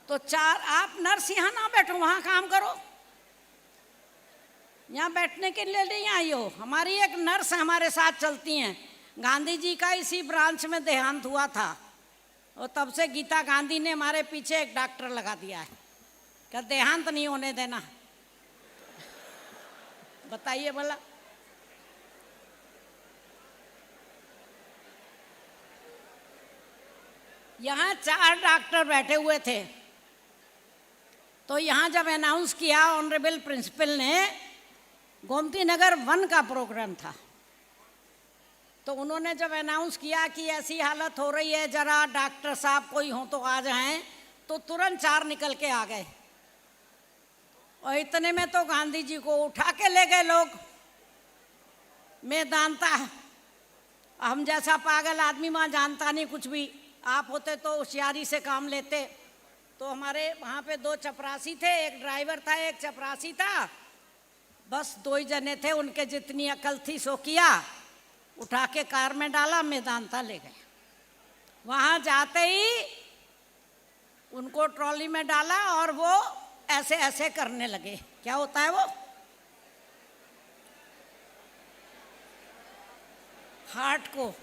तो चार, आप नर्स यहाँ ना बैठो, वहाँ काम करो, यहाँ बैठने के लिए नहीं आई हो। हमारी एक नर्स हमारे साथ चलती हैं, गांधी जी का इसी ब्रांच में देहांत हुआ था, और तब से गीता गांधी ने हमारे पीछे एक डॉक्टर लगा दिया है कि देहांत नहीं होने देना। बताइए भला। यहाँ 4 डॉक्टर बैठे हुए थे, तो यहाँ जब अनाउंस किया ऑनरेबल प्रिंसिपल ने, गोमती नगर 1 का प्रोग्राम था, तो उन्होंने जब अनाउंस किया कि ऐसी हालत हो रही है, जरा डॉक्टर साहब कोई हो तो आ जाएं, तो तुरंत 4 निकल के आ गए, और इतने में तो गांधी जी को उठा के ले गए लोग। मैं जानता, हम जैसा पागल आदमी वहाँ जानता नहीं कुछ भी, आप होते तो होशियारी से काम लेते। तो हमारे वहाँ पे 2 चपरासी थे, एक ड्राइवर था, एक चपरासी था, बस 2 ही जने थे, उनके जितनी अकल थी सो किया, उठा के कार में डाला, मैदानता ले गए। वहाँ जाते ही उनको ट्रॉली में डाला और वो ऐसे ऐसे करने लगे। क्या होता है वो? हार्ट को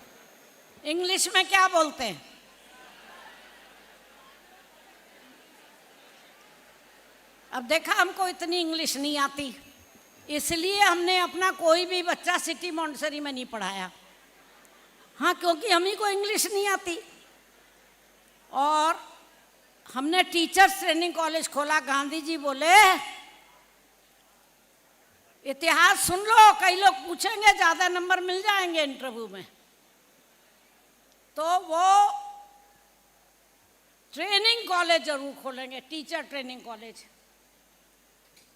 इंग्लिश में क्या बोलते हैं? अब देखा, हमको इतनी इंग्लिश नहीं आती, इसलिए हमने अपना कोई भी बच्चा सिटी मॉन्टेसरी में नहीं पढ़ाया। हाँ, क्योंकि हम ही को इंग्लिश नहीं आती। और हमने टीचर्स ट्रेनिंग कॉलेज खोला। गांधी जी बोले इतिहास सुन लो, कई लोग पूछेंगे, ज़्यादा नंबर मिल जाएंगे इंटरव्यू में। तो वो ट्रेनिंग कॉलेज जरूर खोलेंगे, टीचर ट्रेनिंग कॉलेज।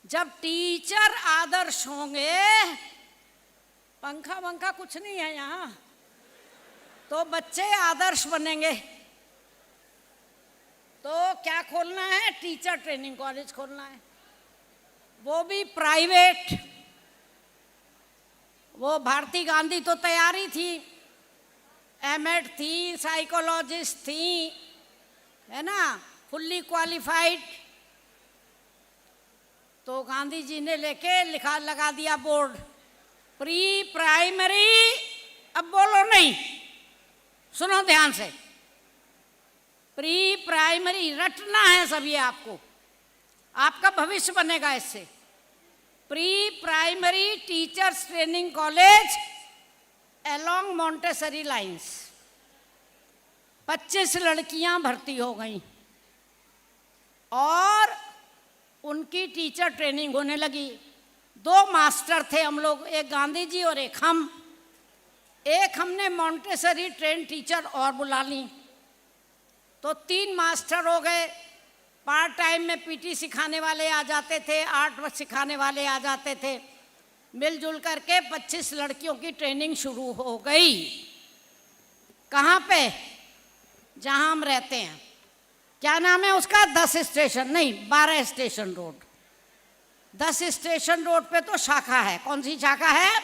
जब टीचर आदर्श होंगे, पंखा वंखा कुछ नहीं है यहाँ, तो बच्चे आदर्श बनेंगे। तो क्या खोलना है? टीचर ट्रेनिंग कॉलेज खोलना है, वो भी प्राइवेट। वो भारती गांधी तो तैयारी थी, एमएड थी, साइकोलॉजिस्ट थी, है ना, फुल्ली क्वालिफाइड। तो गांधी जी ने लेके लिखा लगा दिया बोर्ड, प्री प्राइमरी। अब बोलो नहीं, सुनो ध्यान से, प्री प्राइमरी रटना है सभी आपको, आपका भविष्य बनेगा इससे। Pre primary teachers training college along Montessori lines. 25 लड़कियां भर्ती हो गई और उनकी टीचर ट्रेनिंग होने लगी। 2 मास्टर थे हम लोग, एक गांधी जी और एक हम। एक हमने मॉन्टेसरी ट्रेन टीचर और बुला ली, तो 3 मास्टर हो गए। पार्ट टाइम में पीटी सिखाने वाले आ जाते थे, आर्ट सिखाने वाले आ जाते थे। मिलजुल करके 25 लड़कियों की ट्रेनिंग शुरू हो गई। कहाँ पे? जहाँ हम रहते हैं। क्या नाम है उसका? 10 स्टेशन नहीं, 12 स्टेशन रोड। 10 स्टेशन रोड पे तो शाखा है। कौन सी शाखा है?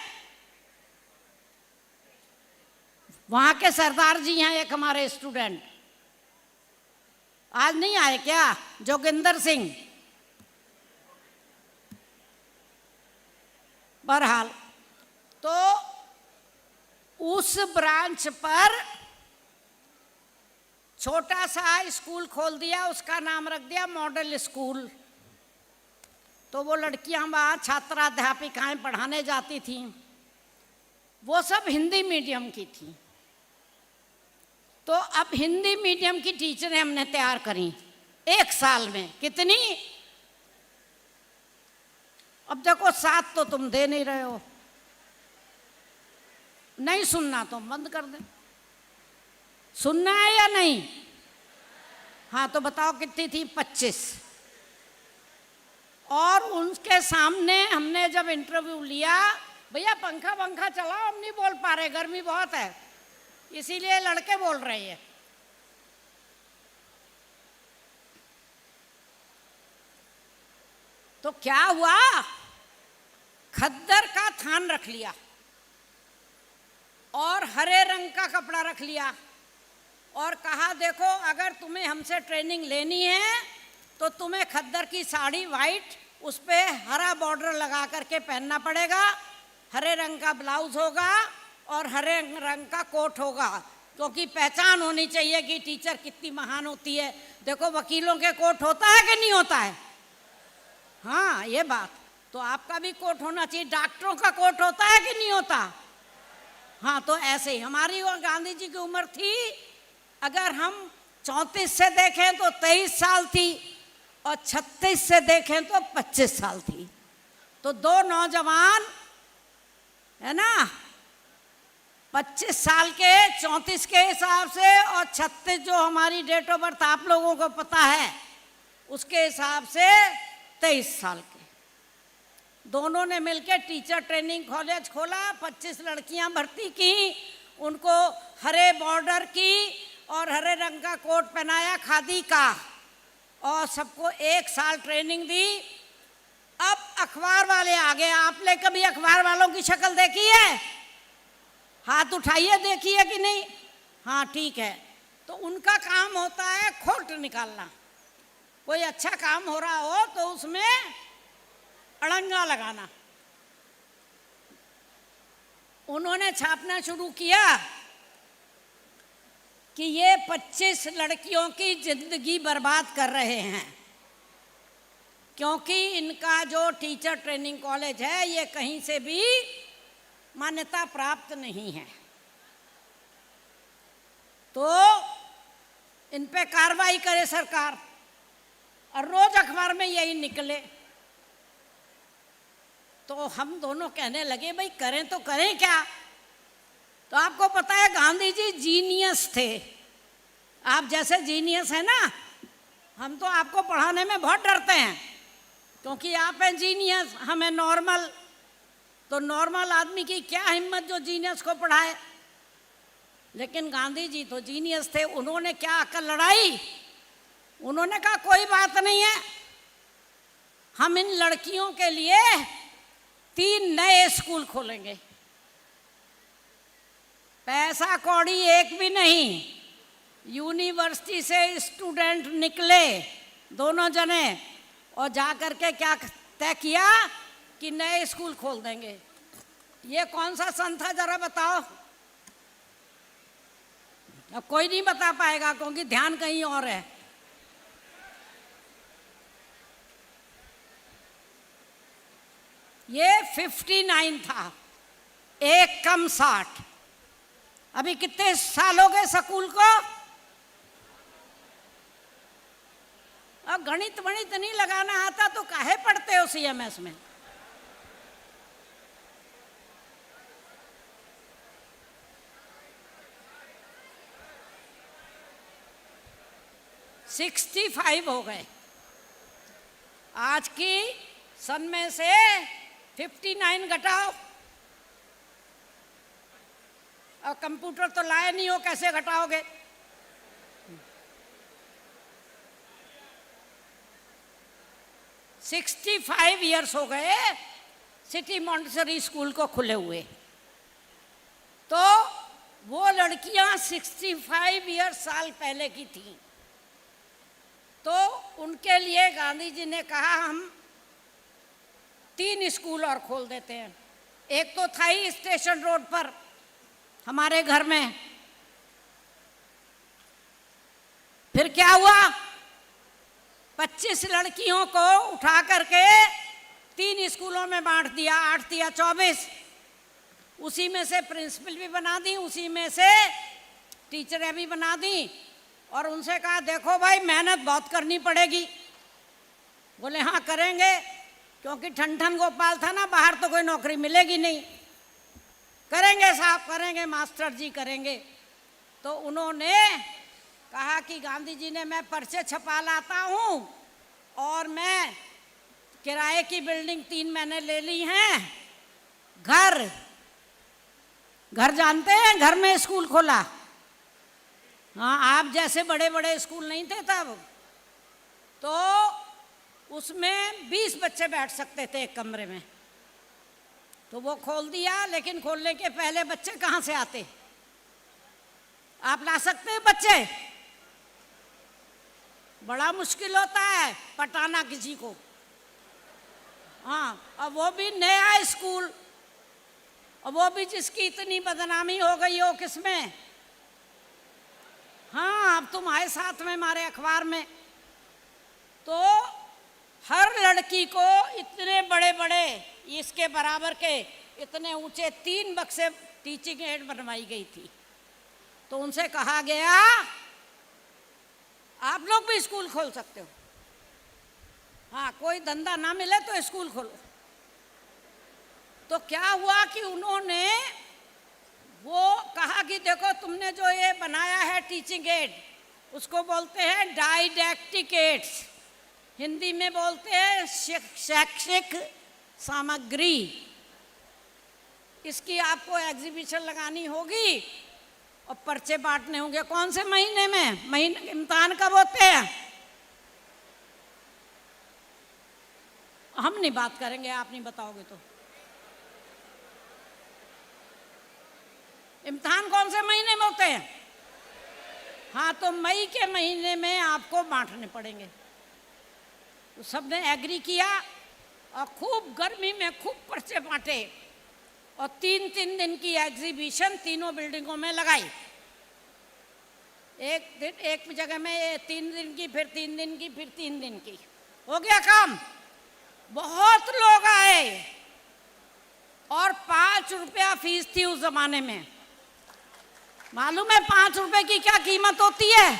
वहाँ के सरदार जी हैं एक हमारे स्टूडेंट, आज नहीं आए क्या? जोगिंदर सिंह। बहरहाल, तो उस ब्रांच पर छोटा सा स्कूल खोल दिया, उसका नाम रख दिया मॉडल स्कूल। तो वो लड़कियां वहाँ छात्राध्यापिकाएं पढ़ाने जाती थीं, वो सब हिंदी मीडियम की थी। तो अब हिंदी मीडियम की टीचरें हमने तैयार करी 1 साल में। कितनी? अब देखो 7 तो तुम दे नहीं रहे हो, नहीं सुनना तो बंद कर दे। सुनना है या नहीं? हाँ तो बताओ कितनी थी? 25। और उनके सामने हमने जब इंटरव्यू लिया, भैया पंखा चलाओ, हम नहीं बोल पा रहे, गर्मी बहुत है, इसीलिए लड़के बोल रहे हैं। तो क्या हुआ, खद्दर का थान रख लिया और हरे रंग का कपड़ा रख लिया और कहा देखो अगर तुम्हें हमसे ट्रेनिंग लेनी है तो तुम्हें खद्दर की साड़ी वाइट, उस पे हरा बॉर्डर लगा करके पहनना पड़ेगा, हरे रंग का ब्लाउज होगा और हरे रंग का कोट होगा, क्योंकि पहचान होनी चाहिए कि टीचर कितनी महान होती है। देखो वकीलों के कोट होता है कि नहीं होता है? हाँ ये बात, तो आपका भी कोट होना चाहिए। डॉक्टरों का कोट होता है कि नहीं होता? हाँ तो ऐसे ही हमारी और गांधी जी की उम्र थी, अगर हम 34 से देखें तो 23 साल थी और 36 से देखें तो 25 साल थी। तो दो नौजवान है ना, 25 साल के 34 के हिसाब से और 36 जो हमारी डेट ऑफ बर्थ आप लोगों को पता है उसके हिसाब से 23 साल के, दोनों ने मिलकर टीचर ट्रेनिंग कॉलेज खोला। 25 लड़कियां भर्ती की, उनको हरे बॉर्डर की और हरे रंग का कोट पहनाया खादी का और सबको 1 साल ट्रेनिंग दी। अब अखबार वाले आ गए। आपने कभी अखबार वालों की शक्ल देखी है? हाथ उठाइए, देखी है कि नहीं? हाँ ठीक है। तो उनका काम होता है खोट निकालना। कोई अच्छा काम हो रहा हो तो उसमें अड़ंगा लगाना। उन्होंने छापना शुरू किया कि ये 25 लड़कियों की जिंदगी बर्बाद कर रहे हैं, क्योंकि इनका जो टीचर ट्रेनिंग कॉलेज है ये कहीं से भी मान्यता प्राप्त नहीं है, तो इन पे कार्रवाई करे सरकार। और रोज अखबार में यही निकले। तो हम दोनों कहने लगे भाई करें तो करें क्या। तो आपको पता है गांधी जी जीनियस थे। आप जैसे जीनियस है ना, हम तो आपको पढ़ाने में बहुत डरते हैं क्योंकि आप हैं जीनियस, हम हैं नॉर्मल। तो नॉर्मल आदमी की क्या हिम्मत जो जीनियस को पढ़ाए। लेकिन गांधी जी तो जीनियस थे। उन्होंने क्या अकल लड़ाई, उन्होंने कहा कोई बात नहीं है, हम इन लड़कियों के लिए 3 नए स्कूल खोलेंगे। पैसा कौड़ी एक भी नहीं। यूनिवर्सिटी से स्टूडेंट निकले दोनों जने और जा कर के क्या तय किया कि नए स्कूल खोल देंगे। ये कौन सा सन था जरा बताओ? अब कोई नहीं बता पाएगा क्योंकि ध्यान कहीं और है। ये 59 था, एक कम 60। अभी कितने साल हो गए स्कूल को? अब गणित वणित नहीं लगाना आता तो काहे पढ़ते हो CMS में? $65 हो गए। आज की सन में से 59 घटाओ। और कंप्यूटर तो लाए नहीं हो, कैसे घटाओगे? $65 ईयर्स हो गए सिटी मॉन्टेसरी स्कूल को खुले हुए। तो वो लड़कियां 65 ईयर्स साल पहले की थी। तो उनके लिए गांधी जी ने कहा हम 3 स्कूल और खोल देते हैं। एक तो था ही स्टेशन रोड पर हमारे घर में। फिर क्या हुआ, 25 लड़कियों को उठा करके 3 स्कूलों में बांट दिया, 8 दिया 24। उसी में से प्रिंसिपल भी बना दी, उसी में से टीचरें भी बना दी। और उनसे कहा देखो भाई मेहनत बहुत करनी पड़ेगी। बोले हाँ करेंगे, क्योंकि ठन गोपाल था ना, बाहर तो कोई नौकरी मिलेगी नहीं। करेंगे साहब, करेंगे मास्टर जी, करेंगे। तो उन्होंने कहा कि गांधी जी ने मैं पर्चे छपा लाता हूँ और मैं किराए की बिल्डिंग 3 महीने ले ली हैं, घर जानते हैं, घर में स्कूल खोला। हाँ, आप जैसे बड़े बड़े स्कूल नहीं थे तब, तो उसमें 20 बच्चे बैठ सकते थे एक कमरे में, तो वो खोल दिया। लेकिन खोलने के पहले बच्चे कहाँ से आते? आप ला सकते हैं बच्चे? बड़ा मुश्किल होता है पटाना किसी को। हाँ, अब वो भी नया स्कूल, और वो भी जिसकी इतनी बदनामी हो गई हो किसमें? हाँ, अब तुम आए साथ में हमारे अखबार में, तो हर लड़की को इतने बड़े बड़े इसके बराबर के इतने ऊंचे 3 बक्से टीचिंग एड बनवाई गई थी। तो उनसे कहा गया आप लोग भी स्कूल खोल सकते हो। हाँ, कोई धंधा ना मिले तो स्कूल खोलो। तो क्या हुआ कि उन्होंने वो कहा कि देखो तुमने जो ये बनाया है टीचिंग एड, उसको बोलते हैं डाइडैक्टिक एड्स, हिंदी में बोलते हैं शैक्षिक सामग्री। इसकी आपको एग्जीबिशन लगानी होगी और पर्चे बांटने होंगे। कौन से महीने में? इम्तिहान कब होते हैं? हम नहीं बात करेंगे, आप नहीं बताओगे तो। इम्तिहान कौन से महीने में होते हैं? हाँ, तो मई के महीने में आपको बांटने पड़ेंगे। तो सबने एग्री किया और खूब गर्मी में खूब पर्चे बांटे और 3-3 दिन की एग्जीबिशन तीनों बिल्डिंगों में लगाई। एक जगह में 3 दिन की, फिर 3 दिन की, फिर 3 दिन की। हो गया काम। बहुत लोग आए और 5 रुपया फीस थी उस जमाने में। मालूम है 5 रुपए की क्या कीमत होती है?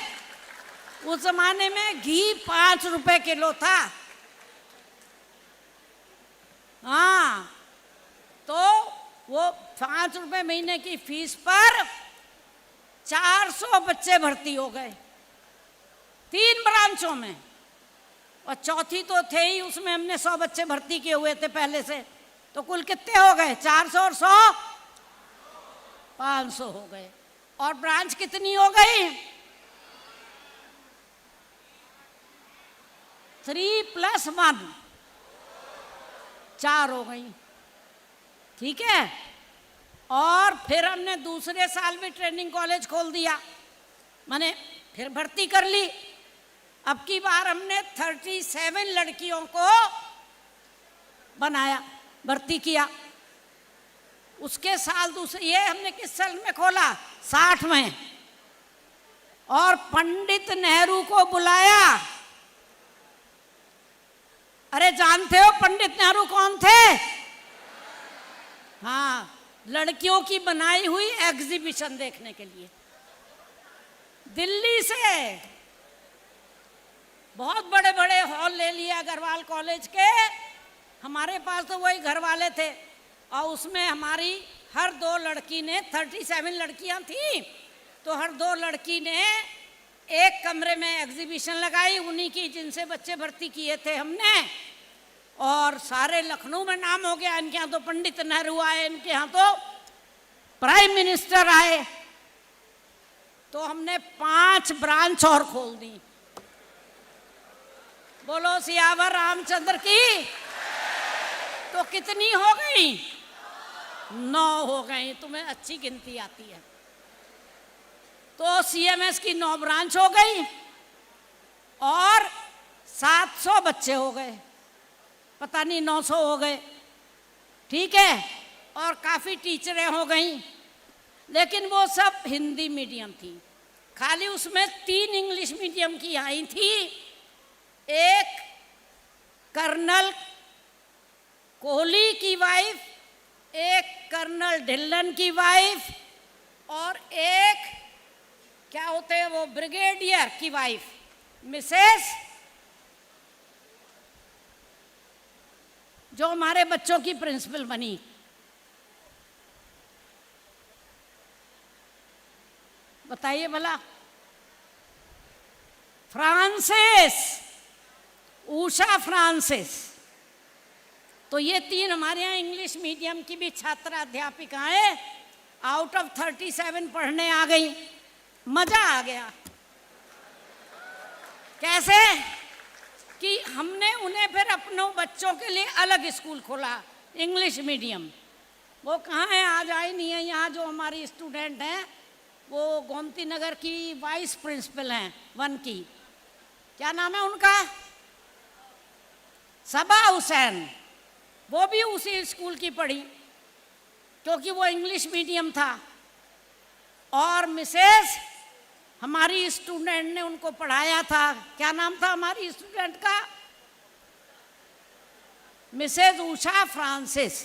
उस जमाने में घी 5 रुपए किलो था। हाँ, तो वो 5 रुपए महीने की फीस पर 400 बच्चे भर्ती हो गए 3 ब्रांचों में, और चौथी तो थे ही, उसमें हमने 100 बच्चे भर्ती किए हुए थे पहले से। तो कुल कितने हो गए? 400 और 100 500 हो गए। और ब्रांच कितनी हो गई? 3 + 1 4 हो गई। ठीक है। और फिर हमने दूसरे साल भी ट्रेनिंग कॉलेज खोल दिया, माने फिर भर्ती कर ली। अब की बार हमने 37 लड़कियों को बनाया, भर्ती किया। उसके साल दूसरे, ये हमने किस साल में खोला? 60 में। और पंडित नेहरू को बुलाया। अरे जानते हो पंडित नेहरू कौन थे? हाँ, लड़कियों की बनाई हुई एग्जीबिशन देखने के लिए दिल्ली से बहुत बड़े बड़े हॉल ले लिए अग्रवाल कॉलेज के। हमारे पास तो वही घर वाले थे, और उसमें हमारी हर 2 लड़की ने, 37 लड़कियां थी, तो हर 2 लड़की ने एक कमरे में एग्जीबिशन लगाई, उन्हीं की जिनसे बच्चे भर्ती किए थे हमने। और सारे लखनऊ में नाम हो गया। इनके यहाँ तो पंडित नेहरू आए, इनके यहाँ तो प्राइम मिनिस्टर आए। तो हमने 5 ब्रांच और खोल दी। बोलो सियावर रामचंद्र की। तो कितनी हो गई? 9 हो गई। तुम्हें अच्छी गिनती आती है। तो सीएमएस की 9 ब्रांच हो गई और 700 बच्चे हो गए, पता नहीं 900 हो गए। ठीक है। और काफ़ी टीचरें हो गई, लेकिन वो सब हिंदी मीडियम थी। खाली उसमें 3 इंग्लिश मीडियम की आई थी। एक कर्नल कोहली की वाइफ, एक कर्नल ढिल्लन की वाइफ, और एक क्या होते हैं वो ब्रिगेडियर की वाइफ, मिसेस, जो हमारे बच्चों की प्रिंसिपल बनी। बताइए भला। Francis, Usha Francis. तो ये 3 हमारे यहाँ इंग्लिश मीडियम की भी छात्रा अध्यापिकाएं आउट ऑफ 37 पढ़ने आ गई। मजा आ गया। कैसे कि हमने उन्हें फिर अपनों बच्चों के लिए अलग स्कूल खोला, इंग्लिश मीडियम। वो कहाँ है, आज आई नहीं है यहाँ। जो हमारी स्टूडेंट हैं वो गोमती नगर की वाइस प्रिंसिपल हैं 1 की, क्या नाम है उनका, सबा हुसैन। वो भी उसी स्कूल की पढ़ी क्योंकि वो इंग्लिश मीडियम था। और मिसेस हमारी स्टूडेंट ने उनको पढ़ाया था, क्या नाम था हमारी स्टूडेंट का, मिसेस उषा फ्रांसिस।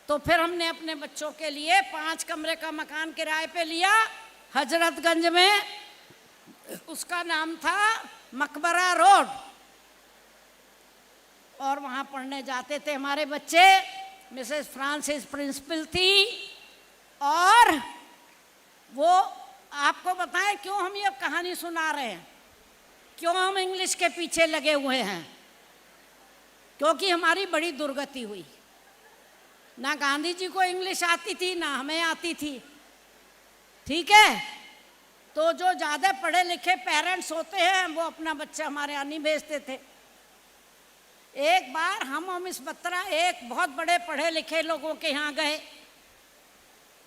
तो फिर हमने अपने बच्चों के लिए 5 कमरे का मकान किराए पे लिया हजरतगंज में। उसका नाम था मकबरा रोड। और वहाँ पढ़ने जाते थे हमारे बच्चे। मिसेस फ्रांसिस प्रिंसिपल थी। और वो आपको बताएं क्यों हम ये कहानी सुना रहे हैं, क्यों हम इंग्लिश के पीछे लगे हुए हैं। क्योंकि हमारी बड़ी दुर्गति हुई। ना गांधी जी को इंग्लिश आती थी ना हमें आती थी, ठीक है। तो जो ज़्यादा पढ़े लिखे पेरेंट्स होते हैं वो अपना बच्चा हमारे यहाँ नहीं भेजते थे। एक बार हम और मिस बत्रा एक बहुत बड़े पढ़े लिखे लोगों के यहाँ गए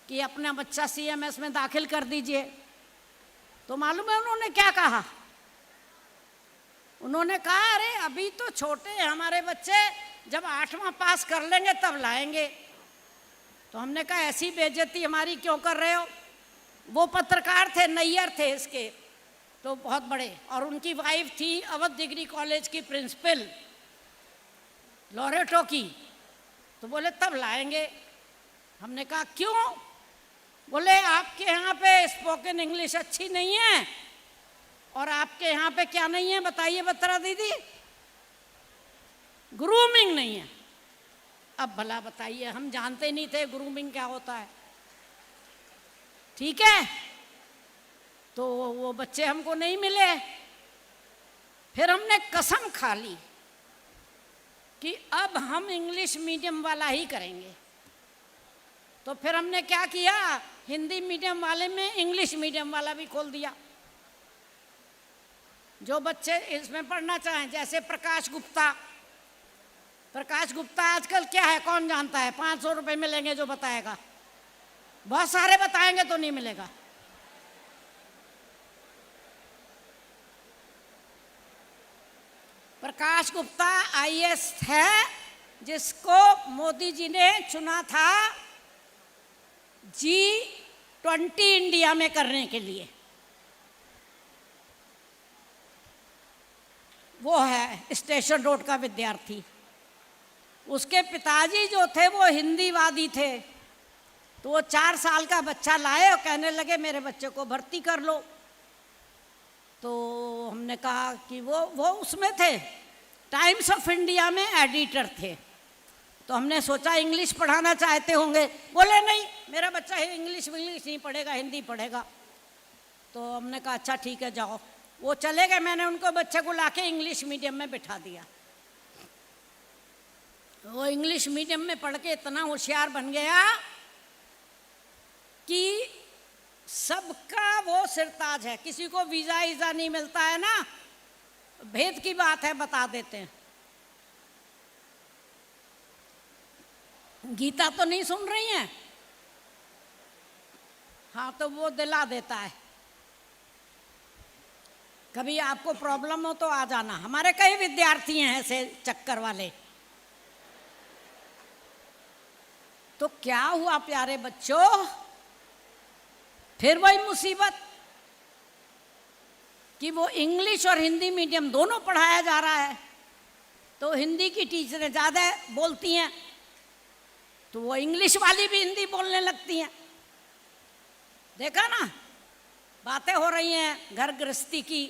कि अपना बच्चा CMS में दाखिल कर दीजिए। तो मालूम है उन्होंने क्या कहा, उन्होंने कहा अरे अभी तो छोटे हैं हमारे बच्चे, जब 8वां पास कर लेंगे तब लाएंगे। तो हमने कहा ऐसी बेइज्जती हमारी क्यों कर रहे हो। वो पत्रकार थे, नैयर थे इसके तो बहुत बड़े, और उनकी वाइफ थी अवध डिग्री कॉलेज की प्रिंसिपल लॉरेटो की। तो बोले तब लाएंगे। हमने कहा क्यों, बोले आपके यहाँ पे स्पोकन इंग्लिश अच्छी नहीं है। और आपके यहाँ पे क्या नहीं है बताइए बत्रा दीदी, ग्रूमिंग नहीं है। अब भला बताइए, हम जानते नहीं थे ग्रूमिंग क्या होता है, ठीक है। तो वो बच्चे हमको नहीं मिले। फिर हमने कसम खा ली कि अब हम इंग्लिश मीडियम वाला ही करेंगे। तो फिर हमने क्या किया, हिंदी मीडियम वाले में इंग्लिश मीडियम वाला भी खोल दिया। जो बच्चे इसमें पढ़ना चाहें, जैसे प्रकाश गुप्ता। प्रकाश गुप्ता आजकल क्या है कौन जानता है, 500 रुपये मिलेंगे जो बताएगा। बहुत सारे बताएंगे तो नहीं मिलेगा। प्रकाश गुप्ता IAS है जिसको मोदी जी ने चुना था G20 इंडिया में करने के लिए। वो है स्टेशन रोड का विद्यार्थी। उसके पिताजी जो थे वो हिंदीवादी थे। तो वो 4 साल का बच्चा लाए और कहने लगे मेरे बच्चे को भर्ती कर लो। तो हमने कहा कि वो उसमें थे, टाइम्स ऑफ इंडिया में एडिटर थे। तो हमने सोचा इंग्लिश पढ़ाना चाहते होंगे। बोले नहीं मेरा बच्चा इंग्लिश नहीं पढ़ेगा, हिंदी पढ़ेगा। तो हमने कहा अच्छा ठीक है जाओ। वो चले गए। मैंने उनको बच्चे को लाके इंग्लिश मीडियम में बिठा दिया। वो इंग्लिश मीडियम में पढ़ के इतना होशियार बन गया कि सबका वो सिरताज है। किसी को वीज़ा नहीं मिलता है ना, भेद की बात है बता देते हैं। गीता तो नहीं सुन रही हैं? हाँ तो वो दिला देता है। कभी आपको प्रॉब्लम हो तो आ जाना। हमारे कई विद्यार्थी हैं ऐसे चक्कर वाले। तो क्या हुआ प्यारे बच्चों, फिर वही मुसीबत कि वो इंग्लिश और हिंदी मीडियम दोनों पढ़ाया जा रहा है। तो हिंदी की टीचरें ज़्यादा बोलती हैं तो वो इंग्लिश वाली भी हिंदी बोलने लगती हैं। देखा ना, बातें हो रही हैं घर गृहस्थी की।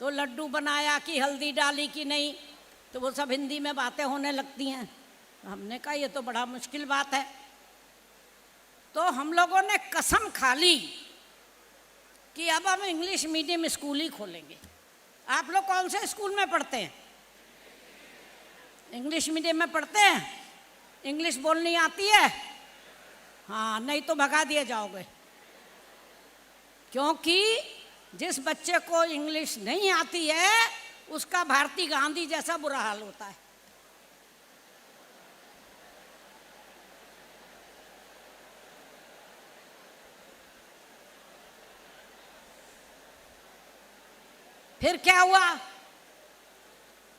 तो लड्डू बनाया कि हल्दी डाली कि नहीं, तो वो सब हिंदी में बातें होने लगती हैं। हमने कहा ये तो बड़ा मुश्किल बात है। तो हम लोगों ने कसम खा ली कि अब हम इंग्लिश मीडियम स्कूल ही खोलेंगे। आप लोग कौन से स्कूल में पढ़ते हैं? इंग्लिश मीडियम में पढ़ते हैं? इंग्लिश बोलनी आती है? हाँ, नहीं तो भगा दिए जाओगे, क्योंकि जिस बच्चे को इंग्लिश नहीं आती है उसका भारती गांधी जैसा बुरा हाल होता है। फिर क्या हुआ?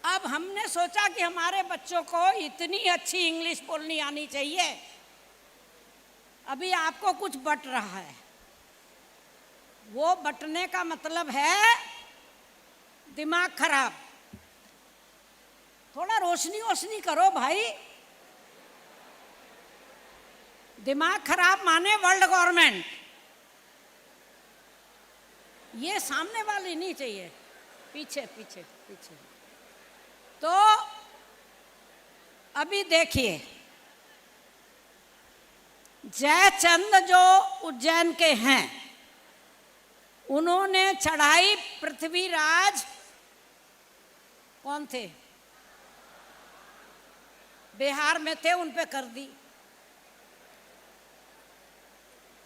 अब हमने सोचा कि हमारे बच्चों को इतनी अच्छी इंग्लिश बोलनी आनी चाहिए। अभी आपको कुछ बट रहा है, वो बटने का मतलब है दिमाग खराब। थोड़ा रोशनी वोशनी करो भाई। दिमाग खराब माने वर्ल्ड गवर्नमेंट, ये सामने वाली नहीं चाहिए, पीछे पीछे पीछे। तो अभी देखिए, जयचंद जो उज्जैन के हैं, उन्होंने चढ़ाई पृथ्वीराज कौन थे, बिहार में थे, उन पे कर दी।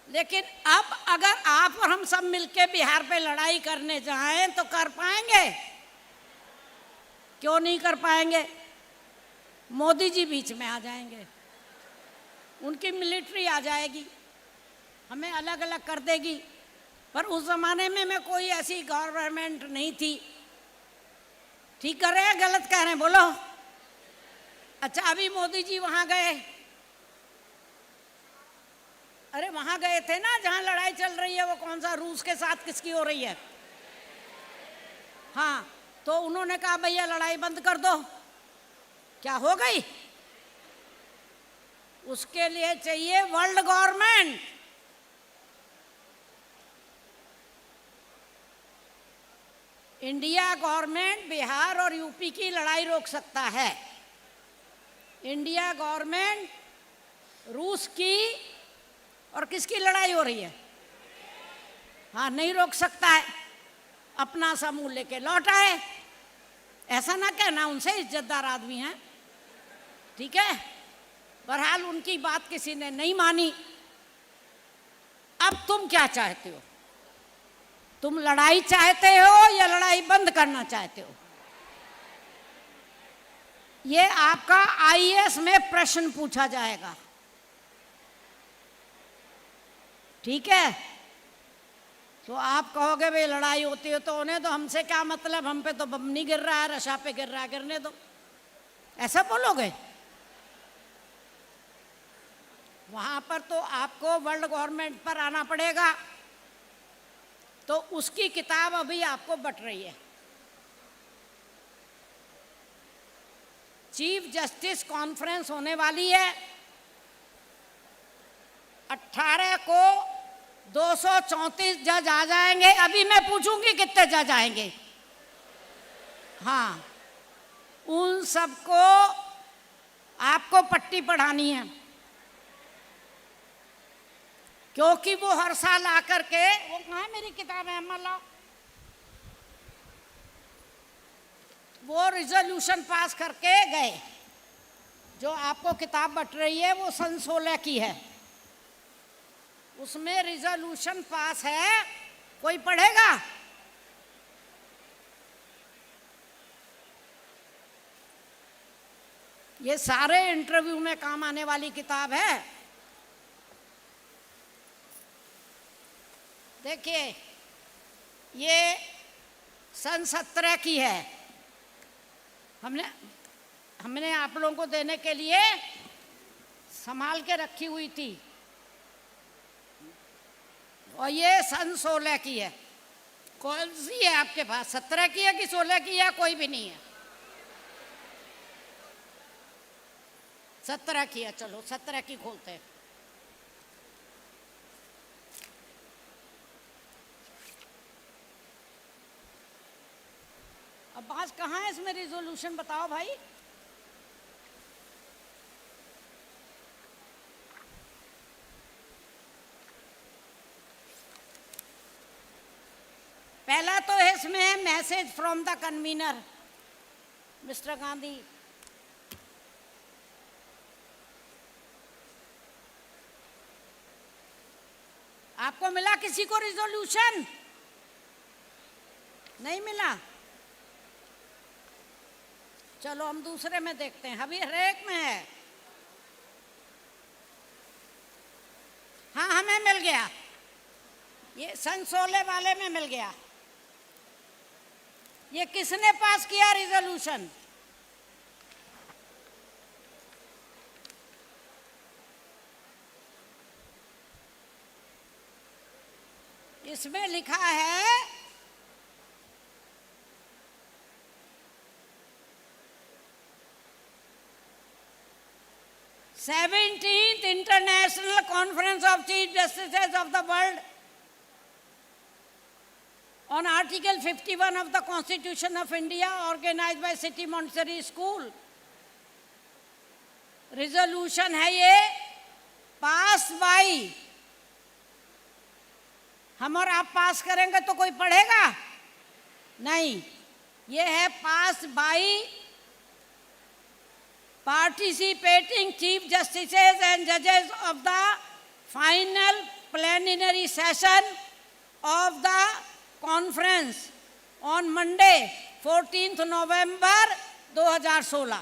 लेकिन अब अगर आप और हम सब मिलके बिहार पे लड़ाई करने जाएं तो कर पाएंगे? क्यों नहीं कर पाएंगे? मोदी जी बीच में आ जाएंगे, उनकी मिलिट्री आ जाएगी, हमें अलग अलग कर देगी। पर उस जमाने में कोई ऐसी गवर्नमेंट नहीं थी। ठीक कर रहे हैं गलत कह रहे हैं, बोलो। अच्छा, अभी मोदी जी वहां गए, अरे वहां गए थे ना जहां लड़ाई चल रही है, वो कौन सा, रूस के साथ किसकी हो रही है? हाँ, तो उन्होंने कहा भैया लड़ाई बंद कर दो, क्या हो गई? उसके लिए चाहिए world government. India government Bihar और यूपी की लड़ाई रोक सकता है, इंडिया गवर्नमेंट रूस की और किसकी लड़ाई हो रही है, हाँ, नहीं रोक सकता है। अपना समूह लेके लौट आए, ऐसा ना कहना, उनसे इज्जतदार आदमी हैं, ठीक है। बहरहाल उनकी बात किसी ने नहीं मानी। अब तुम क्या चाहते हो? तुम लड़ाई चाहते हो या लड़ाई बंद करना चाहते हो? ये आपका आईएएस में प्रश्न पूछा जाएगा, ठीक है। तो आप कहोगे भाई लड़ाई होती है तो उन्हें, तो हमसे क्या मतलब, हम पे तो बम नहीं गिर रहा है, रशा पे गिर रहा है, गिरने दो, ऐसा बोलोगे? वहां पर तो आपको वर्ल्ड गवर्नमेंट पर आना पड़ेगा। तो उसकी किताब अभी आपको बट रही है। चीफ जस्टिस कॉन्फ्रेंस होने वाली है 18 को, 234 जज आ जाएंगे। अभी मैं पूछूंगी कितने जज आएंगे, हाँ, उन सबको आपको पट्टी पढ़ानी है, क्योंकि वो हर साल आकर के, वो कहाँ है मेरी किताब है, अम्मा लाओ, वो रिजोल्यूशन पास करके गए। जो आपको किताब बट रही है वो सन 16 की है, उसमें रिजोल्यूशन पास है, कोई पढ़ेगा? ये सारे इंटरव्यू में काम आने वाली किताब है। देखिए, ये सन 17 की है, हमने आप लोगों को देने के लिए संभाल के रखी हुई थी, और ये सन 16 की है। कौन सी है आपके पास, 17 की है कि 16 की है? कोई भी नहीं है, 17 की है। चलो 17 की खोलते हैं। अब बात कहाँ है इसमें, रिजोल्यूशन बताओ भाई। पहला तो इसमें message from the convener mister Gandhi. आपको मिला किसी को रिजोल्यूशन? नहीं मिला? चलो हम दूसरे में देखते हैं, अभी हर एक में है। हाँ हमें मिल गया, ये सन 16 वाले में मिल गया। ये किसने पास किया रिजोल्यूशन? इसमें लिखा है "17th International Conference of Chief Justices of the World on Article 51 of the Constitution of India, organized by City Montessori School." Resolution है ये, पास बाई। हम और आप पास करेंगे तो कोई पढ़ेगा नहीं, ये है पास by participating chief justices and judges of the final plenary session of the conference on Monday 14th November 2016।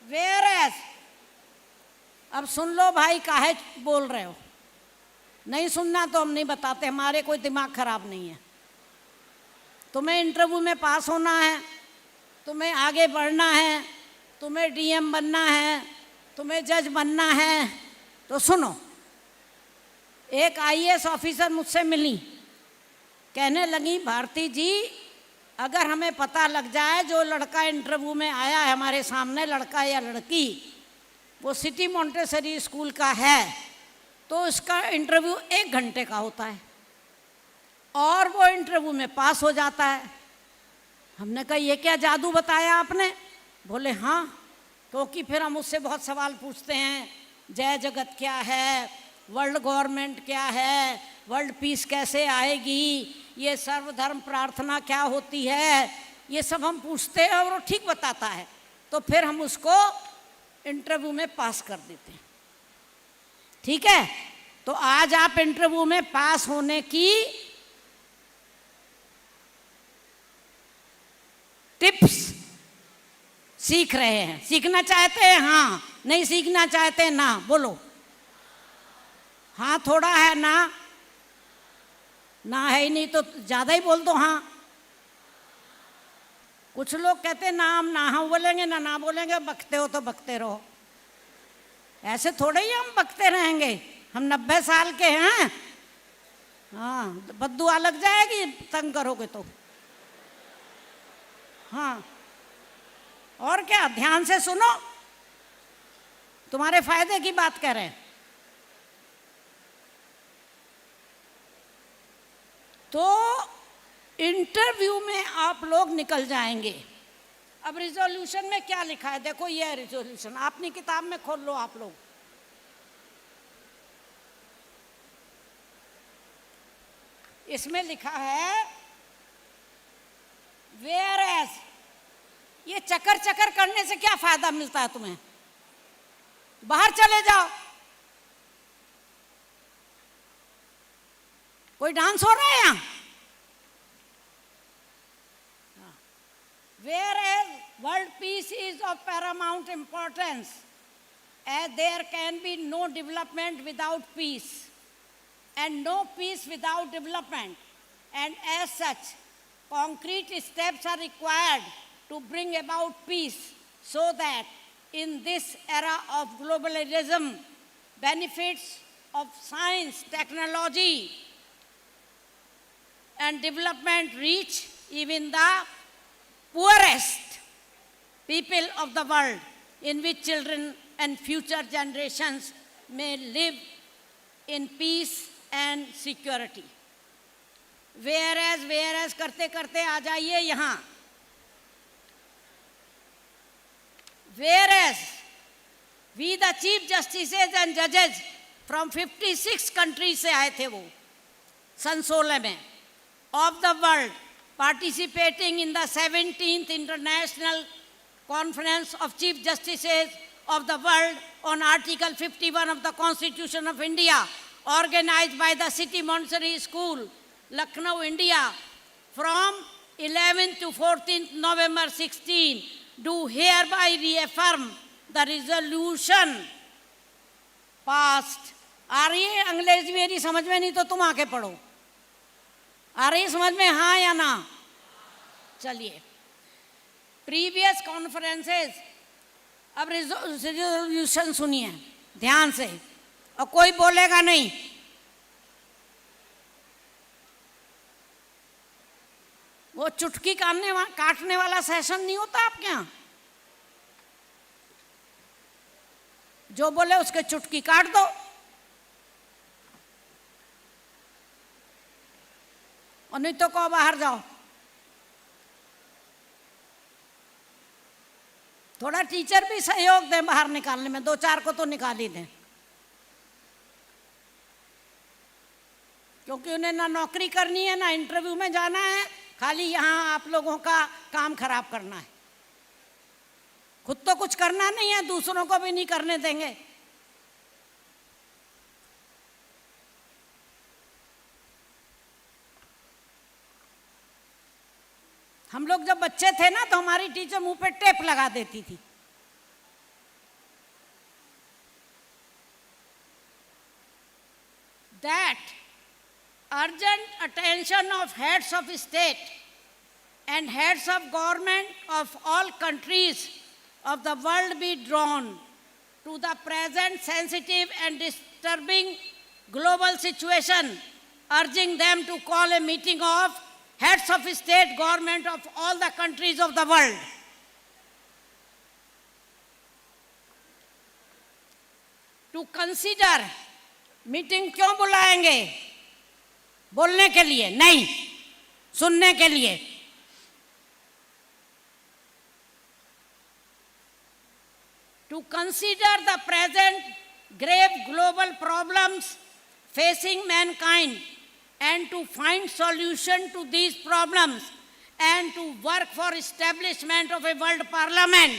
Whereas, अब सुन लो भाई, काहे बोल रहे हो? नहीं सुनना तो हम नहीं बताते, हमारे कोई दिमाग खराब नहीं है। तुम्हें इंटरव्यू में पास होना है, तुम्हें आगे बढ़ना है, तुम्हें डीएम बनना है, तुम्हें जज बनना है, तो सुनो। एक आईएएस ऑफिसर मुझसे मिली, कहने लगी भारती जी अगर हमें पता लग जाए जो लड़का इंटरव्यू में आया है हमारे सामने, लड़का या लड़की, वो सिटी मोंटेसरी स्कूल का है, तो इसका इंटरव्यू 1 घंटे का होता है और वो इंटरव्यू में पास हो जाता है। हमने कहा ये क्या जादू बताया आपने? बोले हाँ, क्योंकि फिर हम उससे बहुत सवाल पूछते हैं, जय जगत क्या है, वर्ल्ड गवर्नमेंट क्या है, वर्ल्ड पीस कैसे आएगी, ये सर्वधर्म प्रार्थना क्या होती है, ये सब हम पूछते हैं और वो ठीक बताता है, तो फिर हम उसको इंटरव्यू में पास कर देते हैं। ठीक है, तो आज आप इंटरव्यू में पास होने की टिप्स सीख रहे हैं। सीखना चाहते हैं? हाँ। नहीं सीखना चाहते? ना। बोलो हाँ। थोड़ा है ना? ना है ही नहीं तो ज्यादा ही बोल दो हाँ। कुछ लोग कहते हैं ना हम ना हाँ बोलेंगे ना बोलेंगे, बकते हो तो बकते रहो। ऐसे थोड़े ही हम बकते रहेंगे, हम 90 साल के हैं। हाँ, बद्दुआ लग जाएगी तंग करोगे तो। हाँ, और क्या, ध्यान से सुनो, तुम्हारे फायदे की बात कर रहे हैं। तो इंटरव्यू में आप लोग निकल जाएंगे। अब रिजोल्यूशन में क्या लिखा है देखो, ये है रिजोल्यूशन, अपनी किताब में खोल लो आप लोग। इसमें लिखा है वेयर एज। ये चक्कर चक्कर करने से क्या फायदा मिलता है तुम्हें? बाहर चले जाओ। कोई डांस हो रहा है यहाँ? Whereas world peace is of paramount importance, as there can be no development without peace, and no peace without development, and as such, concrete steps are required to bring about peace, so that in this era of globalism, benefits of science, technology, and development reach even the poorest people of the world, in which children and future generations may live in peace and security. Whereas करते करते आ जाइए यहाँ। Whereas we the chief justices and judges from 56 countries से आए थे वो सन 16 में, of the world participating in the 17th International Conference of Chief Justices of the World on Article 51 of the Constitution of India, organized by the City Montessori School, Lucknow, India, from 11th to 14th November 16, do hereby reaffirm the resolution passed. आ रही है अंग्रेजी मेरी समझ में नहीं तो तुम आके पढ़ो. आ रही समझ में, हाँ या ना? चलिए. प्रीवियस कॉन्फ्रेंसेस, अब रिजोल्यूशन सुनिए ध्यान से और कोई बोलेगा नहीं. वो चुटकी काटने वाला सेशन नहीं होता आपके यहाँ? जो बोले उसके चुटकी काट दो. और नहीं तो कहो बाहर जाओ. थोड़ा टीचर भी सहयोग दें बाहर निकालने में, 2-4 को तो निकाल ही दें, क्योंकि उन्हें ना नौकरी करनी है ना इंटरव्यू में जाना है, खाली यहाँ आप लोगों का काम खराब करना है. खुद तो कुछ करना नहीं है, दूसरों को भी नहीं करने देंगे. हम लोग जब बच्चे थे ना तो हमारी टीचर मुंह पे टेप लगा देती थी. That urgent attention of heads of state and heads of government of all countries of the world be drawn to the present sensitive and disturbing global situation, urging them to call a meeting of heads of state government of all the countries of the world. To consider, meeting क्यों बुलाएंगे? बोलने के लिए नहीं, सुनने के लिए. To consider the present grave global problems facing mankind and to find solution to these problems and to work for establishment of a world parliament,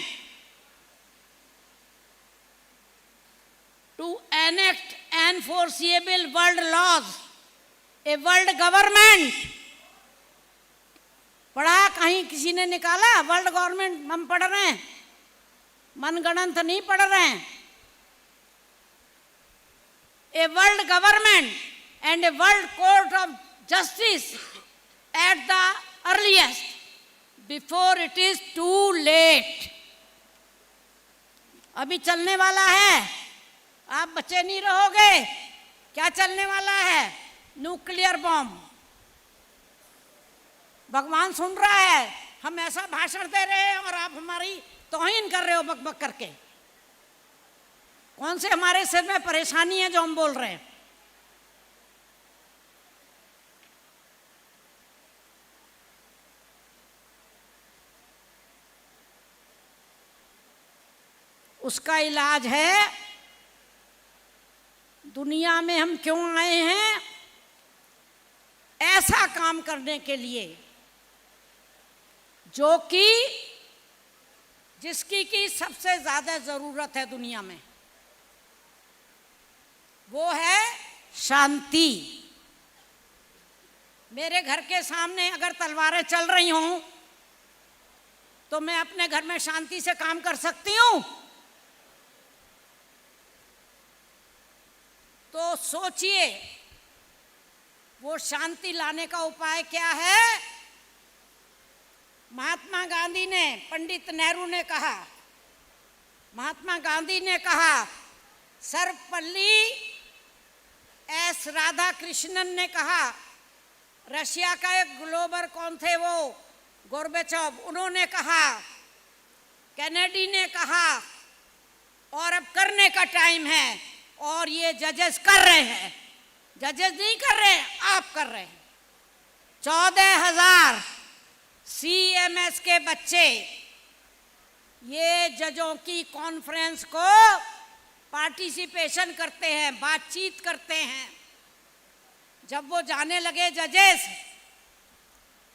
to enact enforceable world laws, a world government. पढ़ा कहीं किसी ने निकाला? World government हम पढ़ रहे हैं, मनगणंत नहीं पढ़ रहे हैं. A world government and a world court of justice at the earliest, before it is too late. अभी चलने वाला है, आप बचे नहीं रहोगे. क्या चलने वाला है? Nuclear bomb. भगवान सुन रहा है, हम ऐसा भाषण दे रहे हैं और आप हमारी तौहीन कर रहे हो बक बक करके. कौन से हमारे सिर में परेशानी है जो हम बोल रहे हैं? उसका इलाज है. दुनिया में हम क्यों आए हैं? ऐसा काम करने के लिए जो कि जिसकी की सबसे ज्यादा जरूरत है दुनिया में, वो है शांति. मेरे घर के सामने अगर तलवारें चल रही हों तो मैं अपने घर में शांति से काम कर सकती हूं? तो सोचिए वो शांति लाने का उपाय क्या है? महात्मा गांधी ने, पंडित नेहरू ने कहा, महात्मा गांधी ने कहा, सर्वपल्ली एस राधा कृष्णन ने कहा, रशिया का एक ग्लोबल कौन थे वो, गोर्बेचोव, उन्होंने कहा, कैनेडी ने कहा, और अब करने का टाइम है. और ये जजेस कर रहे हैं. जजेस नहीं कर रहे हैं, आप कर रहे हैं. 14,000 CMS के बच्चे ये जजों की कॉन्फ्रेंस को पार्टिसिपेशन करते हैं, बातचीत करते हैं. जब वो जाने लगे जजेस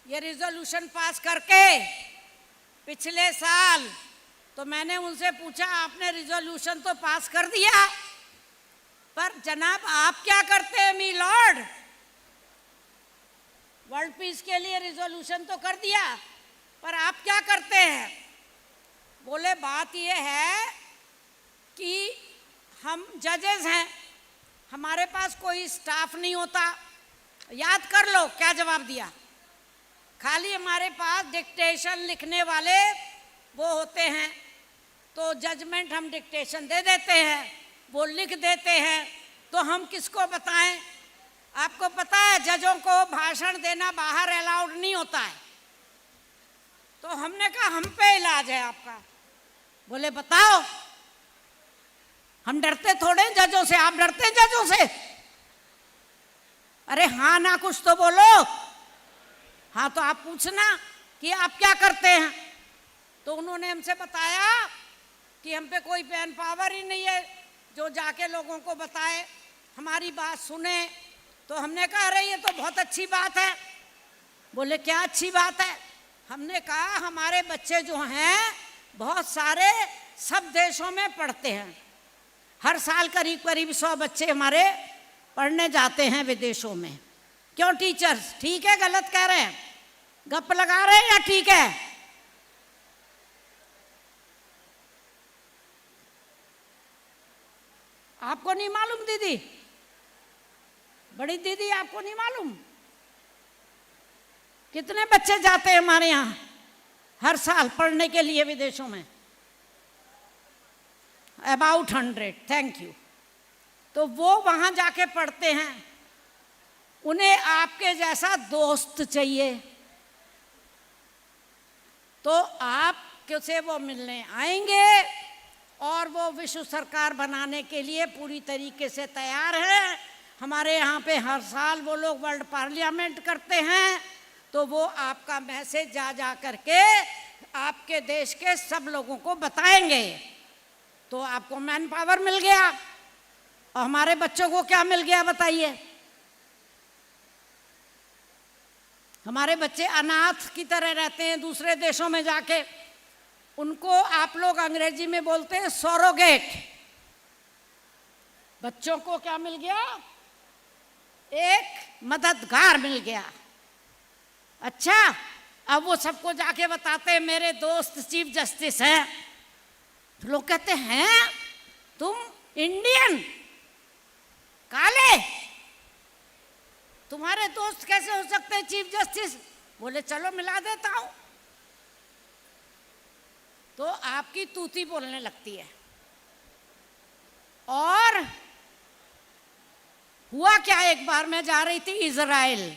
ये रिजोल्यूशन पास करके पिछले साल तो मैंने उनसे पूछा आपने रिजोल्यूशन तो पास कर दिया, पर जनाब आप क्या करते हैं मी लॉर्ड? वर्ल्ड पीस के लिए रिजोल्यूशन तो कर दिया, पर आप क्या करते हैं? बोले बात ये है कि हम जजेस हैं, हमारे पास कोई स्टाफ नहीं होता। याद कर लो क्या जवाब दिया। खाली हमारे पास डिक्टेशन लिखने वाले वो होते हैं, तो जजमेंट हम डिक्टेशन दे देते हैं, वो लिख देते हैं, तो हम किसको बताएं? आपको पता है जजों को भाषण देना बाहर अलाउड नहीं होता है। तो हमने कहा हम पे इलाज है आपका। बोले बताओ। हम डरते थोड़े जजों से, आप डरते जजों से? अरे हाँ ना कुछ तो बोलो। हाँ तो आप पूछना कि आप क्या करते हैं। तो उन्होंने हमसे बताया कि हम पे कोई मैन पावर ही नहीं है जो जाके लोगों को बताए, हमारी बात सुने। तो हमने कहा अरे ये तो बहुत अच्छी बात है। बोले क्या अच्छी बात है? हमने कहा हमारे बच्चे जो हैं बहुत सारे सब देशों में पढ़ते हैं, हर साल करीब करीब 100 बच्चे हमारे पढ़ने जाते हैं विदेशों में। क्यों टीचर्स ठीक है गलत कह रहे हैं? गप लगा रहे हैं या ठीक है? आपको नहीं मालूम दीदी? बड़ी दीदी आपको नहीं मालूम? कितने बच्चे जाते हैं हमारे यहाँ हर साल पढ़ने के लिए विदेशों में? अबाउट 100। Thank you. तो वो वहां जाके पढ़ते हैं, उन्हें आपके जैसा दोस्त चाहिए, तो आप से वो मिलने आएंगे और वो विश्व सरकार बनाने के लिए पूरी तरीके से तैयार हैं। हमारे यहाँ पे हर साल वो लोग वर्ल्ड पार्लियामेंट करते हैं, तो वो आपका मैसेज जा जा करके आपके देश के सब लोगों को बताएंगे। तो आपको मैन पावर मिल गया। और हमारे बच्चों को क्या मिल गया बताइए? हमारे बच्चे अनाथ की तरह रहते हैं दूसरे देशों में जाके। उनको आप लोग अंग्रेजी में बोलते हैं सरोगेट। बच्चों को क्या मिल गया? एक मददगार मिल गया। अच्छा, अब वो सबको जाके बताते हैं मेरे दोस्त चीफ जस्टिस हैं। तो लोग कहते हैं तुम इंडियन काले, तुम्हारे दोस्त कैसे हो सकते हैं चीफ जस्टिस? बोले चलो मिला देता हूं। तो आपकी तूती बोलने लगती है। और हुआ क्या, एक बार मैं जा रही थी इजराइल,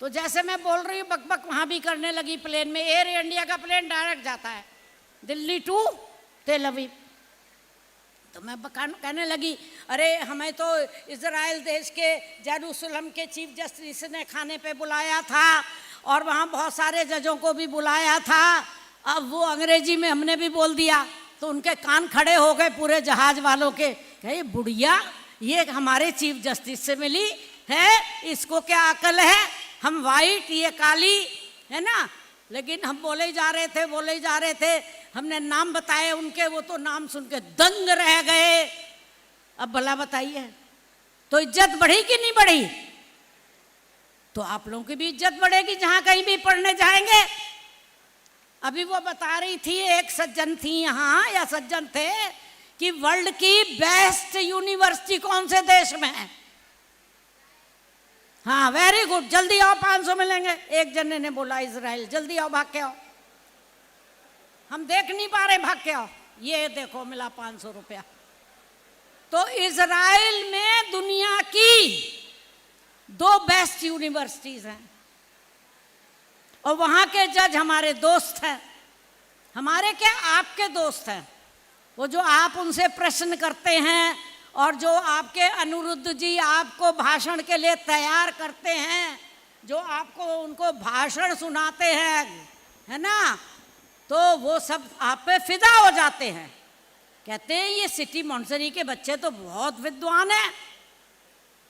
तो जैसे मैं बोल रही हूँ बकबक वहां भी करने लगी प्लेन में। एयर इंडिया का प्लेन डायरेक्ट जाता है दिल्ली टू तेल अवीव। तो मैं कहने लगी अरे हमें तो इजराइल देश के जेरूसलम के चीफ जस्टिस ने खाने पे बुलाया था और वहाँ बहुत सारे जजों को भी बुलाया था। अब वो अंग्रेजी में हमने भी बोल दिया तो उनके कान खड़े हो गए पूरे जहाज वालों के। कहे बुढ़िया ये हमारे चीफ जस्टिस से मिली है, इसको क्या अकल है? हम वाइट ये काली है ना। लेकिन हम बोले ही जा रहे थे। हमने नाम बताए उनके, वो तो नाम सुन के दंग रह गए। अब भला बताइए तो इज्जत बढ़ी कि नहीं बढ़ी? तो आप लोगों की भी इज्जत बढ़ेगी जहां कहीं भी पढ़ने जाएंगे। अभी वो बता रही थी, एक सज्जन थी यहाँ या सज्जन थे कि वर्ल्ड की बेस्ट यूनिवर्सिटी कौन से देश में है। हाँ वेरी गुड, जल्दी आओ 500 मिलेंगे। एक जने ने बोला इजराइल, जल्दी आओ भाग के आओ। हम देख नहीं पा रहे, भाग के आओ। ये देखो मिला 500 रुपया। तो इजराइल में दुनिया की 2 बेस्ट यूनिवर्सिटीज हैं और वहां के जज हमारे दोस्त हैं। हमारे क्या, आपके दोस्त हैं। वो जो आप उनसे प्रश्न करते हैं और जो आपके अनिरुद्ध जी आपको भाषण के लिए तैयार करते हैं, जो आपको उनको भाषण सुनाते हैं, है ना, तो वो सब आप पे फिदा हो जाते हैं। कहते हैं ये सिटी मॉन्टसरी के बच्चे तो बहुत विद्वान हैं।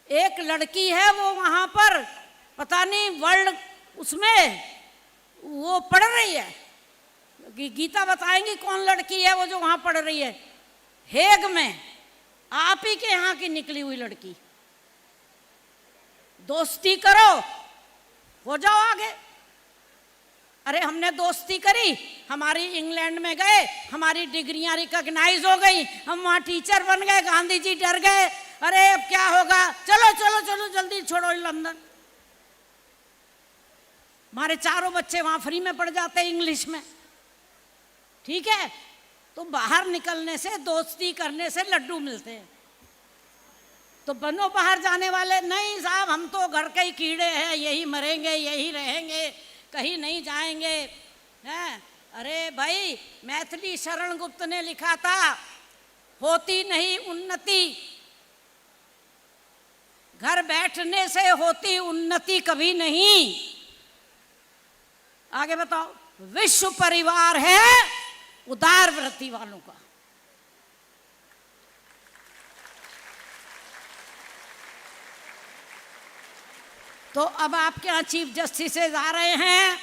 एक लड़की है वो वहाँ पर पता नहीं वर्ल्ड उसमें वो पढ़ रही है, गीता बताएंगी कौन लड़की है वो जो वहां पढ़ रही है, हेग में, आप ही के यहाँ की निकली हुई लड़की। दोस्ती करो, हो जाओ आगे। अरे हमने दोस्ती करी, हमारी इंग्लैंड में गए, हमारी डिग्रियां रिकॉग्नाइज हो गई, हम वहां टीचर बन गए, गांधी जी डर गए, अरे अब क्या होगा, चलो चलो चलो जल्दी छोड़ो लंदन। हमारे चारों बच्चे वहां फ्री में पढ़ जाते हैं इंग्लिश में। ठीक है, तो बाहर निकलने से, दोस्ती करने से लड्डू मिलते हैं। तो बनो बाहर जाने वाले, नहीं साहब हम तो घर के ही कीड़े हैं, यही मरेंगे यही रहेंगे, कहीं नहीं जाएंगे हैं। अरे भाई, मैथिली शरण गुप्त ने लिखा था, होती नहीं उन्नति, घर बैठने से होती उन्नति कभी नहीं। आगे बताओ, विश्व परिवार है उदार वृत्ति वालों का। तो अब आपके यहाँ चीफ जस्टिस आ रहे हैं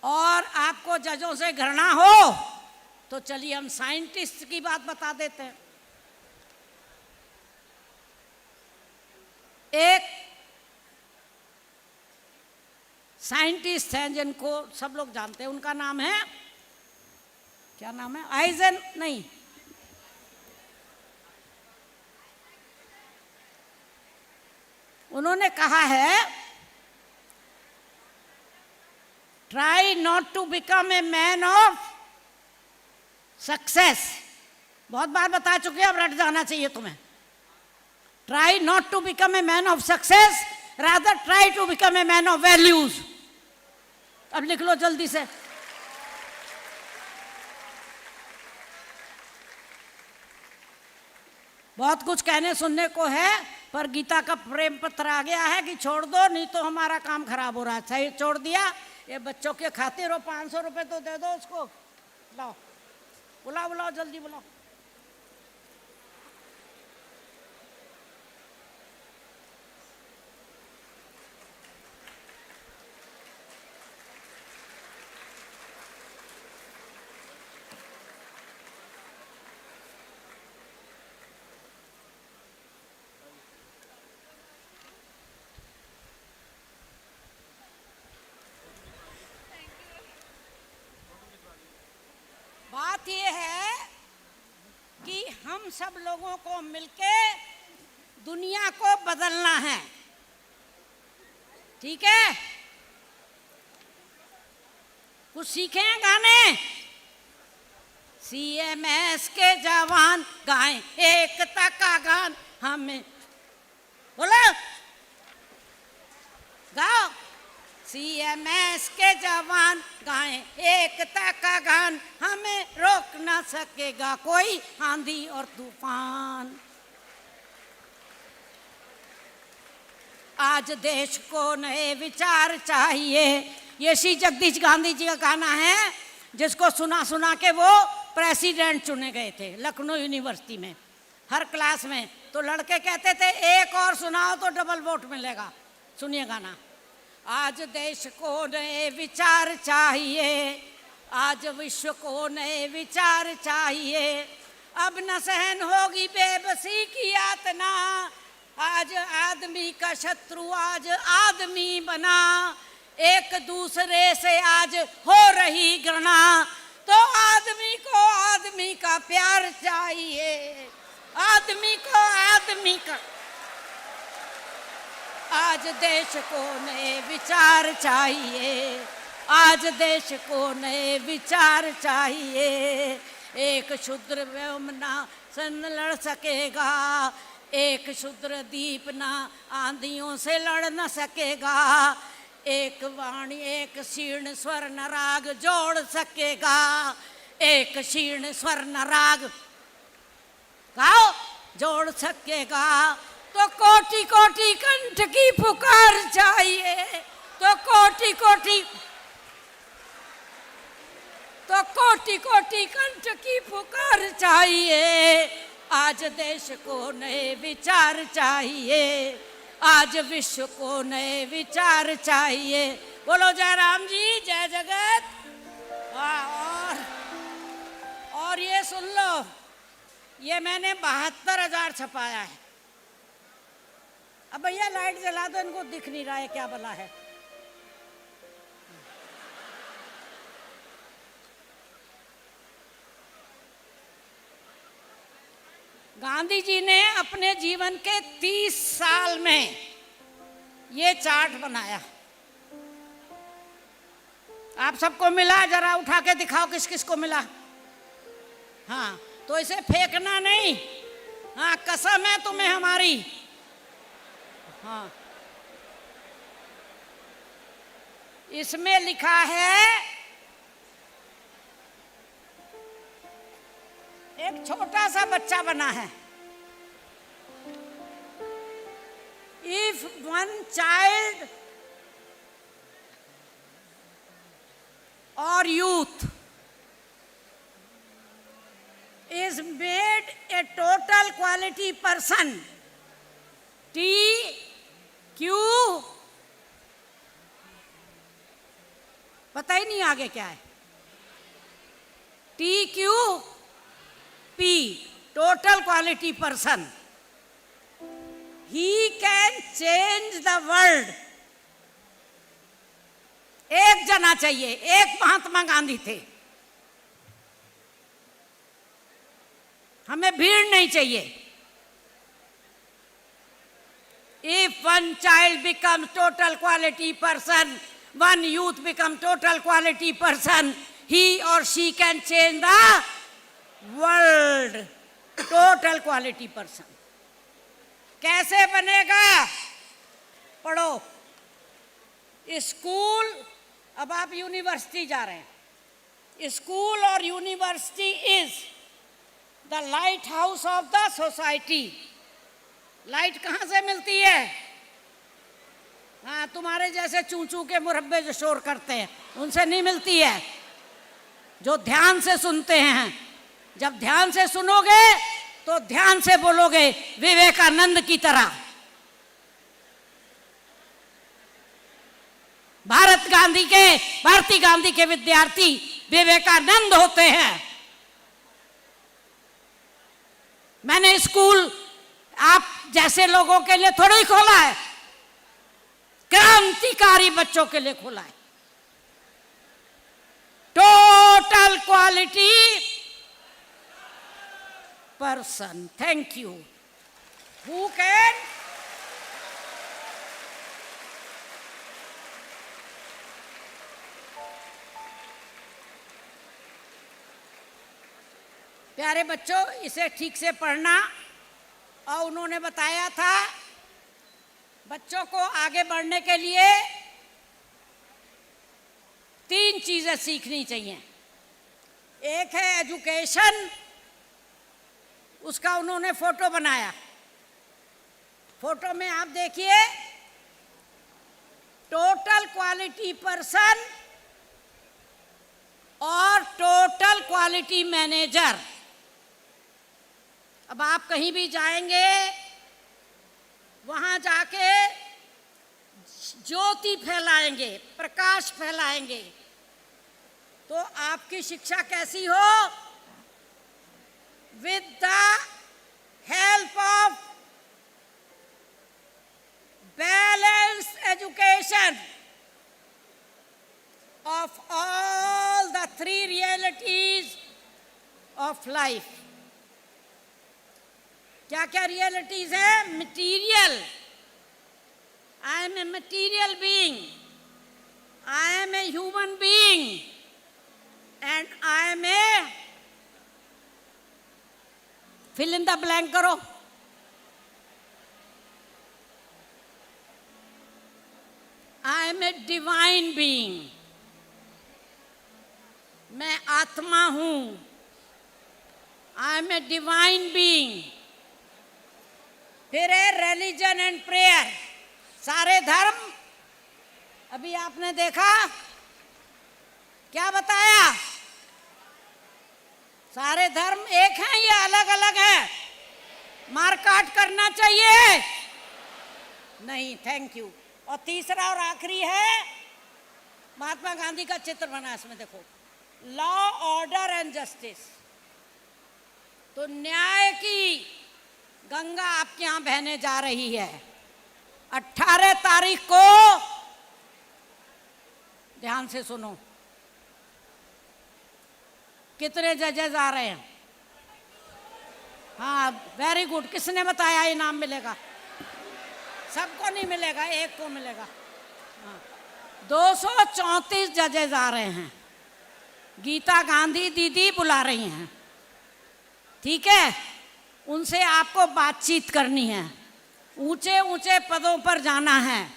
और आपको जजों से घृणा हो तो चलिए हम साइंटिस्ट की बात बता देते हैं। एक साइंटिस्ट हैं जिनको सब लोग जानते हैं, उनका नाम है, क्या नाम है, आइजन नहीं, उन्होंने कहा है, try not to become a man of success. बहुत बार बता चुके हैं, अब रट जाना चाहिए तुम्हें। Try not to become a man of success, rather try to become a man of values. अब लिख लो जल्दी से। बहुत कुछ कहने सुनने को है, पर गीता का प्रेम पत्र आ गया है कि छोड़ दो, नहीं तो हमारा काम खराब हो रहा है। सही, छोड़ दिया। ये बच्चों के खातिर हो, 500 रुपए तो दे दो उसको। लाओ, बुलाओ बुलाओ जल्दी बुलाओ। बात यह है कि हम सब लोगों को मिलके दुनिया को बदलना है। ठीक है, कुछ सीखे हैं गाने। CMS के जवान गाएं एकता का गान, हमें बोलो, गाओ। CMS के जवान गाएं एकता का गान, हमें रोक ना सकेगा कोई आंधी और तूफान। आज देश को नए विचार चाहिए। ये श्री जगदीश गांधी जी का गाना है, जिसको सुना सुना के वो प्रेसिडेंट चुने गए थे लखनऊ यूनिवर्सिटी में, हर क्लास में। तो लड़के कहते थे एक और सुनाओ तो डबल वोट मिलेगा। सुनिए गाना। आज देश को नए विचार चाहिए, आज विश्व को नए विचार चाहिए, अब न सहन होगी बेबसी की यातना, आज आदमी का शत्रु आज आदमी बना, एक दूसरे से आज हो रही घृणा, तो आदमी को आदमी का प्यार चाहिए, आदमी को आदमी का। आज देश को नए विचार चाहिए, आज देश को नए विचार चाहिए, एक शूद्र ब्रह्मना सन लड़ सकेगा, एक शूद्र दीप ना आंधियों से लड़ न सकेगा, एक वाणी एक शीर्ण स्वर न राग जोड़ सकेगा, एक शीर्ण स्वर न राग गाओ जोड़ सकेगा, तो कोटि कोटि कंठ की पुकार चाहिए, तो कोटि कोटि कंठ की पुकार चाहिए, आज देश को नए विचार चाहिए, आज विश्व को नए विचार चाहिए। बोलो जय राम जी, जय जगत। और ये सुन लो, ये मैंने 72,000 छपाया है। अब भैया लाइट जला दो, इनको दिख नहीं रहा है क्या बला है। गांधी जी ने अपने जीवन के 30 साल में ये चार्ट बनाया। आप सबको मिला? जरा उठा के दिखाओ किस किस को मिला। हाँ, तो इसे फेंकना नहीं। हाँ, कसम है तुम्हें हमारी। हाँ, इसमें लिखा है, एक छोटा सा बच्चा बना है। If one child or youth is made a total quality person, TQ, पता ही नहीं आगे क्या है, TQP, total quality person, he can change the world. एक जना चाहिए, एक महात्मा गांधी थे। हमें भीड़ नहीं चाहिए। If one child becomes total quality person, one youth becomes total quality person, he or she can change the world. Total quality person. कैसे बनेगा? पढ़ो। स्कूल, अब आप यूनिवर्सिटी जा रहे हैं। स्कूल और university is the light house of the society. Light कहाँ से मिलती है? हाँ, तुम्हारे जैसे चूचू के मुरब्बे जो शोर करते हैं उनसे नहीं मिलती है, जो ध्यान से सुनते हैं। जब ध्यान से सुनोगे तो ध्यान से बोलोगे, विवेकानंद की तरह। भारती गांधी के विद्यार्थी विवेकानंद होते हैं। मैंने स्कूल आप जैसे लोगों के लिए थोड़ा ही खोला है, क्रांतिकारी बच्चों के लिए खोला है। Total quality person. Thank you. Who can? प्यारे बच्चों, इसे ठीक से पढ़ना। और उन्होंने बताया था बच्चों को आगे बढ़ने के लिए 3 चीजें सीखनी चाहिए। एक है एजुकेशन, उसका उन्होंने फोटो बनाया। फोटो में आप देखिए, टोटल क्वालिटी पर्सन और टोटल क्वालिटी मैनेजर। अब आप कहीं भी जाएंगे, वहां जाके ज्योति फैलाएंगे, प्रकाश फैलाएंगे, तो आपकी शिक्षा कैसी हो? With the help of balanced education of all the 3 realities of life. क्या क्या रियलिटीज है? Material, I am a material being, I am a human being, and I am a, fill in the blank करो। I am a divine being, मैं आत्मा हूं। I am a divine being. फिर है religion and prayer, सारे धर्म। अभी आपने देखा क्या बताया? सारे धर्म एक हैं या अलग अलग हैं? मार काट करना चाहिए? नहीं, थैंक यू। और तीसरा और आखिरी है, महात्मा गांधी का चित्र बना इसमें, देखो, लॉ, ऑर्डर एंड जस्टिस। तो न्याय की गंगा आपके यहाँ बहने जा रही है। 18 तारीख को, ध्यान से सुनो, कितने जजेस आ रहे हैं? हाँ, वेरी गुड। किसने बताया इनाम मिलेगा? सबको नहीं मिलेगा, एक को मिलेगा। हाँ, 234 जजेस आ रहे हैं। गीता गांधी दीदी बुला रही हैं, ठीक है? उनसे आपको बातचीत करनी है, ऊंचे ऊंचे पदों पर जाना है।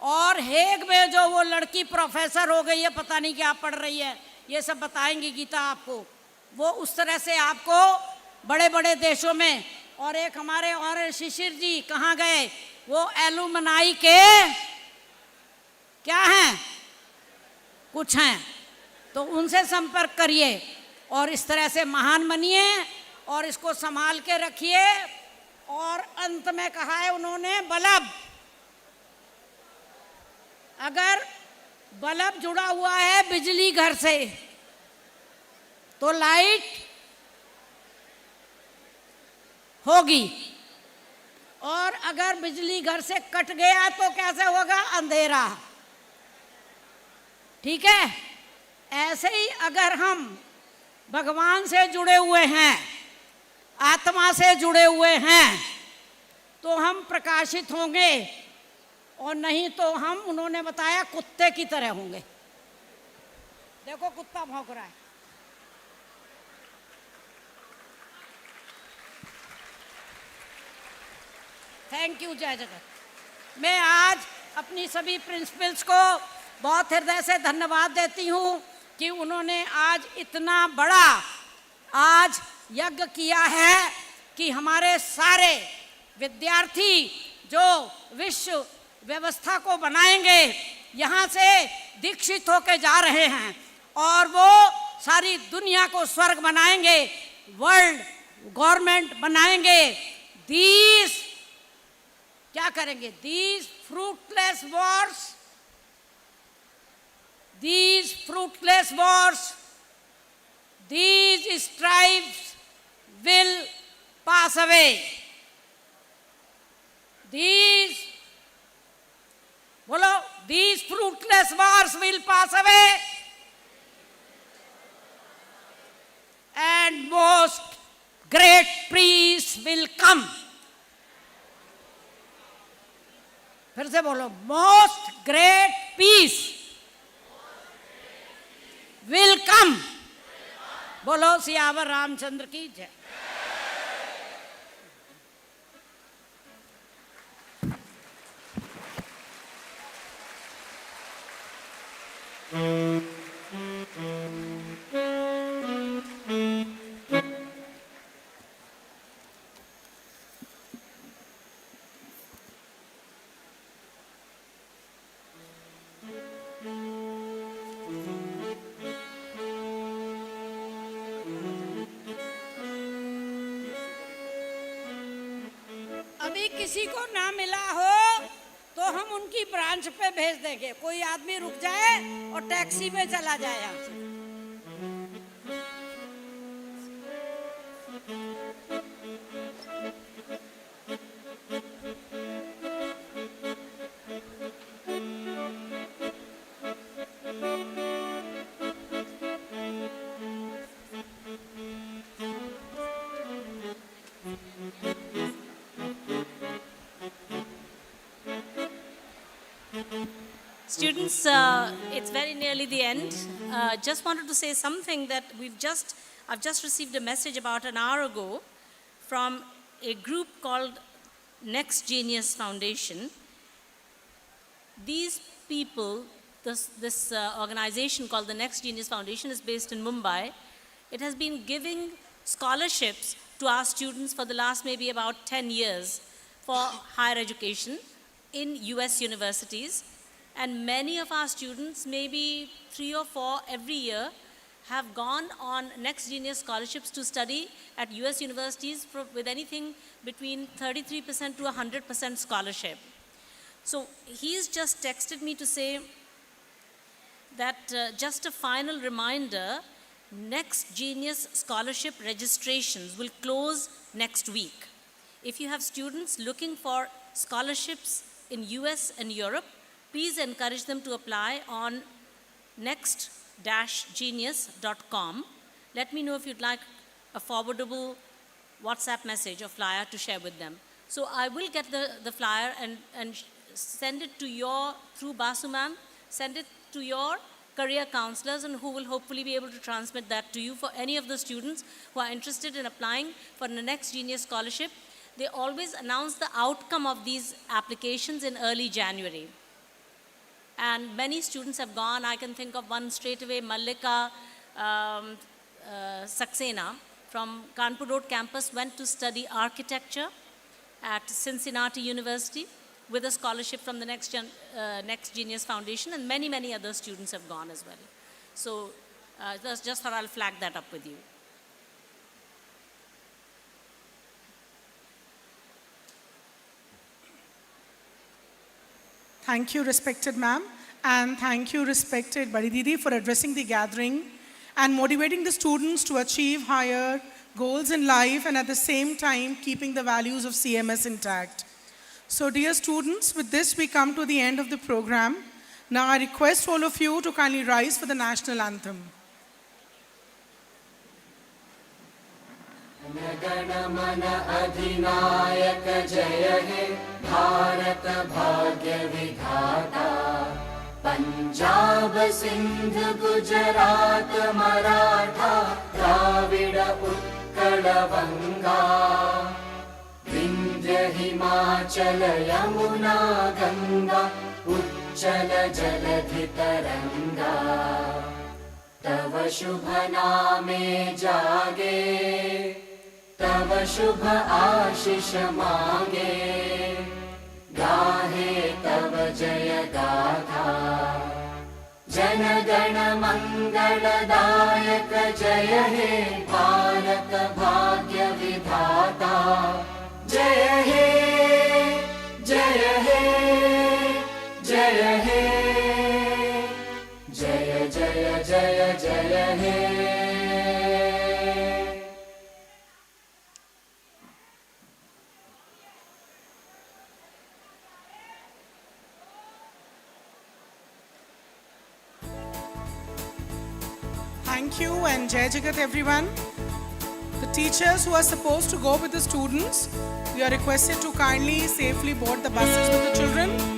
और हेग में जो वो लड़की प्रोफेसर हो गई है, पता नहीं क्या पढ़ रही है, ये सब बताएंगी गीता आपको। वो उस तरह से आपको बड़े बड़े देशों में, और एक हमारे और शिशिर जी कहाँ गए, वो एलुमनाई के क्या हैं, कुछ हैं, तो उनसे संपर्क करिए और इस तरह से महान बनिए और इसको संभाल के रखिए। और अंत में कहा है उन्होंने, बल्ब, अगर बल्ब जुड़ा हुआ है बिजली घर से तो लाइट होगी, और अगर बिजली घर से कट गया तो कैसे होगा? अंधेरा। ठीक है? ऐसे ही अगर हम भगवान से जुड़े हुए हैं, आत्मा से जुड़े हुए हैं, तो हम प्रकाशित होंगे, और नहीं तो हम, उन्होंने बताया, कुत्ते की तरह होंगे। देखो कुत्ता भौंक रहा है। थैंक यू, जय जगत। मैं आज अपनी सभी प्रिंसिपल्स को बहुत हृदय से धन्यवाद देती हूँ कि उन्होंने आज इतना बड़ा आज यज्ञ किया है कि हमारे सारे विद्यार्थी जो विश्व व्यवस्था को बनाएंगे, यहाँ से दीक्षित होकर जा रहे हैं, और वो सारी दुनिया को स्वर्ग बनाएंगे, वर्ल्ड गवर्नमेंट बनाएंगे। दीज क्या करेंगे? These fruitless Wars, these fruitless wars, these stripes will pass away. These fruitless wars will pass away, and most great peace will come. फिर से बोलो, most great peace will come. बोलो सियावर रामचंद्र की जय। अभी किसी को ना मिला हो तो हम उनकी ब्रांच पे भेज देंगे। कोई आदमी रुक जाए और टैक्सी में चला जाए यहाँ से। Students, it's very nearly the end. Just wanted to say something that I've just received a message about an hour ago from a group called Next Genius Foundation. These people, this organization called the Next Genius Foundation is based in Mumbai. It has been giving scholarships to our students for the last maybe about 10 years for higher education in US universities. And many of our students, maybe 3 or 4 every year, have gone on Next Genius scholarships to study at US universities with anything between 33% to 100% scholarship. So he's just texted me to say that just a final reminder, Next Genius Scholarship registrations will close next week. If you have students looking for scholarships in US and Europe, please encourage them to apply on next-genius.com. Let me know if you'd like a forwardable WhatsApp message or flyer to share with them. So I will get the flyer and send it to your, through Basu ma'am, send it to your career counselors, and who will hopefully be able to transmit that to you for any of the students who are interested in applying for the Next Genius Scholarship. They always announce the outcome of these applications in early January. And many students have gone. I can think of one straight away, Mallika Saxena from Kanpur Road campus went to study architecture at Cincinnati University with a scholarship from the Next Genius Foundation, and many, many other students have gone as well. So just thought I'll flag that up with you. Thank you, respected ma'am, and thank you, respected Badi Didi, for addressing the gathering and motivating the students to achieve higher goals in life and at the same time keeping the values of CMS intact. So dear students, with this we come to the end of the program. Now I request all of you to kindly rise for the national anthem. गण मन अधिनायक जय हे भारत भाग्य विधाता पंजाब सिंध गुजरात मराठा द्राविड उत्कल बंगा विंध्य हिमाचल यमुना गंगा उच्चल जलधि तरंगा तव शुभ नामे जागे तव शुभ आशीष मांगे गाहे तव जय गाथा जन गण मंगलदायक जय हे भारत भाग्य विधाता जय हे जय हे जय हे जय जय जय जय हे Thank you and Jai Jagat everyone. The teachers who are supposed to go with the students, you are requested to kindly safely board the buses with the children.